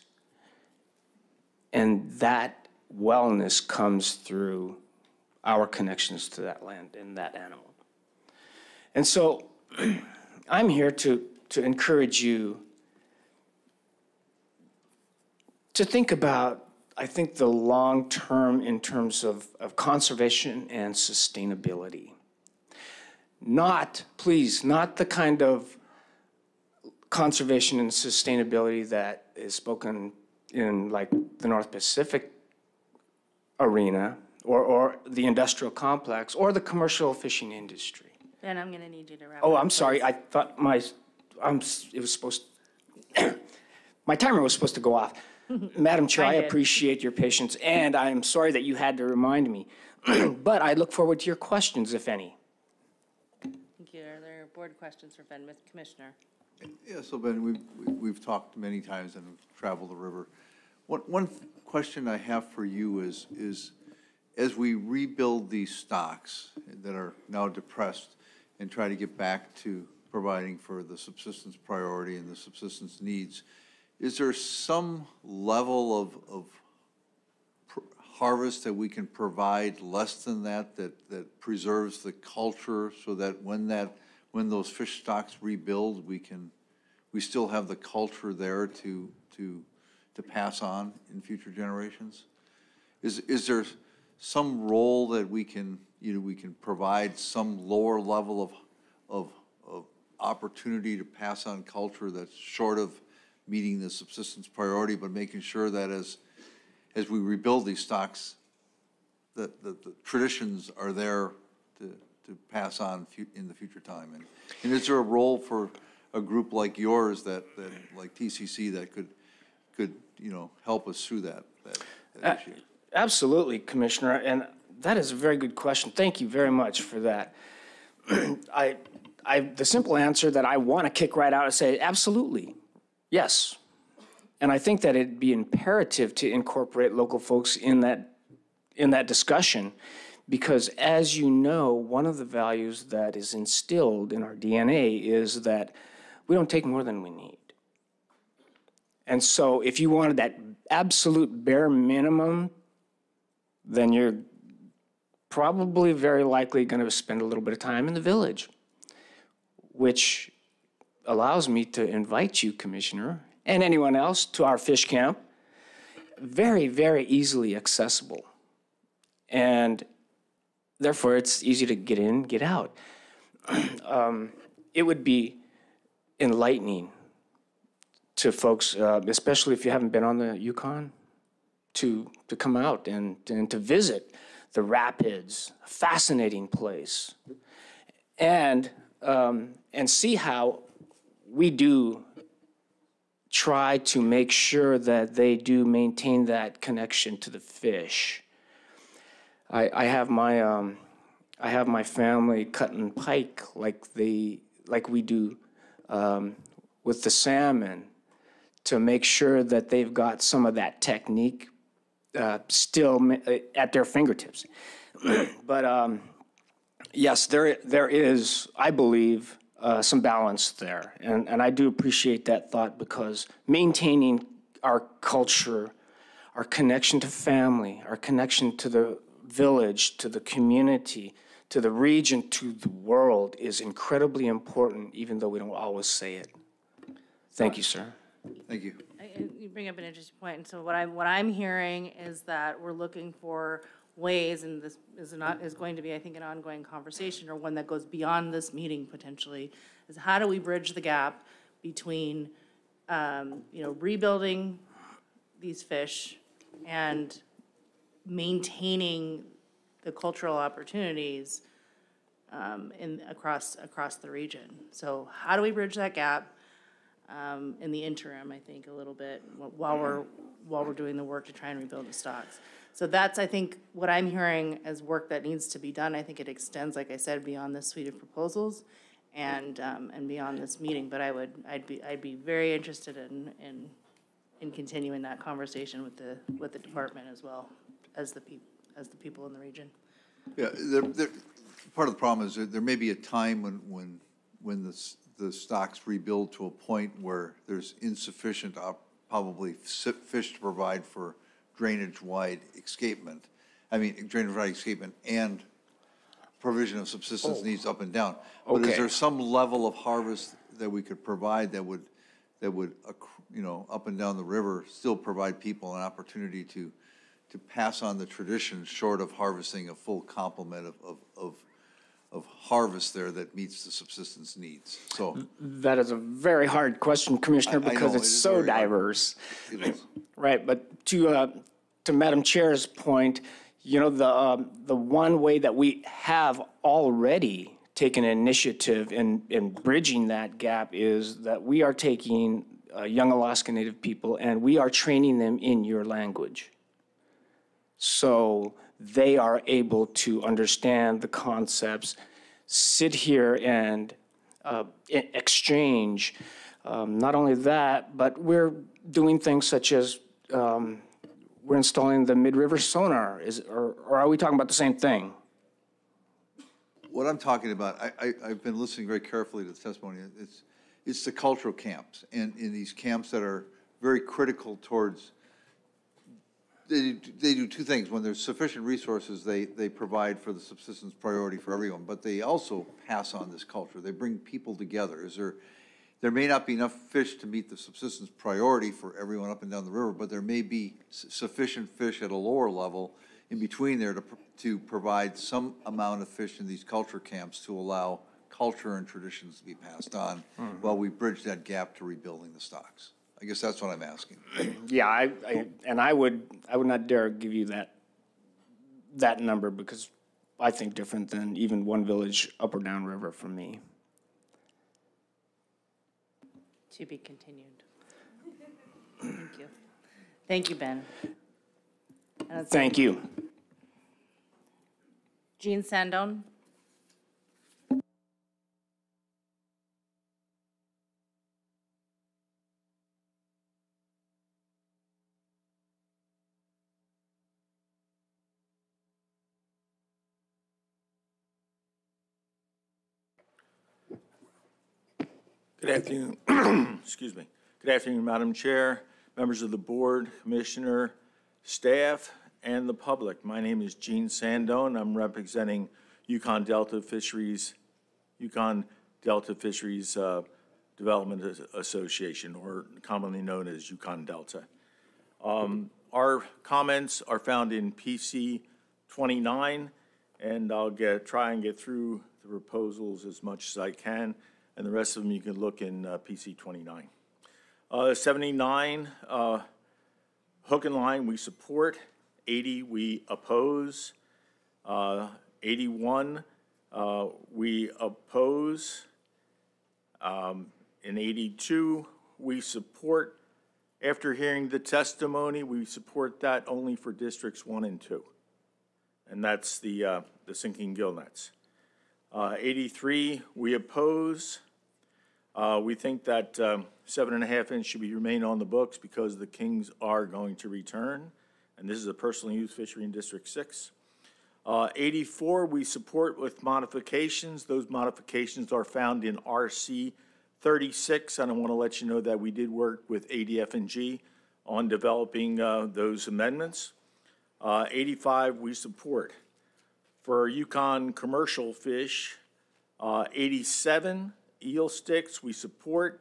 S11: And that wellness comes through our connections to that land and that animal. And so I'm here to encourage you to think about, I think, the long term in terms of conservation and sustainability. Please, not the kind of conservation and sustainability that is spoken in like the North Pacific arena or the industrial complex or the commercial fishing industry.
S1: Ben, I'm going to need you to wrap
S11: Oh,
S1: up,
S11: I'm sorry.
S1: please.
S11: I thought it was supposed my timer was supposed to go off. Madam Chair, I
S1: did.
S11: appreciate your patience, and I am sorry that you had to remind me. But I look forward to your questions, if any.
S1: Thank you. Are there board questions for Ben, Commissioner?
S14: Yeah, so Ben, we've talked many times and traveled the river. One question I have for you is as we rebuild these stocks that are now depressed and try to get back to providing for the subsistence priority and the subsistence needs, is there some level of harvest that we can provide less than that preserves the culture so that when those fish stocks rebuild, we can we still have the culture there to pass on in future generations? Is there some role that we can, we can provide some lower level of opportunity to pass on culture that's short of meeting the subsistence priority, but making sure that as we rebuild these stocks, that the traditions are there to pass on in the future time? And is there a role for a group like yours that like TCC that could help us through that issue?
S11: Absolutely, Commissioner, and that is a very good question. Thank you very much for that. The simple answer that I want to kick right out is say, absolutely, yes. And I think that it'd be imperative to incorporate local folks in that discussion, because as you know, one of the values that is instilled in our DNA is that we don't take more than we need. And so if you wanted that absolute bare minimum, then you're probably very likely going to spend a little bit of time in the village, which allows me to invite you, Commissioner, and anyone else to our fish camp. Very, very easily accessible. And therefore, it's easy to get in, get out. It would be enlightening to folks, especially if you haven't been on the Yukon, to come out and to visit the rapids, a fascinating place, and see how we do try to make sure that they do maintain that connection to the fish. I have my family cutting pike like we do with the salmon, to make sure that they've got some of that technique still at their fingertips. But yes, there is, I believe, some balance there. And I do appreciate that thought, because maintaining our culture, our connection to family, our connection to the village, to the community, to the region, to the world is incredibly important, even though we don't always say it. Thank you, sir.
S14: Thank you.
S1: You bring up an interesting point. And so what I'm hearing is that we're looking for ways, and this is going to be, I think, an ongoing conversation, or one that goes beyond this meeting potentially, is how do we bridge the gap between, rebuilding these fish and maintaining the cultural opportunities across the region. So how do we bridge that gap in the interim, I think, a little bit, while we're doing the work to try and rebuild the stocks. So that's, I think, what I'm hearing as work that needs to be done. I think it extends, like I said, beyond this suite of proposals and beyond this meeting. But I'd be very interested in continuing that conversation with the department, as well as the people in the region.
S14: Yeah, part of the problem is there may be a time when the stocks rebuild to a point where there's insufficient probably fish to provide for drainage-wide escapement. Drainage-wide escapement and provision of subsistence needs up and down. But is there some level of harvest that we could provide that would up and down the river still provide people an opportunity to pass on the tradition, short of harvesting a full complement of harvest there that meets the subsistence needs? So
S11: that is a very hard question, Commissioner, because it's so diverse.
S14: It is.
S11: Right, but to Madam Chair's point, the one way that we have already taken initiative in bridging that gap is that we are taking young Alaska Native people and we are training them in your language. So they are able to understand the concepts, sit here and exchange. Not only that, but we're doing things such as we're installing the mid-river sonar. Or are we talking about the same thing?
S14: What I'm talking about, I've been listening very carefully to the testimony. It's the cultural camps, and in these camps that are very critical towards. They do two things. When there's sufficient resources, they provide for the subsistence priority for everyone, but they also pass on this culture. They bring people together. there may not be enough fish to meet the subsistence priority for everyone up and down the river, but there may be sufficient fish at a lower level in between there to provide some amount of fish in these culture camps to allow culture and traditions to be passed on while we bridge that gap to rebuilding the stocks. I guess that's what I'm asking.
S11: Yeah, I would not dare give you that number because I think different than even one village up or down river for me.
S1: To be continued. Thank you. Thank you, Ben.
S11: Thank you.
S1: Jean Sandone.
S8: Good afternoon. Excuse me. Good afternoon, Madam Chair, members of the board, commissioner, staff, and the public. My name is Gene Sandone. I'm representing Yukon Delta Fisheries Development Association, or commonly known as Yukon Delta. Our comments are found in PC 29, and I'll try and get through the proposals as much as I can. And the rest of them you can look in PC 29. 79, hook and line we support. 80 we oppose. 81 we oppose. In 82 we support. After hearing the testimony, we support that only for districts 1 and 2. And that's the sinking gill nets. 83, we oppose. We think that 7.5 inch should remain on the books because the kings are going to return. And this is a personal use fishery in District 6. 84, we support with modifications. Those modifications are found in RC 36. And I want to let you know that we did work with ADF&G on developing those amendments. 85, we support. For Yukon commercial fish, 87 eel sticks we support.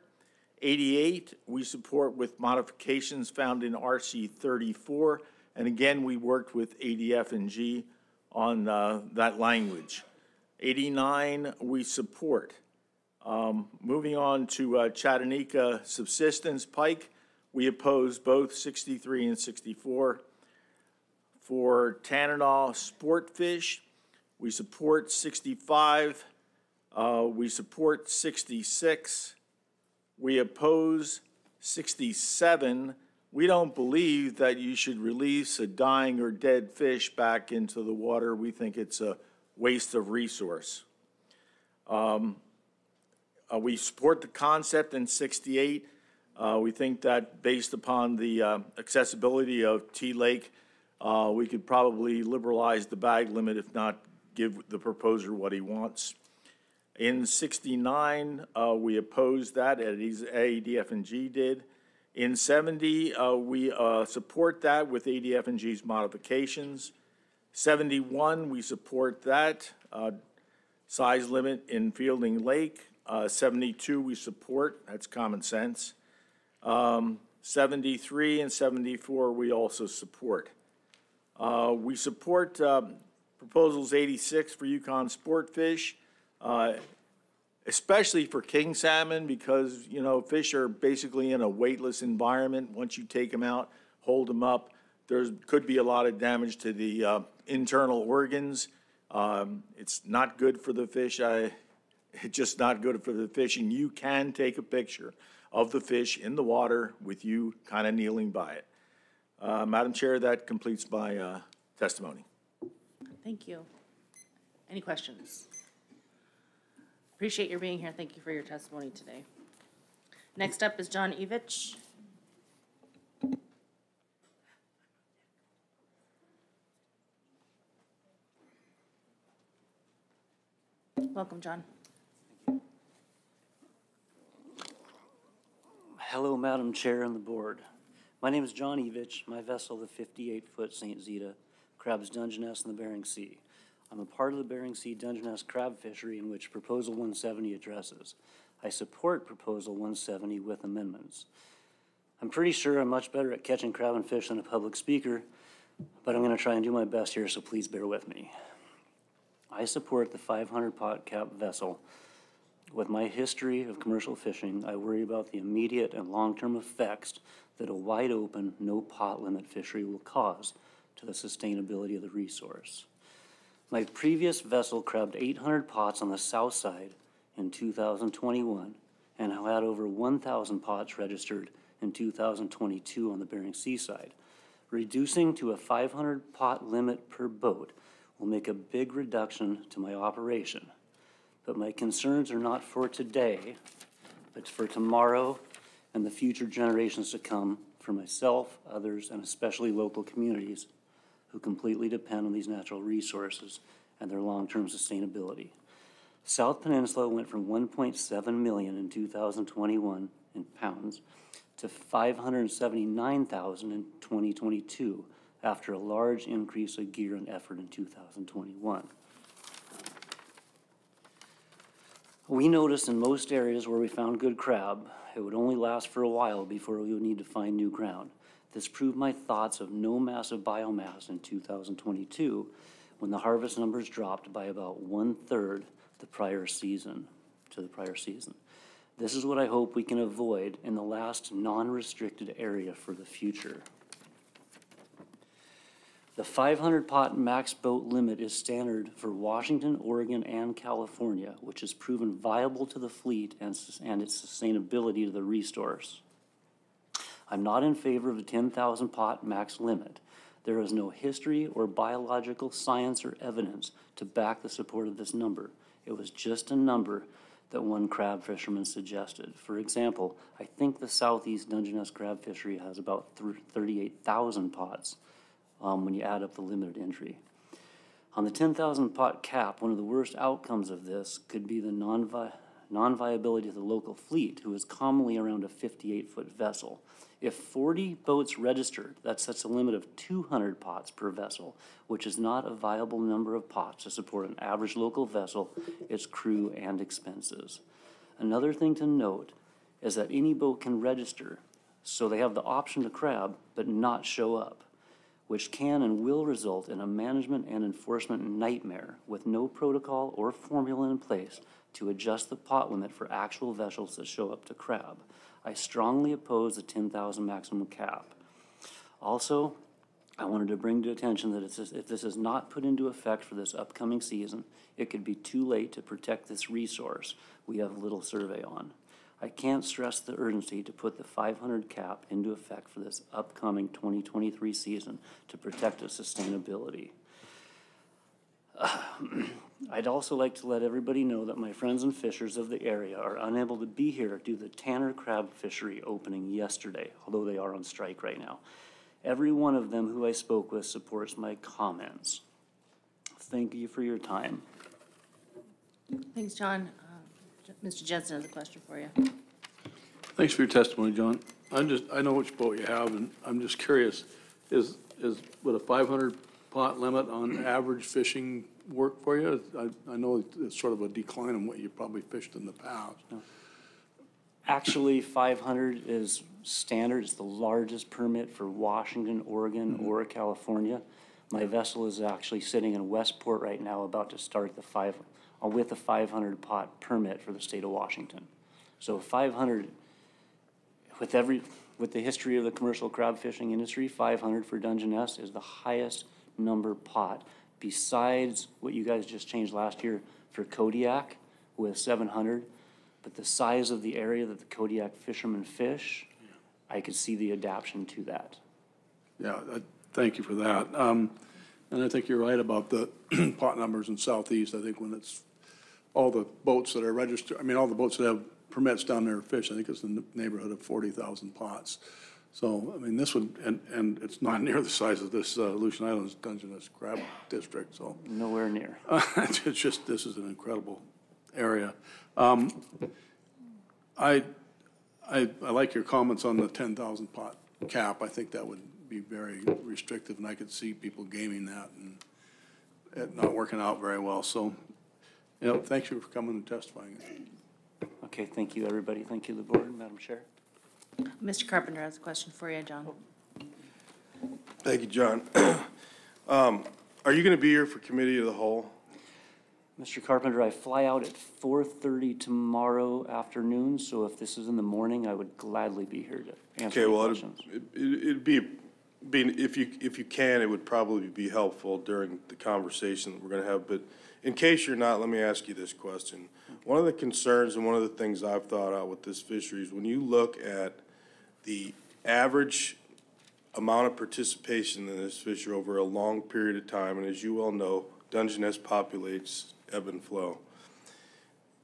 S8: 88 we support with modifications found in RC 34. And again, we worked with ADF&G on that language. 89 we support. Moving on to Chattanooga subsistence pike, we oppose both 63 and 64. For Tanana sport fish, we support 65. We support 66. We oppose 67. We don't believe that you should release a dying or dead fish back into the water. We think it's a waste of resource. We support the concept in 68. We think that based upon the accessibility of T Lake, we could probably liberalize the bag limit, if not give the proposer what he wants. In 69, we opposed that, as ADF&G did. In 70, we support that with ADF&G's modifications. 71, we support that size limit in Fielding Lake. 72, we support. That's common sense. 73 and 74, we also support. We support proposals 86 for Yukon sport fish, especially for king salmon because, you know, fish are basically in a weightless environment. Once you take them out, hold them up, there could be a lot of damage to the internal organs. It's not good for the fish. It's just not good for the fish, and you can take a picture of the fish in the water with you kind of kneeling by it. Madam Chair, that completes my testimony.
S1: Thank you. Any questions? Appreciate your being here. Thank you for your testimony today. Next up is John Evich. Welcome, John.
S12: Hello, Madam Chair and the board. My name is John Evich. My vessel, the 58-foot St. Zita, crabs Dungeness in the Bering Sea. I'm a part of the Bering Sea Dungeness crab fishery in which Proposal 170 addresses. I support Proposal 170 with amendments. I'm pretty sure I'm much better at catching crab and fish than a public speaker, but I'm going to try and do my best here, so please bear with me. I support the 500 pot cap vessel. With my history of commercial fishing, I worry about the immediate and long-term effects that a wide open, no pot limit fishery will cause to the sustainability of the resource. My previous vessel crabbed 800 pots on the south side in 2021 and had over 1,000 pots registered in 2022 on the Bering Sea side. Reducing to a 500 pot limit per boat will make a big reduction to my operation. But my concerns are not for today, but for tomorrow and the future generations to come, for myself, others, and especially local communities who completely depend on these natural resources and their long-term sustainability. South Peninsula went from 1.7 million in 2021 in pounds to 579,000 in 2022 after a large increase of gear and effort in 2021. We noticed in most areas where we found good crab, it would only last for a while before we would need to find new ground. This proved my thoughts of no massive biomass in 2022 when the harvest numbers dropped by about 1/3 the prior season. This is what I hope we can avoid in the last non-restricted area for the future. The 500 pot max boat limit is standard for Washington, Oregon, and California, which has proven viable to the fleet and its sustainability to the resource. I'm not in favor of the 10,000 pot max limit. There is no history or biological science or evidence to back the support of this number. It was just a number that one crab fisherman suggested. For example, I think the southeast Dungeness crab fishery has about 38,000 pots when you add up the limited entry. On the 10,000 pot cap, one of the worst outcomes of this could be the non-viability of the local fleet, who is commonly around a 58-foot vessel. If 40 boats registered, that sets a limit of 200 pots per vessel, which is not a viable number of pots to support an average local vessel, its crew, and expenses. Another thing to note is that any boat can register, so they have the option to crab, but not show up, which can and will result in a management and enforcement nightmare with no protocol or formula in place to adjust the pot limit for actual vessels that show up to crab. I strongly oppose the 10,000 maximum cap. Also, I wanted to bring to attention that if this is not put into effect for this upcoming season, it could be too late to protect this resource we have little survey on. I can't stress the urgency to put the 500 cap into effect for this upcoming 2023 season to protect its sustainability. I'd also like to let everybody know that my friends and fishers of the area are unable to be here due to the Tanner crab fishery opening yesterday, although they are on strike right now. Every one of them who I spoke with supports my comments. Thank you for your time.
S1: Thanks, John. Mr. Jensen has a question for you.
S20: Thanks for your testimony, John. I know which boat you have, and I'm just curious, is with a 500 pot limit on average fishing work for you? I know it's sort of a decline in what you probably fished in the past.
S12: Actually, 500 is standard. It's the largest permit for Washington, Oregon, or California. My vessel is actually sitting in Westport right now, about to start with the 500 pot permit for the state of Washington. So 500, with the history of the commercial crab fishing industry, 500 for Dungeness is the highest number pot, besides what you guys just changed last year for Kodiak with 700. But the size of the area that the Kodiak fishermen fish, I could see the adaptation to that.
S20: Yeah, thank you for that. And I think you're right about the pot numbers in Southeast. I think when it's all the boats that are registered, all the boats that have permits down there to fish, I think it's in the neighborhood of 40,000 pots. So, this would, and it's not near the size of this Aleutian Islands Dungeness crab district, so.
S12: Nowhere near.
S20: It's just, this is an incredible area. I like your comments on the 10,000 pot cap. I think that would be very restrictive, and I could see people gaming that and it not working out very well. So, thanks you for coming and testifying.
S12: Okay, thank you, everybody. Thank you, the board, Madam Chair.
S1: Mr. Carpenter has a question for you, John.
S9: Thank you, John. Are you going to be here for committee of the whole?
S12: Mr. Carpenter, I fly out at 4:30 tomorrow afternoon, so if this is in the morning, I would gladly be here to answer your questions.
S9: It'd be if you can, it would probably be helpful during the conversation that we're going to have. But in case you're not, let me ask you this question. One of the concerns and one of the things I've thought out with this fisheries, when you look at the average amount of participation in this fishery over a long period of time, and as you well know, Dungeness populates ebb and flow.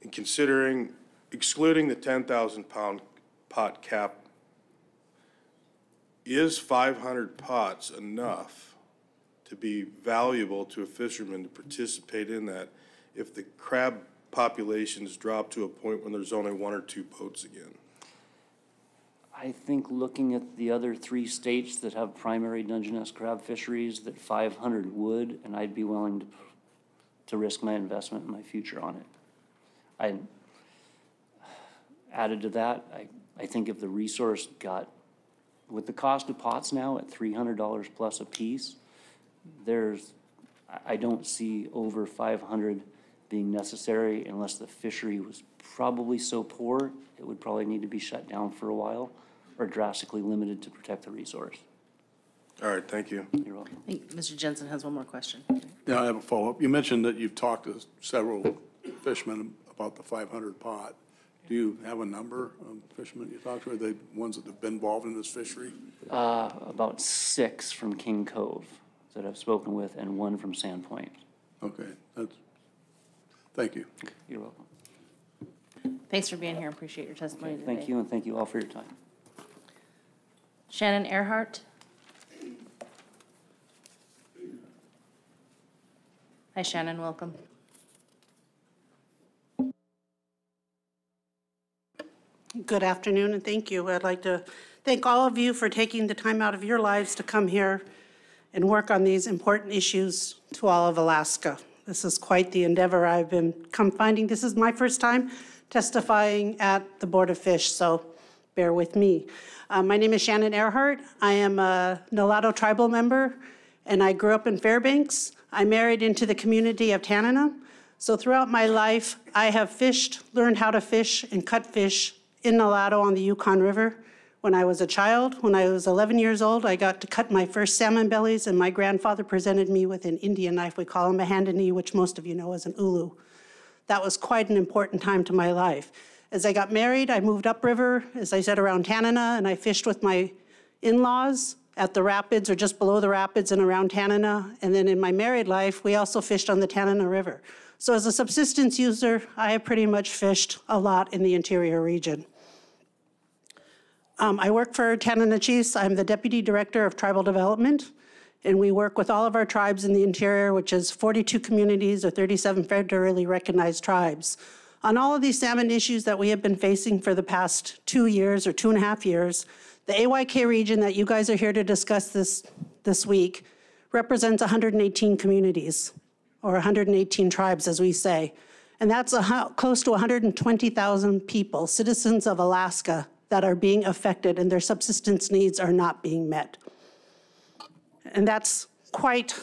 S9: And considering, excluding the 10,000 pound pot cap, is 500 pots enough to be valuable to a fisherman to participate in that if the crab populations drop to a point when there's only 1 or 2 boats again?
S12: I think looking at the other 3 states that have primary Dungeness crab fisheries, that 500 would, and I'd be willing to risk my investment and my future on it. I added to that, I think if the resource got, with the cost of pots now at $300 plus a piece, I don't see over 500 being necessary unless the fishery was probably so poor, it would probably need to be shut down for a while or drastically limited to protect the resource.
S9: All right, thank you.
S12: You're welcome.
S1: I think Mr. Jensen has one more question.
S20: Yeah, I have a follow-up. You mentioned that you've talked to several fishermen about the 500 pot. Do you have a number of fishermen you talked to? Are they ones that have been involved in this fishery?
S12: About 6 from King Cove that I've spoken with and 1 from Sandpoint.
S20: Okay, thank you.
S12: You're welcome.
S1: Thanks for being here. Appreciate your testimony today.
S12: Thank you, and thank you all for your time.
S1: Shannon Earhart. Hi, Shannon. Welcome.
S15: Good afternoon, and thank you. I'd like to thank all of you for taking the time out of your lives to come here and work on these important issues to all of Alaska. This is quite the endeavor I've been finding. This is my first time testifying at the Board of Fish, so bear with me. My name is Shannon Earhart. I am a Nulato tribal member, and I grew up in Fairbanks. I married into the community of Dena'ina. So throughout my life, I have fished, learned how to fish and cut fish in Nulato on the Yukon River. When I was a child, when I was 11 years old, I got to cut my first salmon bellies, and my grandfather presented me with an Indian knife. We call them a hand-and-knee, which most of you know as an ulu. That was quite an important time to my life. As I got married, I moved upriver, as I said, around Dena'ina, and I fished with my in-laws at the rapids or just below the rapids and around Dena'ina. And then in my married life, we also fished on the Dena'ina River. So as a subsistence user, I have pretty much fished a lot in the interior region. I work for Dena'ina Chiefs. I'm the Deputy Director of Tribal Development, and we work with all of our tribes in the interior, which is 42 communities or 37 federally recognized tribes. On all of these salmon issues that we have been facing for the past 2 years or 2.5 years, the AYK region that you guys are here to discuss this week represents 118 communities, or 118 tribes, as we say. And that's close to 120,000 people, citizens of Alaska, that are being affected and their subsistence needs are not being met. And that's quite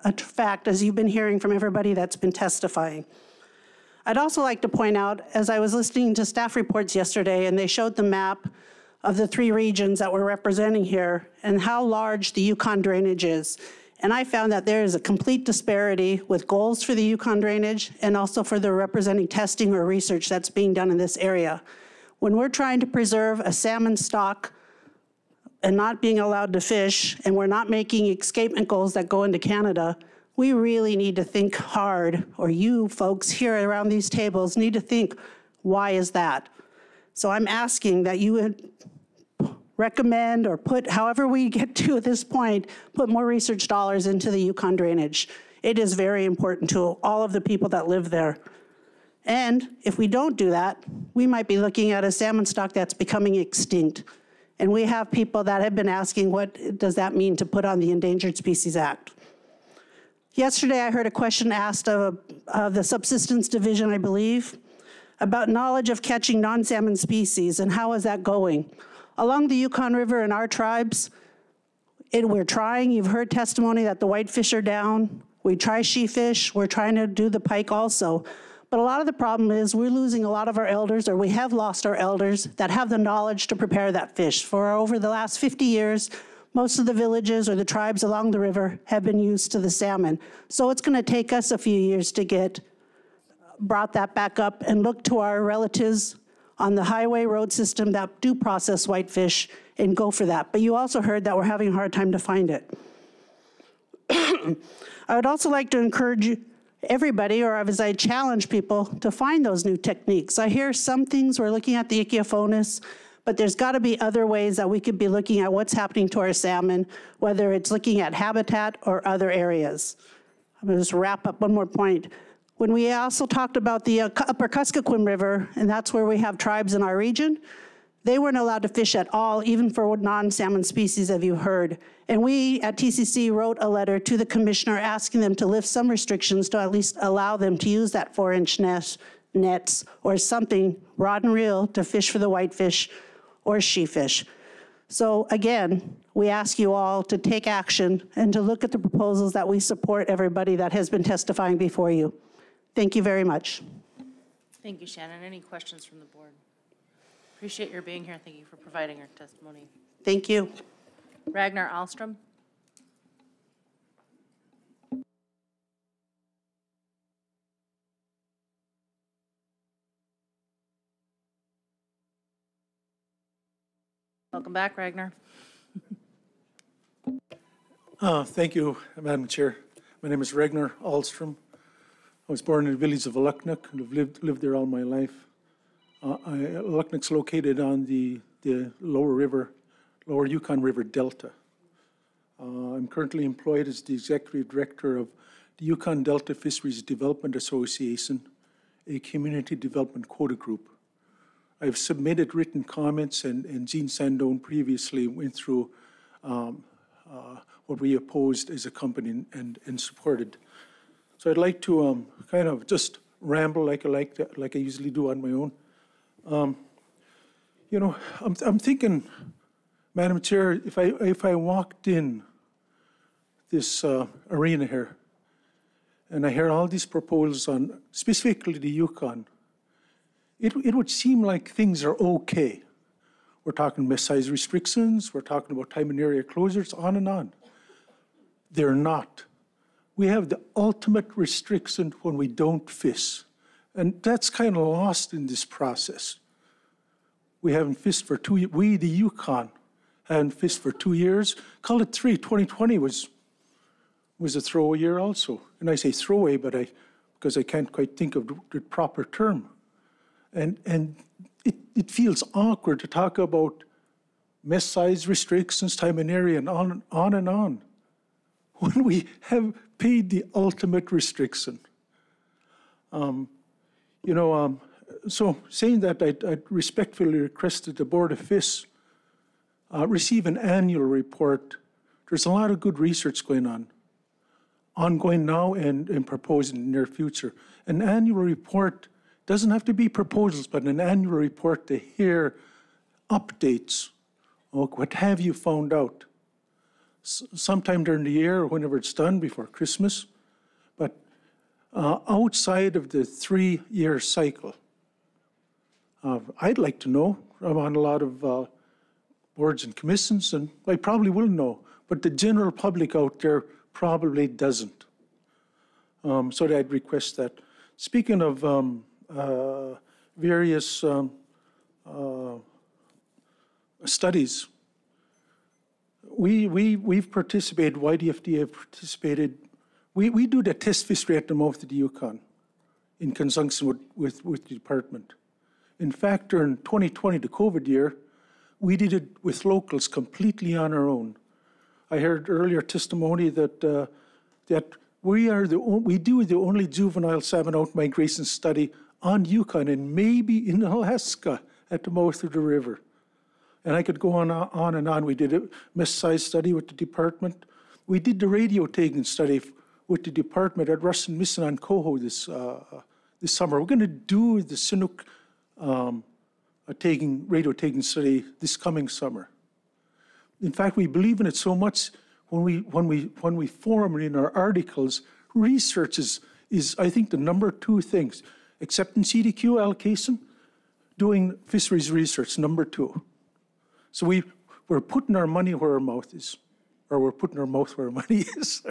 S15: a fact, as you've been hearing from everybody that's been testifying. I'd also like to point out, as I was listening to staff reports yesterday, and they showed the map of the 3 regions that we're representing here and how large the Yukon drainage is. And I found that there is a complete disparity with goals for the Yukon drainage and also for the representing testing or research that's being done in this area. When we're trying to preserve a salmon stock and not being allowed to fish, and we're not making escapement goals that go into Canada, we really need to think hard, or you folks here around these tables need to think, why is that? So I'm asking that you would recommend or put, however we get to this point, put more research dollars into the Yukon drainage. It is very important to all of the people that live there. And if we don't do that, we might be looking at a salmon stock that's becoming extinct. And we have people that have been asking, what does that mean to put on the Endangered Species Act? Yesterday, I heard a question asked of the Subsistence Division, I believe. about knowledge of catching non-salmon species and how is that going. Along the Yukon River in our tribes, we're trying. You've heard testimony that the whitefish are down. We try sheefish. We're trying to do the pike also. But a lot of the problem is we're losing a lot of our elders, or we have lost our elders that have the knowledge to prepare that fish. For over the last 50 years, most of the villages or the tribes along the river have been used to the salmon. So it's going to take us a few years to get brought that back up and look to our relatives on the highway road system that do process whitefish and go for that. But you also heard that we're having a hard time to find it. I would also like to encourage everybody, or as I challenge people, to find those new techniques. I hear some things, we're looking at the Ichthyophonus, but there's got to be other ways that we could be looking at what's happening to our salmon, whether it's looking at habitat or other areas. I'm going to just wrap up one more point. When we also talked about the upper Kuskokwim River, and that's where we have tribes in our region, they weren't allowed to fish at all, even for non-salmon species, as you heard. And we at TCC wrote a letter to the commissioner asking them to lift some restrictions to at least allow them to use that 4-inch nets or something, rod and reel, to fish for the whitefish or sheefish. So again, we ask you all to take action and to look at the proposals that we support everybody that has been testifying before you. Thank you very much.
S1: Thank you, Shannon. Any questions from the board? Appreciate your being here. Thank you for providing your testimony.
S15: Thank you.
S1: Ragnar Alstrom. Welcome back, Ragnar.
S16: Thank you, Madam Chair. My name is Ragnar Alstrom. I was born in the village of Aluknuk and have lived there all my life. Aluknuk's located on the lower Yukon River Delta. I'm currently employed as the Executive Director of the Yukon Delta Fisheries Development Association, a community development quota group. I've submitted written comments, and Jean Sandone previously went through what we opposed as a company and supported. So I'd like to kind of just ramble like I usually do on my own. You know, I'm thinking, Madam Chair, if I walked in this arena here and I hear all these proposals on specifically the Yukon, it would seem like things are okay. We're talking mess size restrictions, we're talking about time and area closures, on and on. They're not. We have the ultimate restriction when we don't fish. And that's kind of lost in this process. We haven't fished for 2 years. We, the Yukon, haven't fished for 2 years. Call it 3. 2020 was a throwaway year also. And I say throwaway, because I can't quite think of the proper term. And it feels awkward to talk about mess size restrictions, time and area, and on and on, when we have paid the ultimate restriction. So saying that, I'd respectfully request that the Board of Fish receive an annual report. There's a lot of good research going on, ongoing now and proposed in the near future. An annual report doesn't have to be proposals, but an annual report to hear updates. What have you found out? Sometime during the year, or whenever it's done, before Christmas, but outside of the 3-year cycle. I'd like to know. I'm on a lot of boards and commissions, and I probably will know, but the general public out there probably doesn't. So I'd request that. Speaking of various studies, we've participated, YDFD have participated. We do the test fishery at the mouth of the Yukon in conjunction with the department. In fact, during 2020, the COVID year, we did it with locals completely on our own. I heard earlier testimony that we do the only juvenile salmon outmigration study on Yukon and maybe in Alaska at the mouth of the river. And I could go on and on. We did a mess size study with the department. We did the radio tagging study with the department at Russian Mission on Coho this this summer. We're going to do the Chinook radio taking study this coming summer. In fact, we believe in it so much when we form it in our articles. Research is I think the number 2 things. Accepting CDQ allocation, doing fisheries research, number 2. So we're putting our money where our mouth is, or we're putting our mouth where our money is.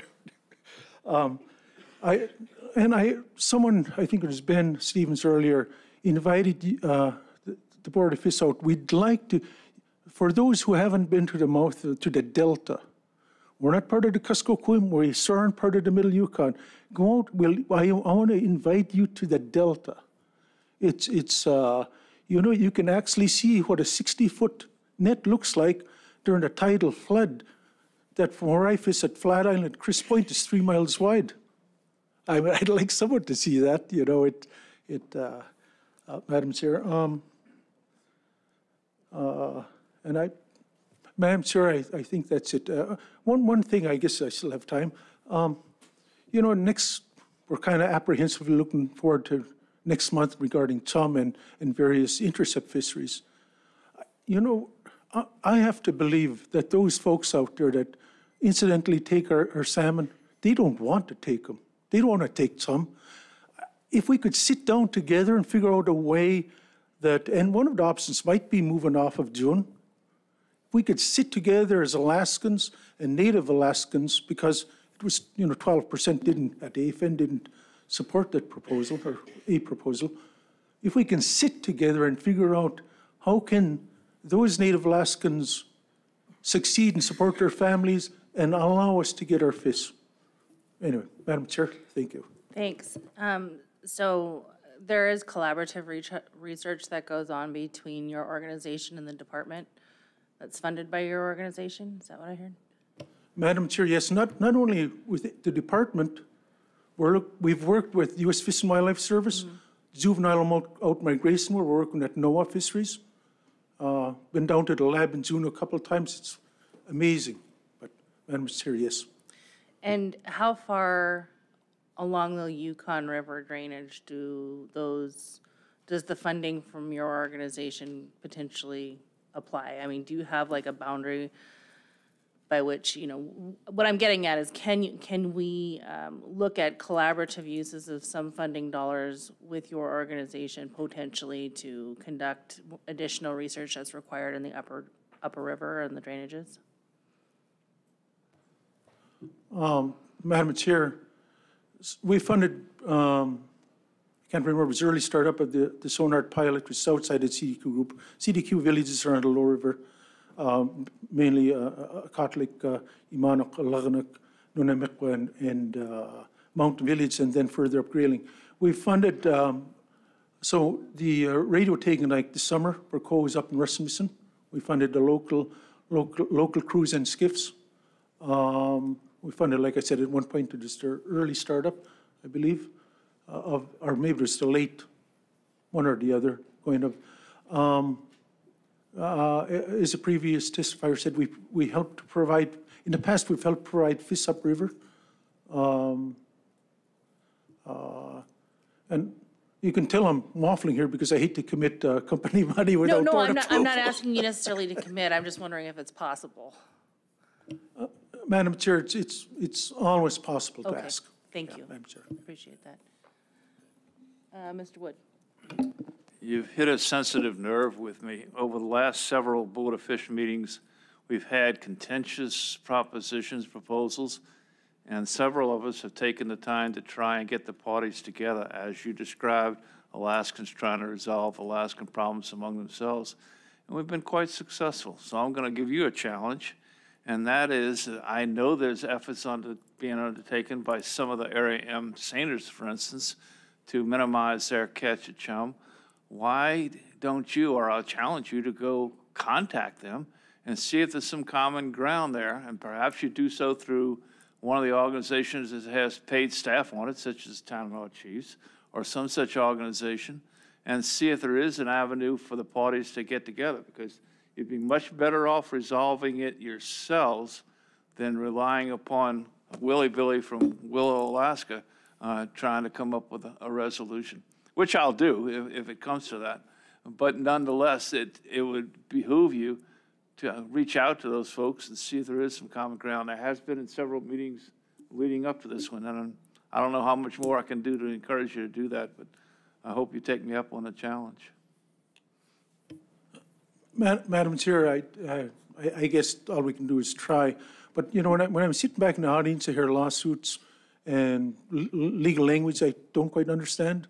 S16: Someone, I think it was Ben Stevens earlier, invited the Board of Fish out. We'd like to, for those who haven't been to the mouth, to the Delta, we're not part of the Kuskokwim, we aren't part of the Middle Yukon. Go out, I want to invite you to the Delta. It's you know, you can actually see what a 60-foot net looks like during a tidal flood. That from where I fish at Flat Island, Chris Point is 3 miles wide. I'd like someone to see that, you know, Madam Chair. Madam Chair, I think that's it. One thing, I guess I still have time. You know, we're kind of apprehensively looking forward to next month regarding chum and various intercept fisheries. You know, I have to believe that those folks out there that incidentally take our salmon, they don't want to take them. They don't want to take chum. If we could sit down together and figure out a way that, and one of the options might be moving off of June, we could sit together as Alaskans and Native Alaskans, because it was, you know, 12% at AFN didn't support that proposal, or a proposal. If we can sit together and figure out how can those Native Alaskans succeed and support their families and allow us to get our fish. Anyway, Madam Chair, thank you.
S1: Thanks. So there is collaborative research that goes on between your organization and the department that's funded by your organization? Is that what I heard?
S16: Madam Chair, yes, not only with the department, we've worked with U.S. Fish and Wildlife Service, juvenile out-migration, we're working at NOAA Fisheries. Been down to the lab in June a couple of times. It's amazing, but Madam Chair, yes.
S1: And how far along the Yukon River drainage does the funding from your organization potentially apply? I mean, do you have like a boundary by which, you know, what I'm getting at is can we look at collaborative uses of some funding dollars with your organization potentially to conduct additional research that's required in the upper river and the drainages?
S16: Madam Chair, we funded, I can't remember, it was early startup of the Sonart pilot with Southside at CDQ group. CDQ villages around the Low River, mainly Catholic, Imanok, Laganak, Nunamikwa, and Mountain Village, and then further up Grayling. We funded, so the radio taking like this summer, where Co was up in Rasmussen, we funded the local crews and skiffs. We funded, like I said, at one point to just an early startup, I believe, or maybe it was the late, one or the other, going up. As a previous testifier said, we helped to provide, in the past we've helped provide fish upriver. And you can tell I'm waffling here because I hate to commit company money without board approval.
S1: I'm not asking you necessarily to commit. I'm just wondering if it's possible.
S16: Madam Chair, it's always possible to ask.
S1: Thank you.
S16: Madam Chair.
S1: Appreciate that. Mr. Wood.
S17: You've hit a sensitive nerve with me. Over the last several Board of Fish meetings, we've had contentious propositions, proposals, and several of us have taken the time to try and get the parties together. As you described, Alaskans trying to resolve Alaskan problems among themselves, and we've been quite successful. So I'm going to give you a challenge, and that is, I know there's efforts being undertaken by some of the Area M seiners, for instance, to minimize their catch of chum. Why don't you, or I'll challenge you to go contact them and see if there's some common ground there, and perhaps you do so through one of the organizations that has paid staff on it, such as Town Hall Chiefs, or some such organization, and see if there is an avenue for the parties to get together, because you'd be much better off resolving it yourselves than relying upon Willie Billy from Willow, Alaska, trying to come up with a resolution. which I'll do if it comes to that. But nonetheless, it would behoove you to reach out to those folks and see if there is some common ground. There has been in several meetings leading up to this one, and I don't know how much more I can do to encourage you to do that, but I hope you take me up on the challenge.
S16: Madam Chair, I guess all we can do is try. But, you know, when I'm sitting back in the audience, I hear lawsuits and legal language I don't quite understand.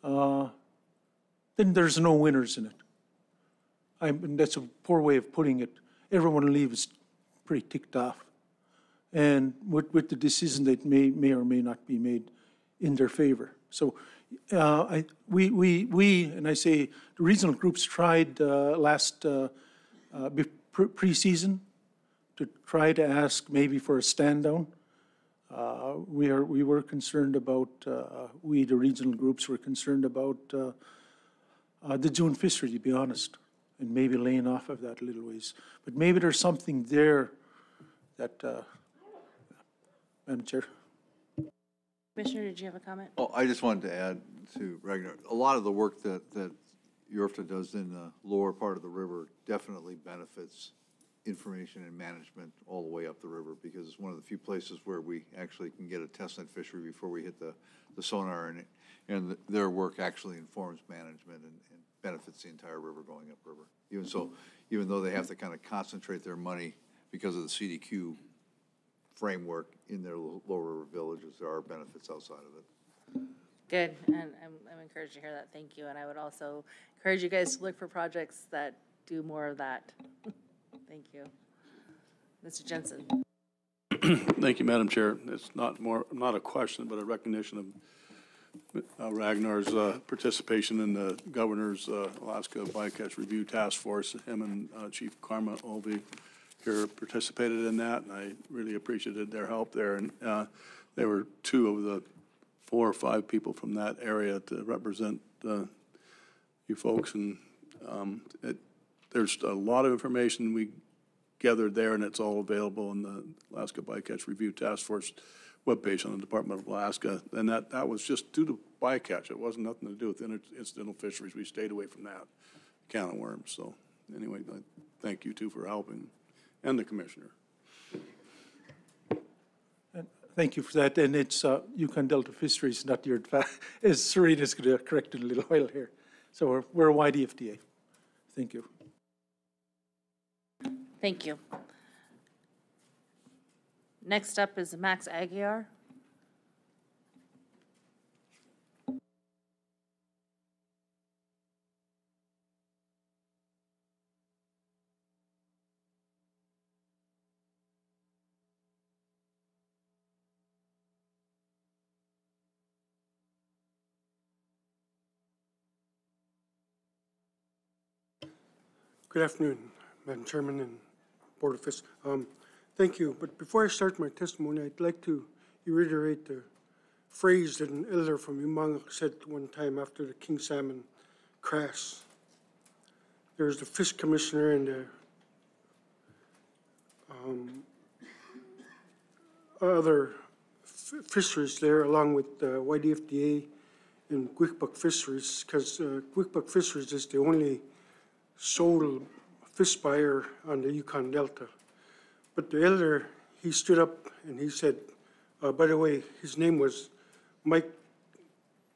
S16: Then there's no winners in it. And that's a poor way of putting it. Everyone leaves pretty ticked off. And with the decision that may or may not be made in their favor. So we, and I say the regional groups tried last pre-season to try to ask maybe for a stand down. We were concerned about, the regional groups were concerned about the June fishery, to be honest, and maybe laying off of that a little ways. But maybe there's something there that, Madam Chair.
S1: Commissioner, did you have a comment?
S14: Oh, I just wanted to add to Ragnar, a lot of the work that URFTA does in the lower part of the river definitely benefits information and management all the way up the river, because it's one of the few places where we actually can get a testnet fishery before we hit the sonar, and their work actually informs management and benefits the entire river going upriver. Even though they have to kind of concentrate their money because of the CDQ framework in their lower river villages, there are benefits outside of it.
S1: Good, and I'm encouraged to hear that. Thank you. And I would also encourage you guys to look for projects that do more of that. Thank you. Mr. Jensen.
S20: Thank you, Madam Chair. It's not a question, but a recognition of Ragnar's participation in the Governor's Alaska Bycatch Review Task Force. Him and Chief Karma Olvey here participated in that, and I really appreciated their help there. And they were two of the 4 or 5 people from that area to represent you folks. And there's a lot of information we gathered there, and it's all available in the Alaska Bycatch Review Task Force webpage on the Department of Alaska. And that was just due to bycatch. It wasn't nothing to do with incidental fisheries. We stayed away from that can of worms. So anyway, I thank you two for helping, and the commissioner.
S16: Thank you for that. And it's Yukon Delta Fisheries, not your, as Serena's going to correct it a little while here. So we're a YDFDA. Thank you.
S1: Thank you. Next up is Max Aguiar.
S10: Good afternoon, Madam Chairman and Board of Fisheries. Thank you. But before I start my testimony, I'd like to reiterate the phrase that an elder from Umanga said one time after the king salmon crash. There's the fish commissioner and the other fisheries there, along with YDFDA and Kuskokwim Fisheries, because Kuskokwim Fisheries is the only sole fish buyer on the Yukon Delta. But the elder, he stood up and he said, by the way, his name was Mike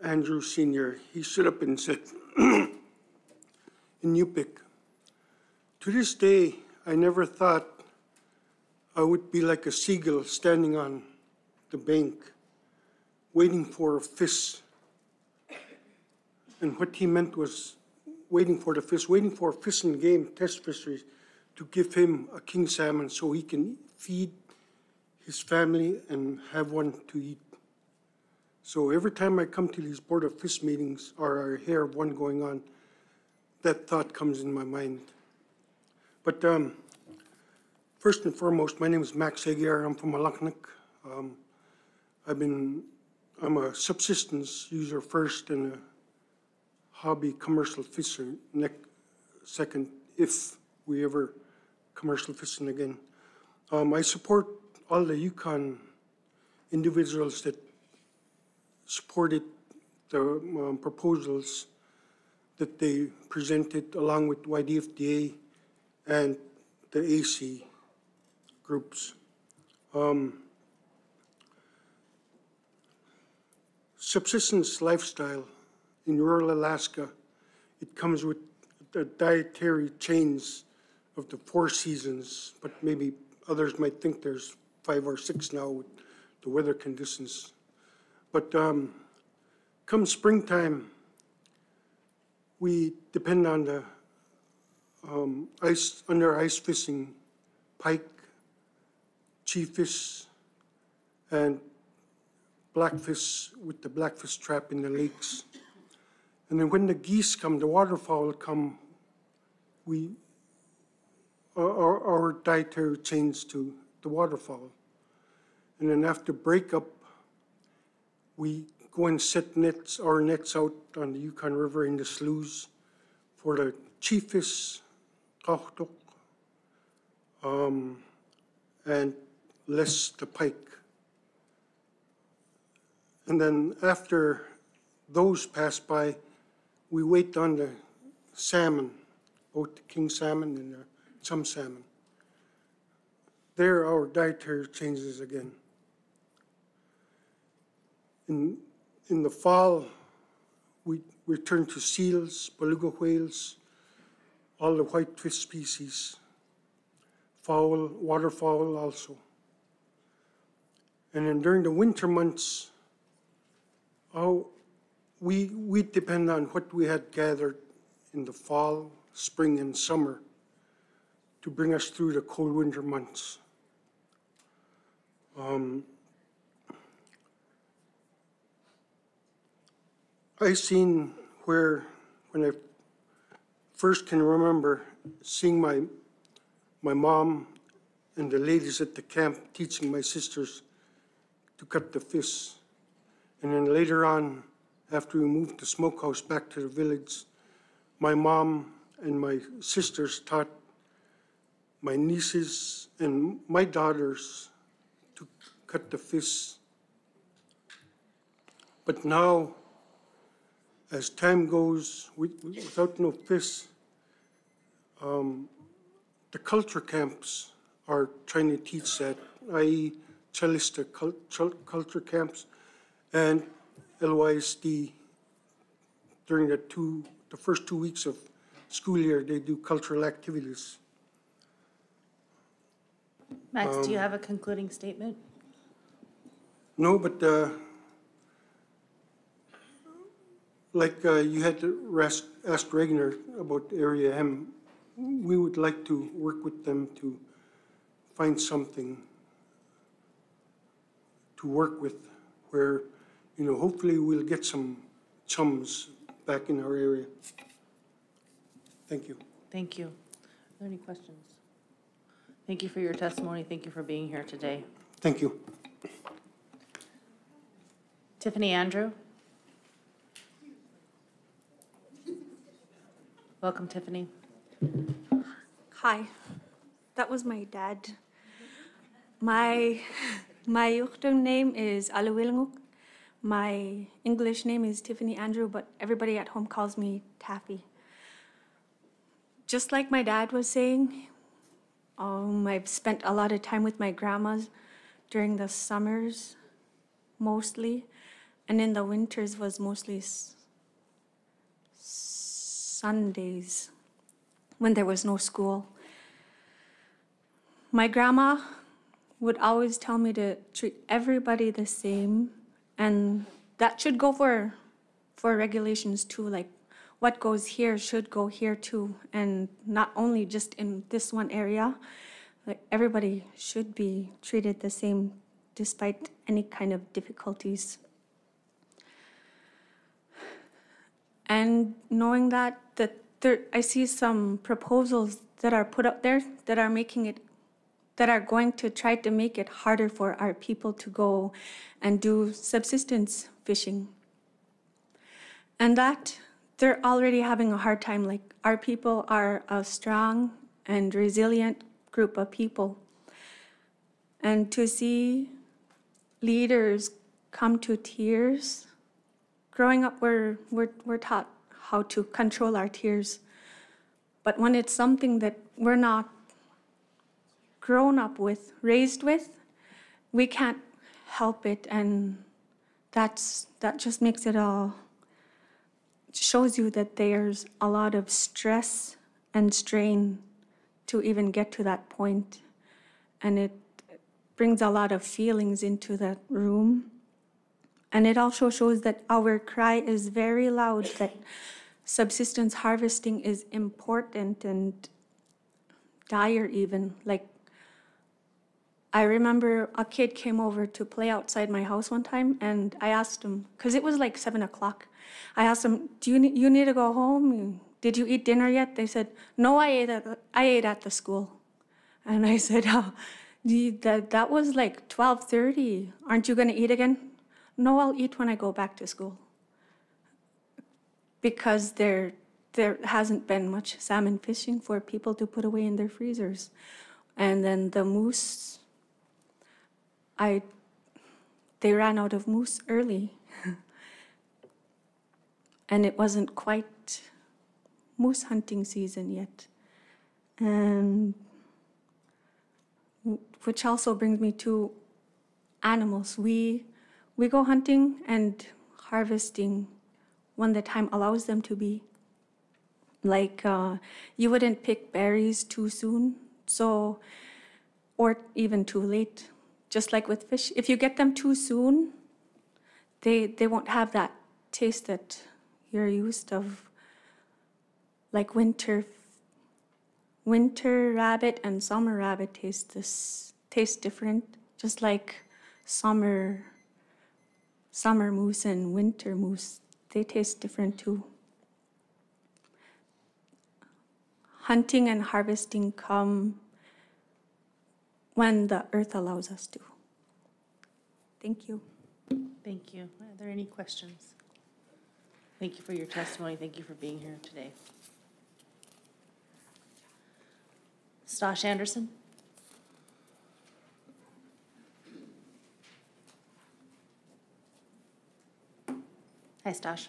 S10: Andrew Sr. He stood up and said, in Yupik, to this day, I never thought I would be like a seagull standing on the bank, waiting for a fish. And what he meant was waiting for the fish, waiting for Fish and Game test fisheries to give him a king salmon so he can feed his family and have one to eat. So every time I come to these Board of Fish meetings or I hear of one going on, that thought comes in my mind. But first and foremost, my name is Max Aguiar. I'm from Alaknik. I'm a subsistence user first and a hobby commercial fisher second, if we ever commercial fishing again. I support all the Yukon individuals that supported the proposals that they presented along with YDFDA and the AC groups. Subsistence lifestyle in rural Alaska, it comes with the dietary chains of the 4 seasons, but maybe others might think there's 5 or 6 now with the weather conditions. But come springtime, we depend on the ice fishing, pike, chieffish, and blackfish with the blackfish trap in the lakes. And then when the geese come, the waterfowl come, our dietary change to the waterfowl. And then after breakup, we go and set our nets out on the Yukon River in the sloughs for the chieffish, kahtuk, and less the pike. And then after those pass by, we wait on the salmon, both the king salmon and the chum salmon. There our dietary changes again. In the fall, we return to seals, beluga whales, all the whitefish species, fowl, waterfowl also. And then during the winter months, we depend on what we had gathered in the fall, spring, and summer to bring us through the cold winter months. I seen where, when I first can remember seeing my mom and the ladies at the camp teaching my sisters to cut the fish. And then later on, after we moved the smokehouse back to the village, my mom and my sisters taught my nieces and my daughters to cut the fish. But now, as time goes, without no fish, the culture camps are trying to teach that, i.e. Chalista culture camps and LYSD during the first 2 weeks of school year, they do cultural activities.
S1: Max, do you have a concluding statement?
S10: No, but like you had asked Regner about Area M, we would like to work with them to find something to work with where, hopefully we'll get some chums back in our area. Thank you.
S1: Thank you. Are there any questions? Thank you for your testimony. Thank you for being here today.
S10: Thank you.
S1: Tiffany Andrew. Welcome, Tiffany.
S5: Hi, that was my dad. My Yukon name is Aluwilnguk. My English name is Tiffany Andrew, but everybody at home calls me Taffy. Just like my dad was saying, I've spent a lot of time with my grandmas during the summers, mostly, and in the winters was mostly Sundays when there was no school. My grandma would always tell me to treat everybody the same, and that should go for regulations too, like what goes here should go here too, and not only just in this one area. Like everybody should be treated the same despite any kind of difficulties. And knowing that I see some proposals that are put up there that are going to try to make it harder for our people to go and do subsistence fishing. And that they're already having a hard time. Like our people are a strong and resilient group of people. And to see leaders come to tears growing up, we're taught how to control our tears. But when it's something that we're not grown up with, raised with, we can't help it, and that just makes it all, shows you that there's a lot of stress and strain to even get to that point. And it brings a lot of feelings into that room. And it also shows that our cry is very loud, that subsistence harvesting is important and dire even. Like, I remember a kid came over to play outside my house one time, and I asked him, because it was like 7 o'clock, I asked him, do you need to go home? Did you eat dinner yet? They said, no, I ate at the school. And I said, oh, that was like 12:30. Aren't you going to eat again? No, I'll eat when I go back to school. Because there hasn't been much salmon fishing for people to put away in their freezers. And then the moose, they ran out of moose early. And it wasn't quite moose hunting season yet. And which also brings me to animals. We go hunting and harvesting when the time allows them to be. Like, you wouldn't pick berries too soon, so, or even too late. Just like with fish, if you get them too soon, they won't have that taste that you're used of. Like winter rabbit and summer rabbit taste different. Just like summer moose and winter moose, they taste different too. Hunting and harvesting come when the earth allows us to. Thank you.
S1: Thank you. Are there any questions? Thank you for your testimony. Thank you for being here today. Stosh Anderson. Hi, Stosh.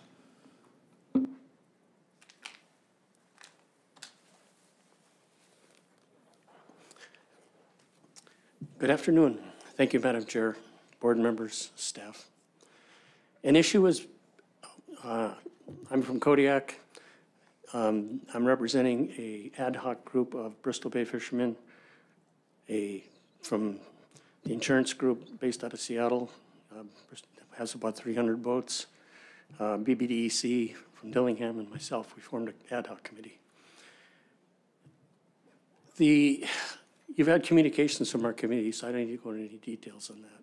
S18: Good afternoon. Thank you, Madam Chair, board members, staff. An issue is, I'm from Kodiak. I'm representing a ad hoc group of Bristol Bay fishermen, from the insurance group based out of Seattle, has about 300 boats. BBDEC from Dillingham and myself, we formed an ad hoc committee. You've had communications from our committee, so I don't need to go into any details on that.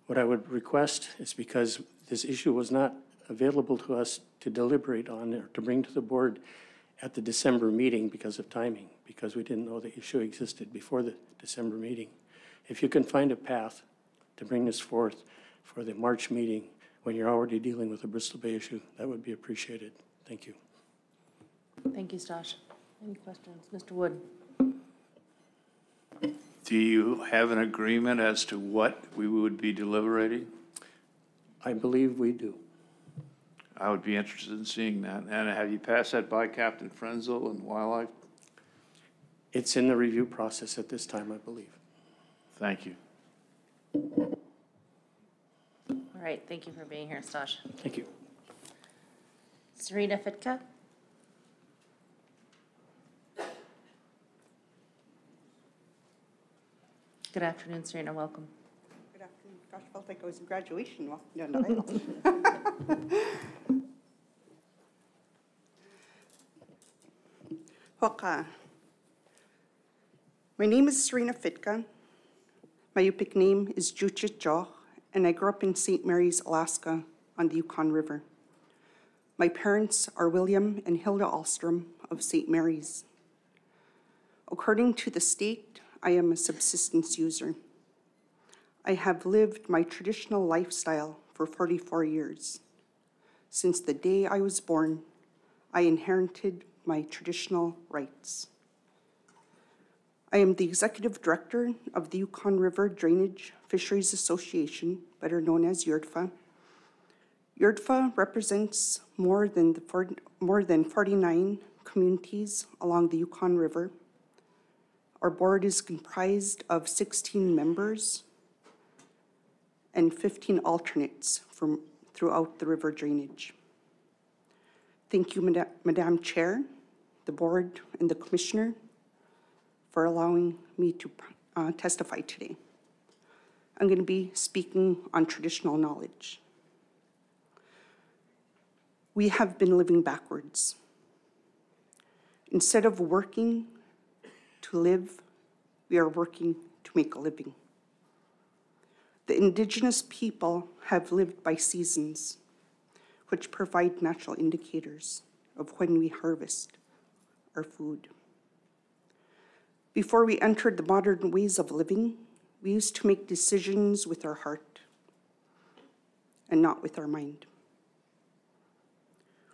S18: What I would request is, because this issue was not available to us to deliberate on or to bring to the board at the December meeting because of timing, because we didn't know the issue existed before the December meeting. If you can find a path to bring this forth for the March meeting when you're already dealing with the Bristol Bay issue, that would be appreciated. Thank you.
S1: Thank you, Stosh. Any questions? Mr. Wood.
S17: Do you have an agreement as to what we would be deliberating?
S18: I believe we do.
S17: I would be interested in seeing that. And have you passed that by Captain Frenzel and Wildlife?
S18: It's in the review process at this time, I believe.
S17: Thank you.
S1: All right, thank you for being here, Stosh.
S18: Thank you.
S1: Serena Fitka. Good afternoon, Serena, welcome.
S19: Good afternoon. Gosh, I felt like I was in graduation. Well, no, I don't. Hoka. My name is Serena Fitka. My Yupik name is Juchit Jo, and I grew up in St. Mary's, Alaska, on the Yukon River. My parents are William and Hilda Alstrom of St. Mary's. According to the state, I am a subsistence user. I have lived my traditional lifestyle for 44 years. Since the day I was born, I inherited my traditional rights. I am the executive director of the Yukon River Drainage Fisheries Association, better known as YURDFA, URDFA represents more than 49 communities along the Yukon River. Our board is comprised of 16 members and 15 alternates from throughout the river drainage. Thank you, Madam Chair, the board, and the commissioner for allowing me to testify today. I'm going to be speaking on traditional knowledge. We have been living backwards. Instead of working to live, we are working to make a living. The Indigenous people have lived by seasons, which provide natural indicators of when we harvest our food. Before we entered the modern ways of living, we used to make decisions with our heart and not with our mind.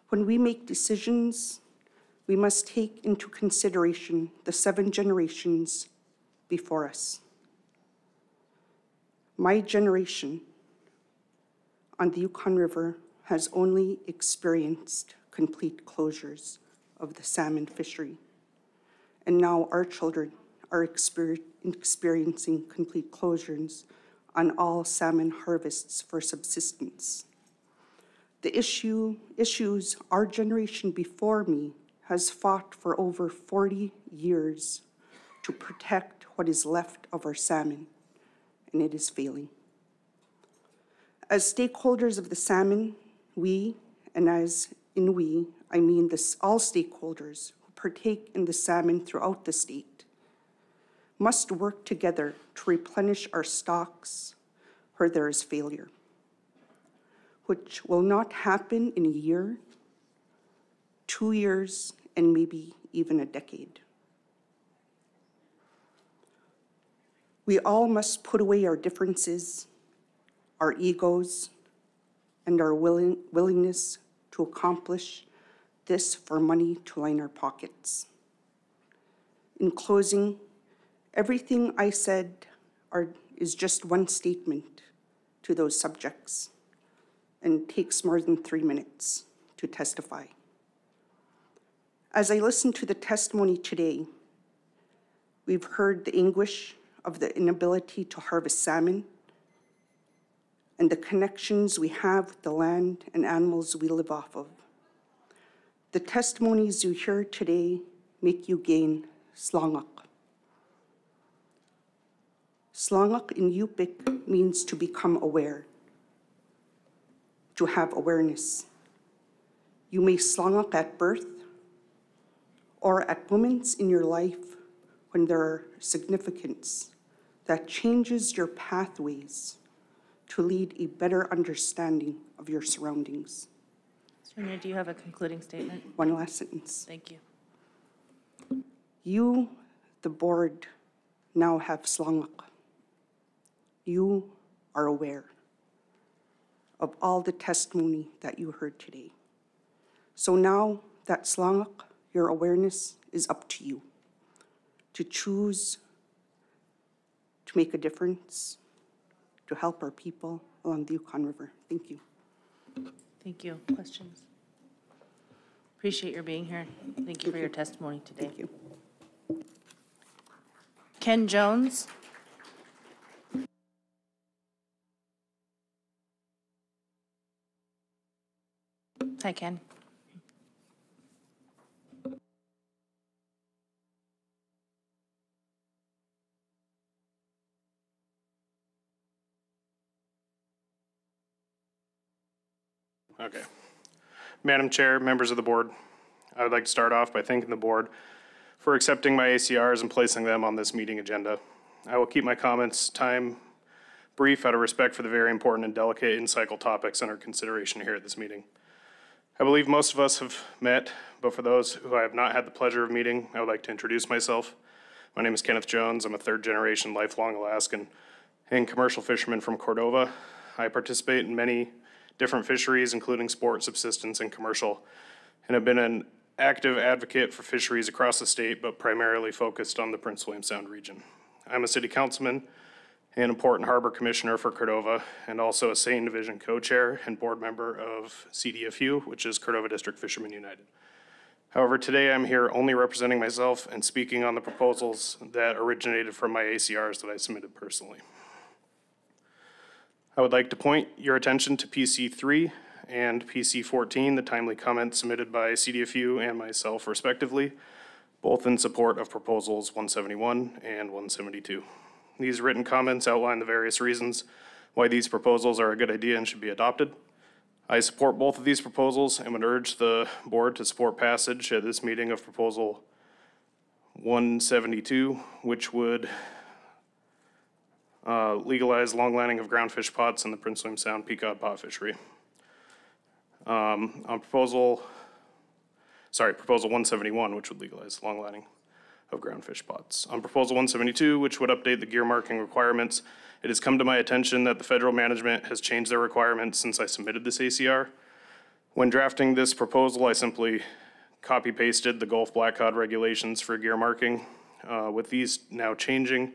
S19: When we make decisions, we must take into consideration the 7 generations before us. My generation on the Yukon River has only experienced complete closures of the salmon fishery, and now our children are experiencing complete closures on all salmon harvests for subsistence. The issues our generation before me has fought for over 40 years to protect what is left of our salmon, and it is failing. As stakeholders of the salmon, we, and as in we, I mean all stakeholders who partake in the salmon throughout the state, must work together to replenish our stocks where there is failure, which will not happen in a year, 2 years, and maybe even a decade. We all must put away our differences, our egos, and our willingness to accomplish this for money to line our pockets. In closing, everything I said is just one statement to those subjects, and takes more than 3 minutes to testify. As I listened to the testimony today, we've heard the anguish of the inability to harvest salmon and the connections we have with the land and animals we live off of. The testimonies you hear today make you gain slangak. Slangak in Yupik means to become aware, to have awareness. You may slangak at birth or at moments in your life when there are significance that changes your pathways to lead a better understanding of your surroundings.
S1: Serena, do you have a concluding statement?
S19: One last sentence.
S1: Thank you.
S19: You, the board, now have slangak. You are aware of all the testimony that you heard today. So now that slangak, your awareness, is up to you to choose to make a difference, to help our people along the Yukon River. Thank you.
S1: Thank you. Questions? Appreciate your being here. Thank you for your testimony today.
S19: Thank you.
S1: Ken Jones. Hi, Ken.
S21: Okay. Madam Chair, members of the board, I would like to start off by thanking the board for accepting my ACRs and placing them on this meeting agenda. I will keep my comments time brief out of respect for the very important and delicate in-cycle topics under consideration here at this meeting. I believe most of us have met, but for those who I have not had the pleasure of meeting, I would like to introduce myself. My name is Kenneth Jones. I'm a third-generation lifelong Alaskan and commercial fisherman from Cordova. I participate in many different fisheries, including sport, subsistence, and commercial, and have been an active advocate for fisheries across the state, but primarily focused on the Prince William Sound region. I'm a city councilman and important harbor commissioner for Cordova, and also a Seine Division co-chair and board member of CDFU, which is Cordova District Fishermen United. However, today I'm here only representing myself and speaking on the proposals that originated from my ACRs that I submitted personally. I would like to point your attention to PC3 and PC14, the timely comments submitted by CDFU and myself respectively, both in support of proposals 171 and 172. These written comments outline the various reasons why these proposals are a good idea and should be adopted. I support both of these proposals and would urge the board to support passage at this meeting of proposal 172, which would legalize long lining of groundfish pots in the Prince William Sound Pequod pot fishery. On proposal 171, which would legalize long lining of groundfish pots. On proposal 172, which would update the gear marking requirements, it has come to my attention that the federal management has changed their requirements since I submitted this ACR. When drafting this proposal, I simply copy-pasted the Gulf Black Cod regulations for gear marking. With these now changing,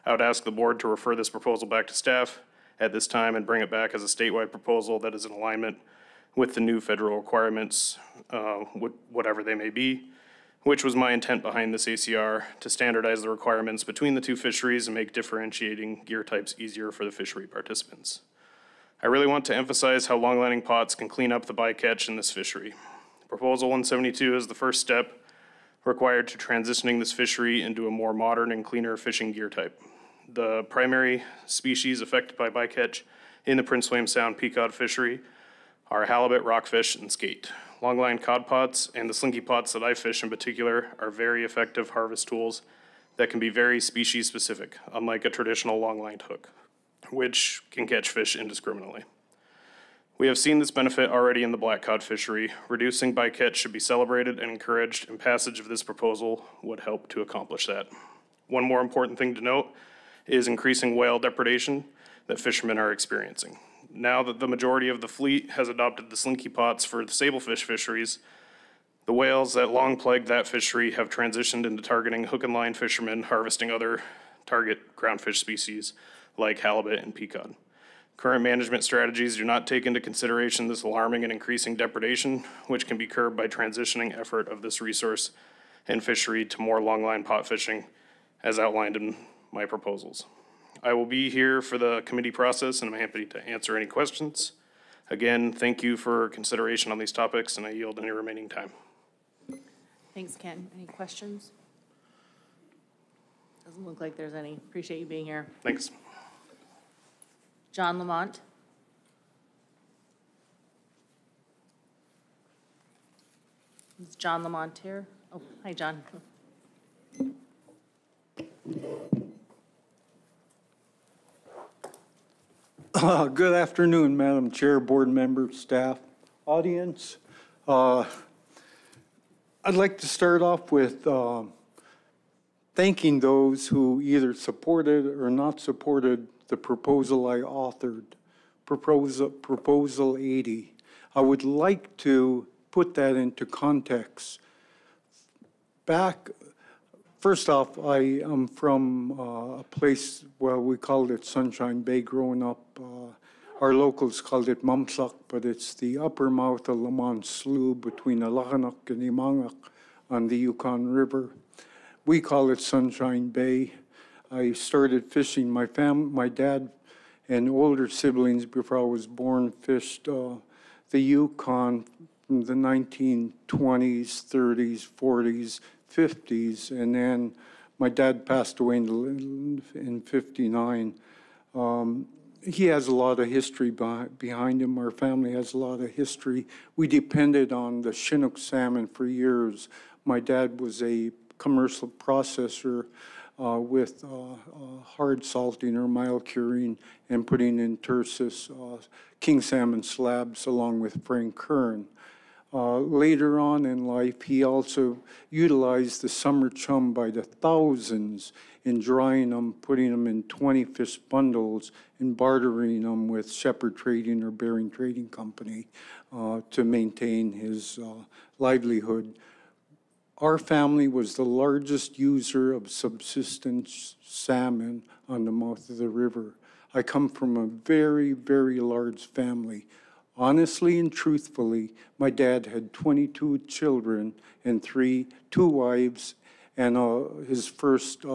S21: I would ask the board to refer this proposal back to staff at this time and bring it back as a statewide proposal that is in alignment with the new federal requirements, whatever they may be, which was my intent behind this ACR, to standardize the requirements between the two fisheries and make differentiating gear types easier for the fishery participants. I really want to emphasize how long lining pots can clean up the bycatch in this fishery. Proposal 172 is the first step required to transitioning this fishery into a more modern and cleaner fishing gear type. The primary species affected by bycatch in the Prince William Sound Pequod fishery are halibut, rockfish, and skate. Longline cod pots and the slinky pots that I fish in particular are very effective harvest tools that can be very species specific, unlike a traditional long-lined hook, which can catch fish indiscriminately. We have seen this benefit already in the black cod fishery. Reducing bycatch should be celebrated and encouraged, and passage of this proposal would help to accomplish that. One more important thing to note is increasing whale depredation that fishermen are experiencing. Now that the majority of the fleet has adopted the slinky pots for the sablefish fisheries, the whales that long plagued that fishery have transitioned into targeting hook and line fishermen harvesting other target groundfish species like halibut and pequod. Current management strategies do not take into consideration this alarming and increasing depredation, which can be curbed by transitioning effort of this resource and fishery to more longline pot fishing as outlined in my proposals. I will be here for the committee process and I'm happy to answer any questions. Again, thank you for consideration on these topics and I yield any remaining time.
S1: Thanks, Ken. Any questions? Doesn't look like there's any. Appreciate you being here.
S21: Thanks.
S1: John Lamont. Is John Lamont here? Oh, hi, John.
S2: Good afternoon, Madam Chair, board members, staff, audience. I'd like to start off with thanking those who either supported or not supported the proposal I authored, Proposal 80. I would like to put that into context. First off, I am from a place where we called it Sunshine Bay growing up. Our locals called it Mamsak, but it's the upper mouth of Lamont Slough between Alakanak and Imangak on the Yukon River. We call it Sunshine Bay. I started fishing. My dad and older siblings before I was born fished the Yukon from the 1920s, 30s, 40s, 50s, and then my dad passed away in 59. He has a lot of history behind him. Our family has a lot of history. We depended on the Chinook salmon for years. My dad was a commercial processor with hard salting or mild curing and putting in tersus king salmon slabs along with Frank Kern. Later on in life, he also utilized the summer chum by the thousands in drying them, putting them in 20 fish bundles, and bartering them with Shepherd Trading or Bering Trading Company to maintain his livelihood. Our family was the largest user of subsistence salmon on the mouth of the river. I come from a very, very large family. Honestly and truthfully, my dad had 22 children and two wives, and his first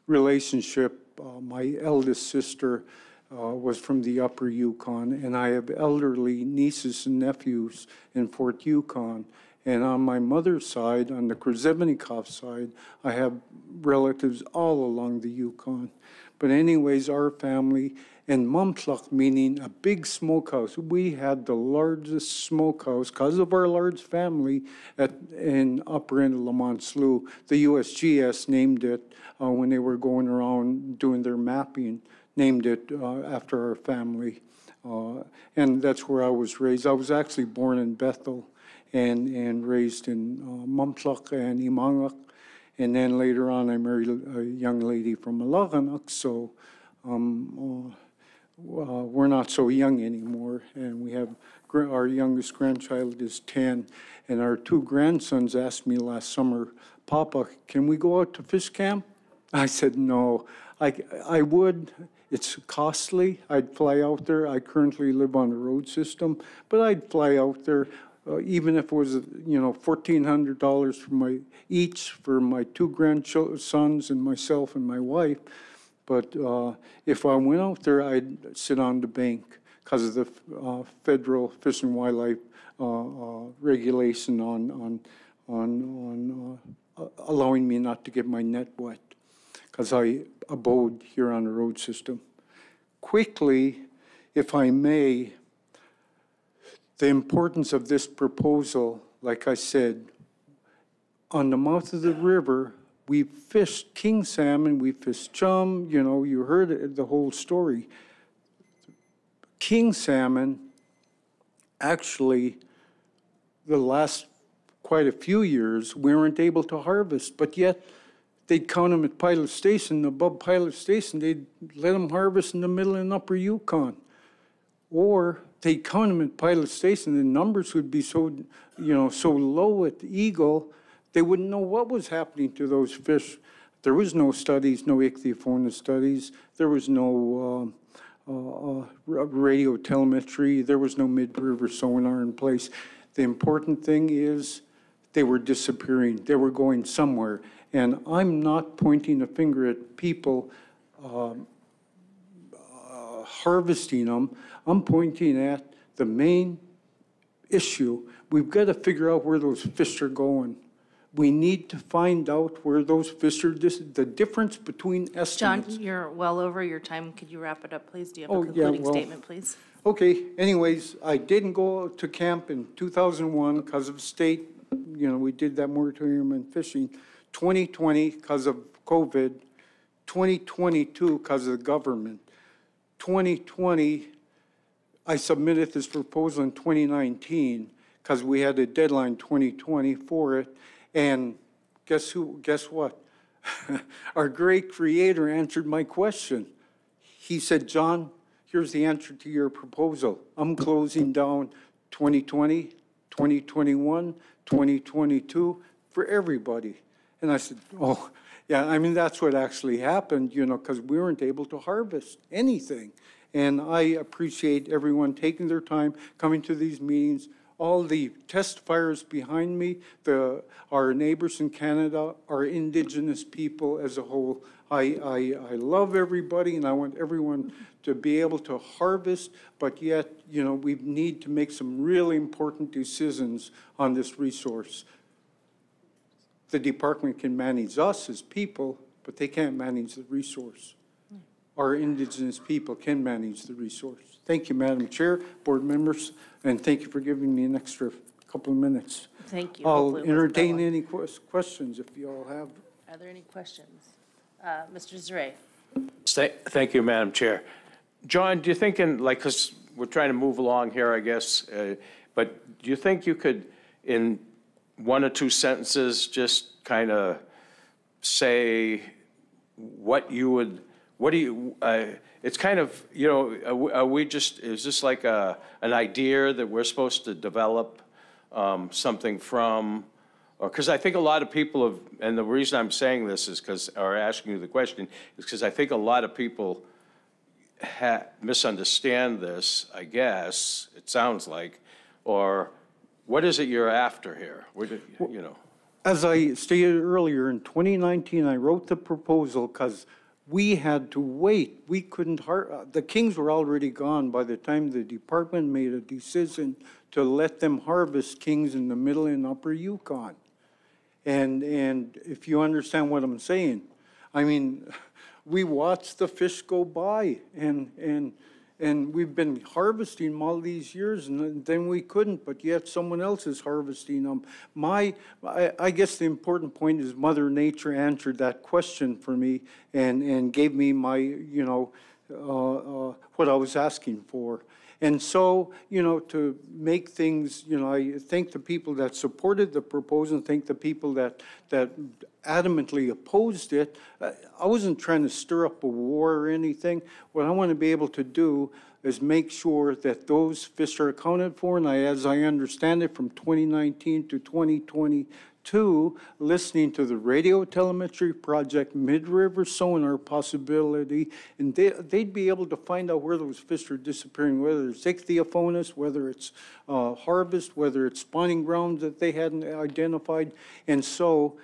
S2: relationship, my eldest sister, was from the upper Yukon, and I have elderly nieces and nephews in Fort Yukon. And on my mother's side, on the Krzevenikov side, I have relatives all along the Yukon. But anyways, our family, and Mumtluk meaning a big smokehouse. We had the largest smokehouse because of our large family in upper end of Lamont Slough. The USGS named it when they were going around doing their mapping, named it after our family. And that's where I was raised. I was actually born in Bethel and raised in Mumtluk and Imangak. And then later on, I married a young lady from Malaganak, so we're not so young anymore. And we have, our youngest grandchild is 10, and our two grandsons asked me last summer, Papa, can we go out to fish camp? I said, no, I would. It's costly. I'd fly out there. I currently live on a road system, but I'd fly out there. Even if it was, $1,400 for each for my two grandsons and myself and my wife. But if I went out there, I'd sit on the bank because of the federal Fish and Wildlife regulation on allowing me not to get my net wet because I abode here on the road system. Quickly, if I may, the importance of this proposal, like I said, on the mouth of the river, we fished king salmon, we fished chum, you heard the whole story. King salmon, actually, the last quite a few years, we weren't able to harvest, but yet they'd count them at Pilot Station, above Pilot Station, they'd let them harvest in the middle and upper Yukon. Or they count them at Pilot Station, the numbers would be so low at the Eagle, they wouldn't know what was happening to those fish. There was no studies, no ichthyofauna studies. There was no radio telemetry. There was no mid-river sonar in place. The important thing is they were disappearing. They were going somewhere. And I'm not pointing a finger at people harvesting them. I'm pointing at the main issue. We've got to figure out where those fish are going. We need to find out where those fish are, the difference between estimates.
S1: John, you're well over your time. Could you wrap it up, please? Do you have a concluding statement, please?
S2: Okay, anyways, I didn't go to camp in 2001 because of state, we did that moratorium on fishing. 2020 because of COVID, 2022 because of the government. 2020, I submitted this proposal in 2019 because we had a deadline 2020 for it. And guess what? Our great creator answered my question. He said, John, here's the answer to your proposal. I'm closing down 2020, 2021, 2022 for everybody. And I said, oh, yeah, that's what actually happened, because we weren't able to harvest anything. And I appreciate everyone taking their time, coming to these meetings. All the testifiers behind me, our neighbors in Canada, our Indigenous people as a whole. I love everybody, and I want everyone to be able to harvest, but yet, we need to make some really important decisions on this resource. The department can manage us as people, but they can't manage the resource. Our Indigenous people can manage the resource. Thank you, Madam Chair, board members, and thank you for giving me an extra couple of minutes.
S1: Thank you.
S2: I'll entertain any questions if you all have.
S1: Are there any questions? Mr. Zure.
S13: Thank you, Madam Chair. John, do you think because we're trying to move along here, I guess, but do you think you could, in one or two sentences, just kind of say it's kind of, are we just, is this like an idea that we're supposed to develop something from, because I think a lot of people have, and the reason I'm saying this is because, or asking you the question, is because I think a lot of people misunderstand this, I guess, it sounds like, or what is it you're after here? You know.
S2: As I stated earlier, in 2019, I wrote the proposal because we had to wait. We couldn't, the kings were already gone by the time the department made a decision to let them harvest kings in the middle and upper Yukon. And if you understand what I'm saying, I mean, we watched the fish go by, and we've been harvesting them all these years, and then we couldn't, but yet someone else is harvesting them. I guess the important point is Mother Nature answered that question for me and gave me my, you know, what I was asking for. And so, you know, to make things, you know, I thank the people that supported the proposal, and thank the people that adamantly opposed it. I wasn't trying to stir up a war or anything. What I want to be able to do is make sure that those fish are accounted for, and as I understand it, from 2019 to 2022, listening to the radio telemetry project, mid-river sonar possibility, and they'd be able to find out where those fish are disappearing, whether it's ichthyophonus, whether it's harvest, whether it's spawning grounds that they hadn't identified. And so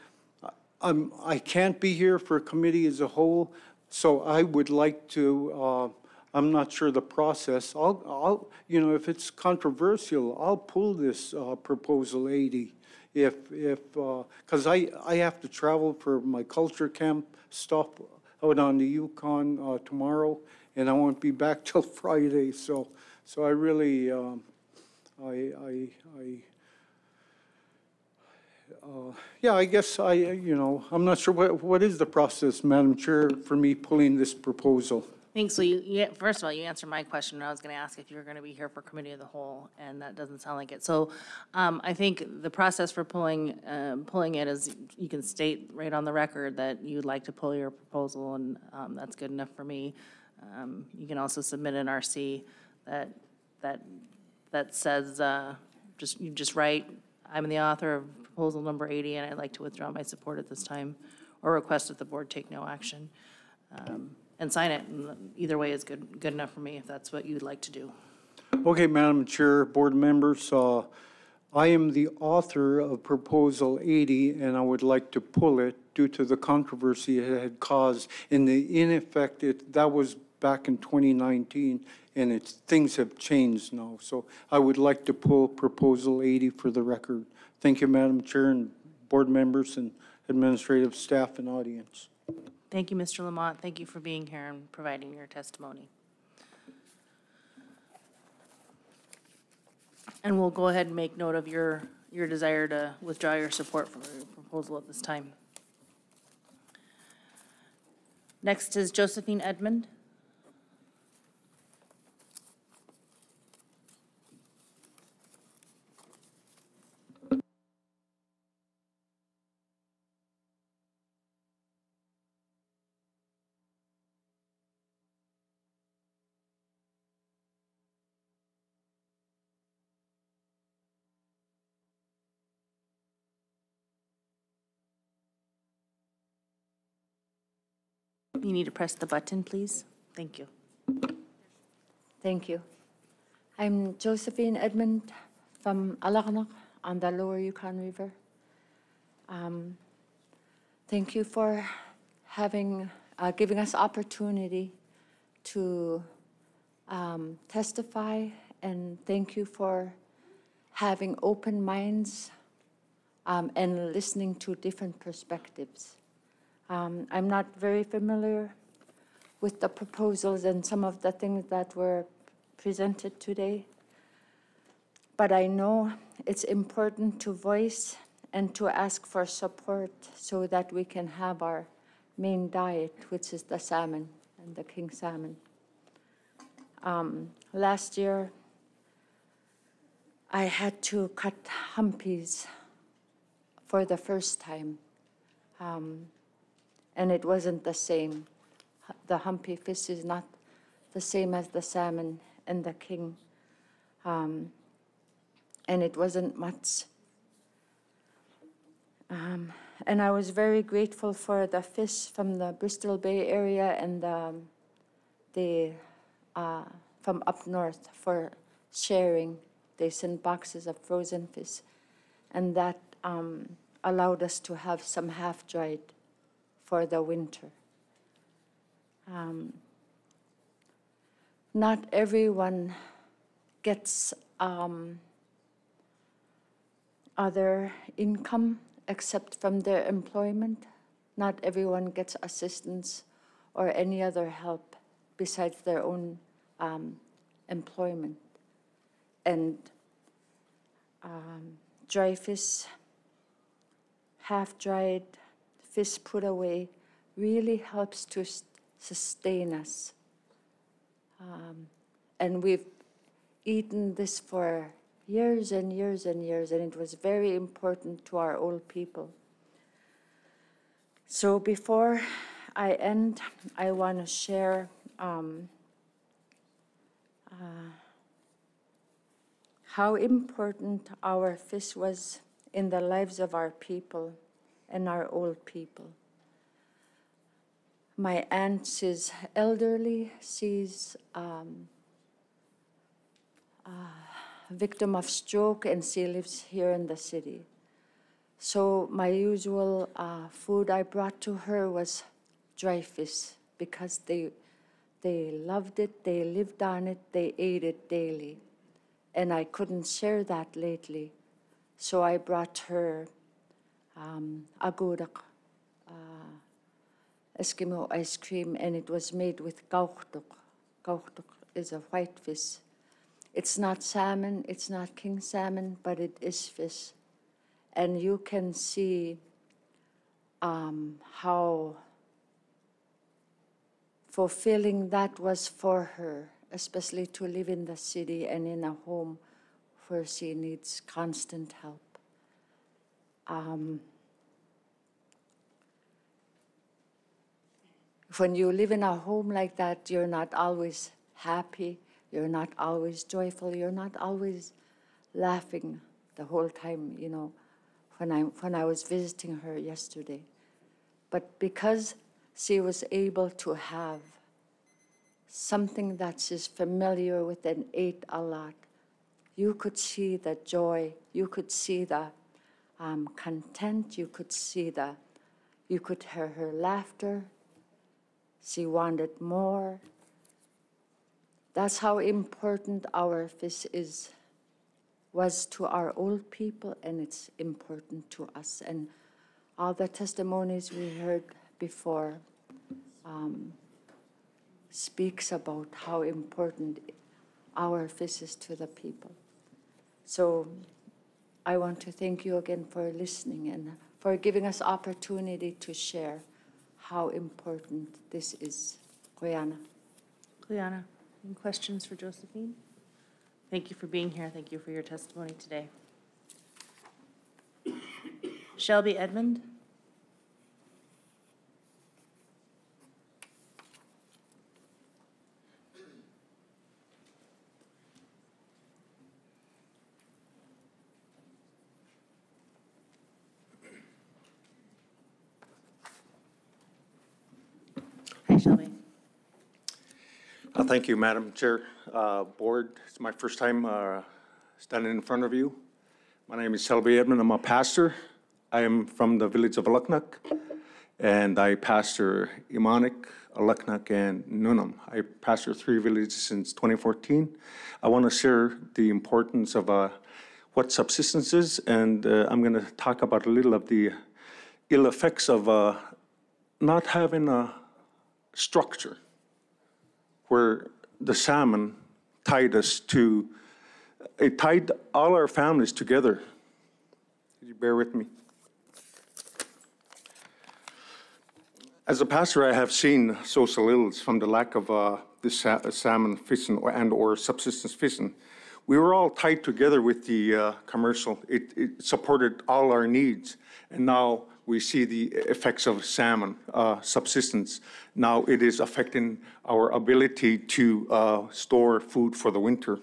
S2: I can't be here for a committee as a whole, so I would like to, I'm not sure the process. I'll, you know, if it's controversial, I'll pull this proposal 80. Because I have to travel for my culture camp stuff out on the Yukon tomorrow, and I won't be back till Friday. So I really, yeah, I guess you know, I'm not sure what is the process, Madam Chair, for me pulling this proposal.
S1: Thanks. So first of all, you answered my question. I was going to ask if you were going to be here for committee of the whole, and that doesn't sound like it. So I think the process for pulling it is you can state right on the record that you'd like to pull your proposal, and that's good enough for me. You can also submit an RC that says you just write, I'm the author of proposal number 80, and I'd like to withdraw my support at this time, or request that the board take no action. And sign it. And either way is good enough for me if that's what you'd like to do.
S2: Okay, Madam Chair, board members, I am the author of Proposal 80, and I would like to pull it due to the controversy it had caused. In effect, that was back in 2019, and things have changed now. So I would like to pull Proposal 80 for the record. Thank you, Madam Chair, and board members, and administrative staff and audience.
S1: Thank you, Mr. Lamont. Thank you for being here and providing your testimony. And we'll go ahead and make note of your desire to withdraw your support for the proposal at this time. Next is Josephine Edmond. You need to press the button, please. Thank you.
S3: Thank you. I'm Josephine Edmond from Alakanak on the Lower Yukon River. Thank you for giving us opportunity to testify, and thank you for having open minds and listening to different perspectives. I'm not very familiar with the proposals and some of the things that were presented today, but I know it's important to voice and to ask for support so that we can have our main diet, which is the salmon and the king salmon. Last year, I had to cut humpies for the first time. And it wasn't the same. The humpy fish is not the same as the salmon and the king. And it wasn't much. And I was very grateful for the fish from the Bristol Bay area and from up north for sharing. They sent boxes of frozen fish, and that allowed us to have some half-dried for the winter. Not everyone gets other income except from their employment. Not everyone gets assistance or any other help besides their own employment. And dry fish, half-dried fish put away really helps to sustain us. And we've eaten this for years and years and years, and it was very important to our old people. So before I end, I want to share how important our fish was in the lives of our people and our old people. My aunt, she's elderly, she's victim of stroke, and she lives here in the city. So my usual food I brought to her was dry fish because they loved it, they lived on it, they ate it daily. And I couldn't share that lately. So I brought her agurak, Eskimo ice cream, and it was made with kauhtuk. Kauhtuk is a white fish. It's not salmon, it's not king salmon, but it is fish. And you can see how fulfilling that was for her, especially to live in the city and in a home where she needs constant help. When you live in a home like that, you're not always happy, you're not always joyful, you're not always laughing the whole time, you know, when I was visiting her yesterday. But because she was able to have something that she's familiar with and ate a lot, you could see the joy, you could see the content, you could hear her laughter. She wanted more. That's how important our fish was to our old people, and it's important to us. And all the testimonies we heard before speaks about how important our fish is to the people. So I want to thank you again for listening and for giving us opportunity to share how important this is. Koyana.
S1: Juliana, any questions for Josephine? Thank you for being here. Thank you for your testimony today. Shelby Edmond. Hi, Shelby.
S2: Thank you, Madam Chair. Board, it's my first time standing in front of you. My name is Shelby Edmond. I'm a pastor. I am from the village of Aluknak, and I pastor Imanik, Aluknak, and Nunam. I pastor 3 villages since 2014. I want to share the importance of what subsistence is, and I'm going to talk about a little of the ill effects of not having a structure where the salmon tied us to, it tied all our families together. Could you bear with me? As a pastor, I have seen social ills from the lack of the salmon fishing and or subsistence fishing. We were all tied together with the commercial. It supported all our needs. And now we see the effects of salmon subsistence. Now it is affecting our ability to store food for the winter.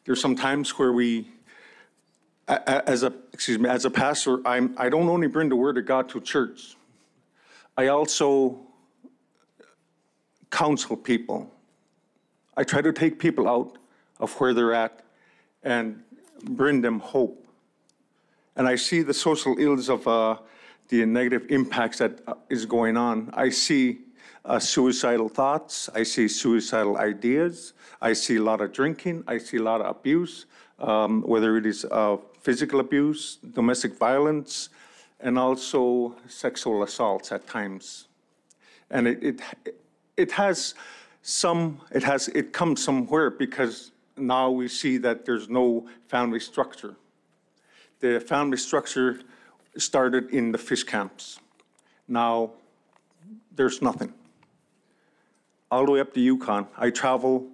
S2: There's some times where we As a pastor, I don't only bring the word of God to church. I also counsel people. I try to take people out of where they're at and bring them hope. And I see the social ills of the negative impacts that is going on. I see suicidal thoughts. I see suicidal ideas. I see a lot of drinking. I see a lot of abuse, whether it is physical abuse, domestic violence, and also sexual assaults at times. And it comes somewhere because now we see that there's no family structure. The family structure started in the fish camps. Now there's nothing. All the way up the Yukon, I travel.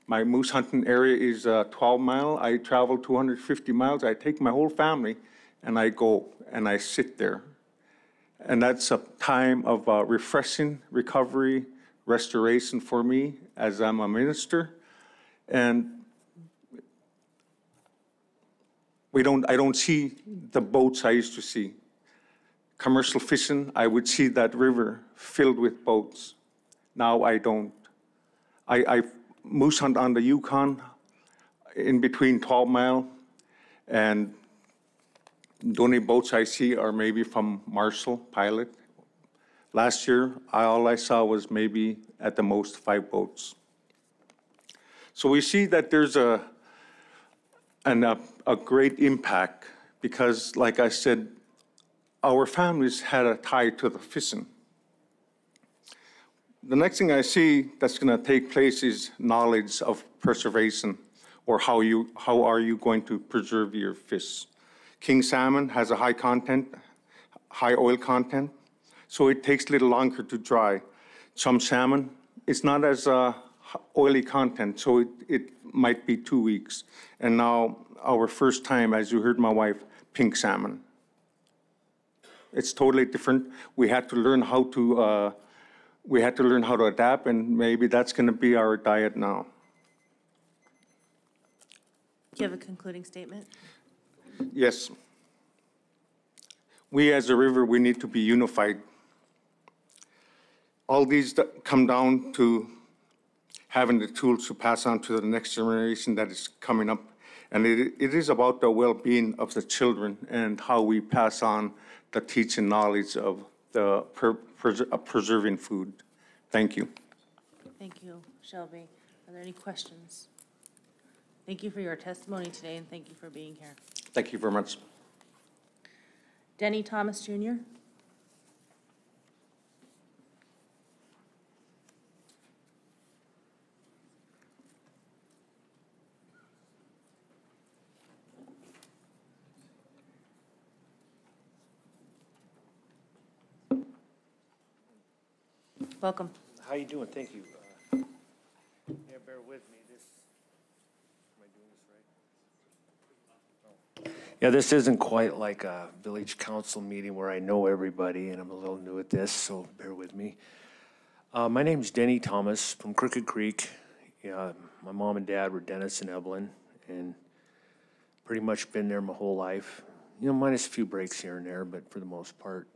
S2: My moose hunting area is 12 mile. I travel 250 miles. I take my whole family and I go and I sit there. And that's a time of refreshing, recovery, restoration for me as I'm a minister. And I don't see the boats I used to see. Commercial fishing, I would see that river filled with boats. Now I don't. I moose hunt on the Yukon in between 12 mile, and the only boats I see are maybe from Marshall Pilot. Last year, all I saw was maybe at the most 5 boats. So we see that there's a great impact because, like I said, our families had a tie to the fishing. The next thing I see that's going to take place is knowledge of preservation, or how are you going to preserve your fish. King salmon has a high oil content, so it takes a little longer to dry. Some salmon, it's not as oily content, so it might be 2 weeks. And now our first time, as you heard my wife, pink salmon. It's totally different. We had to learn how to adapt, and maybe that's going to be our diet now.
S1: Do you have a concluding statement?
S2: Yes. We as a river, we need to be unified. All these come down to having the tools to pass on to the next generation that is coming up. And it is about the well-being of the children and how we pass on the teaching knowledge of the preserving food. Thank you.
S1: Thank you, Shelby. Are there any questions? Thank you for your testimony today, and thank you for being here.
S2: Thank you very much.
S1: Denny Thomas Jr. Welcome.
S4: How you doing? Thank you. Yeah, bear with me. Am I doing this right? Oh. Yeah, this isn't quite like a village council meeting where I know everybody, and I'm a little new at this, so bear with me. My name's Denny Thomas from Crooked Creek. My mom and dad were Dennis and Evelyn, and pretty much been there my whole life. Minus a few breaks here and there, but for the most part.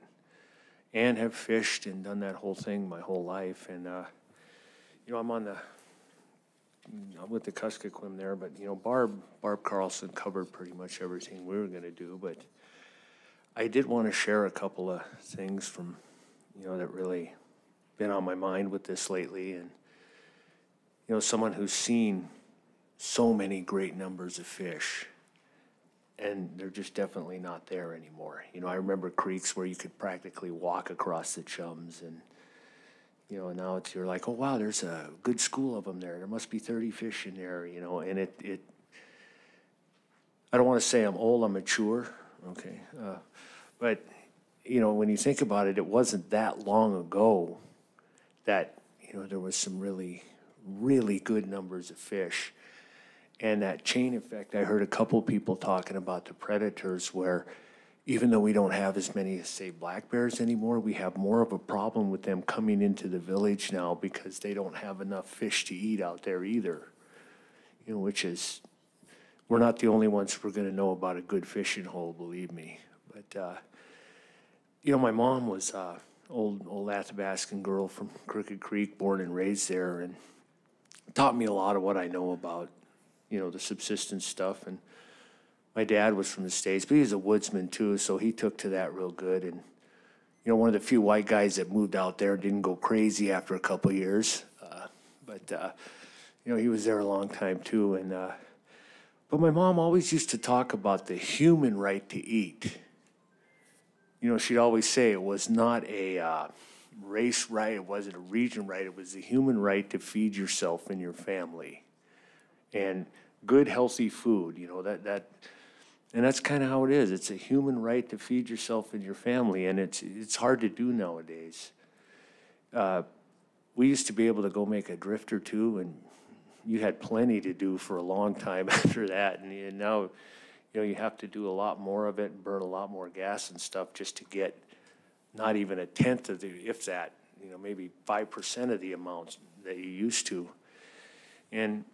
S4: And have fished and done that whole thing my whole life. And, I'm with the Kuskokwim there, but, Barb Carlson covered pretty much everything we were going to do. But I did want to share a couple of things from, that really been on my mind with this lately. And, someone who's seen so many great numbers of fish, and they're just definitely not there anymore. I remember creeks where you could practically walk across the chums, and now you're like, oh wow, there's a good school of them there. There must be 30 fish in there, and it I don't want to say I'm old, I'm mature, okay, but when you think about it, it wasn't that long ago that there was some really, really good numbers of fish. And that chain effect, I heard a couple people talking about the predators, where even though we don't have as many, say, black bears anymore, we have more of a problem with them coming into the village now because they don't have enough fish to eat out there either, which is we're not the only ones who are going to know about a good fishing hole, believe me. But, you know, my mom was old Athabascan girl from Crooked Creek, born and raised there, and taught me a lot of what I know about, you know, the subsistence stuff. And my dad was from the States, but he was a woodsman too, so he took to that real good. And, you know, one of the few white guys that moved out there, didn't go crazy after a couple of years. You know, he was there a long time too. And but my mom always used to talk about the human right to eat. You know, she'd always say it was not a race right, it wasn't a region right, it was the human right to feed yourself and your family. And good, healthy food, you know, and that's kind of how it is. It's a human right to feed yourself and your family, and it's hard to do nowadays. We used to be able to go make a drift or two, and you had plenty to do for a long time after that. And now, you know, you have to do a lot more of it and burn a lot more gas and stuff just to get not even a tenth of the, if that, you know, maybe 5% of the amounts that you used to. And,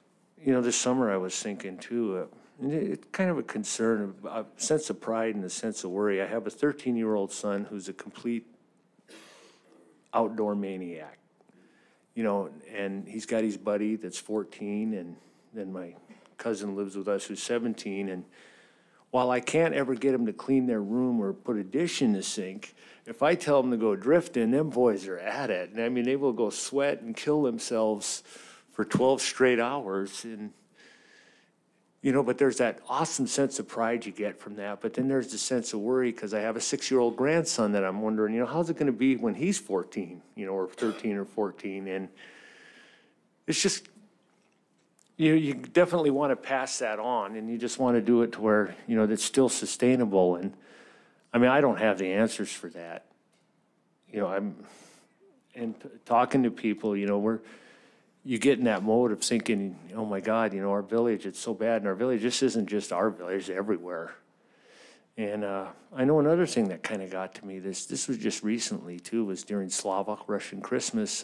S4: you know, this summer I was thinking too, it's kind of a concern, a sense of pride and a sense of worry. I have a 13-year-old son who's a complete outdoor maniac, you know, and he's got his buddy that's 14, and then my cousin lives with us who's 17. And while I can't ever get them to clean their room or put a dish in the sink, if I tell them to go drifting, them boys are at it. And I mean, they will go sweat and kill themselves for 12 straight hours. And, you know, but there's that awesome sense of pride you get from that. But then there's the sense of worry because I have a 6-year-old grandson that I'm wondering, you know, how's it going to be when he's 14, you know, or 13 or 14? And it's just, you definitely want to pass that on, and you just want to do it to where, you know, that's still sustainable. And I mean, I don't have the answers for that. You know, talking to people, you know, you get in that mode of thinking, oh my God, you know, our village, it's so bad. And our village, this isn't just our village, everywhere. And I know another thing that kind of got to me, this was just recently too, was during Slovak Russian Christmas.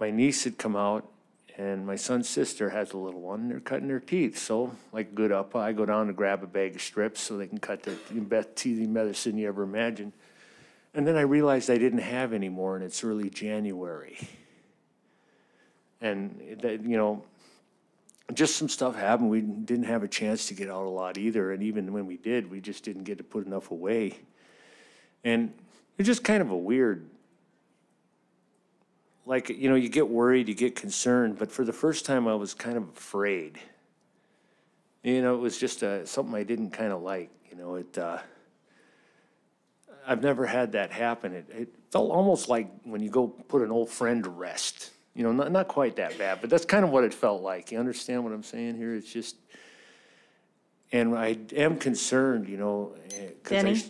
S4: My niece had come out, and my son's sister has a little one, and they're cutting their teeth. So, like good up, I go down to grab a bag of strips so they can cut the best teething medicine you ever imagined. And then I realized I didn't have any more, and it's early January. And, you know, just some stuff happened. We didn't have a chance to get out a lot either. And even when we did, we just didn't get to put enough away. And it's just kind of a weird, like, you know, you get worried, you get concerned. But for the first time, I was kind of afraid. You know, it was just something I didn't kind of like. You know, I've never had that happen. It felt almost like when you go put an old friend to rest. You know, not quite that bad, but that's kind of what it felt like. You understand what I'm saying here? It's just, and I am concerned, you know.
S1: Danny?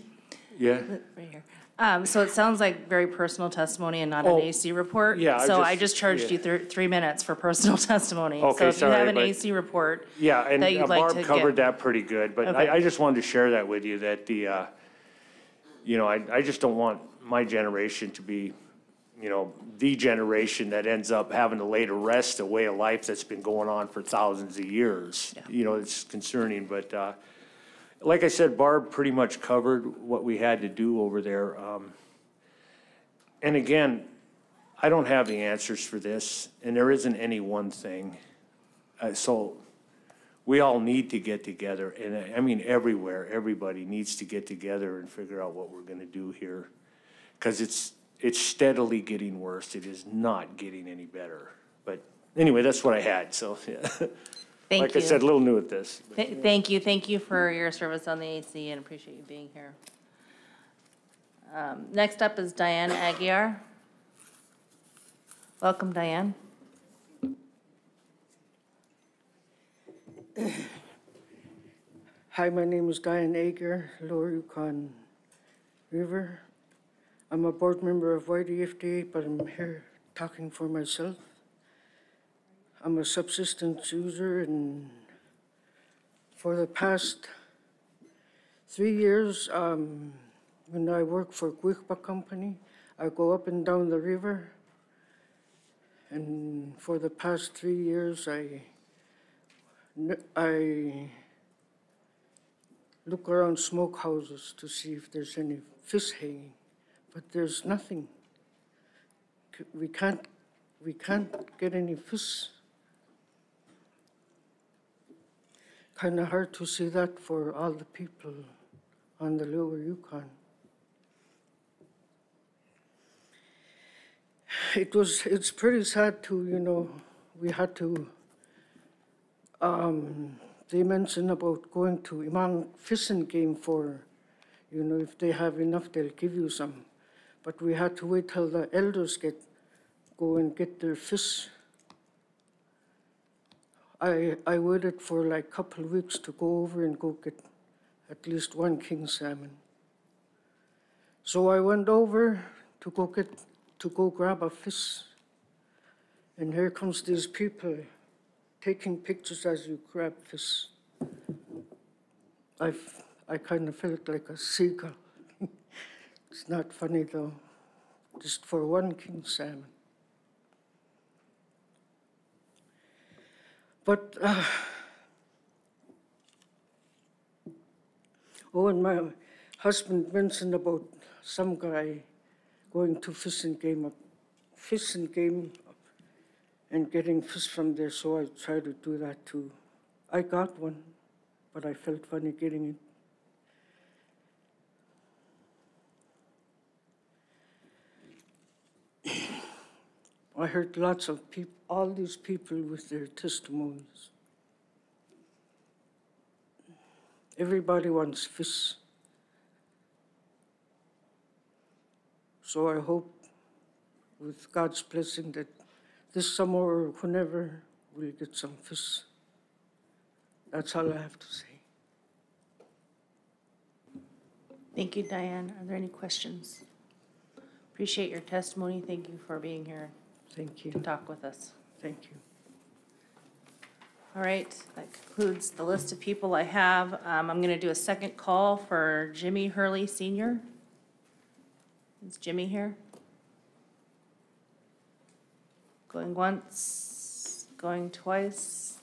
S4: Yeah?
S1: Right here. So it sounds like very personal testimony and not an AC report.
S4: Yeah.
S1: So I just charged you 3 minutes for personal testimony.
S4: Okay,
S1: so if
S4: sorry,
S1: you have an
S4: but-
S1: AC report
S4: Yeah, and
S1: that you'd like
S4: Barb
S1: to
S4: covered
S1: get.
S4: that pretty good, but
S1: Okay.
S4: I just wanted to share that with you, that you know, I just don't want my generation to be, you know, the generation that ends up having to lay to rest a way of life that's been going on for thousands of years. Yeah. You know, it's concerning, but like I said, Barb pretty much covered what we had to do over there. And again, I don't have the answers for this, and there isn't any one thing. So we all need to get together, and I mean everywhere, everybody needs to get together and figure out what we're going to do here, because it's steadily getting worse. It is not getting any better. But anyway, that's what I had. So yeah.
S1: Thank
S4: like
S1: you.
S4: I said, a little new at this.
S1: Thank you. Thank you for your service on the AC and appreciate you being here. Next up is Diane Aguiar. Welcome, Diane.
S6: Hi, my name is Diane Aguiar, Lower Yukon River. I'm a board member of YDFDA, but I'm here talking for myself. I'm a subsistence user, and for the past 3 years, when I work for Kuskokwim company, I go up and down the river. And for the past 3 years, I I look around smokehouses to see if there's any fish hanging, but there's nothing. We can't get any fish. Kind of hard to see that for all the people on the lower Yukon. It's pretty sad to, you know, we had to, they mentioned about going to Imang fishing game for, you know, if they have enough, they'll give you some. But we had to wait till the elders go and get their fish. I waited for like a couple of weeks to go over and go get at least one king salmon. So I went over to go grab a fish. And here comes these people taking pictures as you grab fish. I kind of felt like a seagull. It's not funny though, just for one king salmon. But, oh, and my husband mentioned about some guy going to fishing game and getting fish from there, so I tried to do that too. I got one, but I felt funny getting it. I heard lots of people, all these people with their testimonies. Everybody wants fish. So I hope, with God's blessing, that this summer or whenever we'll get some fish. That's all I have to say.
S1: Thank you, Diane. Are there any questions? Appreciate your testimony. Thank you for being here.
S6: Thank you.
S1: To talk with us.
S6: Thank you.
S1: All right, that concludes the list of people I have. I'm going to do a second call for Jimmy Hurley Sr. Is Jimmy here? Going once, going twice.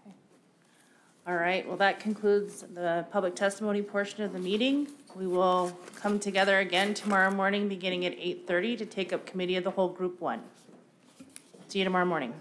S1: Okay. All right, well, that concludes the public testimony portion of the meeting. We will come together again tomorrow morning beginning at 8:30 to take up Committee of the Whole Group 1. See you tomorrow morning.